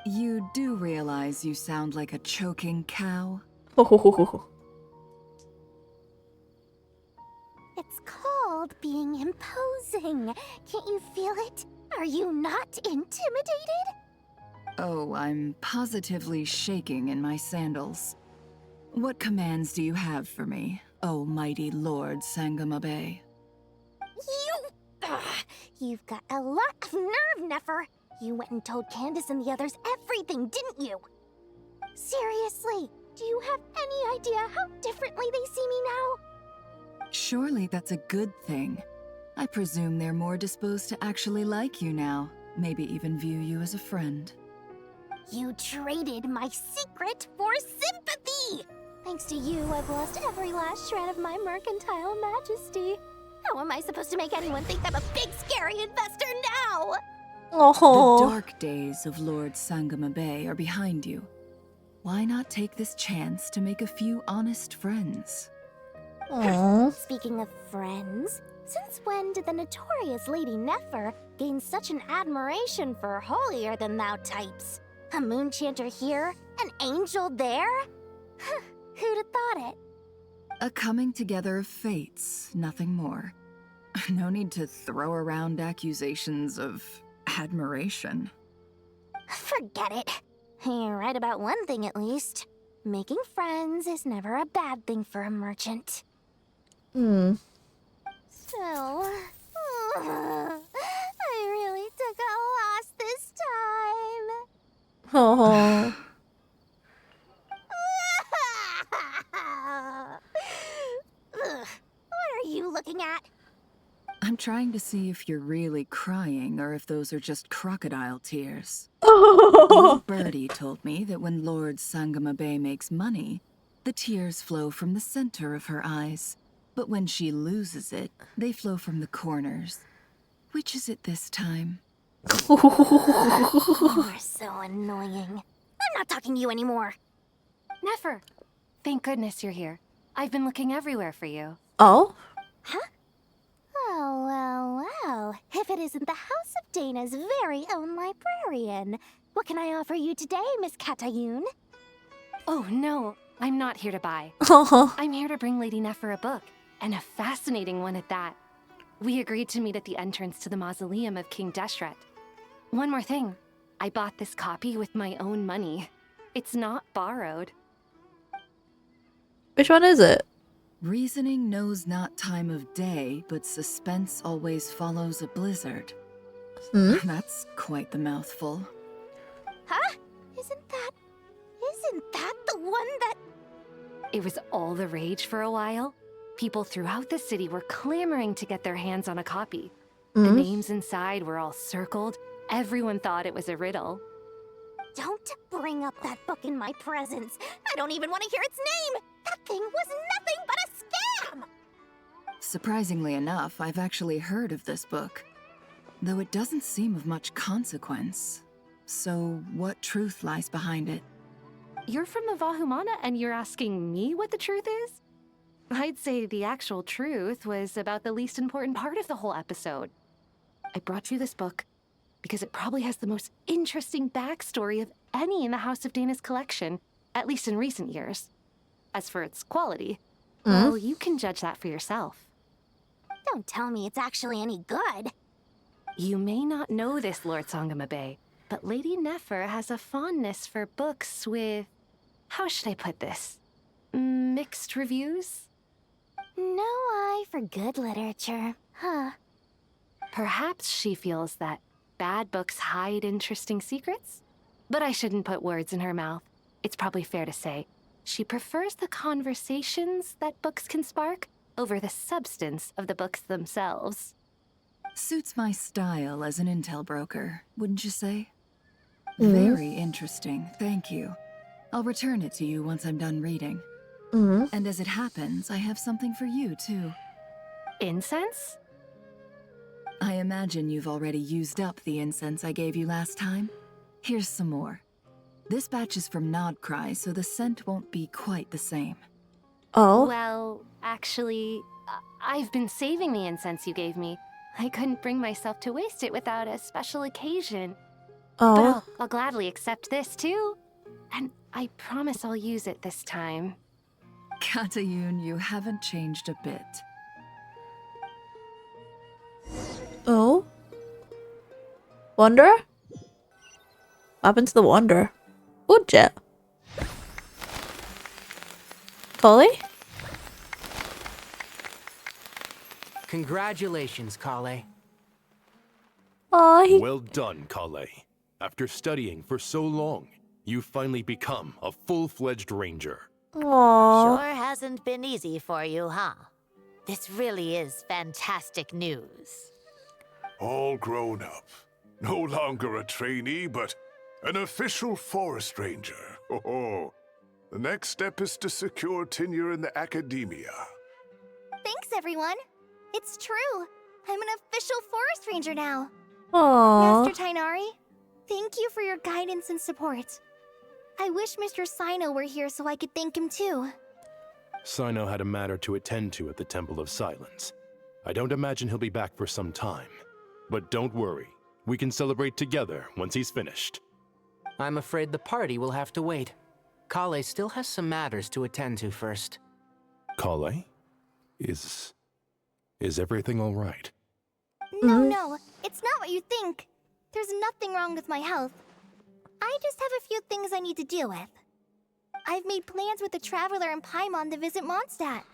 in. You do realize you sound like a choking cow? It's called being imposing. Can't you feel it? Are you not intimidated? Oh, I'm positively shaking in my sandals. What commands do you have for me, oh mighty Lord Sangamabe? You've got a lot of nerve, Nefer. You went and told Candace and the others everything, didn't you? Seriously, do you have any idea how differently they see me now? Surely that's a good thing. I presume they're more disposed to actually like you now, maybe even view you as a friend. You traded my secret for sympathy! Thanks to you, I've lost every last shred of my mercantile majesty. How am I supposed to make anyone think I'm a big, scary investor now? Oh. The dark days of Lord Sangamabe are behind you. Why not take this chance to make a few honest friends? Speaking of friends, since when did the notorious Lady Nefer gain such an admiration for holier-than-thou types? A moon chanter here, an angel there? Who'd have thought it? A coming together of fates, nothing more. No need to throw around accusations of admiration. Forget it. You're right about one thing at least. Making friends is never a bad thing for a merchant. Still, I really took a loss this time. Oh. What are you looking at? I'm trying to see if you're really crying or if those are just crocodile tears. Oh. Little Birdie told me that when Lord Sangamabe makes money, the tears flow from the center of her eyes. But when she loses it, they flow from the corners. Which is it this time? You are so annoying. I'm not talking to you anymore. Nefer, thank goodness you're here. I've been looking everywhere for you. Oh? Huh? Oh, well. If it isn't the House of Dana's very own librarian. What can I offer you today, Miss Katayun? Oh, no. I'm not here to buy. I'm here to bring Lady Nefer a book, and a fascinating one at that. We agreed to meet at the entrance to the mausoleum of King Deshret. One more thing. I bought this copy with my own money. It's not borrowed. Which one is it? Reasoning knows not time of day, but suspense always follows a blizzard. That's quite the mouthful. Huh? Isn't that the one that... It was all the rage for a while. People throughout the city were clamoring to get their hands on a copy. The names inside were all circled. Everyone thought it was a riddle. Don't bring up that book in my presence. I don't even want to hear its name. That thing was nothing but a scam. Surprisingly enough, I've actually heard of this book. Though it doesn't seem of much consequence. So, what truth lies behind it? You're from the Vahumana and you're asking me what the truth is? I'd say the actual truth was about the least important part of the whole episode. I brought you this book because it probably has the most interesting backstory of any in the House of Dana's collection, at least in recent years. As for its quality, well, you can judge that for yourself. Don't tell me it's actually any good. You may not know this, Lord Sangamabe, but Lady Nefer has a fondness for books with... how should I put this? Mixed reviews? No eye for good literature, huh? Perhaps she feels that bad books hide interesting secrets? But I shouldn't put words in her mouth. It's probably fair to say she prefers the conversations that books can spark over the substance of the books themselves. Suits my style as an intel broker, wouldn't you say? Very interesting, thank you. I'll return it to you once I'm done reading. And as it happens, I have something for you, too. Incense? I imagine you've already used up the incense I gave you last time. Here's some more. This batch is from Nodcry, so the scent won't be quite the same. Oh? Well, actually, I've been saving the incense you gave me. I couldn't bring myself to waste it without a special occasion. Oh? But I'll gladly accept this, too. And I promise I'll use it this time. Katayun, you haven't changed a bit. Oh? Wanderer? What happened to the Wanderer? Woodjet? Collie? Congratulations, Kale. Aw, Well done, Kale. After studying for so long, you've finally become a full-fledged ranger. Aww. Sure hasn't been easy for you, huh? This really is fantastic news. All grown up. No longer a trainee, but an official forest ranger. Oh, the next step is to secure tenure in the academia. Thanks, everyone. It's true. I'm an official forest ranger now. Aww. Master Tainari, thank you for your guidance and support. I wish Mr. Sino were here so I could thank him too. Sino had a matter to attend to at the Temple of Silence. I don't imagine he'll be back for some time. But don't worry, we can celebrate together once he's finished. I'm afraid the party will have to wait. Kale still has some matters to attend to first. Kale? Is everything all right? No, it's not what you think. There's nothing wrong with my health. I just have a few things I need to deal with. I've made plans with the Traveler and Paimon to visit Mondstadt.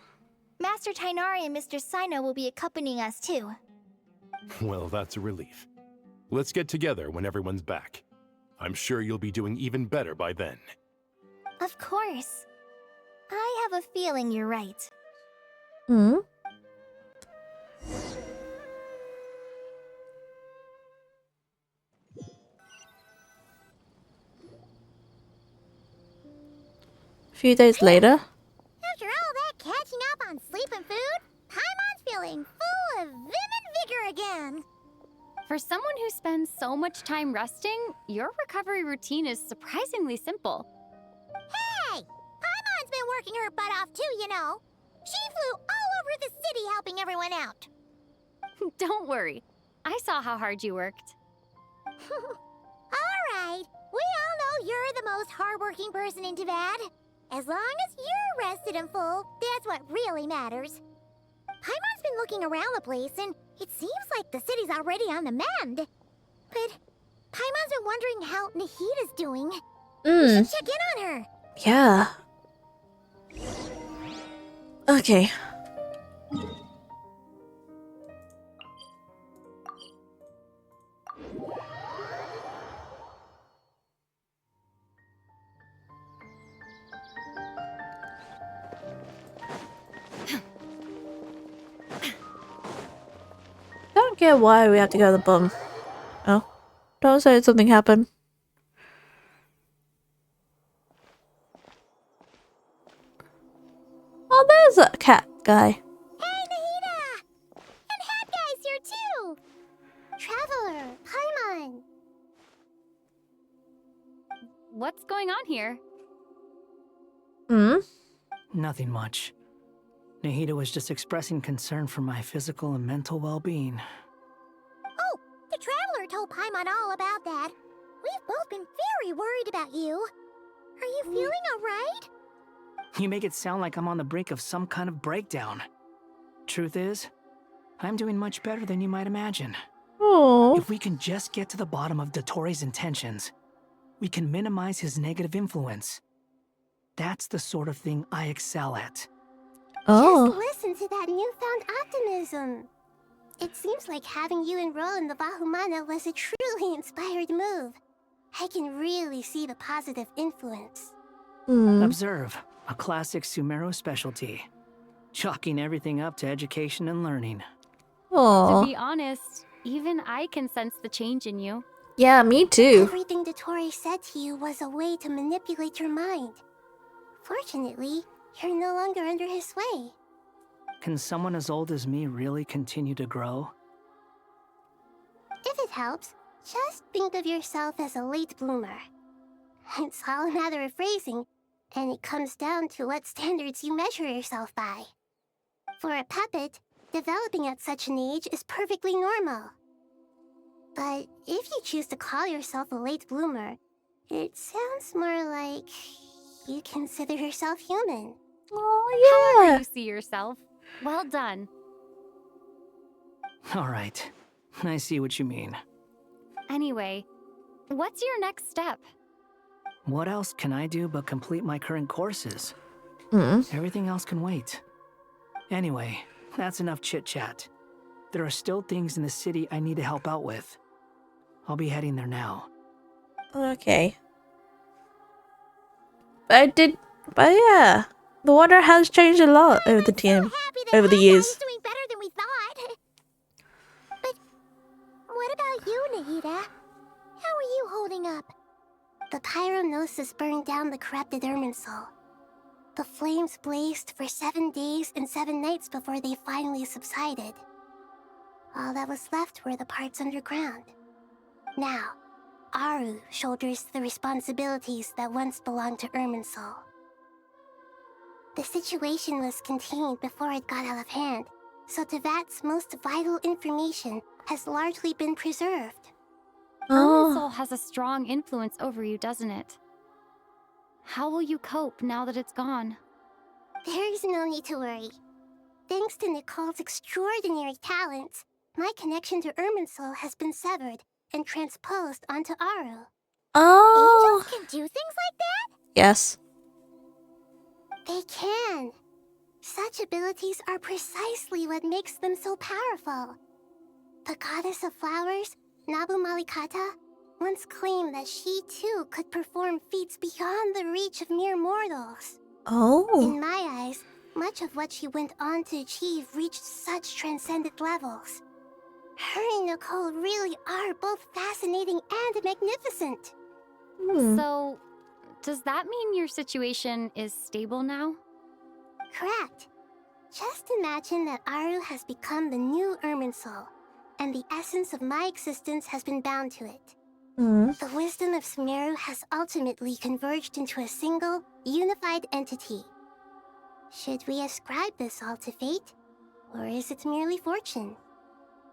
Master Tainari and Mr. Sino will be accompanying us too. Well, that's a relief. Let's get together when everyone's back. I'm sure you'll be doing even better by then. Of course. I have a feeling you're right. few days later. After all that catching up on sleep and food, Paimon's feeling full of vim and vigor again. For someone who spends so much time resting, your recovery routine is surprisingly simple. Hey! Paimon's been working her butt off too, you know. She flew all over the city helping everyone out. Don't worry. I saw how hard you worked. Alright, we all know you're the most hardworking person in Tibet. As long as you're rested and full, that's what really matters. Paimon's been looking around the place, and it seems like the city's already on the mend. But Paimon's been wondering how Nahida's doing. We should check in on her. Yeah. Okay. Don't get why we have to go to the bum. Oh. Don't say something happened. Oh, there's a cat guy. Hey, Nahida! And Hat Guy's here too! Traveler, Paimon! What's going on here? Nothing much. Nahida was just expressing concern for my physical and mental well-being. Oh, the Traveler told Paimon all about that. We've both been very worried about you. Are you feeling alright? You make it sound like I'm on the brink of some kind of breakdown. Truth is, I'm doing much better than you might imagine. Oh. If we can just get to the bottom of DOTTORE's intentions, we can minimize his negative influence. That's the sort of thing I excel at. Just listen to that newfound optimism. It seems like having you enroll in the Vahumana was a truly inspired move. I can really see the positive influence. Observe, a classic SUMERU specialty. Chalking everything up to education and learning. To be honest, even I can sense the change in you. Yeah, me too. Everything DOTTORE said to you was a way to manipulate your mind. Fortunately, you're no longer under his sway. Can someone as old as me really continue to grow? If it helps, just think of yourself as a late bloomer. It's all a matter of phrasing, and it comes down to what standards you measure yourself by. For a puppet, developing at such an age is perfectly normal. But if you choose to call yourself a late bloomer, it sounds more like you consider yourself human. Oh, However you see yourself. Well done. Alright, I see what you mean. Anyway, what's your next step? What else can I do but complete my current courses? Everything else can wait. Anyway, that's enough chit-chat. There are still things in the city I need to help out with. I'll be heading there now. Okay. But yeah. The water has changed a lot over the years. Doing better than we thought. But what about you, Nahida? How are you holding up? The pyronosis burned down the corrupted Irminsul. The flames blazed for 7 days and 7 nights before they finally subsided. All that was left were the parts underground. Now, Aru shoulders the responsibilities that once belonged to Irminsul. The situation was contained before it got out of hand, so Tevat's most vital information has largely been preserved. Irminsul has a strong influence over you, doesn't it? How will you cope now that it's gone? There is no need to worry. Thanks to Nicole's extraordinary talents, my connection to Irminsul has been severed and transposed onto Aru. Oh. Angels can do things like that? Yes. They can. Such abilities are precisely what makes them so powerful. The goddess of flowers, Nabu Malikata, once claimed that she too could perform feats beyond the reach of mere mortals. Oh. In my eyes, much of what she went on to achieve reached such transcendent levels. Her and Nicole really are both fascinating and magnificent. So, Does that mean your situation is stable now? Correct. Just imagine that Aru has become the new Irminsul, and the essence of my existence has been bound to it. The wisdom of SUMERU has ultimately converged into a single, unified entity. Should we ascribe this all to fate, or is it merely fortune?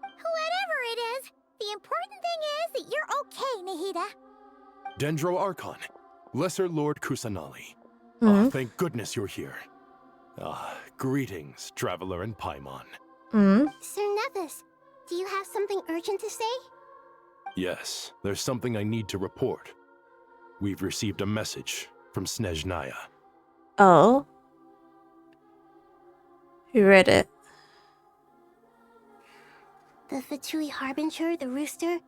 Whatever it is, the important thing is that you're okay, Nahida. Dendro Archon, Lesser Lord Kusanali. Oh, thank goodness you're here. Greetings, Traveler and Paimon. Sir Nevis, do you have something urgent to say? Yes, there's something I need to report. We've received a message from Snezhnaya. Oh. Who read it? The Fatui Harbinger, the Rooster,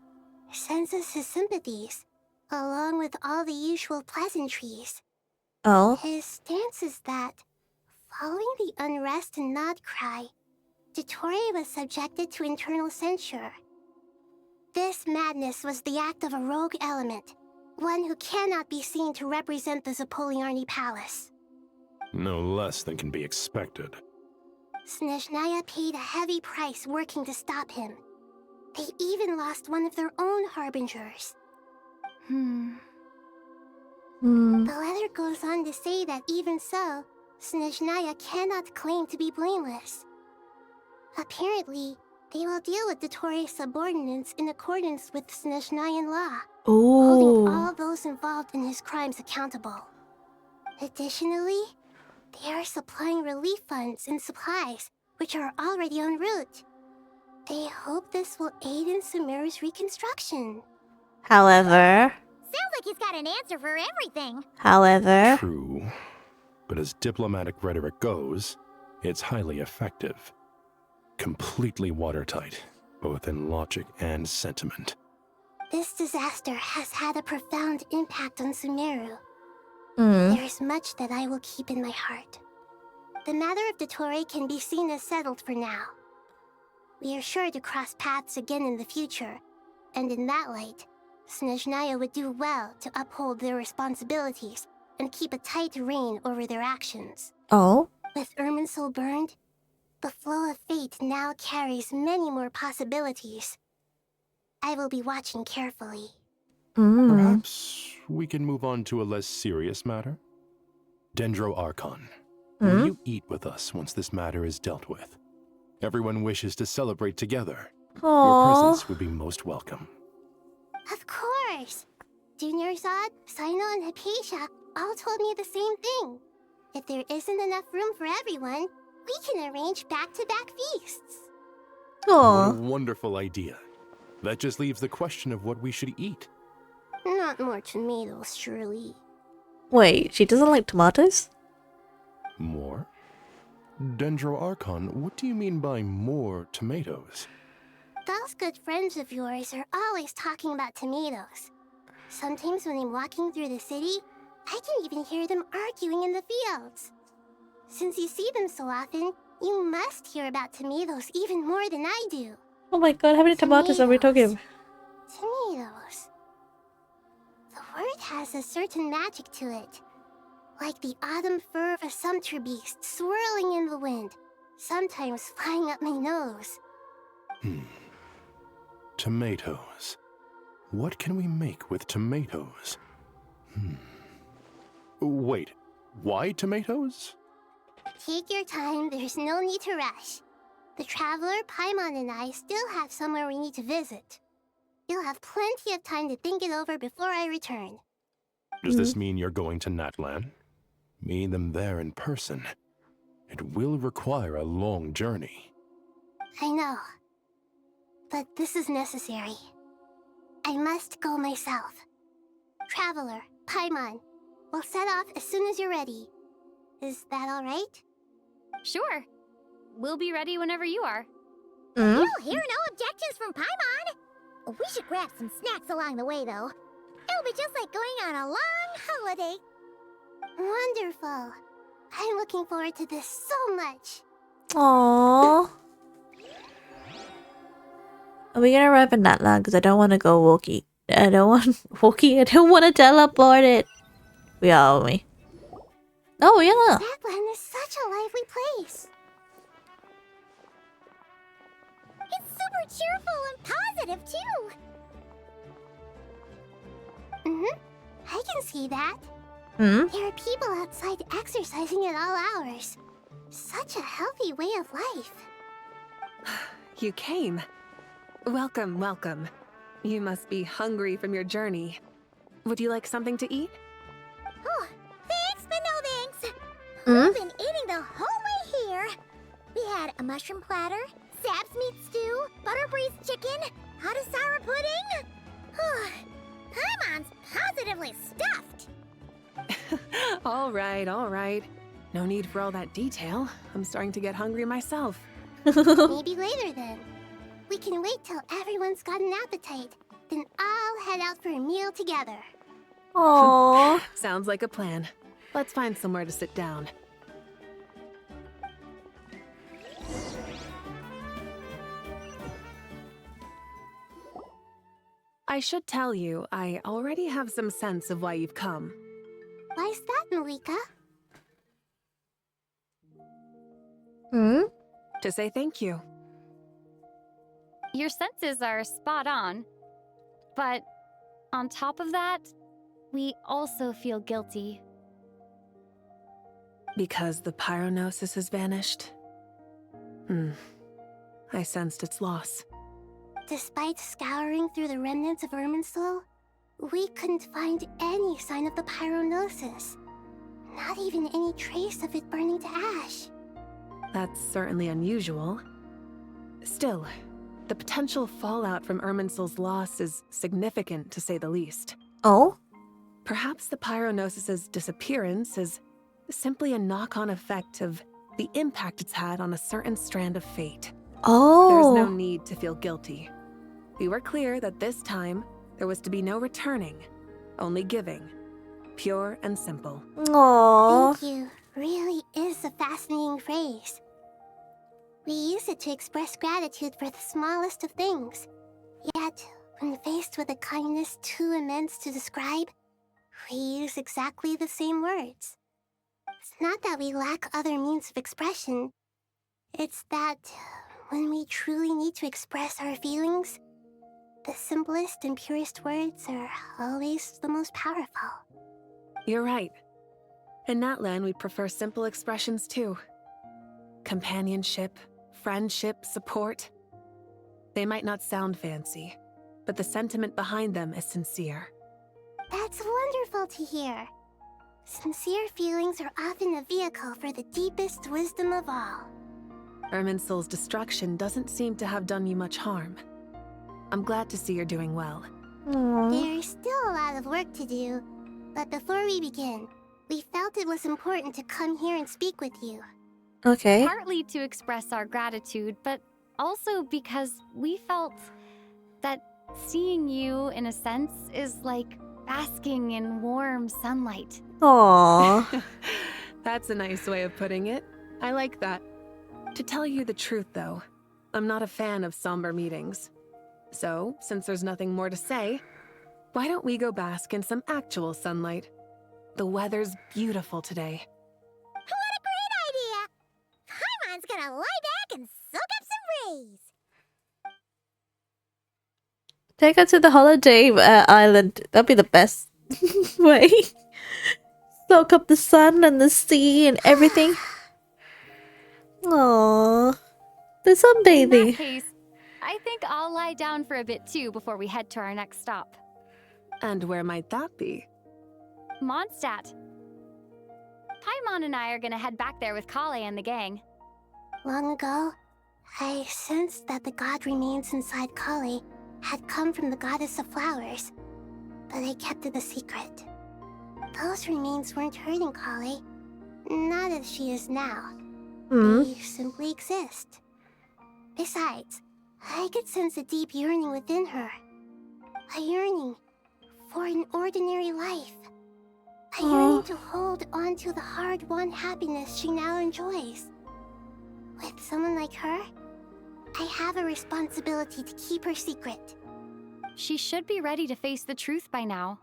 sends us his sympathies, along with all the usual pleasantries. Oh. His stance is that, following the unrest and Nod Cry, DOTTORE was subjected to internal censure. This madness was the act of a rogue element, one who cannot be seen to represent the Zapoliarni Palace. No less than can be expected. Snezhnaya paid a heavy price working to stop him. They even lost one of their own harbingers. The letter goes on to say that even so, Snezhnaya cannot claim to be blameless. Apparently, they will deal with DOTTORE's subordinates in accordance with Snezhnayan law, holding all those involved in his crimes accountable. Additionally, they are supplying relief funds and supplies, which are already en route. They hope this will aid in SUMERU's reconstruction. However... Sounds like he's got an answer for everything. However... True. But as diplomatic rhetoric goes, it's highly effective. Completely watertight, both in logic and sentiment. This disaster has had a profound impact on SUMERU. Mm. There is much that I will keep in my heart. The matter of DOTTORE can be seen as settled for now. We are sure to cross paths again in the future, and in that light, Snezhnaya would do well to uphold their responsibilities and keep a tight rein over their actions. Oh? With Irminsul burned, the flow of fate now carries many more possibilities. I will be watching carefully. Perhaps we can move on to a less serious matter? Dendro Archon, will you eat with us once this matter is dealt with? Everyone wishes to celebrate together. Your presence would be most welcome. Of course! Junior Zod, Sino, and Hypatia all told me the same thing. If there isn't enough room for everyone, we can arrange back-to-back feasts. What a wonderful idea. That just leaves the question of what we should eat. Not more tomatoes, surely. Wait, she doesn't like tomatoes? More? Dendro Archon, what do you mean by more tomatoes? Those good friends of yours are always talking about tomatoes. Sometimes when I'm walking through the city, I can even hear them arguing in the fields. Since you see them so often, you must hear about tomatoes even more than I do. Oh my god, how many tomatoes are we talking? Tomatoes. The word has a certain magic to it. Like the autumn fur of a sumpter beast swirling in the wind, sometimes flying up my nose. Tomatoes. What can we make with tomatoes? Wait, why tomatoes? Take your time, there's no need to rush. The Traveler, Paimon, and I still have somewhere we need to visit. You'll have plenty of time to think it over before I return. Does this mean you're going to Natlan? Meeting them there in person. It will require a long journey. I know. But this is necessary. I must go myself. Traveler, Paimon, we'll set off as soon as you're ready. Is that all right? Sure. We'll be ready whenever you are. We'll hear no objections from Paimon. We should grab some snacks along the way, though. It'll be just like going on a long holiday. Wonderful. I'm looking forward to this so much. Aww. Are we gonna arrive in Natlan? Because I don't want to go walkie. I don't want walkie. I don't want to teleport it. We are, aren't we? Oh, yeah. That land is such a lively place. It's super cheerful and positive, too. I can see that. There are people outside exercising at all hours. Such a healthy way of life. You came. Welcome, welcome. You must be hungry from your journey. Would you like something to eat? Oh, thanks, but no thanks. We've been eating the whole way here. We had a mushroom platter, Sap's meat stew, butter braised chicken, hot sour pudding. Paimon's positively stuffed. All right, all right. No need for all that detail. I'm starting to get hungry myself. Maybe later then. We can wait till everyone's got an appetite. Then I'll head out for a meal together. Aww. Sounds like a plan. Let's find somewhere to sit down. I should tell you, I already have some sense of why you've come. Why's that, Malika? To say thank you. Your senses are spot on. But on top of that, we also feel guilty. Because the pyronosis has vanished? I sensed its loss. Despite scouring through the remnants of Irminsul, we couldn't find any sign of the pyronosis. Not even any trace of it burning to ash. That's certainly unusual. Still, the potential fallout from Irminsul's loss is significant, to say the least. Oh? Perhaps the pyronosis's disappearance is simply a knock-on effect of the impact it's had on a certain strand of fate. Oh. There's no need to feel guilty. We were clear that this time, there was to be no returning, only giving. Pure and simple. Aww. Thank you really is a fascinating phrase. We use it to express gratitude for the smallest of things. Yet, when faced with a kindness too immense to describe, we use exactly the same words. It's not that we lack other means of expression. It's that when we truly need to express our feelings, the simplest and purest words are always the most powerful. You're right. In Natlan, we prefer simple expressions too. Companionship, friendship, support. They might not sound fancy, but the sentiment behind them is sincere. That's wonderful to hear. Sincere feelings are often a vehicle for the deepest wisdom of all. Irminsul's destruction doesn't seem to have done you much harm. I'm glad to see you're doing well. There's still a lot of work to do, but before we begin, we felt it was important to come here and speak with you. Okay. Partly to express our gratitude, but also because we felt that seeing you, in a sense, is like basking in warm sunlight. Aww. That's a nice way of putting it. I like that. To tell you the truth, though, I'm not a fan of somber meetings. So, since there's nothing more to say, why don't we go bask in some actual sunlight? The weather's beautiful today. What a great idea! Paimon's gonna lie back and soak up some rays. Take her to the holiday island. That'd be the best way. Soak up the sun and the sea and everything. Aww. The sunbathing. In that case, I think I'll lie down for a bit too before we head to our next stop. And where might that be? Mondstadt. Paimon and I are gonna head back there with Kale and the gang. Long ago, I sensed that the god remains inside Kale had come from the goddess of flowers, but I kept it a secret. Those remains weren't hurting Kale, not as she is now. They simply exist. Besides, I could sense a deep yearning within her. A yearning for an ordinary life. A yearning to hold on to the hard-won happiness she now enjoys. With someone like her, I have a responsibility to keep her secret. She should be ready to face the truth by now.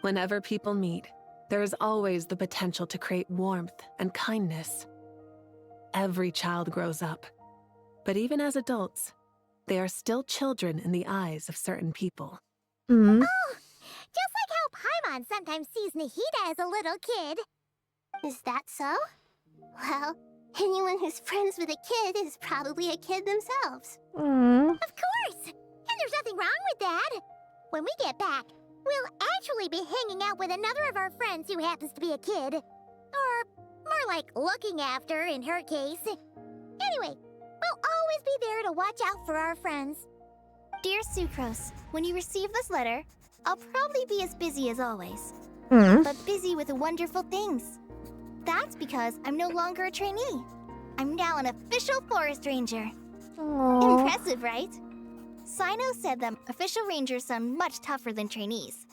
Whenever people meet, there is always the potential to create warmth and kindness. Every child grows up, but even as adults, they are still children in the eyes of certain people. Mm. Oh, just like how Paimon sometimes sees Nahida as a little kid. Is that so? Well, anyone who's friends with a kid is probably a kid themselves. Mm. Of course! And there's nothing wrong with that. When we get back, we'll actually be hanging out with another of our friends who happens to be a kid. Or more like looking after, in her case. Anyway, we'll always be there to watch out for our friends. Dear Sucrose, when you receive this letter, I'll probably be as busy as always. But busy with wonderful things. That's because I'm no longer a trainee. I'm now an official forest ranger. Aww. Impressive, right? Sino said that official rangers sound much tougher than trainees.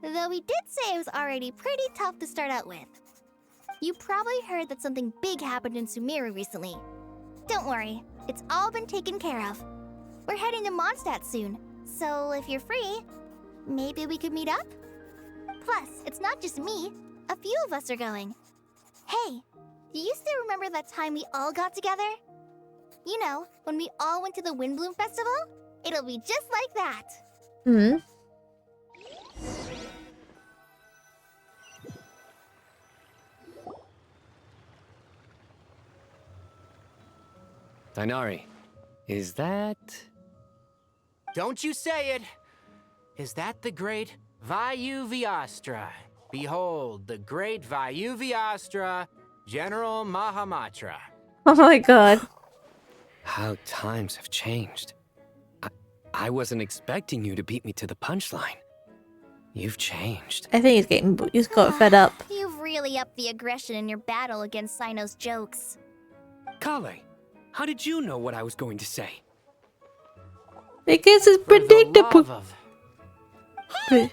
Though he did say it was already pretty tough to start out with. You probably heard that something big happened in SUMERU recently. Don't worry, it's all been taken care of. We're heading to Mondstadt soon, so if you're free, maybe we could meet up? Plus, it's not just me. A few of us are going. Hey, do you still remember that time we all got together? You know, when we all went to the Windbloom Festival? It'll be just like that. Hmm. Tainari, is that... Don't you say it! Is that the great Vayu-Vyastra? Behold, the great Vayu-Vyastra, General Mahamatra. Oh my god. How times have changed. I wasn't expecting you to beat me to the punchline. You've changed. I think he's got fed up. You've really upped the aggression in your battle against Sino's jokes. Kale, how did you know what I was going to say? Because it's predictable. I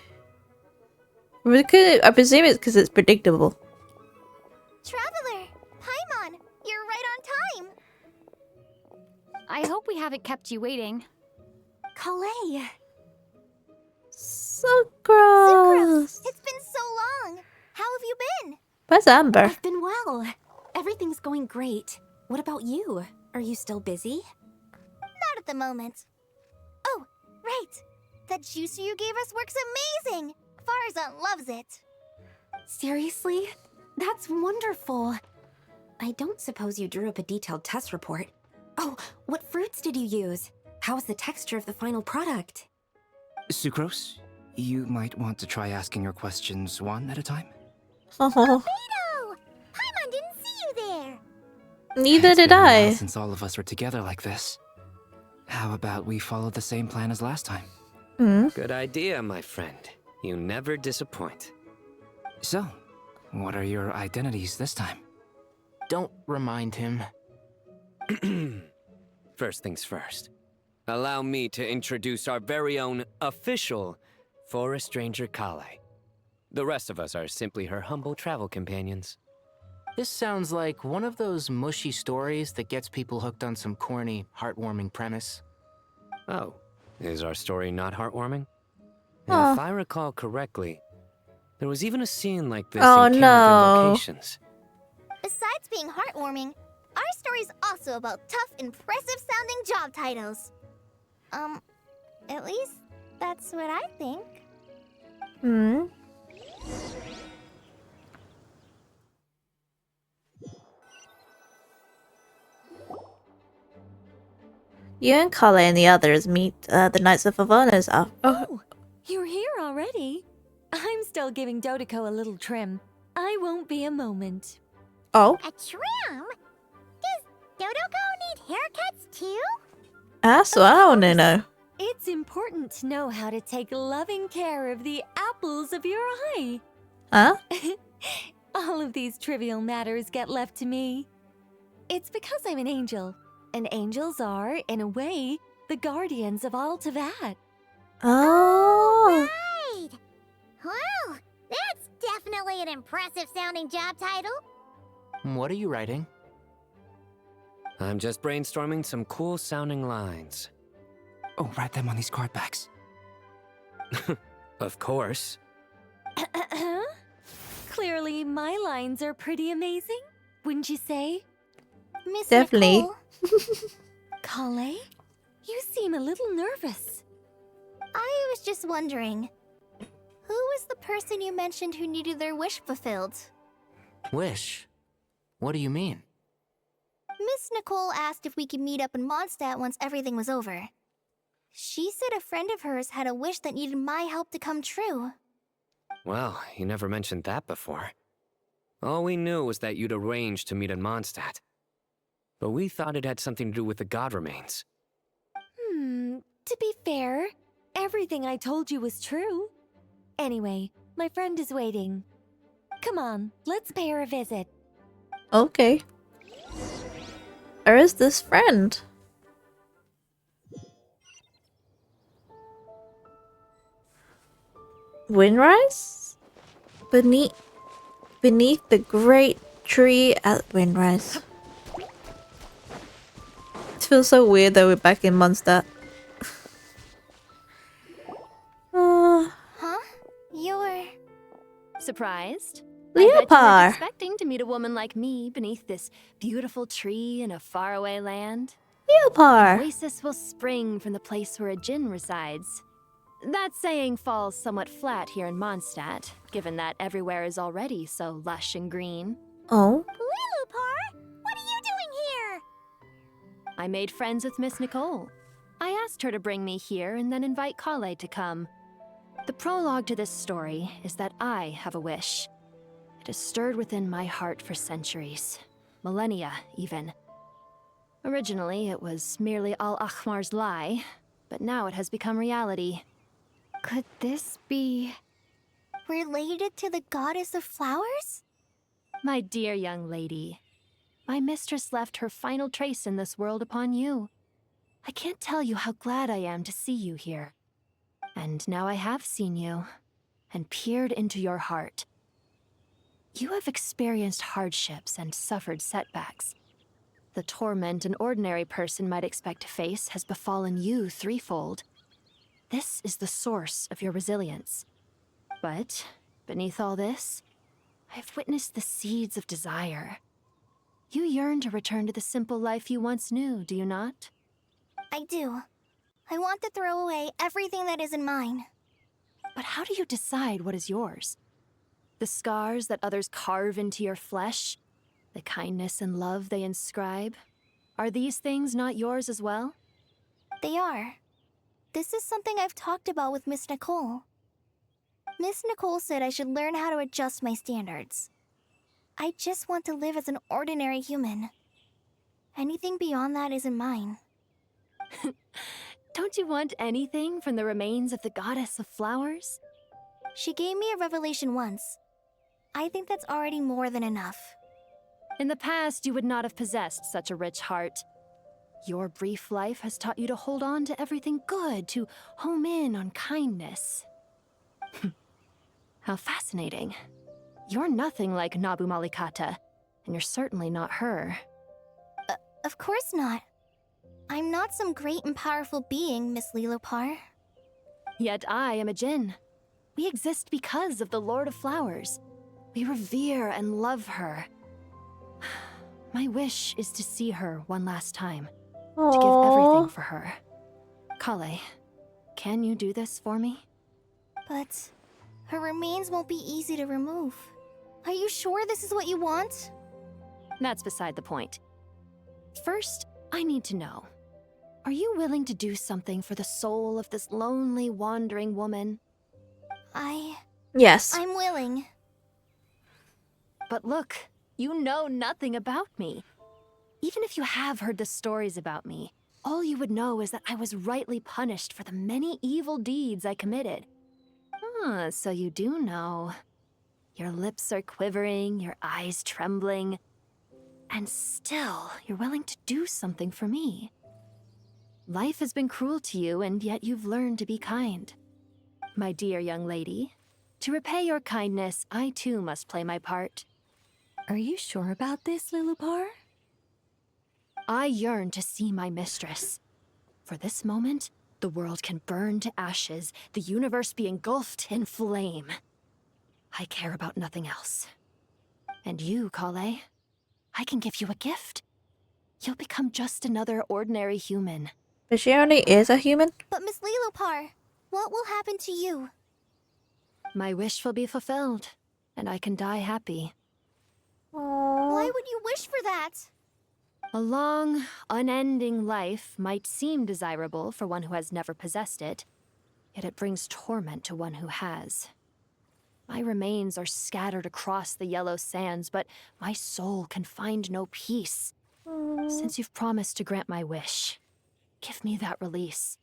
presume it's because it's predictable. Traveler, Paimon, you're right on time. I hope we haven't kept you waiting. Kalei. Sucrose. It's been so long. How have you been? Where's Amber? I've been well. Everything's going great. What about you? Are you still busy? Not at the moment. Oh, right. That juicer you gave us works amazing. Farzan loves it. Seriously? That's wonderful. I don't suppose you drew up a detailed test report. Oh, what fruits did you use? How's the texture of the final product? Sucrose, you might want to try asking your questions one at a time. Oh. Beto! Paimon didn't see you there. Neither It's did been a while I. since all of us were together like this. How about we follow the same plan as last time? Good idea, my friend. You never disappoint. So, what are your identities this time? Don't remind him. First things first. Allow me to introduce our very own official Forest Ranger Kale. The rest of us are simply her humble travel companions. This sounds like one of those mushy stories that gets people hooked on some corny, heartwarming premise. Oh, is our story not heartwarming? Oh. If I recall correctly, there was even a scene like this Oh, in Camp no. Invocations. Besides being heartwarming, our story's also about tough, impressive-sounding job titles. At least that's what I think. You and Kale and the others meet the Knights of Avonis. Oh, you're here already? I'm still giving Dottore a little trim. I won't be a moment. Oh. A trim? Does Dottore need haircuts too? That's what I want to know. It's important to know how to take loving care of the apples of your eye. Huh? All of these trivial matters get left to me. It's because I'm an angel, and angels are, in a way, the guardians of all Teyvat. Oh. Right! Well, that's definitely an impressive-sounding job title. What are you writing? I'm just brainstorming some cool-sounding lines. Oh, write them on these card backs. Of course. Clear Actually, my lines are pretty amazing, wouldn't you say? Miss Definitely. Nicole, Kale, you seem a little nervous. I was just wondering, who was the person you mentioned who needed their wish fulfilled? Wish? What do you mean? Miss Nicole asked if we could meet up in Mondstadt once everything was over. She said a friend of hers had a wish that needed my help to come true. Well, you never mentioned that before. All we knew was that you'd arranged to meet in Mondstadt. But we thought it had something to do with the god remains. To be fair, everything I told you was true. Anyway, my friend is waiting. Come on, let's pay her a visit. Okay. Where is this friend? Windrise? Beneath the great tree at Windrise. It feels so weird that we're back in Mondstadt. Huh? You're... Surprised? Leopard! I bet you weren't expecting to meet a woman like me beneath this beautiful tree in a faraway land. Leopard! An oasis will spring from the place where a djinn resides. That saying falls somewhat flat here in Mondstadt, given that everywhere is already so lush and green. Oh? Lilupar, what are you doing here? I made friends with Miss Nicole. I asked her to bring me here and then invite Kale to come. The prologue to this story is that I have a wish. It has stirred within my heart for centuries. Millennia, even. Originally, it was merely Al-Ahmar's lie, but now it has become reality. Could this be... related to the goddess of flowers? My dear young lady, my mistress left her final trace in this world upon you. I can't tell you how glad I am to see you here. And now I have seen you, and peered into your heart. You have experienced hardships and suffered setbacks. The torment an ordinary person might expect to face has befallen you threefold. This is the source of your resilience. But, beneath all this, I have witnessed the seeds of desire. You yearn to return to the simple life you once knew, do you not? I do. I want to throw away everything that isn't mine. But how do you decide what is yours? The scars that others carve into your flesh? The kindness and love they inscribe? Are these things not yours as well? They are. This is something I've talked about with Miss Nicole. Miss Nicole said I should learn how to adjust my standards. I just want to live as an ordinary human. Anything beyond that isn't mine. Don't you want anything from the remains of the goddess of flowers? She gave me a revelation once. I think that's already more than enough. In the past, you would not have possessed such a rich heart. Your brief life has taught you to hold on to everything good, to home in on kindness. How fascinating. You're nothing like Nabu Malikata, and you're certainly not her. Of course not. I'm not some great and powerful being, Miss Lilopar. Yet I am a djinn. We exist because of the Lord of Flowers. We revere and love her. My wish is to see her one last time. To give everything for her. Kale, can you do this for me? But her remains won't be easy to remove. Are you sure this is what you want? That's beside the point. First, I need to know. Are you willing to do something for the soul of this lonely, wandering woman? Yes. I'm willing. But look, you know nothing about me. Even if you have heard the stories about me, all you would know is that I was rightly punished for the many evil deeds I committed. Ah, so you do know. Your lips are quivering, your eyes trembling, and still you're willing to do something for me. Life has been cruel to you, and yet you've learned to be kind. My dear young lady, to repay your kindness, I too must play my part. Are you sure about this, Lilupar? I yearn to see my mistress. For this moment, the world can burn to ashes, the universe be engulfed in flame. I care about nothing else. And you, Kale, I can give you a gift. You'll become just another ordinary human. But she already is a human? But Miss Lilopar, what will happen to you? My wish will be fulfilled, and I can die happy. Why would you wish for that? A long, unending life might seem desirable for one who has never possessed it, yet it brings torment to one who has. My remains are scattered across the yellow sands, but my soul can find no peace. Since you've promised to grant my wish, give me that release.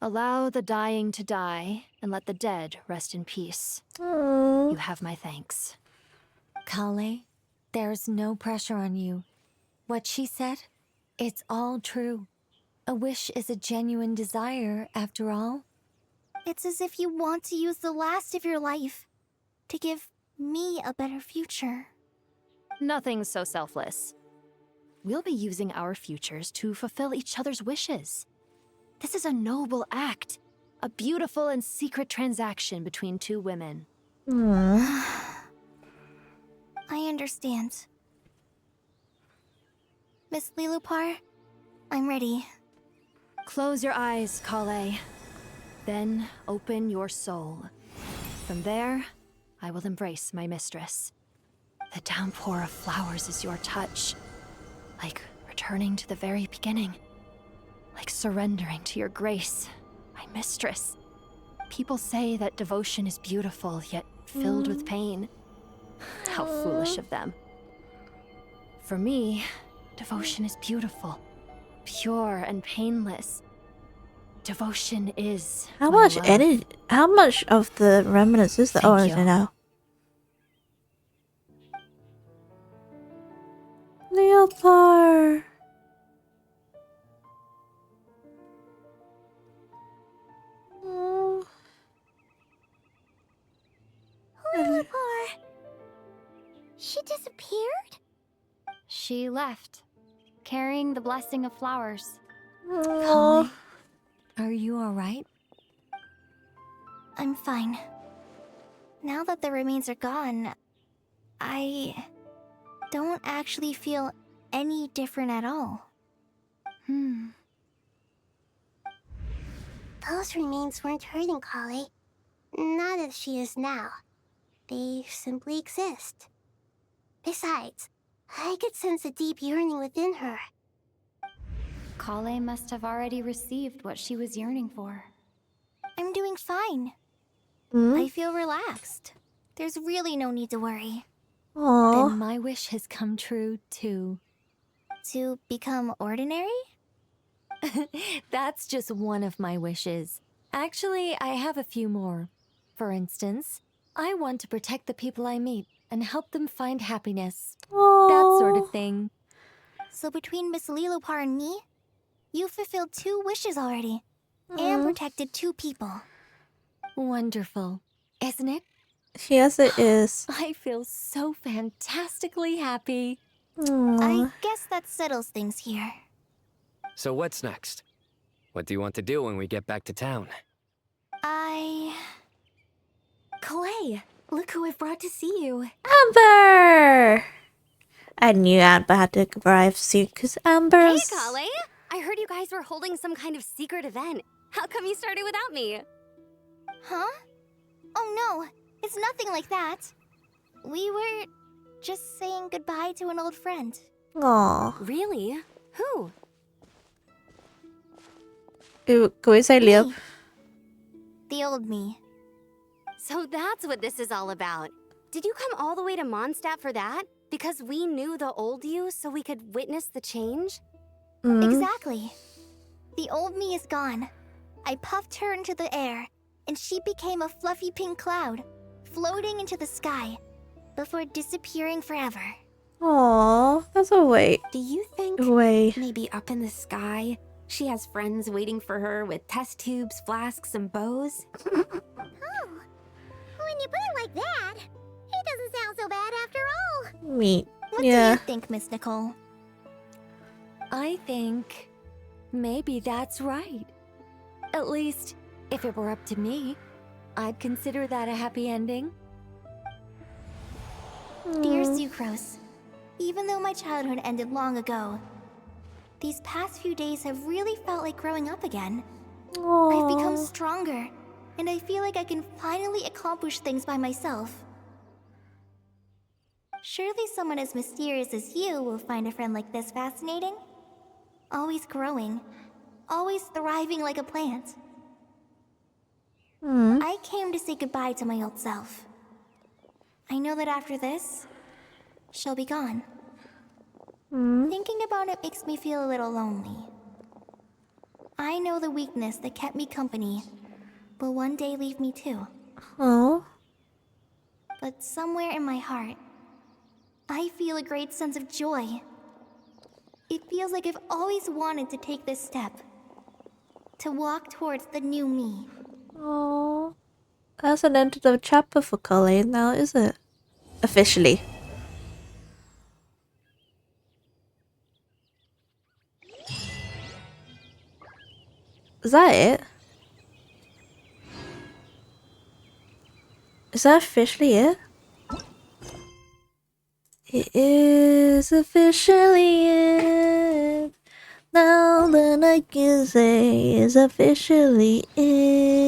Allow the dying to die, and let the dead rest in peace. You have my thanks. Kale, there's no pressure on you. What she said, it's all true. A wish is a genuine desire, after all. It's as if you want to use the last of your life to give me a better future. Nothing's so selfless. We'll be using our futures to fulfill each other's wishes. This is a noble act, a beautiful and secret transaction between two women. I understand. Miss Lilopar, I'm ready. Close your eyes, Kale. Then open your soul. From there, I will embrace my mistress. The downpour of flowers is your touch. Like returning to the very beginning. Like surrendering to your grace, my mistress. People say that devotion is beautiful, yet filled with pain. How foolish of them. For me, devotion is beautiful, pure and painless. Devotion is How my much love. energy? How much of the remnants is there? Oh, I Thank you. don't know. Leopard. Lilopar! She disappeared? She left, carrying the blessing of flowers. Kale, are you alright? I'm fine. Now that the remains are gone, I don't actually feel any different at all. Those remains weren't hurting Kale. Not as she is now. They simply exist. Besides, I could sense a deep yearning within her. Kale must have already received what she was yearning for. I'm doing fine. I feel relaxed. There's really no need to worry. Then my wish has come true, too. To become ordinary? That's just one of my wishes. Actually, I have a few more. For instance, I want to protect the people I meet and help them find happiness. That sort of thing. So between Miss Lilopar and me, you fulfilled 2 wishes already. And protected 2 people. Wonderful, isn't it? Yes, it is. I feel so fantastically happy. I guess that settles things here. So what's next? What do you want to do when we get back to town? Clay, look who I've brought to see you. Amber! I knew Amber had to arrive soon because Amber's... Hey, Kale! I heard you guys were holding some kind of secret event. How come you started without me? Huh? Oh no, it's nothing like that. We were just saying goodbye to an old friend. Aww. Really? Who? Can we say Leo? The old me. So that's what this is all about. Did you come all the way to Mondstadt for that? Because we knew the old you so we could witness the change? Exactly. The old me is gone. I puffed her into the air, and she became a fluffy pink cloud, floating into the sky, before disappearing forever. Aww, that's a wait. Do you think maybe up in the sky, she has friends waiting for her with test tubes, flasks, and bows? Oh, when you put it like that, it doesn't sound so bad after all. Me. What do you think, Miss Nicole? I think maybe that's right. At least, if it were up to me, I'd consider that a happy ending. Dear Sucrose, even though my childhood ended long ago, these past few days have really felt like growing up again. I've become stronger, and I feel like I can finally accomplish things by myself. Surely someone as mysterious as you will find a friend like this fascinating. Always growing, always thriving like a plant. I came to say goodbye to my old self. I know that after this, she'll be gone. Thinking about it makes me feel a little lonely. I know the weakness that kept me company will one day leave me too. But somewhere in my heart, I feel a great sense of joy. It feels like I've always wanted to take this step. To walk towards the new me. Oh, that's an end to the chapter for Colleen now, is it? Officially. Is that it? Is that officially it? It is officially it. Now that I can say it's officially it.